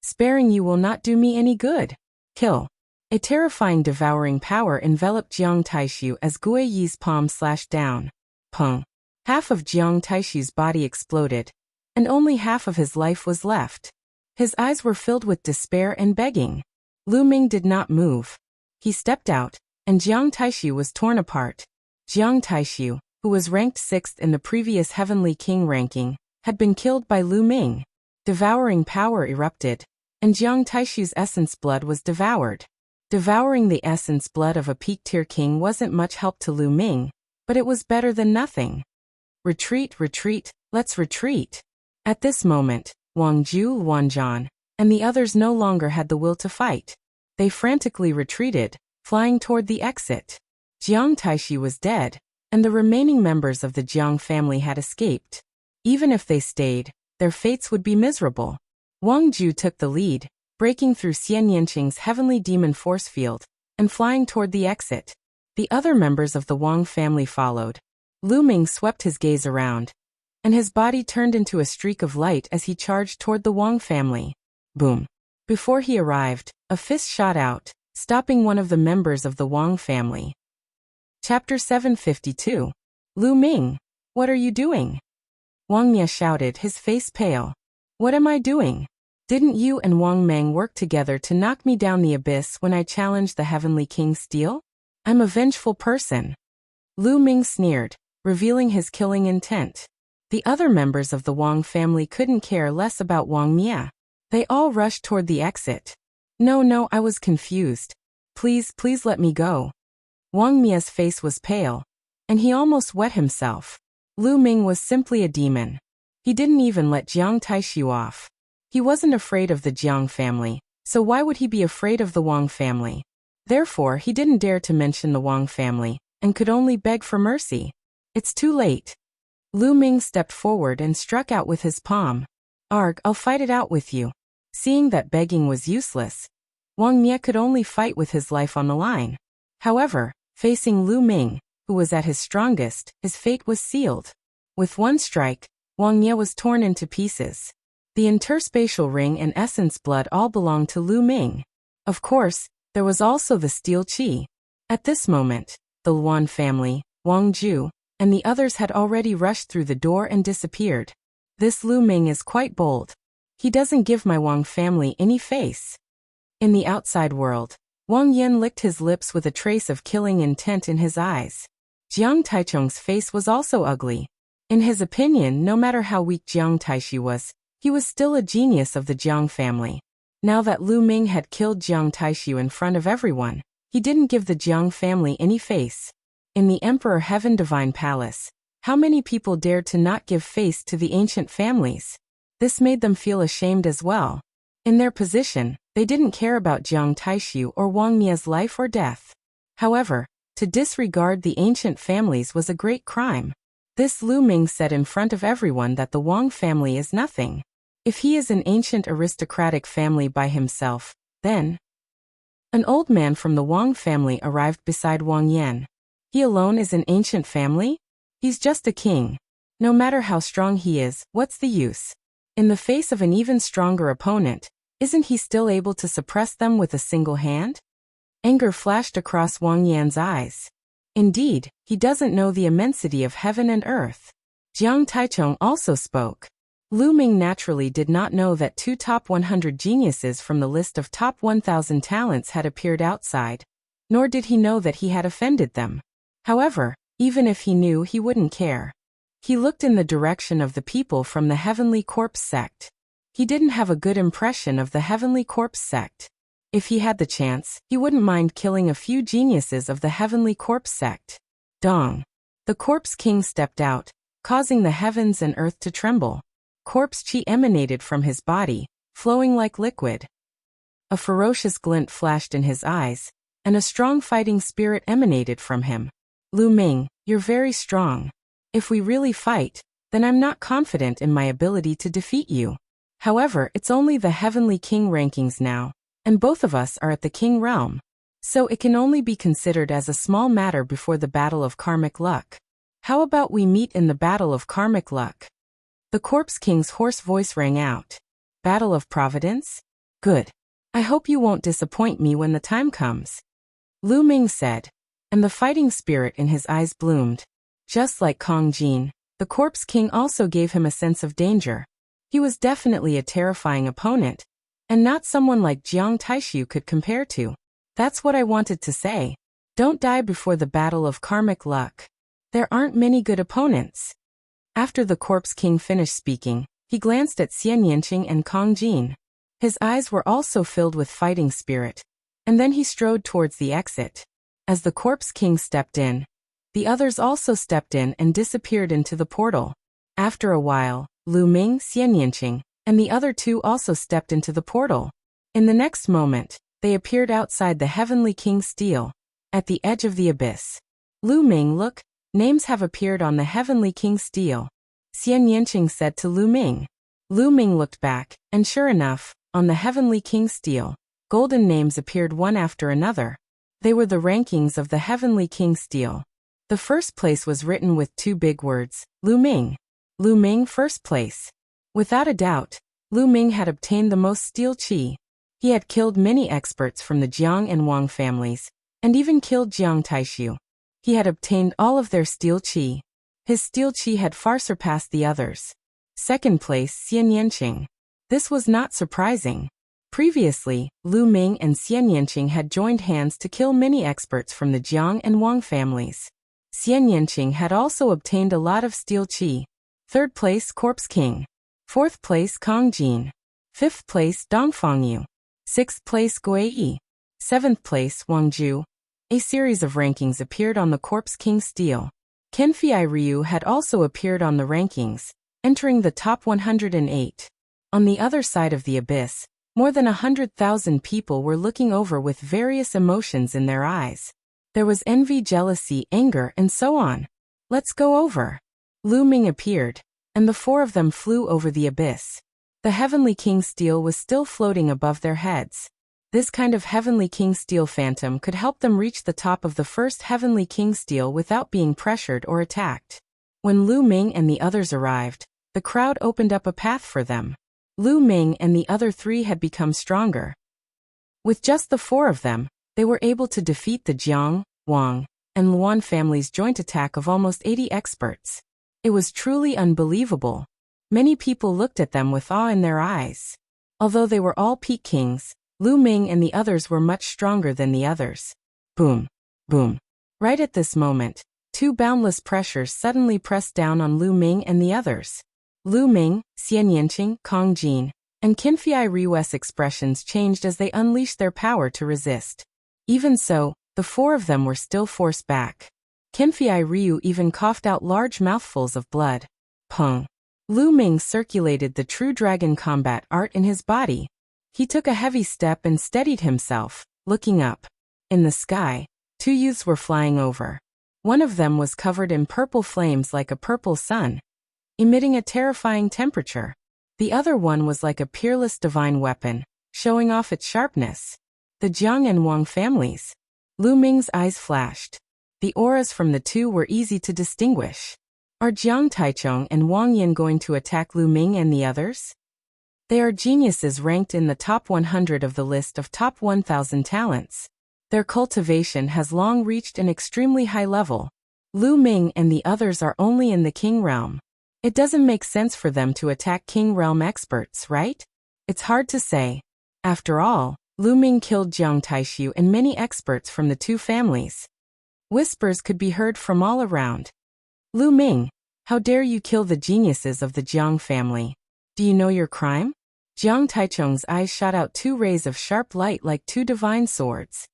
Speaker 1: Sparing you will not do me any good. Kill. A terrifying devouring power enveloped Jiang Taishu as Gui Yi's palm slashed down. Peng. Half of Jiang Taishu's body exploded, and only half of his life was left. His eyes were filled with despair and begging. Lu Ming did not move. He stepped out, and Jiang Taishu was torn apart. Jiang Taishu, who was ranked 6th in the previous Heavenly King ranking, had been killed by Lu Ming. Devouring power erupted, and Jiang Taishu's essence blood was devoured. Devouring the essence blood of a peak-tier king wasn't much help to Lu Ming, but it was better than nothing. Retreat, retreat, let's retreat. At this moment, Wang Ju, Wanzhan, and the others no longer had the will to fight. They frantically retreated, flying toward the exit. Jiang Taishu was dead, and the remaining members of the Jiang family had escaped. Even if they stayed, their fates would be miserable. Wang Ju took the lead, breaking through Xian Yanqing's heavenly demon force field, and flying toward the exit. The other members of the Wang family followed. Lu Ming swept his gaze around, and his body turned into a streak of light as he charged toward the Wang family. Boom. Before he arrived, a fist shot out, stopping one of the members of the Wang family. Chapter 752. Lu Ming, what are you doing? Wang Mia shouted, his face pale. What am I doing? Didn't you and Wang Meng work together to knock me down the abyss when I challenged the Heavenly King's steel? I'm a vengeful person. Lu Ming sneered, revealing his killing intent. The other members of the Wang family couldn't care less about Wang Mia. They all rushed toward the exit. No, I was confused. Please let me go. Wang Mia's face was pale, and he almost wet himself. Lu Ming was simply a demon. He didn't even let Jiang Taishu off. He wasn't afraid of the Jiang family, so why would he be afraid of the Wang family? Therefore, he didn't dare to mention the Wang family, and could only beg for mercy. It's too late. Lu Ming stepped forward and struck out with his palm. Arg, I'll fight it out with you. Seeing that begging was useless, Wang Mia could only fight with his life on the line. However, facing Lu Ming, who was at his strongest, his fate was sealed. With one strike, Wang Mia was torn into pieces. The interspatial ring and essence blood all belonged to Lu Ming. Of course, there was also the steel chi. At this moment, the Luan family, Wang Ju, and the others had already rushed through the door and disappeared. This Lu Ming is quite bold. He doesn't give my Wang family any face. In the outside world, Wang Yan licked his lips with a trace of killing intent in his eyes. Jiang Taichung's face was also ugly. In his opinion, no matter how weak Jiang Taishu was, he was still a genius of the Jiang family. Now that Lu Ming had killed Jiang Taishu in front of everyone, he didn't give the Jiang family any face. In the Emperor Heaven Divine Palace, how many people dared to not give face to the ancient families? This made them feel ashamed as well. In their position, they didn't care about Jiang Taishu or Wang Mia's life or death. However, to disregard the ancient families was a great crime. This Lu Ming said in front of everyone that the Wang family is nothing. If he is an ancient aristocratic family by himself, then... An old man from the Wang family arrived beside Wang Yan. He alone is an ancient family? He's just a king. No matter how strong he is, what's the use? In the face of an even stronger opponent, isn't he still able to suppress them with a single hand? Anger flashed across Wang Yan's eyes. Indeed, he doesn't know the immensity of heaven and earth. Jiang Taichung also spoke. Lu Ming naturally did not know that 2 top 100 geniuses from the list of top 1,000 talents had appeared outside, nor did he know that he had offended them. However, even if he knew, he wouldn't care. He looked in the direction of the people from the Heavenly Corpse sect. He didn't have a good impression of the Heavenly Corpse sect. If he had the chance, he wouldn't mind killing a few geniuses of the Heavenly Corpse sect. Dong. The Corpse King stepped out, causing the heavens and earth to tremble. Corpse chi emanated from his body, flowing like liquid. A ferocious glint flashed in his eyes, and a strong fighting spirit emanated from him. Lu Ming, You're very strong. If we really fight, then I'm not confident in my ability to defeat you. However, it's only the Heavenly King rankings now, and both of us are at the King realm. So it can only be considered as a small matter before the Battle of Karmic Luck. How about we meet in the Battle of Karmic Luck? The Corpse King's hoarse voice rang out. Battle of Providence? Good. I hope you won't disappoint me when the time comes. Lu Ming said, and the fighting spirit in his eyes bloomed. Just like Kong Jin, the Corpse King also gave him a sense of danger. He was definitely a terrifying opponent, and not someone like Jiang Taishu could compare to. That's what I wanted to say. Don't die before the Battle of Karmic Luck. There aren't many good opponents. After the Corpse King finished speaking, he glanced at Xian Yanqing and Kong Jin. His eyes were also filled with fighting spirit, and then he strode towards the exit. As the Corpse King stepped in, the others also stepped in and disappeared into the portal. After a while, Lu Ming, Xian Yanqing, and the other two also stepped into the portal. In the next moment, they appeared outside the Heavenly King's stele, at the edge of the abyss. Lu Ming, look, names have appeared on the Heavenly King's stele. Xian Yanqing said to Lu Ming. Lu Ming looked back, and sure enough, on the Heavenly King's stele, golden names appeared one after another. They were the rankings of the Heavenly King's stele. The first place was written with two big words, Lu Ming. Lu Ming first place. Without a doubt, Lu Ming had obtained the most steel qi. He had killed many experts from the Jiang and Wang families, and even killed Jiang Taishu. He had obtained all of their steel qi. His steel qi had far surpassed the others. Second place, Xian Yanqing. This was not surprising. Previously, Lu Ming and Xian Yanqing had joined hands to kill many experts from the Jiang and Wang families. Xian Yanqing had also obtained a lot of steel qi. Third place, Corpse King. Fourth place, Kong Jin. Fifth place, Dongfang Yu. Sixth place, Gui Yi. Seventh place, Wang Ju. A series of rankings appeared on the Corpse King's stele. Kenfei Ryu had also appeared on the rankings, entering the top 108. On the other side of the abyss, more than 100,000 people were looking over with various emotions in their eyes. There was envy, jealousy, anger, and so on. Let's go over. Lu Ming appeared, and the four of them flew over the abyss. The Heavenly King's stele was still floating above their heads. This kind of Heavenly King's stele phantom could help them reach the top of the first Heavenly King's stele without being pressured or attacked. When Lu Ming and the others arrived, the crowd opened up a path for them. Lu Ming and the other three had become stronger. With just the four of them, they were able to defeat the Jiang, Wang, and Luan families' joint attack of almost 80 experts. It was truly unbelievable. Many people looked at them with awe in their eyes. Although they were all peak kings, Lu Ming and the others were much stronger than the others. Boom. Boom. Right at this moment, two boundless pressures suddenly pressed down on Lu Ming and the others. Lu Ming, Xian Yanqing, Kong Jin, and Kenfei Ryu's expressions changed as they unleashed their power to resist. Even so, the four of them were still forced back. Kenfei Ryu even coughed out large mouthfuls of blood. Peng. Lu Ming circulated the true dragon combat art in his body. He took a heavy step and steadied himself, looking up. In the sky, two youths were flying over. One of them was covered in purple flames like a purple sun, emitting a terrifying temperature. The other one was like a peerless divine weapon, showing off its sharpness. The Jiang and Wang families. Lu Ming's eyes flashed. The auras from the two were easy to distinguish. Are Jiang Taichung and Wang Yin going to attack Lu Ming and the others? They are geniuses ranked in the top 100 of the list of top 1,000 talents. Their cultivation has long reached an extremely high level. Lu Ming and the others are only in the King realm. It doesn't make sense for them to attack King realm experts, right? It's hard to say. After all, Lu Ming killed Jiang Taishu and many experts from the two families. Whispers could be heard from all around. Lu Ming, how dare you kill the geniuses of the Jiang family? Do you know your crime? Jiang Taichung's eyes shot out two rays of sharp light like two divine swords.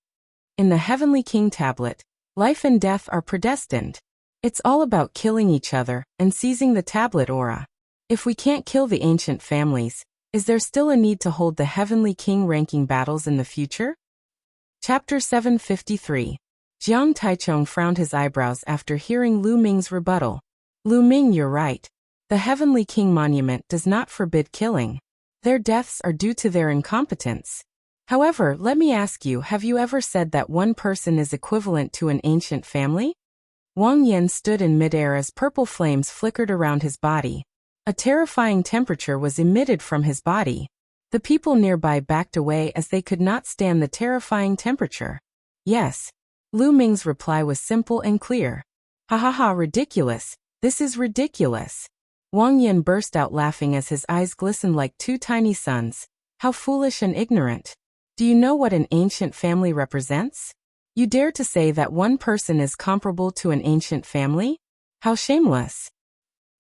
Speaker 1: In the Heavenly King tablet, life and death are predestined. It's all about killing each other and seizing the tablet aura. If we can't kill the ancient families, is there still a need to hold the Heavenly King ranking battles in the future? Chapter 753. Jiang Taichung frowned his eyebrows after hearing Lu Ming's rebuttal. Lu Ming, you're right. The Heavenly King Monument does not forbid killing. Their deaths are due to their incompetence. However, let me ask you, have you ever said that one person is equivalent to an ancient family? Wang Yan stood in midair as purple flames flickered around his body. A terrifying temperature was emitted from his body. The people nearby backed away as they could not stand the terrifying temperature. Yes. Lu Ming's reply was simple and clear. Ha ha ha, ridiculous. This is ridiculous. Wang Yan burst out laughing as his eyes glistened like two tiny suns. How foolish and ignorant. Do you know what an ancient family represents? You dare to say that one person is comparable to an ancient family? How shameless.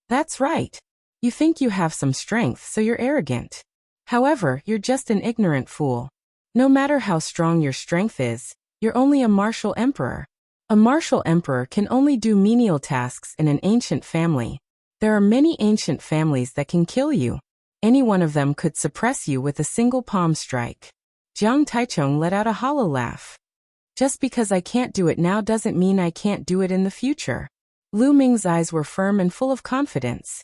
Speaker 1: That's right. You think you have some strength, so you're arrogant. However, you're just an ignorant fool. No matter how strong your strength is, you're only a martial emperor. A martial emperor can only do menial tasks in an ancient family. There are many ancient families that can kill you. Any one of them could suppress you with a single palm strike. Jiang Taichung let out a hollow laugh. Just because I can't do it now doesn't mean I can't do it in the future. Lu Ming's eyes were firm and full of confidence.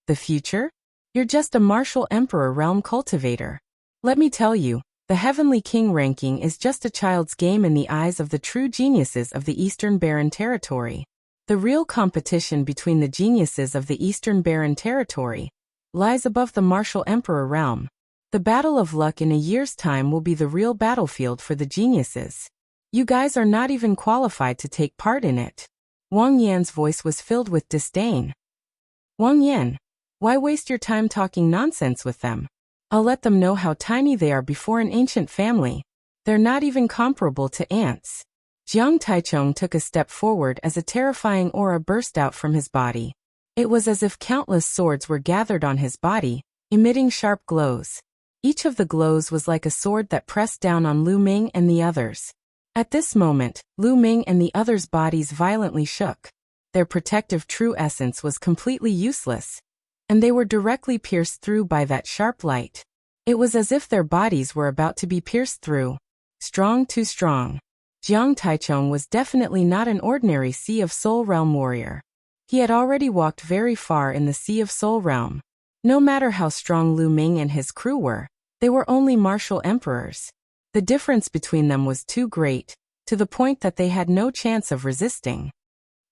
Speaker 1: The future? You're just a martial emperor realm cultivator. Let me tell you, the Heavenly King ranking is just a child's game in the eyes of the true geniuses of the Eastern Barren Territory. The real competition between the geniuses of the Eastern Barren Territory lies above the martial emperor realm. The battle of luck in a year's time will be the real battlefield for the geniuses. You guys are not even qualified to take part in it. Wang Yan's voice was filled with disdain. Wang Yan, why waste your time talking nonsense with them? I'll let them know how tiny they are before an ancient family. They're not even comparable to ants. Jiang Taichung took a step forward as a terrifying aura burst out from his body. It was as if countless swords were gathered on his body, emitting sharp glows. Each of the glows was like a sword that pressed down on Lu Ming and the others. At this moment, Lu Ming and the others' bodies violently shook. Their protective true essence was completely useless, and they were directly pierced through by that sharp light. It was as if their bodies were about to be pierced through. Strong, too strong. Jiang Taichung was definitely not an ordinary Sea of Soul Realm warrior. He had already walked very far in the Sea of Soul Realm. No matter how strong Lu Ming and his crew were, they were only martial emperors. The difference between them was too great, to the point that they had no chance of resisting.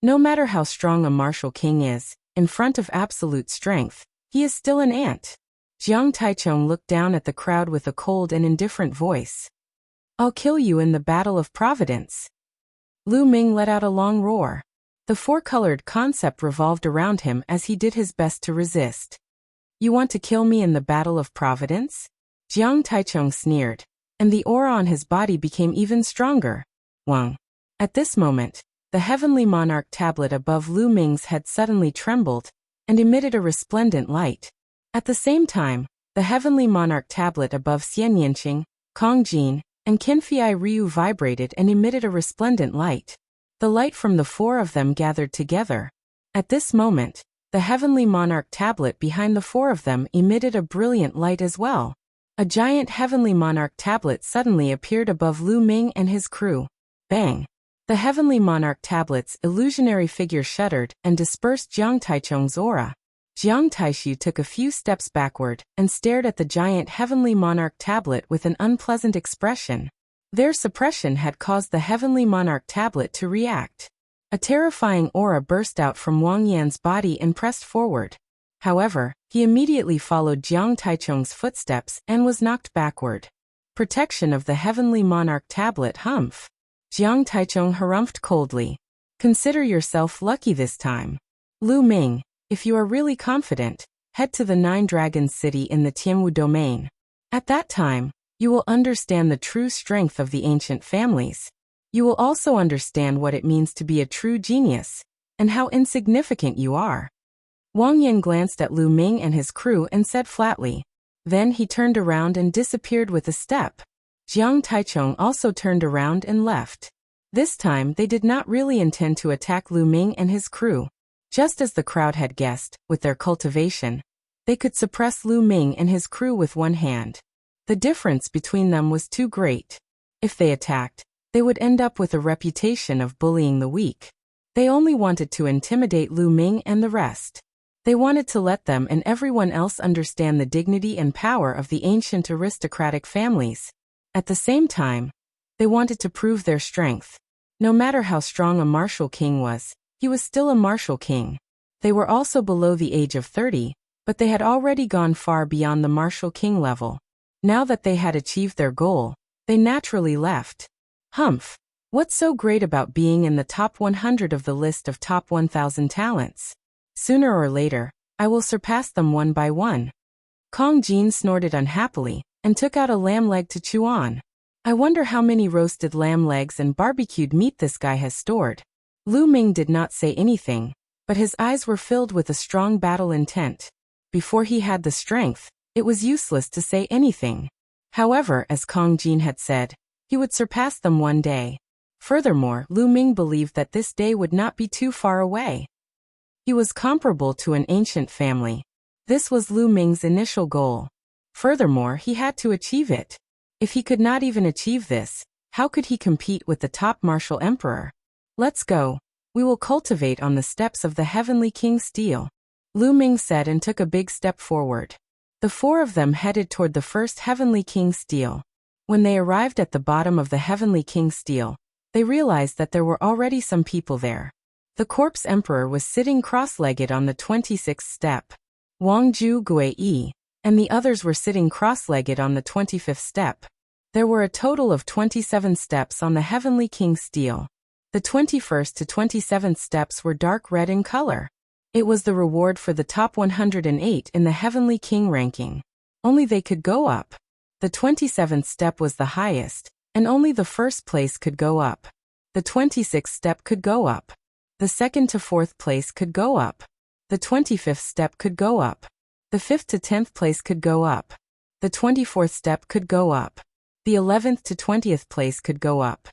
Speaker 1: No matter how strong a martial king is, in front of absolute strength, he is still an ant. Jiang Taichung looked down at the crowd with a cold and indifferent voice. I'll kill you in the battle of Providence. Lu Ming let out a long roar. The four-colored concept revolved around him as he did his best to resist. You want to kill me in the battle of Providence? Jiang Taichung sneered, and the aura on his body became even stronger. Wang. At this moment, the Heavenly Monarch tablet above Lu Ming's head suddenly trembled and emitted a resplendent light. At the same time, the Heavenly Monarch tablet above Xian Yinqing, Kong Jin, and Qinfei Ryu vibrated and emitted a resplendent light. The light from the four of them gathered together. At this moment, the Heavenly Monarch tablet behind the four of them emitted a brilliant light as well. A giant Heavenly Monarch tablet suddenly appeared above Lu Ming and his crew. Bang! The Heavenly Monarch tablet's illusionary figure shuddered and dispersed Jiang Taichung's aura. Jiang Taishu took a few steps backward and stared at the giant Heavenly Monarch tablet with an unpleasant expression. Their suppression had caused the Heavenly Monarch tablet to react. A terrifying aura burst out from Wang Yan's body and pressed forward. However, he immediately followed Jiang Taichung's footsteps and was knocked backward. Protection of the Heavenly Monarch tablet. Humph. Jiang Taichung harumphed coldly. Consider yourself lucky this time. Lu Ming, if you are really confident, head to the Nine Dragons City in the Tianwu domain. At that time, you will understand the true strength of the ancient families. You will also understand what it means to be a true genius, and how insignificant you are. Wang Yan glanced at Lu Ming and his crew and said flatly. Then he turned around and disappeared with a step. Jiang Taichung also turned around and left. This time they did not really intend to attack Lu Ming and his crew. Just as the crowd had guessed, with their cultivation, they could suppress Lu Ming and his crew with one hand. The difference between them was too great. If they attacked, they would end up with a reputation of bullying the weak. They only wanted to intimidate Lu Ming and the rest. They wanted to let them and everyone else understand the dignity and power of the ancient aristocratic families. At the same time, they wanted to prove their strength. No matter how strong a martial king was, he was still a martial king. They were also below the age of 30, but they had already gone far beyond the martial king level. Now that they had achieved their goal, they naturally left. Humph! What's so great about being in the top 100 of the list of top 1,000 talents? Sooner or later, I will surpass them one by one. Kong Jin snorted unhappily, and took out a lamb leg to chew on. I wonder how many roasted lamb legs and barbecued meat this guy has stored. Lu Ming did not say anything, but his eyes were filled with a strong battle intent. Before he had the strength, it was useless to say anything. However, as Kong Jin had said, he would surpass them one day. Furthermore, Lu Ming believed that this day would not be too far away. He was comparable to an ancient family. This was Lu Ming's initial goal. Furthermore, he had to achieve it. If he could not even achieve this, how could he compete with the top martial emperor? Let's go. We will cultivate on the steps of the Heavenly King Steel, Lu Ming said and took a big step forward. The four of them headed toward the first Heavenly King Steel. When they arrived at the bottom of the Heavenly King Steel, they realized that there were already some people there. The corpse emperor was sitting cross-legged on the 26th step. Wang Ju Gui and the others were sitting cross-legged on the 25th step. There were a total of 27 steps on the Heavenly King Steel. The 21st to 27th steps were dark red in color. It was the reward for the top 108 in the Heavenly King ranking. Only they could go up. The 27th step was the highest, and only the first place could go up. The 26th step could go up. The second to fourth place could go up. The 25th step could go up. The 5th to 10th place could go up. The 24th step could go up. The 11th to 20th place could go up.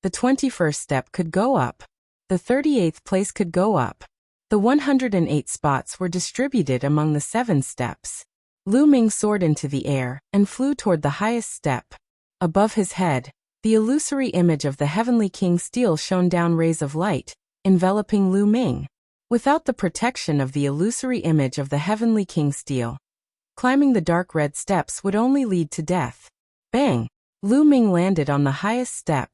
Speaker 1: The 21st step could go up. The 38th place could go up. The 108 spots were distributed among the 7 steps. Lu Ming soared into the air and flew toward the highest step. Above his head, the illusory image of the Heavenly King Steel shone down rays of light, enveloping Lu Ming. Without the protection of the illusory image of the Heavenly King Steel, climbing the dark red steps would only lead to death. Bang! Lu Ming landed on the highest step.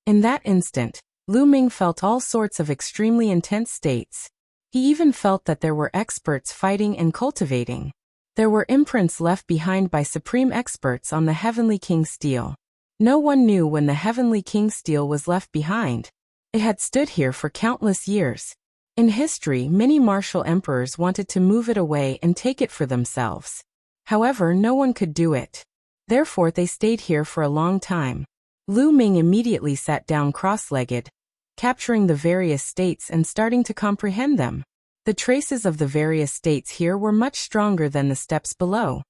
Speaker 1: In that instant, Lu Ming felt all sorts of extremely intense states. He even felt that there were experts fighting and cultivating. There were imprints left behind by supreme experts on the Heavenly King Steel. No one knew when the Heavenly King Steel was left behind. It had stood here for countless years. In history, many martial emperors wanted to move it away and take it for themselves. However, no one could do it. Therefore, they stayed here for a long time. Lu Ming immediately sat down cross-legged, capturing the various states and starting to comprehend them. The traces of the various states here were much stronger than the steps below.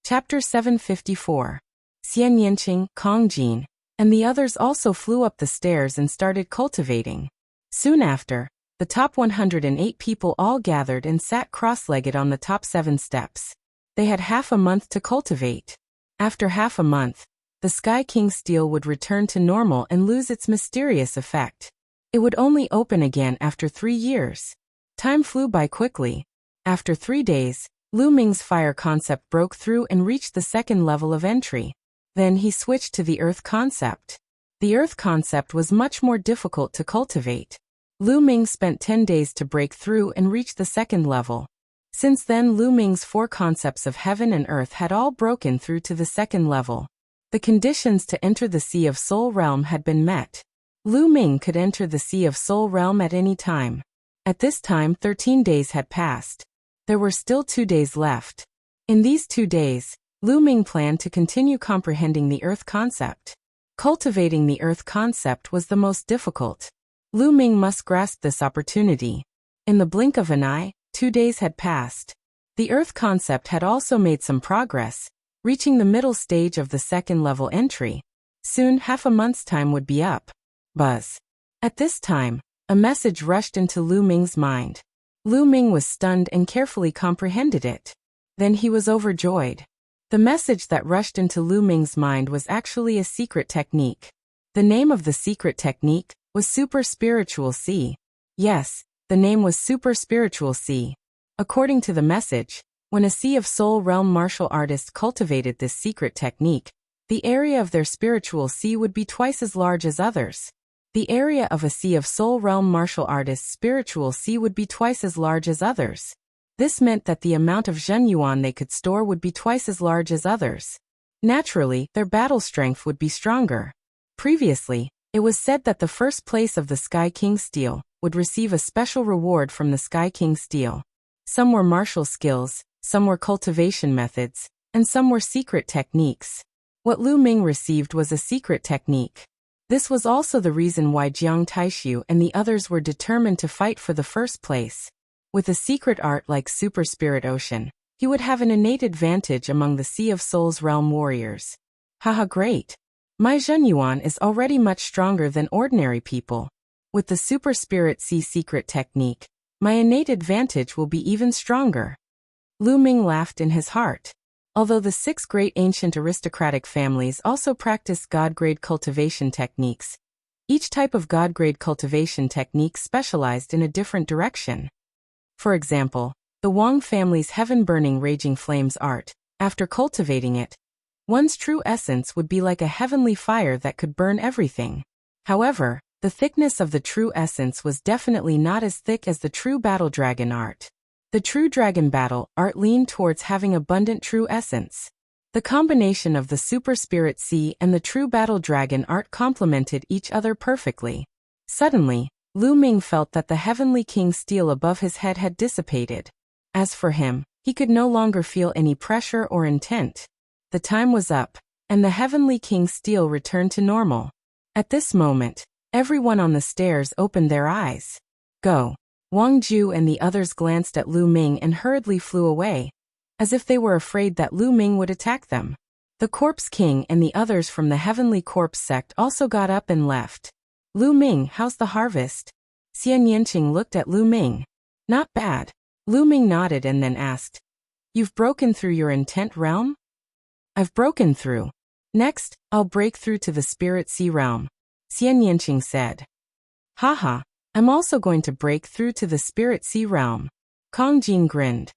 Speaker 1: Chapter 754. Xian Yanqing, Kong Jin, and the others also flew up the stairs and started cultivating. Soon after, the top 108 people all gathered and sat cross-legged on the top 7 steps. They had half a month to cultivate. After half a month, the Sky King Steel would return to normal and lose its mysterious effect. It would only open again after 3 years. Time flew by quickly. After 3 days, Lu Ming's fire concept broke through and reached the second level of entry. Then he switched to the earth concept. The earth concept was much more difficult to cultivate. Lu Ming spent 10 days to break through and reach the second level. Since then, Lu Ming's 4 concepts of heaven and earth had all broken through to the second level. The conditions to enter the Sea of Soul Realm had been met. Lu Ming could enter the Sea of Soul Realm at any time. At this time, 13 days had passed. There were still 2 days left. In these 2 days, Lu Ming planned to continue comprehending the earth concept. Cultivating the earth concept was the most difficult. Lu Ming must grasp this opportunity. In the blink of an eye, 2 days had passed. The earth concept had also made some progress, reaching the middle stage of the second level entry. Soon, half a month's time would be up. Buzz. At this time, a message rushed into Lu Ming's mind. Lu Ming was stunned and carefully comprehended it. Then he was overjoyed. The message that rushed into Lu Ming's mind was actually a secret technique. The name of the secret technique was Super Spiritual C. Yes, the name was Super Spiritual C. According to the message, when a Sea of Soul realm martial artist cultivated this secret technique, the area of their spiritual sea would be twice as large as others. The area of a Sea of Soul realm martial artist's spiritual sea would be twice as large as others. This meant that the amount of Zhen Yuan they could store would be twice as large as others. Naturally, their battle strength would be stronger. Previously, it was said that the first place of the Sky King Steel would receive a special reward from the Sky King Steel. Some were martial skills, some were cultivation methods, and some were secret techniques. What Lu Ming received was a secret technique. This was also the reason why Jiang Taishu and the others were determined to fight for the first place. With a secret art like Super Spirit Ocean, he would have an innate advantage among the Sea of Souls realm warriors. Haha, great! My Zhen Yuan is already much stronger than ordinary people. With the Super Spirit Sea secret technique, my innate advantage will be even stronger. Lu Ming laughed in his heart. Although the 6 great ancient aristocratic families also practiced God-grade cultivation techniques, each type of God-grade cultivation technique specialized in a different direction. For example, the Wang family's heaven-burning raging flames art, after cultivating it, one's true essence would be like a heavenly fire that could burn everything. However, the thickness of the true essence was definitely not as thick as the true battle dragon art. The true dragon battle art leaned towards having abundant true essence. The combination of the Super Spirit Sea and the true battle dragon art complemented each other perfectly. Suddenly, Lu Ming felt that the Heavenly King Steel above his head had dissipated. As for him, he could no longer feel any pressure or intent. The time was up, and the Heavenly King Steel returned to normal. At this moment, everyone on the stairs opened their eyes. Go! Wang Ju and the others glanced at Lu Ming and hurriedly flew away, as if they were afraid that Lu Ming would attack them. The Corpse King and the others from the Heavenly Corpse sect also got up and left. Lu Ming, how's the harvest? Xian Yanqing looked at Lu Ming. Not bad. Lu Ming nodded and then asked, You've broken through your intent realm? I've broken through. Next, I'll break through to the Spirit Sea realm, Xian Yanqing said. Haha. I'm also going to break through to the Spirit Sea realm. Kong Jin grinned.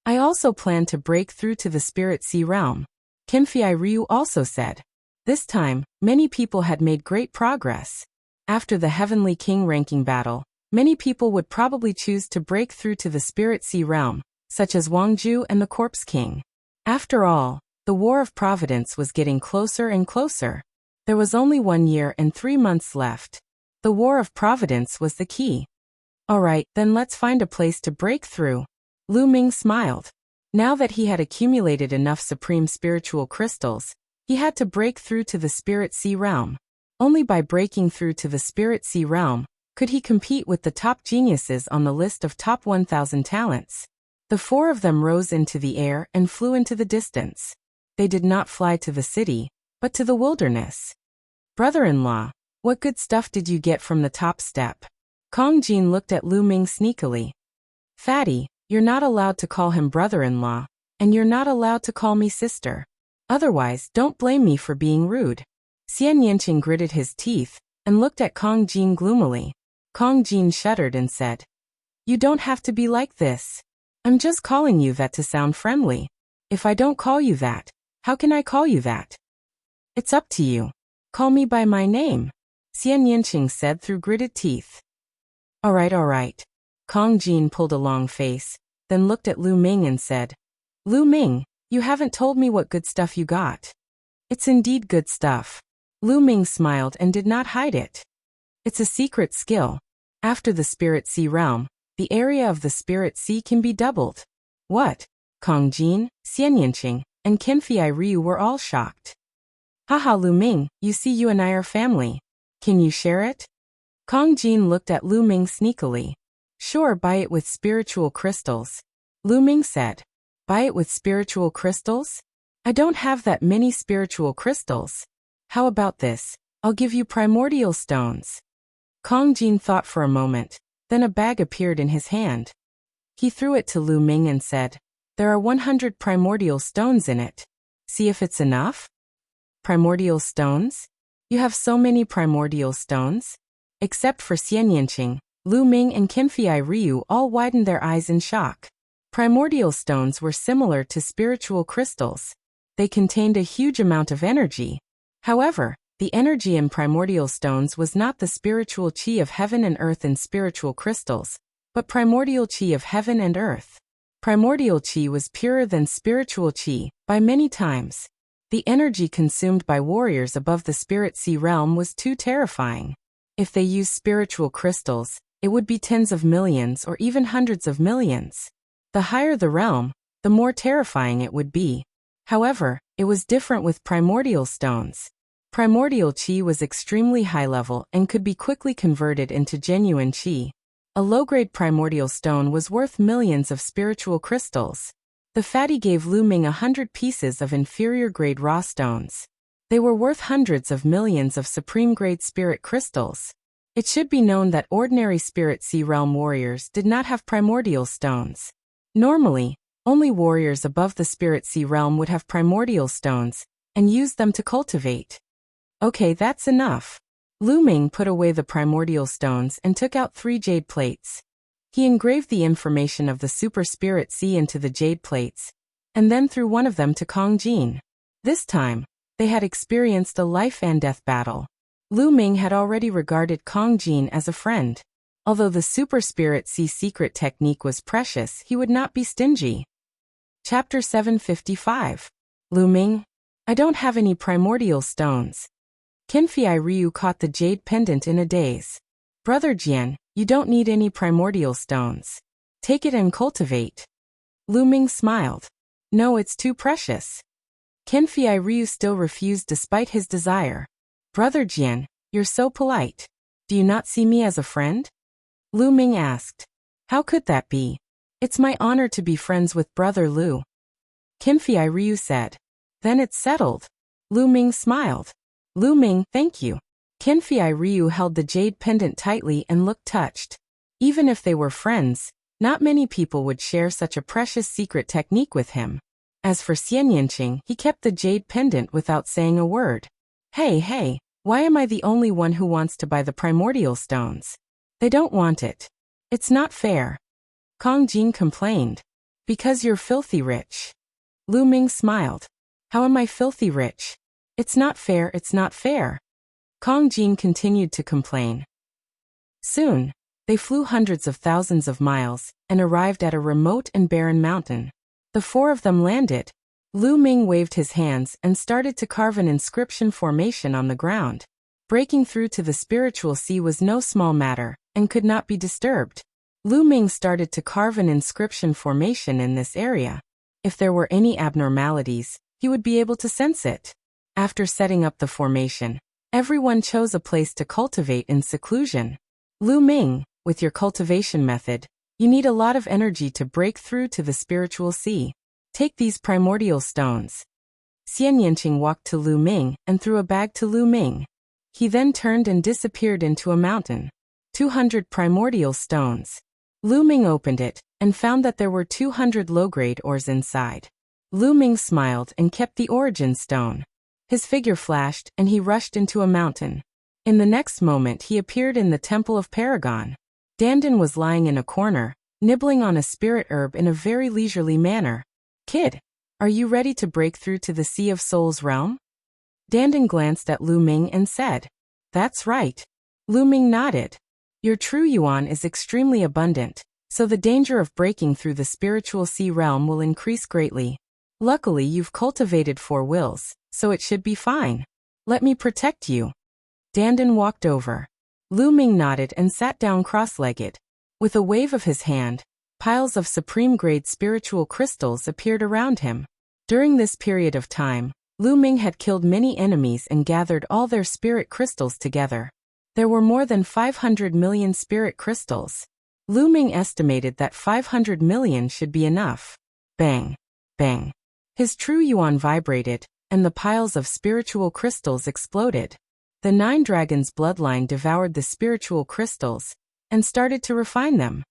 Speaker 1: I also plan to break through to the Spirit Sea realm, Kenfei Ryu also said. This time, many people had made great progress. After the Heavenly King ranking battle, many people would probably choose to break through to the Spirit Sea realm, such as Wang Ju and the Corpse King. After all, the War of Providence was getting closer and closer. There was only 1 year and 3 months left. The War of Providence was the key. Alright, then let's find a place to break through. Lu Ming smiled. Now that he had accumulated enough supreme spiritual crystals, he had to break through to the Spirit Sea realm. Only by breaking through to the Spirit Sea realm could he compete with the top geniuses on the list of top 1,000 talents. The 4 of them rose into the air and flew into the distance. They did not fly to the city, but to the wilderness. Brother-in-law, what good stuff did you get from the top step? Kong Jin looked at Lu Ming sneakily. Fatty, you're not allowed to call him brother-in-law, and you're not allowed to call me sister. Otherwise, don't blame me for being rude. Xian Yanqing gritted his teeth and looked at Kong Jin gloomily. Kong Jin shuddered and said, You don't have to be like this. I'm just calling you that to sound friendly. If I don't call you that, how can I call you that? It's up to you. Call me by my name, Xian Yanqing said through gritted teeth. Alright. Kong Jin pulled a long face, then looked at Lu Ming and said, Lu Ming, you haven't told me what good stuff you got. It's indeed good stuff. Lu Ming smiled and did not hide it. It's a secret skill. After the Spirit Sea realm, the area of the Spirit Sea can be doubled. What? Kong Jin, Xian Yanqing, and Kenfei Ryu were all shocked. Haha, Lu Ming, you see you and I are family. Can you share it? Kong Jin looked at Lu Ming sneakily. Sure, buy it with spiritual crystals. Lu Ming said. Buy it with spiritual crystals? I don't have that many spiritual crystals. How about this? I'll give you primordial stones. Kong Jin thought for a moment, then a bag appeared in his hand. He threw it to Lu Ming and said, There are 100 primordial stones in it. See if it's enough? Primordial stones? You have so many primordial stones? Except for Xianyanqing, Lu Ming and Qinfei Ryu all widened their eyes in shock. Primordial stones were similar to spiritual crystals. They contained a huge amount of energy. However, the energy in primordial stones was not the spiritual qi of heaven and earth in spiritual crystals, but primordial qi of heaven and earth. Primordial qi was purer than spiritual qi by many times. The energy consumed by warriors above the spirit sea realm was too terrifying. If they used spiritual crystals, it would be tens of millions or even hundreds of millions. The higher the realm, the more terrifying it would be. However, it was different with primordial stones. Primordial qi was extremely high level and could be quickly converted into genuine qi. A low-grade primordial stone was worth millions of spiritual crystals. The fatty gave Lu Ming 100 pieces of inferior-grade raw stones. They were worth hundreds of millions of supreme-grade spirit crystals. It should be known that ordinary spirit sea realm warriors did not have primordial stones. Normally, only warriors above the spirit sea realm would have primordial stones and use them to cultivate. Okay, that's enough. Lu Ming put away the primordial stones and took out 3 jade plates. He engraved the information of the super spirit sea into the jade plates, and then threw one of them to Kong Jin. This time, they had experienced a life and death battle. Lu Ming had already regarded Kong Jin as a friend. Although the super spirit sea secret technique was precious, he would not be stingy. Chapter 755. Lu Ming, I don't have any primordial stones. Qinfei Ryu caught the jade pendant in a daze. Brother Jian, you don't need any primordial stones. Take it and cultivate. Lu Ming smiled. No, it's too precious. Qinfei Ryu still refused despite his desire. Brother Jian, you're so polite. Do you not see me as a friend? Lu Ming asked. How could that be? It's my honor to be friends with Brother Lu. Qinfei Ryu said. Then it's settled. Lu Ming smiled. Lu Ming, thank you. Qinfei Ryu held the jade pendant tightly and looked touched. Even if they were friends, not many people would share such a precious secret technique with him. As for Xianyanqing, he kept the jade pendant without saying a word. Hey, why am I the only one who wants to buy the primordial stones? They don't want it. It's not fair. Kong Jin complained. Because you're filthy rich. Lu Ming smiled. How am I filthy rich? It's not fair, it's not fair. Kong Jin continued to complain. Soon, they flew hundreds of thousands of miles and arrived at a remote and barren mountain. The 4 of them landed. Lu Ming waved his hands and started to carve an inscription formation on the ground. Breaking through to the spiritual sea was no small matter and could not be disturbed. Lu Ming started to carve an inscription formation in this area. If there were any abnormalities, he would be able to sense it. After setting up the formation, everyone chose a place to cultivate in seclusion. Lu Ming, with your cultivation method, you need a lot of energy to break through to the spiritual sea. Take these primordial stones. Xianyanqing walked to Lu Ming and threw a bag to Lu Ming. He then turned and disappeared into a mountain. 200 primordial stones. Lu Ming opened it and found that there were 200 low-grade ores inside. Lu Ming smiled and kept the origin stone. His figure flashed and he rushed into a mountain. In the next moment he appeared in the Temple of Paragon. Dandan was lying in a corner, nibbling on a spirit herb in a very leisurely manner. Kid, are you ready to break through to the Sea of Souls realm? Dandan glanced at Lu Ming and said. That's right. Lu Ming nodded. Your true yuan is extremely abundant, so the danger of breaking through the spiritual sea realm will increase greatly. Luckily you've cultivated 4 wills, so it should be fine. Let me protect you. Dandan walked over. Lu Ming nodded and sat down cross-legged. With a wave of his hand, piles of supreme-grade spiritual crystals appeared around him. During this period of time, Lu Ming had killed many enemies and gathered all their spirit crystals together. There were more than 500 million spirit crystals. Lu Ming estimated that 500 million should be enough. Bang! Bang! His true yuan vibrated, and the piles of spiritual crystals exploded. The 9 dragons' bloodline devoured the spiritual crystals and started to refine them.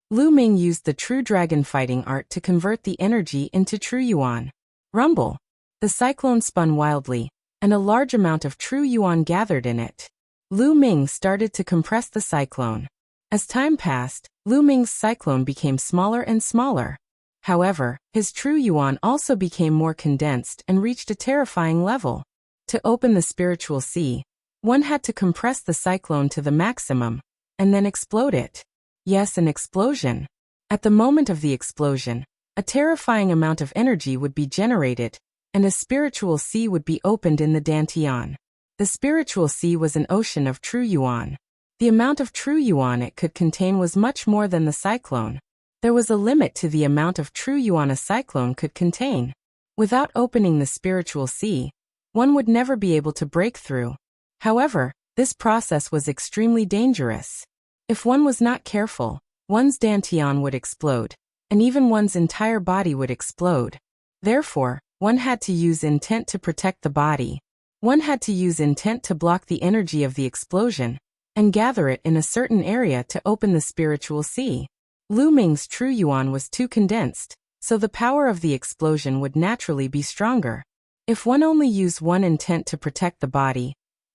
Speaker 1: Lu Ming used the true dragon fighting art to convert the energy into true yuan. Rumble! The cyclone spun wildly, and a large amount of true yuan gathered in it. Lu Ming started to compress the cyclone. As time passed, Lu Ming's cyclone became smaller and smaller. However, his true yuan also became more condensed and reached a terrifying level. To open the spiritual sea, one had to compress the cyclone to the maximum, and then explode it. Yes, an explosion. At the moment of the explosion, a terrifying amount of energy would be generated, and a spiritual sea would be opened in the Dantian. The spiritual sea was an ocean of true yuan. The amount of true yuan it could contain was much more than the cyclone. There was a limit to the amount of true yuan a cyclone could contain. Without opening the spiritual sea, one would never be able to break through. However, this process was extremely dangerous. If one was not careful, one's Dantian would explode, and even one's entire body would explode. Therefore, one had to use intent to protect the body. One had to use intent to block the energy of the explosion, and gather it in a certain area to open the spiritual sea. Lu Ming's true yuan was too condensed, so the power of the explosion would naturally be stronger. If one only used one intent to protect the body,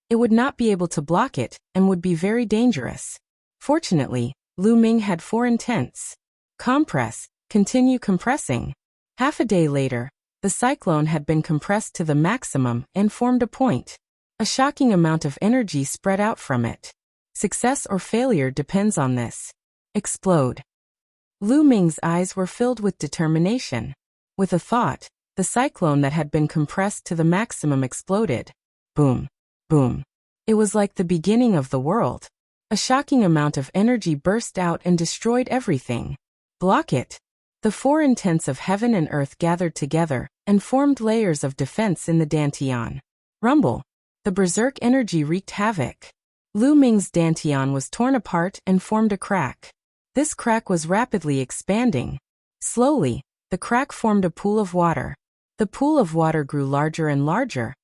Speaker 1: it would not be able to block it and would be very dangerous. Fortunately, Lu Ming had 4 intents. Compress, continue compressing. Half a day later, the cyclone had been compressed to the maximum and formed a point. A shocking amount of energy spread out from it. Success or failure depends on this. Explode. Lu Ming's eyes were filled with determination. With a thought, the cyclone that had been compressed to the maximum exploded. Boom. Boom. It was like the beginning of the world. A shocking amount of energy burst out and destroyed everything. Block it. The 4 intents of heaven and earth gathered together and formed layers of defense in the Dantian. Rumble. The berserk energy wreaked havoc. Lu Ming's Dantian was torn apart and formed a crack. This crack was rapidly expanding. Slowly, the crack formed a pool of water. The pool of water grew larger and larger,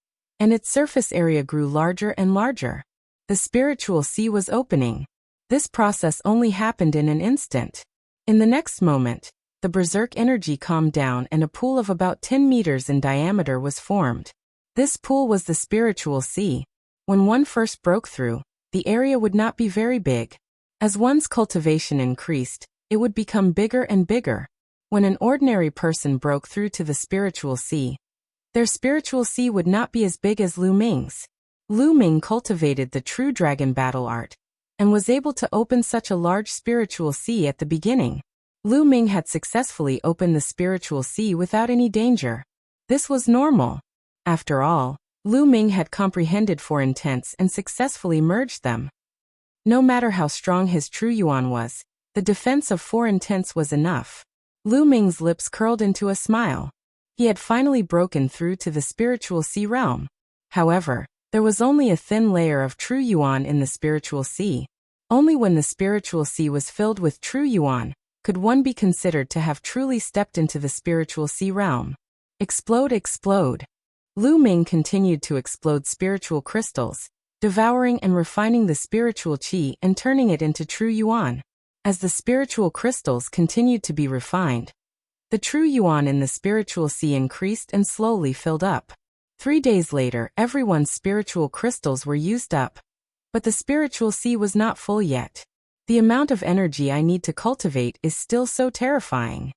Speaker 1: and its surface area grew larger and larger. The spiritual sea was opening. This process only happened in an instant. In the next moment, the berserk energy calmed down and a pool of about 10 meters in diameter was formed. This pool was the spiritual sea. When one first broke through, the area would not be very big. As one's cultivation increased, it would become bigger and bigger. When an ordinary person broke through to the spiritual sea, their spiritual sea would not be as big as Lu Ming's. Lu Ming cultivated the true dragon battle art, and was able to open such a large spiritual sea at the beginning. Lu Ming had successfully opened the spiritual sea without any danger. This was normal. After all, Lu Ming had comprehended 4 intents and successfully merged them. No matter how strong his true yuan was, the defense of 4 intents was enough. Lu Ming's lips curled into a smile. He had finally broken through to the spiritual sea realm. However, there was only a thin layer of true yuan in the spiritual sea. Only when the spiritual sea was filled with true yuan could one be considered to have truly stepped into the spiritual sea realm. Explode, explode. Lu Ming continued to explode spiritual crystals, devouring and refining the spiritual qi and turning it into true yuan. As the spiritual crystals continued to be refined, the true yuan in the spiritual sea increased and slowly filled up. 3 days later, everyone's spiritual crystals were used up. But the spiritual sea was not full yet. The amount of energy I need to cultivate is still so terrifying.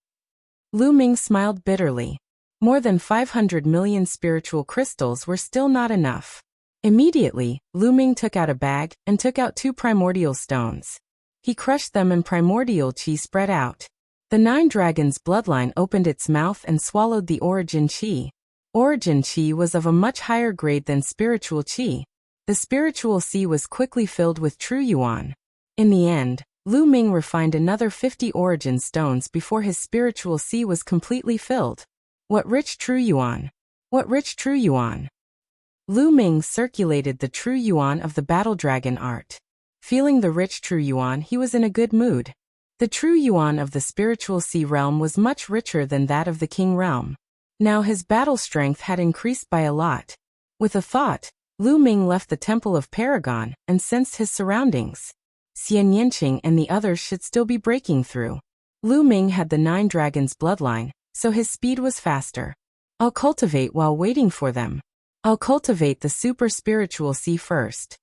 Speaker 1: Lu Ming smiled bitterly. More than 500 million spiritual crystals were still not enough. Immediately, Lu Ming took out a bag and took out 2 primordial stones. He crushed them and primordial qi spread out. The 9 dragons' bloodline opened its mouth and swallowed the origin qi. Origin qi was of a much higher grade than spiritual qi. The spiritual sea was quickly filled with true yuan. In the end, Lu Ming refined another 50 origin stones before his spiritual sea was completely filled. What rich true yuan! What rich true yuan! Lu Ming circulated the true yuan of the battle dragon art. Feeling the rich true yuan, he was in a good mood. The true yuan of the spiritual sea realm was much richer than that of the king realm. Now his battle strength had increased by a lot. With a thought, Lu Ming left the Temple of Paragon and sensed his surroundings. Xian Yanqing and the others should still be breaking through. Lu Ming had the 9 dragons' bloodline, so his speed was faster. I'll cultivate while waiting for them. I'll cultivate the super spiritual sea first.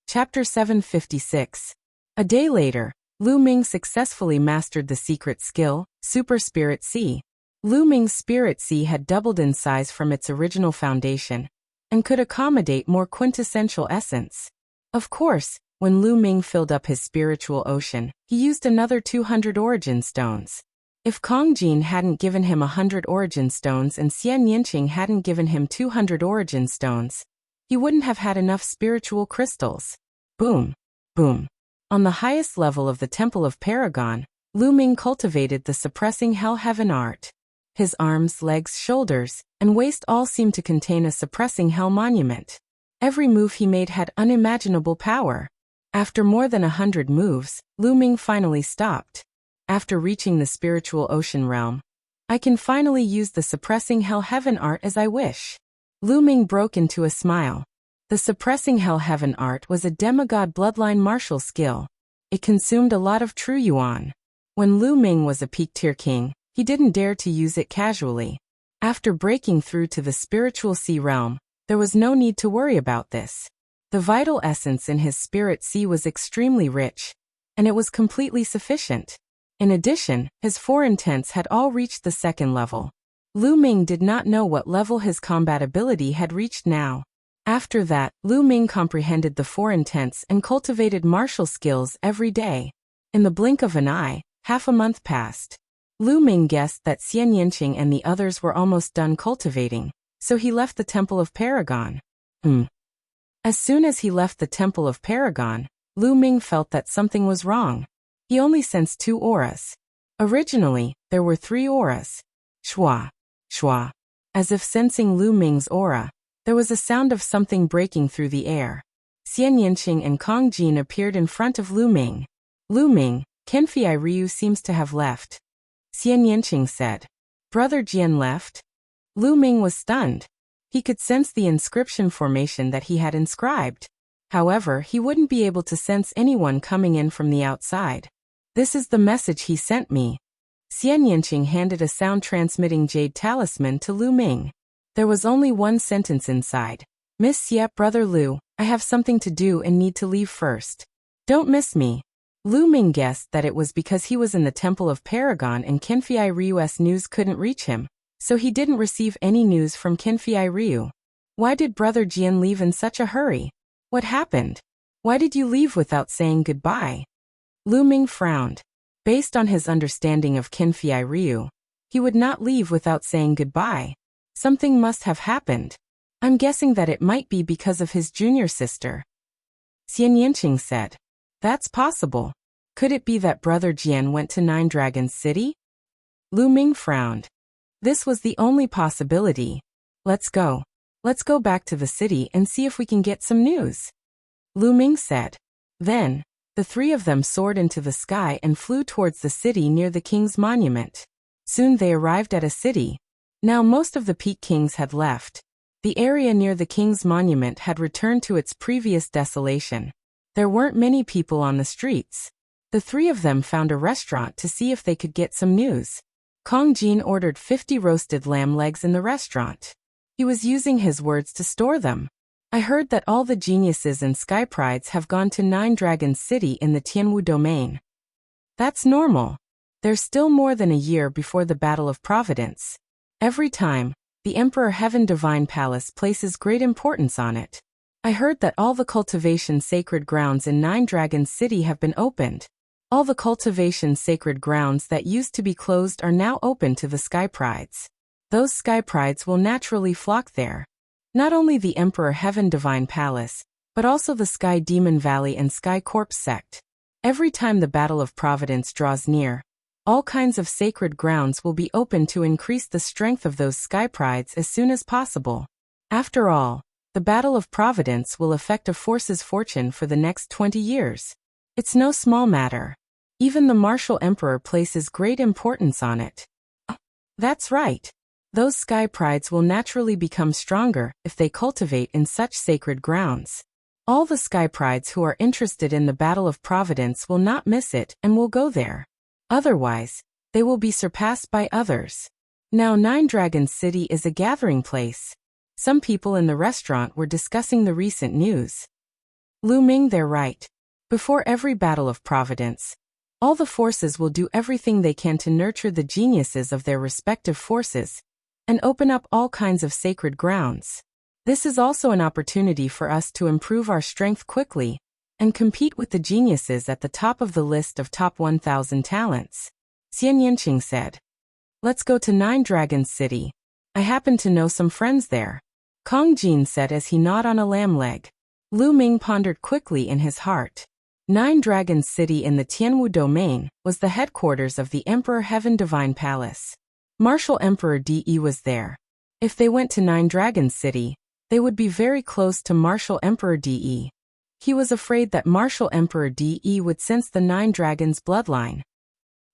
Speaker 1: Chapter 756. A day later, Lu Ming successfully mastered the secret skill, Super Spirit Sea. Lu Ming's Spirit Sea had doubled in size from its original foundation, and could accommodate more quintessential essence. Of course, when Lu Ming filled up his spiritual ocean, he used another 200 origin stones. If Kong Jin hadn't given him 100 origin stones and Xian Yinqing hadn't given him 200 origin stones, he wouldn't have had enough spiritual crystals. Boom. Boom. On the highest level of the Temple of Paragon, Lu Ming cultivated the suppressing Hell Heaven art. His arms, legs, shoulders, and waist all seemed to contain a suppressing hell monument. Every move he made had unimaginable power. After more than 100 moves, Lu Ming finally stopped. After reaching the spiritual ocean realm, I can finally use the suppressing Hell Heaven art as I wish. Lu Ming broke into a smile. The suppressing Hell Heaven art was a demigod bloodline martial skill. It consumed a lot of true yuan. When Lu Ming was a peak-tier king, he didn't dare to use it casually. After breaking through to the spiritual sea realm, there was no need to worry about this. The vital essence in his spirit sea was extremely rich, and it was completely sufficient. In addition, his four intents had all reached the second level. Lu Ming did not know what level his combat ability had reached now. After that, Lu Ming comprehended the four intents and cultivated martial skills every day. In the blink of an eye, half a month passed. Lu Ming guessed that Xian Yinqing and the others were almost done cultivating, so he left the Temple of Paragon. As soon as he left the Temple of Paragon, Lu Ming felt that something was wrong. He only sensed 2 auras. Originally, there were 3 auras. Shwa, shwa. As if sensing Lu Ming's aura, there was a sound of something breaking through the air. Xian Yinqing and Kong Jin appeared in front of Lu Ming. Lu Ming, Kenfei Ryu seems to have left. Xian Yinqing said. Brother Jian left? Lu Ming was stunned. He could sense the inscription formation that he had inscribed. However, he wouldn't be able to sense anyone coming in from the outside. This is the message he sent me. Xian Yinqing handed a sound-transmitting jade talisman to Lu Ming. There was only one sentence inside. Miss Xie, Brother Lu, I have something to do and need to leave first. Don't miss me. Lu Ming guessed that it was because he was in the Temple of Paragon and Kenfei Ryu's news couldn't reach him, so he didn't receive any news from Kenfei Ryu. Why did Brother Jian leave in such a hurry? What happened? Why did you leave without saying goodbye? Lu Ming frowned. Based on his understanding of Kenfei Ryu, he would not leave without saying goodbye. Something must have happened. I'm guessing that it might be because of his junior sister. Xian Yinqing said. That's possible. Could it be that Brother Jian went to Nine Dragons City? Lu Ming frowned. This was the only possibility. Let's go. Let's go back to the city and see if we can get some news. Lu Ming said. Then, the 3 of them soared into the sky and flew towards the city near the king's monument. Soon they arrived at a city. Now most of the Peak Kings had left. The area near the king's monument had returned to its previous desolation. There weren't many people on the streets. The 3 of them found a restaurant to see if they could get some news. Kong Jin ordered 50 roasted lamb legs in the restaurant. He was using his words to store them. I heard that all the geniuses and sky prides have gone to Nine Dragons City in the Tianwu domain. That's normal. There's still more than a year before the Battle of Providence. Every time, the Emperor Heaven Divine Palace places great importance on it. I heard that all the cultivation sacred grounds in Nine Dragons City have been opened. All the cultivation sacred grounds that used to be closed are now open to the Sky Prides. Those Sky Prides will naturally flock there. Not only the Emperor Heaven Divine Palace, but also the Sky Demon Valley and Sky Corpse Sect. Every time the Battle of Providence draws near, all kinds of sacred grounds will be open to increase the strength of those Sky Prides as soon as possible. After all, the Battle of Providence will affect a force's fortune for the next 20 years. It's no small matter. Even the Martial Emperor places great importance on it. That's right. Those Sky Prides will naturally become stronger if they cultivate in such sacred grounds. All the Sky Prides who are interested in the Battle of Providence will not miss it and will go there. Otherwise, they will be surpassed by others. Now Nine Dragons City is a gathering place. Some people in the restaurant were discussing the recent news. Lu Ming, they're right. Before every battle of Providence, all the forces will do everything they can to nurture the geniuses of their respective forces and open up all kinds of sacred grounds. This is also an opportunity for us to improve our strength quickly and compete with the geniuses at the top of the list of top 1,000 talents. Xian Yanqing said. Let's go to Nine Dragons City. I happen to know some friends there. Kong Jin said as he gnawed on a lamb leg. Lu Ming pondered quickly in his heart. Nine Dragons City in the Tianwu domain was the headquarters of the Emperor Heaven Divine Palace. Martial Emperor De was there. If they went to Nine Dragons City, they would be very close to Martial Emperor De. He was afraid that Martial Emperor De would sense the Nine Dragons bloodline.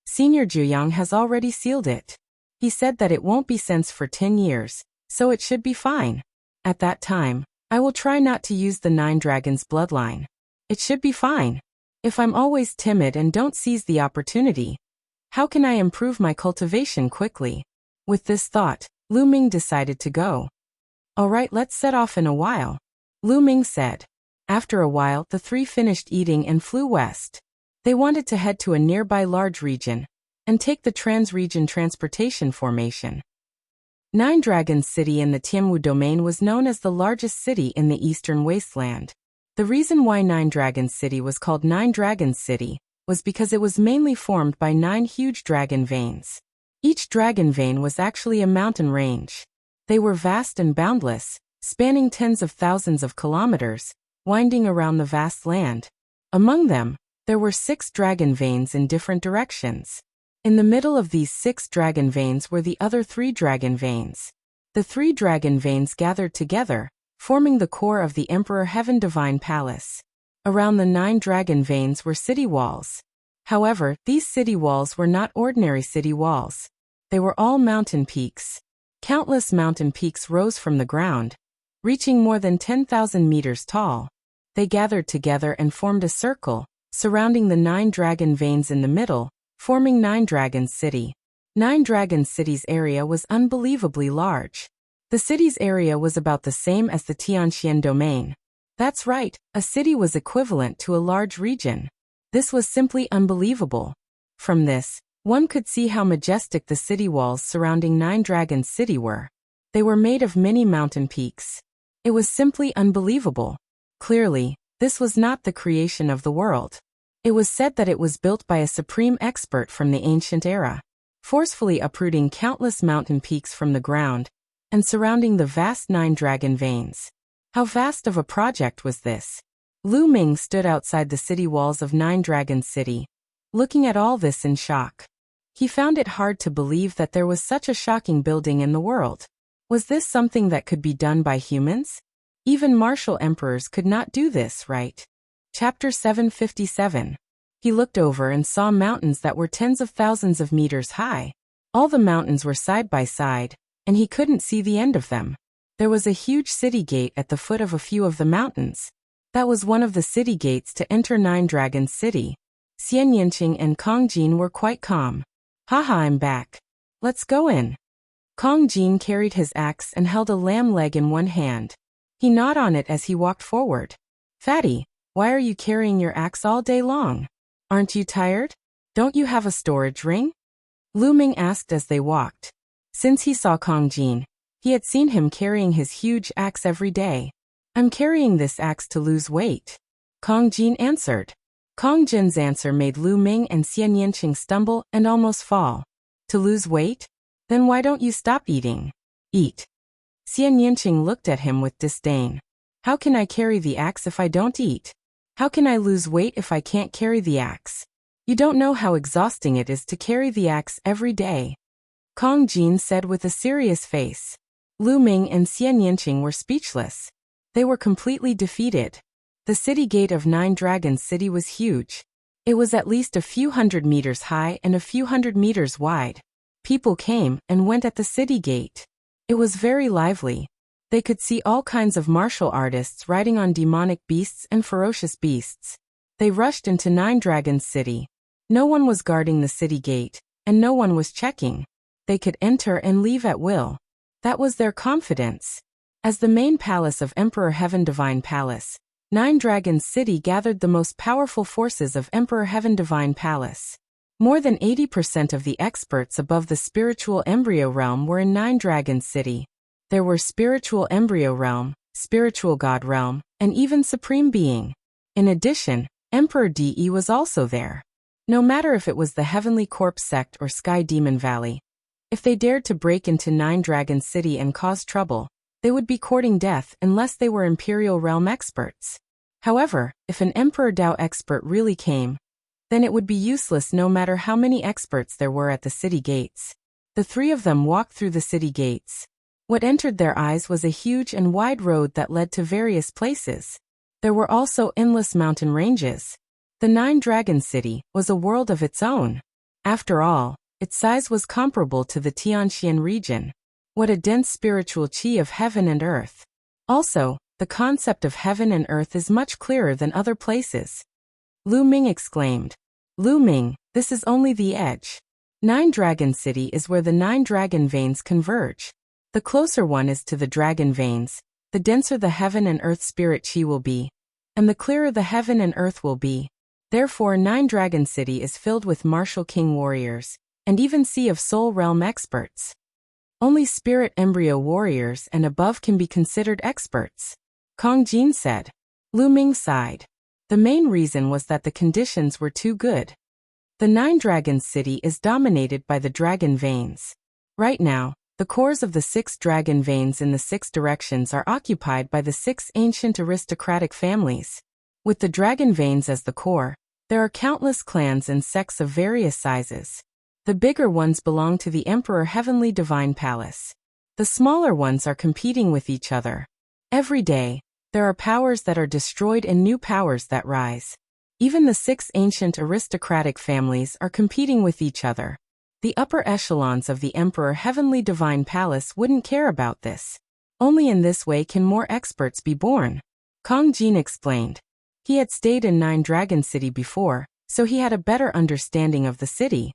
Speaker 1: Senior Jiuyang has already sealed it. He said that it won't be sensed for 10 years, so it should be fine. At that time, I will try not to use the Nine Dragons bloodline. It should be fine. If I'm always timid and don't seize the opportunity, how can I improve my cultivation quickly? With this thought, Lu Ming decided to go. Alright, let's set off in a while, Lu Ming said. After a while, the three finished eating and flew west. They wanted to head to a nearby large region and take the trans-region transportation formation. Nine Dragons City in the Tianwu domain was known as the largest city in the eastern wasteland. The reason why Nine Dragons City was called Nine Dragons City was because it was mainly formed by 9 huge dragon veins. Each dragon vein was actually a mountain range. They were vast and boundless, spanning tens of thousands of kilometers, winding around the vast land. Among them, there were 6 dragon veins in different directions. In the middle of these 6 dragon veins were the other 3 dragon veins. The 3 dragon veins gathered together, forming the core of the Emperor Heaven Divine Palace. Around the 9 dragon veins were city walls. However, these city walls were not ordinary city walls. They were all mountain peaks. Countless mountain peaks rose from the ground, reaching more than 10,000 meters tall. They gathered together and formed a circle, surrounding the 9 dragon veins in the middle, forming Nine Dragons City. Nine Dragons City's area was unbelievably large. The city's area was about the same as the Tianxian domain. That's right, a city was equivalent to a large region. This was simply unbelievable. From this, one could see how majestic the city walls surrounding Nine Dragons City were. They were made of many mountain peaks. It was simply unbelievable. Clearly, this was not the creation of the world. It was said that it was built by a supreme expert from the ancient era, forcefully uprooting countless mountain peaks from the ground and surrounding the vast 9 dragon veins. How vast of a project was this? Lu Ming stood outside the city walls of Nine Dragons City, looking at all this in shock. He found it hard to believe that there was such a shocking building in the world. Was this something that could be done by humans? Even martial emperors could not do this, right? Chapter 757. He looked over and saw mountains that were tens of thousands of meters high. All the mountains were side by side, and he couldn't see the end of them. There was a huge city gate at the foot of a few of the mountains. That was one of the city gates to enter Nine Dragons City. Xian Yanqing and Kong Jin were quite calm. Haha, I'm back. Let's go in. Kong Jin carried his axe and held a lamb leg in one hand. He gnawed on it as he walked forward. Fatty, why are you carrying your axe all day long? Aren't you tired? Don't you have a storage ring? Lu Ming asked as they walked. Since he saw Kong Jin, he had seen him carrying his huge axe every day. I'm carrying this axe to lose weight, Kong Jin answered. Kong Jin's answer made Lu Ming and Xian Yanqing stumble and almost fall. To lose weight? Then why don't you stop eating? Eat. Xian Yanqing looked at him with disdain. How can I carry the axe if I don't eat? How can I lose weight if I can't carry the axe? You don't know how exhausting it is to carry the axe every day, Kong Jin said with a serious face. Lu Ming and Xian Yanqing were speechless. They were completely defeated. The city gate of Nine Dragons City was huge. It was at least a few hundred meters high and a few hundred meters wide. People came and went at the city gate. It was very lively. They could see all kinds of martial artists riding on demonic beasts and ferocious beasts. They rushed into Nine Dragons City. No one was guarding the city gate, and no one was checking. They could enter and leave at will. That was their confidence. As the main palace of Emperor Heaven Divine Palace, Nine Dragons City gathered the most powerful forces of Emperor Heaven Divine Palace. More than 80% of the experts above the spiritual embryo realm were in Nine Dragons City. There were spiritual embryo realm, spiritual god realm, and even supreme being. In addition, Emperor DE was also there. No matter if it was the Heavenly Corpse sect or Sky Demon Valley, if they dared to break into Nine Dragons City and cause trouble, they would be courting death unless they were Imperial Realm experts. However, if an Emperor Dao expert really came, then it would be useless no matter how many experts there were at the city gates. The three of them walked through the city gates. What entered their eyes was a huge and wide road that led to various places. There were also endless mountain ranges. The Nine Dragon City was a world of its own. After all, its size was comparable to the Tianxian region. What a dense spiritual chi of heaven and earth. Also, the concept of heaven and earth is much clearer than other places. Lu Ming exclaimed. Lu Ming, this is only the edge. Nine Dragon City is where the 9 dragon veins converge. The closer one is to the dragon veins, the denser the heaven and earth spirit chi will be, and the clearer the heaven and earth will be. Therefore, Nine Dragon City is filled with martial king warriors, and even Sea of Soul realm experts. Only spirit embryo warriors and above can be considered experts. Kong Jin said. Lu Ming sighed. The main reason was that the conditions were too good. The Nine Dragons City is dominated by the dragon veins. Right now, the cores of the 6 dragon veins in the 6 directions are occupied by the 6 ancient aristocratic families. With the dragon veins as the core, there are countless clans and sects of various sizes. The bigger ones belong to the Emperor Heavenly Divine Palace. The smaller ones are competing with each other. Every day, there are powers that are destroyed and new powers that rise. Even the 6 ancient aristocratic families are competing with each other. The upper echelons of the Emperor Heavenly Divine Palace wouldn't care about this. Only in this way can more experts be born. Kong Jin explained. He had stayed in Nine Dragon City before, so he had a better understanding of the city.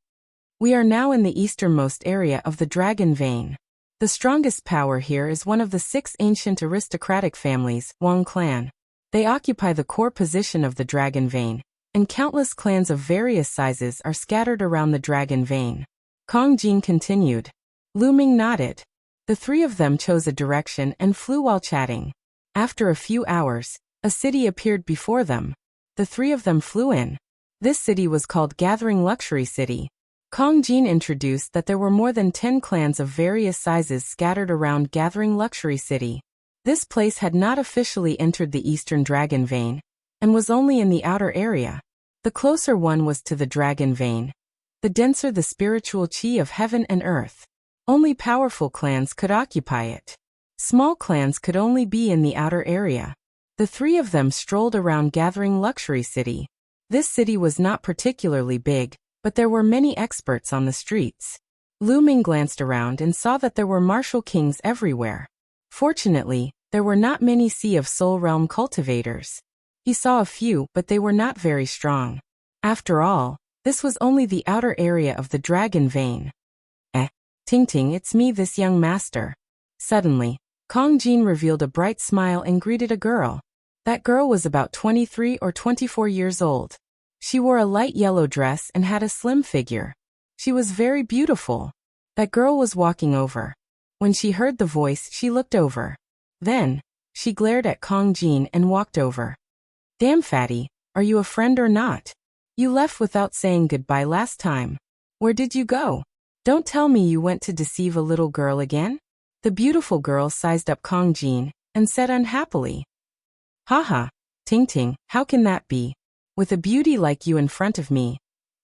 Speaker 1: We are now in the easternmost area of the Dragon Vein. The strongest power here is one of the 6 ancient aristocratic families, Wang clan. They occupy the core position of the Dragon Vein, and countless clans of various sizes are scattered around the Dragon Vein. Kong Jin continued. Lu Ming nodded. The 3 of them chose a direction and flew while chatting. After a few hours, a city appeared before them. The 3 of them flew in. This city was called Gathering Luxury City. Kong Jin introduced that there were more than 10 clans of various sizes scattered around Gathering Luxury City. This place had not officially entered the Eastern Dragon Vein, and was only in the outer area. The closer one was to the Dragon Vein. The denser the spiritual chi of heaven and earth. Only powerful clans could occupy it. Small clans could only be in the outer area. The 3 of them strolled around Gathering Luxury City. This city was not particularly big, but there were many experts on the streets. Lu Ming glanced around and saw that there were martial kings everywhere. Fortunately, there were not many Sea of Soul realm cultivators. He saw a few, but they were not very strong. After all, this was only the outer area of the Dragon Vein. Ting Ting, it's me, this young master. Suddenly, Kong Jin revealed a bright smile and greeted a girl. That girl was about 23 or 24 years old. She wore a light yellow dress and had a slim figure. She was very beautiful. That girl was walking over. When she heard the voice, she looked over. Then, she glared at Kong Jin and walked over. Damn fatty, are you a friend or not? You left without saying goodbye last time. Where did you go? Don't tell me you went to deceive a little girl again? The beautiful girl sized up Kong Jin and said unhappily. Haha, Ting Ting, how can that be? With a beauty like you in front of me,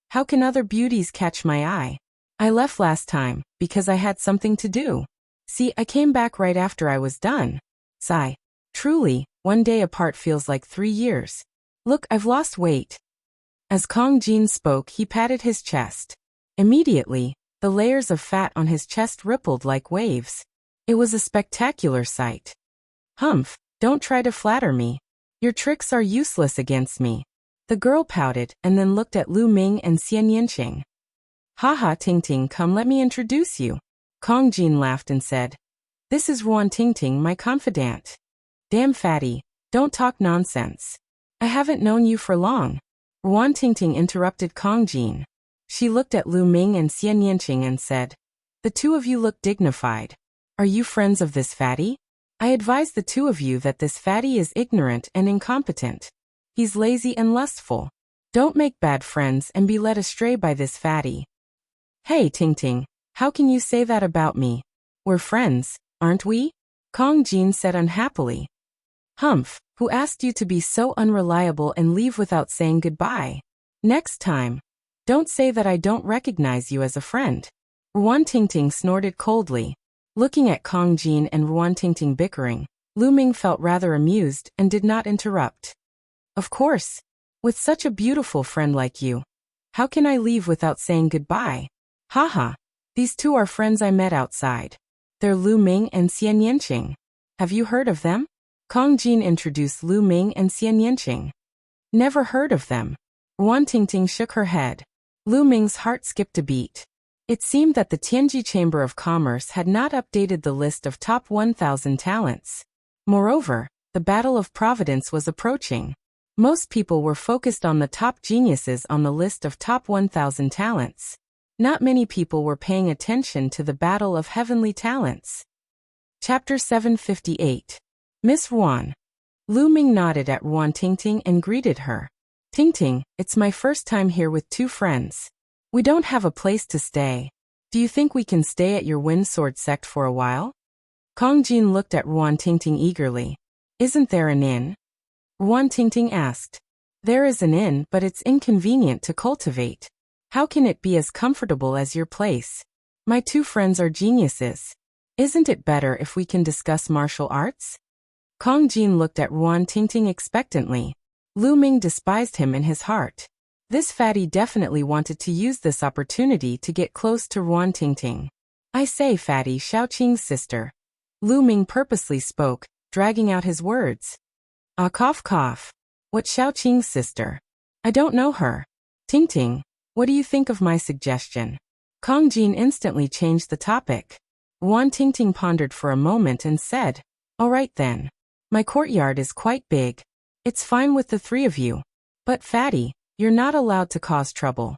Speaker 1: how can other beauties catch my eye? I left last time because I had something to do. See, I came back right after I was done. Sigh. Truly, one day apart feels like 3 years. Look, I've lost weight. As Kong Jin spoke, he patted his chest. Immediately, the layers of fat on his chest rippled like waves. It was a spectacular sight. Humph, don't try to flatter me. Your tricks are useless against me. The girl pouted and then looked at Lu Ming and Xian Yinqing. Haha, Ting Ting, come let me introduce you. Kong Jin laughed and said. This is Ruan Tingting, my confidant. Damn fatty, don't talk nonsense. I haven't known you for long. Ruan Tingting interrupted Kong Jin. She looked at Lu Ming and Xian Yanqing and said, "The two of you look dignified. Are you friends of this fatty? I advise the two of you that this fatty is ignorant and incompetent. He's lazy and lustful. Don't make bad friends and be led astray by this fatty." "Hey Tingting, how can you say that about me? We're friends, aren't we?" Kong Jin said unhappily. "Humph, who asked you to be so unreliable and leave without saying goodbye? Next time, don't say that I don't recognize you as a friend." Ruan Tingting snorted coldly. Looking at Kong Jin and Ruan Tingting bickering, Lu Ming felt rather amused and did not interrupt. "Of course. With such a beautiful friend like you, how can I leave without saying goodbye? Haha, these two are friends I met outside. They're Lu Ming and Xian Yanqing. Have you heard of them?" Kong Jin introduced Lu Ming and Xian Yanqing. "Never heard of them." Ruan Tingting shook her head. Lu Ming's heart skipped a beat. It seemed that the Tianji Chamber of Commerce had not updated the list of top 1,000 talents. Moreover, the Battle of Providence was approaching. Most people were focused on the top geniuses on the list of top 1,000 talents. Not many people were paying attention to the Battle of Heavenly Talents. Chapter 758. Miss Ruan. Lu Ming nodded at Ruan Tingting and greeted her. "Tingting, it's my first time here with two friends. We don't have a place to stay. Do you think we can stay at your Wind Sword sect for a while?" Kong Jin looked at Ruan Tingting eagerly. "Isn't there an inn?" Ruan Tingting asked. "There is an inn, but it's inconvenient to cultivate. How can it be as comfortable as your place? My two friends are geniuses. Isn't it better if we can discuss martial arts?" Kong Jin looked at Ruan Tingting expectantly. Lu Ming despised him in his heart. This fatty definitely wanted to use this opportunity to get close to Ruan Tingting. "I say, fatty, Xiaoqing's sister." Lu Ming purposely spoke, dragging out his words. "Ah, cough cough. What Xiaoqing's sister? I don't know her. Tingting, what do you think of my suggestion?" Kong Jin instantly changed the topic. Ruan Tingting pondered for a moment and said, "All right then. My courtyard is quite big. It's fine with the three of you. But fatty, you're not allowed to cause trouble."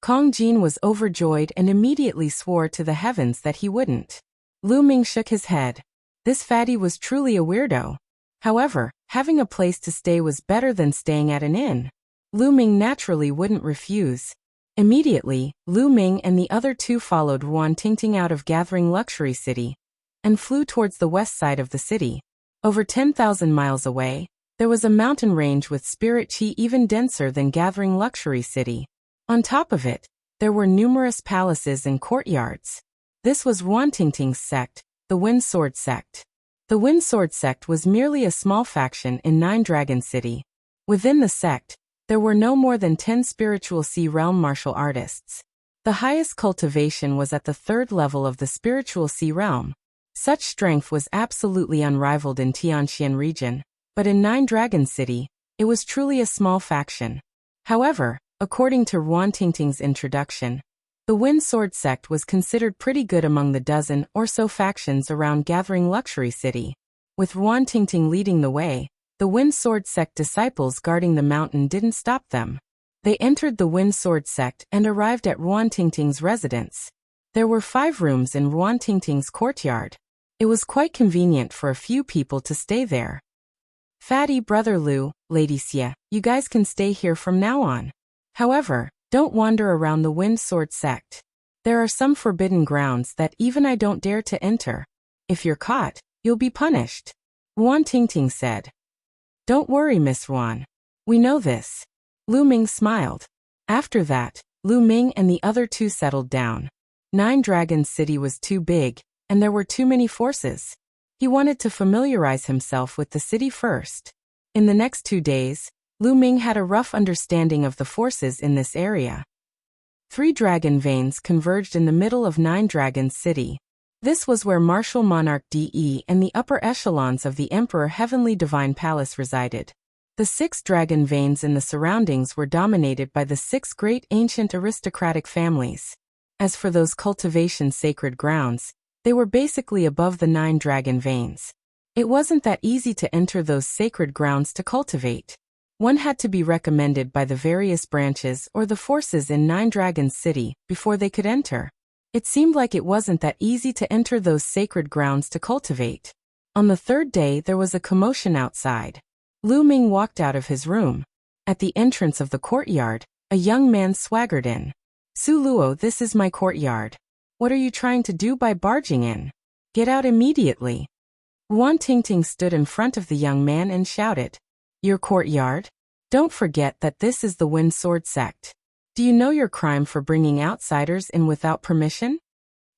Speaker 1: Kong Jin was overjoyed and immediately swore to the heavens that he wouldn't. Lu Ming shook his head. This fatty was truly a weirdo. However, having a place to stay was better than staying at an inn. Lu Ming naturally wouldn't refuse. Immediately, Lu Ming and the other two followed Ruan Tingting out of Gathering Luxury City and flew towards the west side of the city. Over 10,000 miles away, there was a mountain range with spirit chi even denser than Gathering Luxury City. On top of it, there were numerous palaces and courtyards. This was Ruan Tingting's sect, the Wind Sword sect. The Wind Sword sect was merely a small faction in Nine Dragon City. Within the sect, there were no more than 10 spiritual sea realm martial artists. The highest cultivation was at the 3rd level of the spiritual sea realm. Such strength was absolutely unrivaled in Tianxian region, but in Nine Dragon City, it was truly a small faction. However, according to Ruan Tingting's introduction, the Wind Sword sect was considered pretty good among the dozen or so factions around Gathering Luxury City. With Ruan Tingting leading the way, the Wind Sword sect disciples guarding the mountain didn't stop them. They entered the Wind Sword sect and arrived at Ruan Tingting's residence. There were 5 rooms in Ruan Tingting's courtyard. It was quite convenient for a few people to stay there. "Fatty brother Lu, Lady Xie, you guys can stay here from now on. However, don't wander around the Wind Sword sect. There are some forbidden grounds that even I don't dare to enter. If you're caught, you'll be punished," Ruan Tingting said. "Don't worry, Miss Ruan. We know this." Lu Ming smiled. After that, Lu Ming and the other two settled down. Nine Dragons City was too big, and there were too many forces. He wanted to familiarize himself with the city first. In the next 2 days, Lu Ming had a rough understanding of the forces in this area. 3 dragon veins converged in the middle of Nine Dragons City. This was where Martial Monarch DE and the upper echelons of the Emperor Heavenly Divine Palace resided. The 6 dragon veins in the surroundings were dominated by the 6 great ancient aristocratic families. As for those cultivation sacred grounds, They were basically above the 9 dragon veins. It wasn't that easy to enter those sacred grounds to cultivate. One had to be recommended by the various branches or the forces in 9 Dragons City before they could enter. It seemed like it wasn't that easy to enter those sacred grounds to cultivate. On the 3rd day there was a commotion outside. Lu Ming walked out of his room. At the entrance of the courtyard, a young man swaggered in. "Su Luo, this is my courtyard. What are you trying to do by barging in? Get out immediately." Ruan Tingting stood in front of the young man and shouted, "Your courtyard? Don't forget that this is the Wind Sword sect. Do you know your crime for bringing outsiders in without permission?"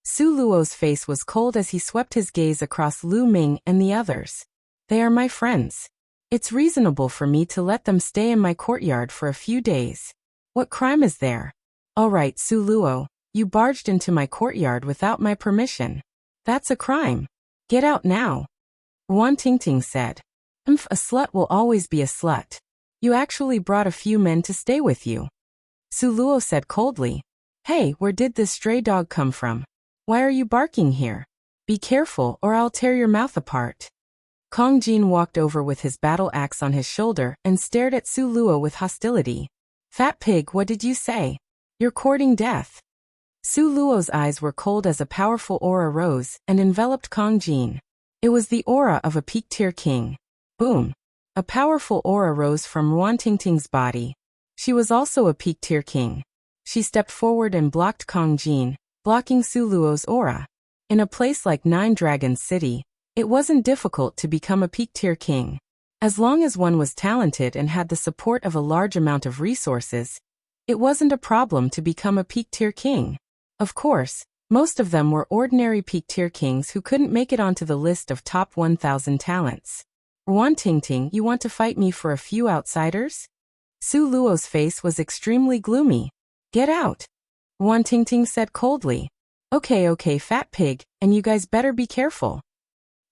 Speaker 1: Su Luo's face was cold as he swept his gaze across Lu Ming and the others. "They are my friends. It's reasonable for me to let them stay in my courtyard for a few days. What crime is there? All right, Su Luo, you barged into my courtyard without my permission. That's a crime. Get out now." Ruan Tingting said. A slut will always be a slut. You actually brought a few men to stay with you." Su Luo said coldly. "Hey, where did this stray dog come from? Why are you barking here? Be careful or I'll tear your mouth apart." Kong Jin walked over with his battle axe on his shoulder and stared at Su Luo with hostility. "Fat pig, what did you say? You're courting death." Su Luo's eyes were cold as a powerful aura rose and enveloped Kong Jin. It was the aura of a peak-tier king. Boom! A powerful aura rose from Ruan Tingting's body. She was also a peak-tier king. She stepped forward and blocked Kong Jin, blocking Su Luo's aura. In a place like 9 Dragons City, it wasn't difficult to become a peak-tier king. As long as one was talented and had the support of a large amount of resources, it wasn't a problem to become a peak-tier king. Of course, most of them were ordinary peak-tier kings who couldn't make it onto the list of top 1,000 talents. "Ruan Tingting, you want to fight me for a few outsiders?" Su Luo's face was extremely gloomy. "Get out," Ruan Tingting said coldly. Okay, fat pig, and you guys better be careful."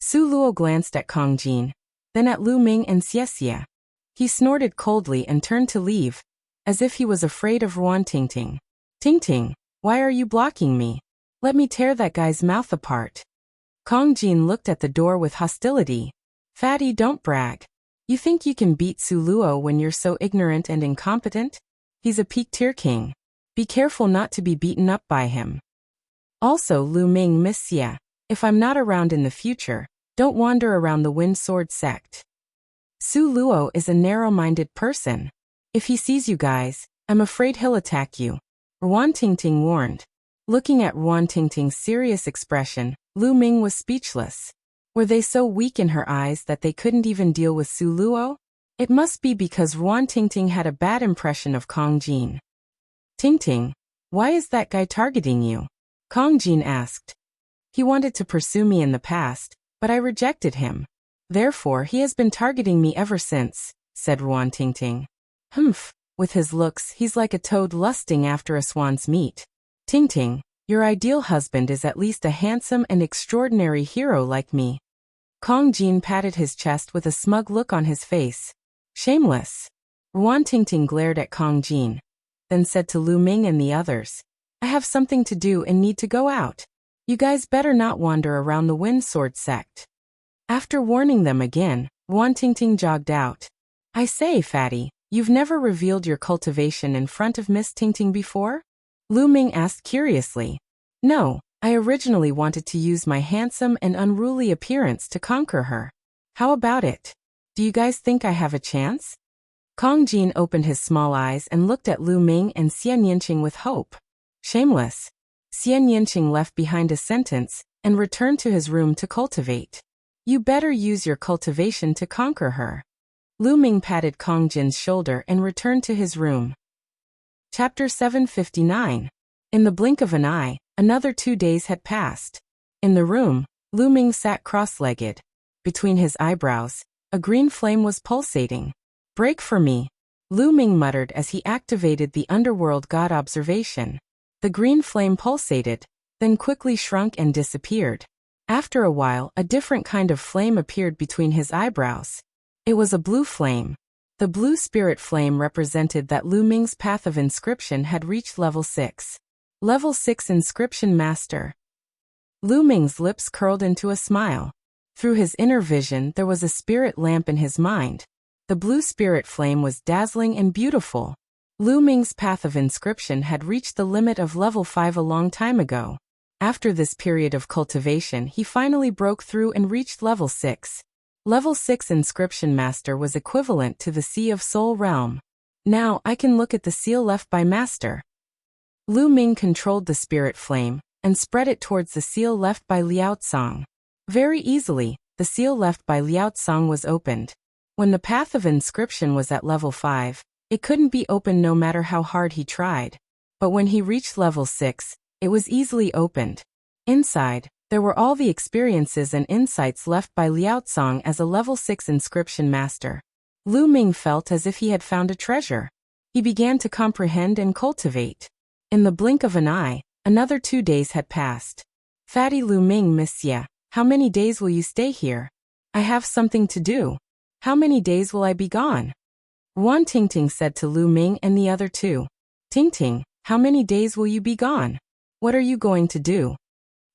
Speaker 1: Su Luo glanced at Kong Jin, then at Lu Ming and Xie. He snorted coldly and turned to leave, as if he was afraid of Ruan Tingting. "Tingting, why are you blocking me? Let me tear that guy's mouth apart." Kong Jin looked at the door with hostility. "Fatty, don't brag. You think you can beat Su Luo when you're so ignorant and incompetent? He's a peak-tier king. Be careful not to be beaten up by him. Also, Lu Ming, Miss Xie, if I'm not around in the future, don't wander around the Wind Sword sect." Su Luo is a narrow-minded person. If he sees you guys, I'm afraid he'll attack you, Ruan Tingting warned. Looking at Ruan Tingting's serious expression, Lu Ming was speechless. Were they so weak in her eyes that they couldn't even deal with Su Luo? It must be because Ruan Tingting had a bad impression of Kong Jin. "Tingting, why is that guy targeting you?" Kong Jin asked. "He wanted to pursue me in the past, but I rejected him. Therefore he has been targeting me ever since," said Ruan Tingting. With his looks he's like a toad lusting after a swan's meat. "Tingting, your ideal husband is at least a handsome and extraordinary hero like me." Kong Jin patted his chest with a smug look on his face. "Shameless." Ruan Tingting glared at Kong Jin, then said to Lu Ming and the others, "I have something to do and need to go out. You guys better not wander around the Wind Sword sect." After warning them again, Ruan Tingting jogged out. "I say, Fatty, you've never revealed your cultivation in front of Miss Tingting before?" Lu Ming asked curiously. "No, I originally wanted to use my handsome and unruly appearance to conquer her. How about it? Do you guys think I have a chance?" Kong Jin opened his small eyes and looked at Lu Ming and Xian Yinqing with hope. "Shameless." Xian Yinqing left behind a sentence and returned to his room to cultivate. "You better use your cultivation to conquer her." Lu Ming patted Kong Jin's shoulder and returned to his room. Chapter 759. In the blink of an eye, another 2 days had passed. In the room, Lu Ming sat cross-legged. Between his eyebrows, a green flame was pulsating. "Break for me," Lu Ming muttered as he activated the underworld god observation. The green flame pulsated, then quickly shrunk and disappeared. After a while, a different kind of flame appeared between his eyebrows. It was a blue flame. The blue spirit flame represented that Lu Ming's path of inscription had reached level 6. Level 6 inscription master. Lu Ming's lips curled into a smile. Through his inner vision there was a spirit lamp in his mind. The blue spirit flame was dazzling and beautiful. Lu Ming's path of inscription had reached the limit of level 5 a long time ago. After this period of cultivation he finally broke through and reached level 6. Level 6 Inscription Master was equivalent to the Sea of Soul realm. Now I can look at the seal left by Master. Lu Ming controlled the spirit flame and spread it towards the seal left by Liao Tsang. Very easily, the seal left by Liao Tsang was opened. When the path of inscription was at level 5, it couldn't be opened no matter how hard he tried. But when he reached level 6, it was easily opened. Inside, there were all the experiences and insights left by Liao Tsang as a level 6 inscription master. Lu Ming felt as if he had found a treasure. He began to comprehend and cultivate. In the blink of an eye, another 2 days had passed. Fatty Lu Ming, Monsieur, how many days will you stay here? I have something to do. How many days will I be gone? Wan Tingting said to Lu Ming and the other two. Tingting, how many days will you be gone? What are you going to do?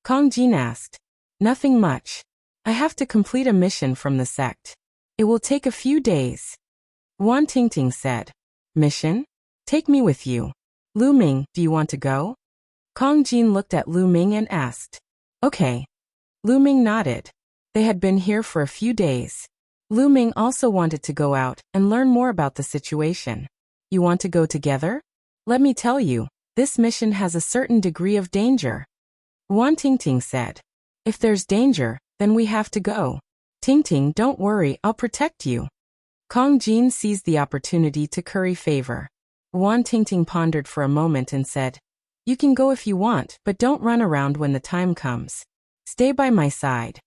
Speaker 1: Kong Jin asked. Nothing much. I have to complete a mission from the sect. It will take a few days. Wan Tingting said. Mission? Take me with you. Lu Ming, do you want to go? Kong Jin looked at Lu Ming and asked. Okay. Lu Ming nodded. They had been here for a few days. Lu Ming also wanted to go out and learn more about the situation. You want to go together? Let me tell you, this mission has a certain degree of danger. Wan Tingting said. If there's danger, then we have to go. Tingting, don't worry, I'll protect you. Kong Jin seized the opportunity to curry favor. Wan Tingting pondered for a moment and said, You can go if you want, but don't run around when the time comes. Stay by my side.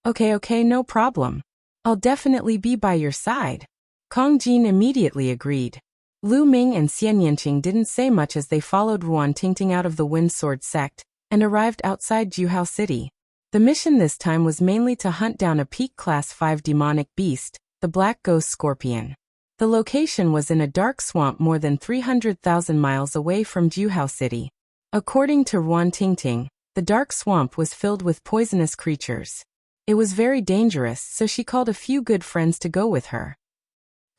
Speaker 1: Okay, no problem. I'll definitely be by your side. Kong Jin immediately agreed. Lu Ming and Xian Yanqing didn't say much as they followed Wan Tingting out of the Wind Sword sect and arrived outside Juhao City. The mission this time was mainly to hunt down a peak class 5 demonic beast, the Black Ghost Scorpion. The location was in a dark swamp more than 300,000 miles away from Juhao City. According to Wan Tingting, the dark swamp was filled with poisonous creatures. It was very dangerous, so she called a few good friends to go with her.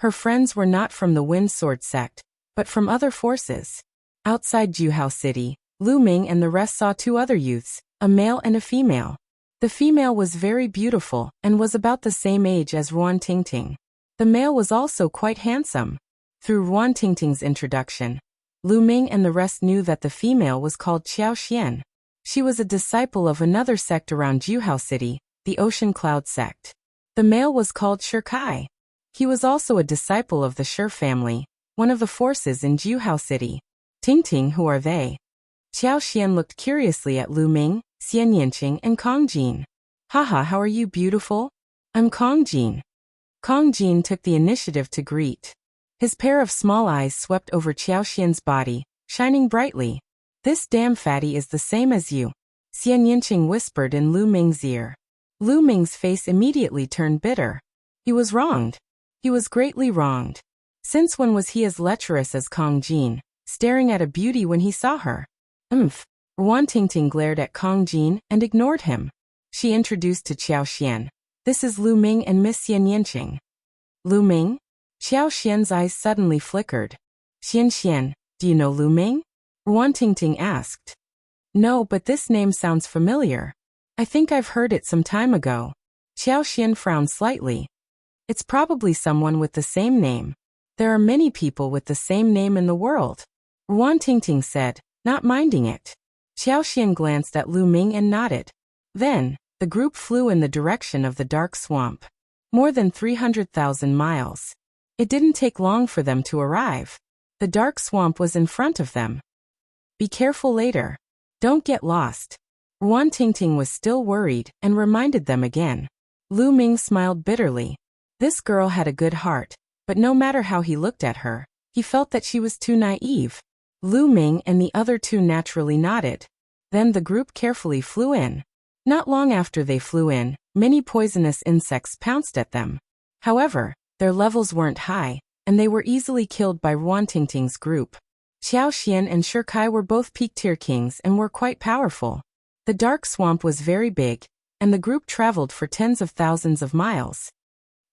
Speaker 1: Her friends were not from the Wind Sword sect, but from other forces. Outside Juhao City, Lu Ming and the rest saw 2 other youths, a male and a female. The female was very beautiful and was about the same age as Wan Tingting. The male was also quite handsome. Through Wan Tingting's introduction, Lu Ming and the rest knew that the female was called Qiao Xian. She was a disciple of another sect around Juhao City, the Ocean Cloud sect. The male was called Shi Kai. He was also a disciple of the Shi family, one of the forces in Juhao City. Tingting, who are they? Qiao Xian looked curiously at Lu Ming, Xian Yanqing and Kong Jin. Haha, how are you, beautiful? I'm Kong Jin. Kong Jin took the initiative to greet. His pair of small eyes swept over Qiao Xian's body, shining brightly. This damn fatty is the same as you, Xian Yanqing whispered in Lu Ming's ear. Lu Ming's face immediately turned bitter. He was wronged. He was greatly wronged. Since when was he as lecherous as Kong Jin, staring at a beauty when he saw her? Wan Tingting glared at Kong Jin and ignored him. She introduced to Qiao Xian. This is Lu Ming and Miss Xian Yanqing. Lu Ming? Qiao Xian's eyes suddenly flickered. Xian, do you know Lu Ming? Wan Tingting asked. No, but this name sounds familiar. I think I've heard it some time ago. Qiao Xian frowned slightly. It's probably someone with the same name. There are many people with the same name in the world. Wan Tingting said, not minding it. Qiao Xian glanced at Lu Ming and nodded. Then, the group flew in the direction of the dark swamp. More than 300,000 miles. It didn't take long for them to arrive. The dark swamp was in front of them. Be careful later. Don't get lost. Wan Tingting was still worried and reminded them again. Lu Ming smiled bitterly. This girl had a good heart, but no matter how he looked at her, he felt that she was too naive. Lu Ming and the other 2 naturally nodded. Then the group carefully flew in. Not long after they flew in, many poisonous insects pounced at them. However, their levels weren't high, and they were easily killed by Wan Tingting's group. Qiao Xian and Shi Kai were both peak tier kings and were quite powerful. The dark swamp was very big, and the group traveled for tens of thousands of miles.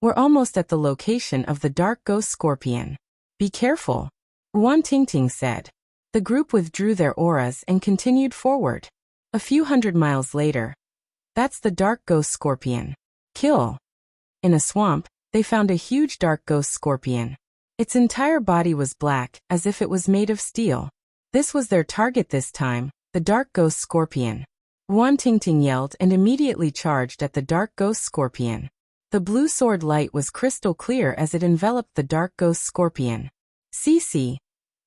Speaker 1: We're almost at the location of the dark ghost scorpion. Be careful, Ruan Tingting said. The group withdrew their auras and continued forward. A few hundred miles later, that's the dark ghost scorpion. Kill. In a swamp, they found a huge dark ghost scorpion. Its entire body was black, as if it was made of steel. This was their target this time, the dark ghost scorpion. Ruan Tingting yelled and immediately charged at the dark ghost scorpion. The blue sword light was crystal clear as it enveloped the dark ghost scorpion. CC.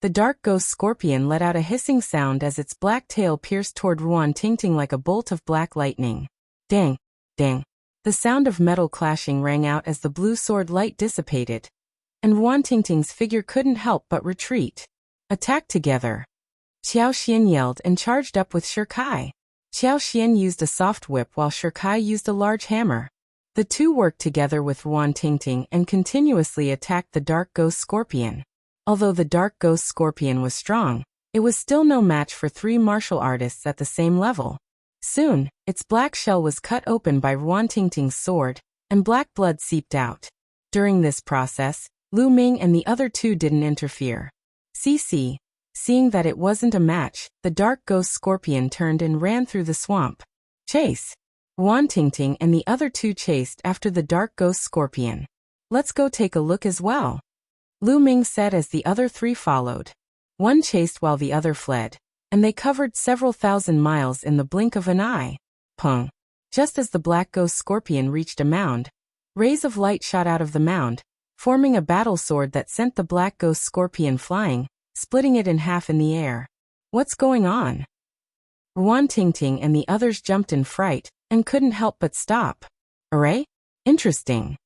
Speaker 1: The dark ghost scorpion let out a hissing sound as its black tail pierced toward Ruan Tingting like a bolt of black lightning. Dang, dang. The sound of metal clashing rang out as the blue sword light dissipated, and Ruan Tingting's figure couldn't help but retreat. Attack together. Xiao Xian yelled and charged up with Shirkai. Xiao Xian used a soft whip while Shirkai used a large hammer. The two worked together with Ruan Tingting and continuously attacked the dark ghost scorpion. Although the dark ghost scorpion was strong, it was still no match for three martial artists at the same level. Soon, its black shell was cut open by Ruan Tingting's sword, and black blood seeped out. During this process, Lu Ming and the other two didn't interfere. CC. Seeing that it wasn't a match, the dark ghost scorpion turned and ran through the swamp. Chase. Ruan Tingting and the other two chased after the dark ghost scorpion. Let's go take a look as well, Lu Ming said as the other three followed. One chased while the other fled, and they covered several thousand miles in the blink of an eye. Pung. Just as the black ghost scorpion reached a mound, rays of light shot out of the mound, forming a battle sword that sent the black ghost scorpion flying, splitting it in half in the air. What's going on? Ruan Tingting and the others jumped in fright, and couldn't help but stop. Array? Interesting.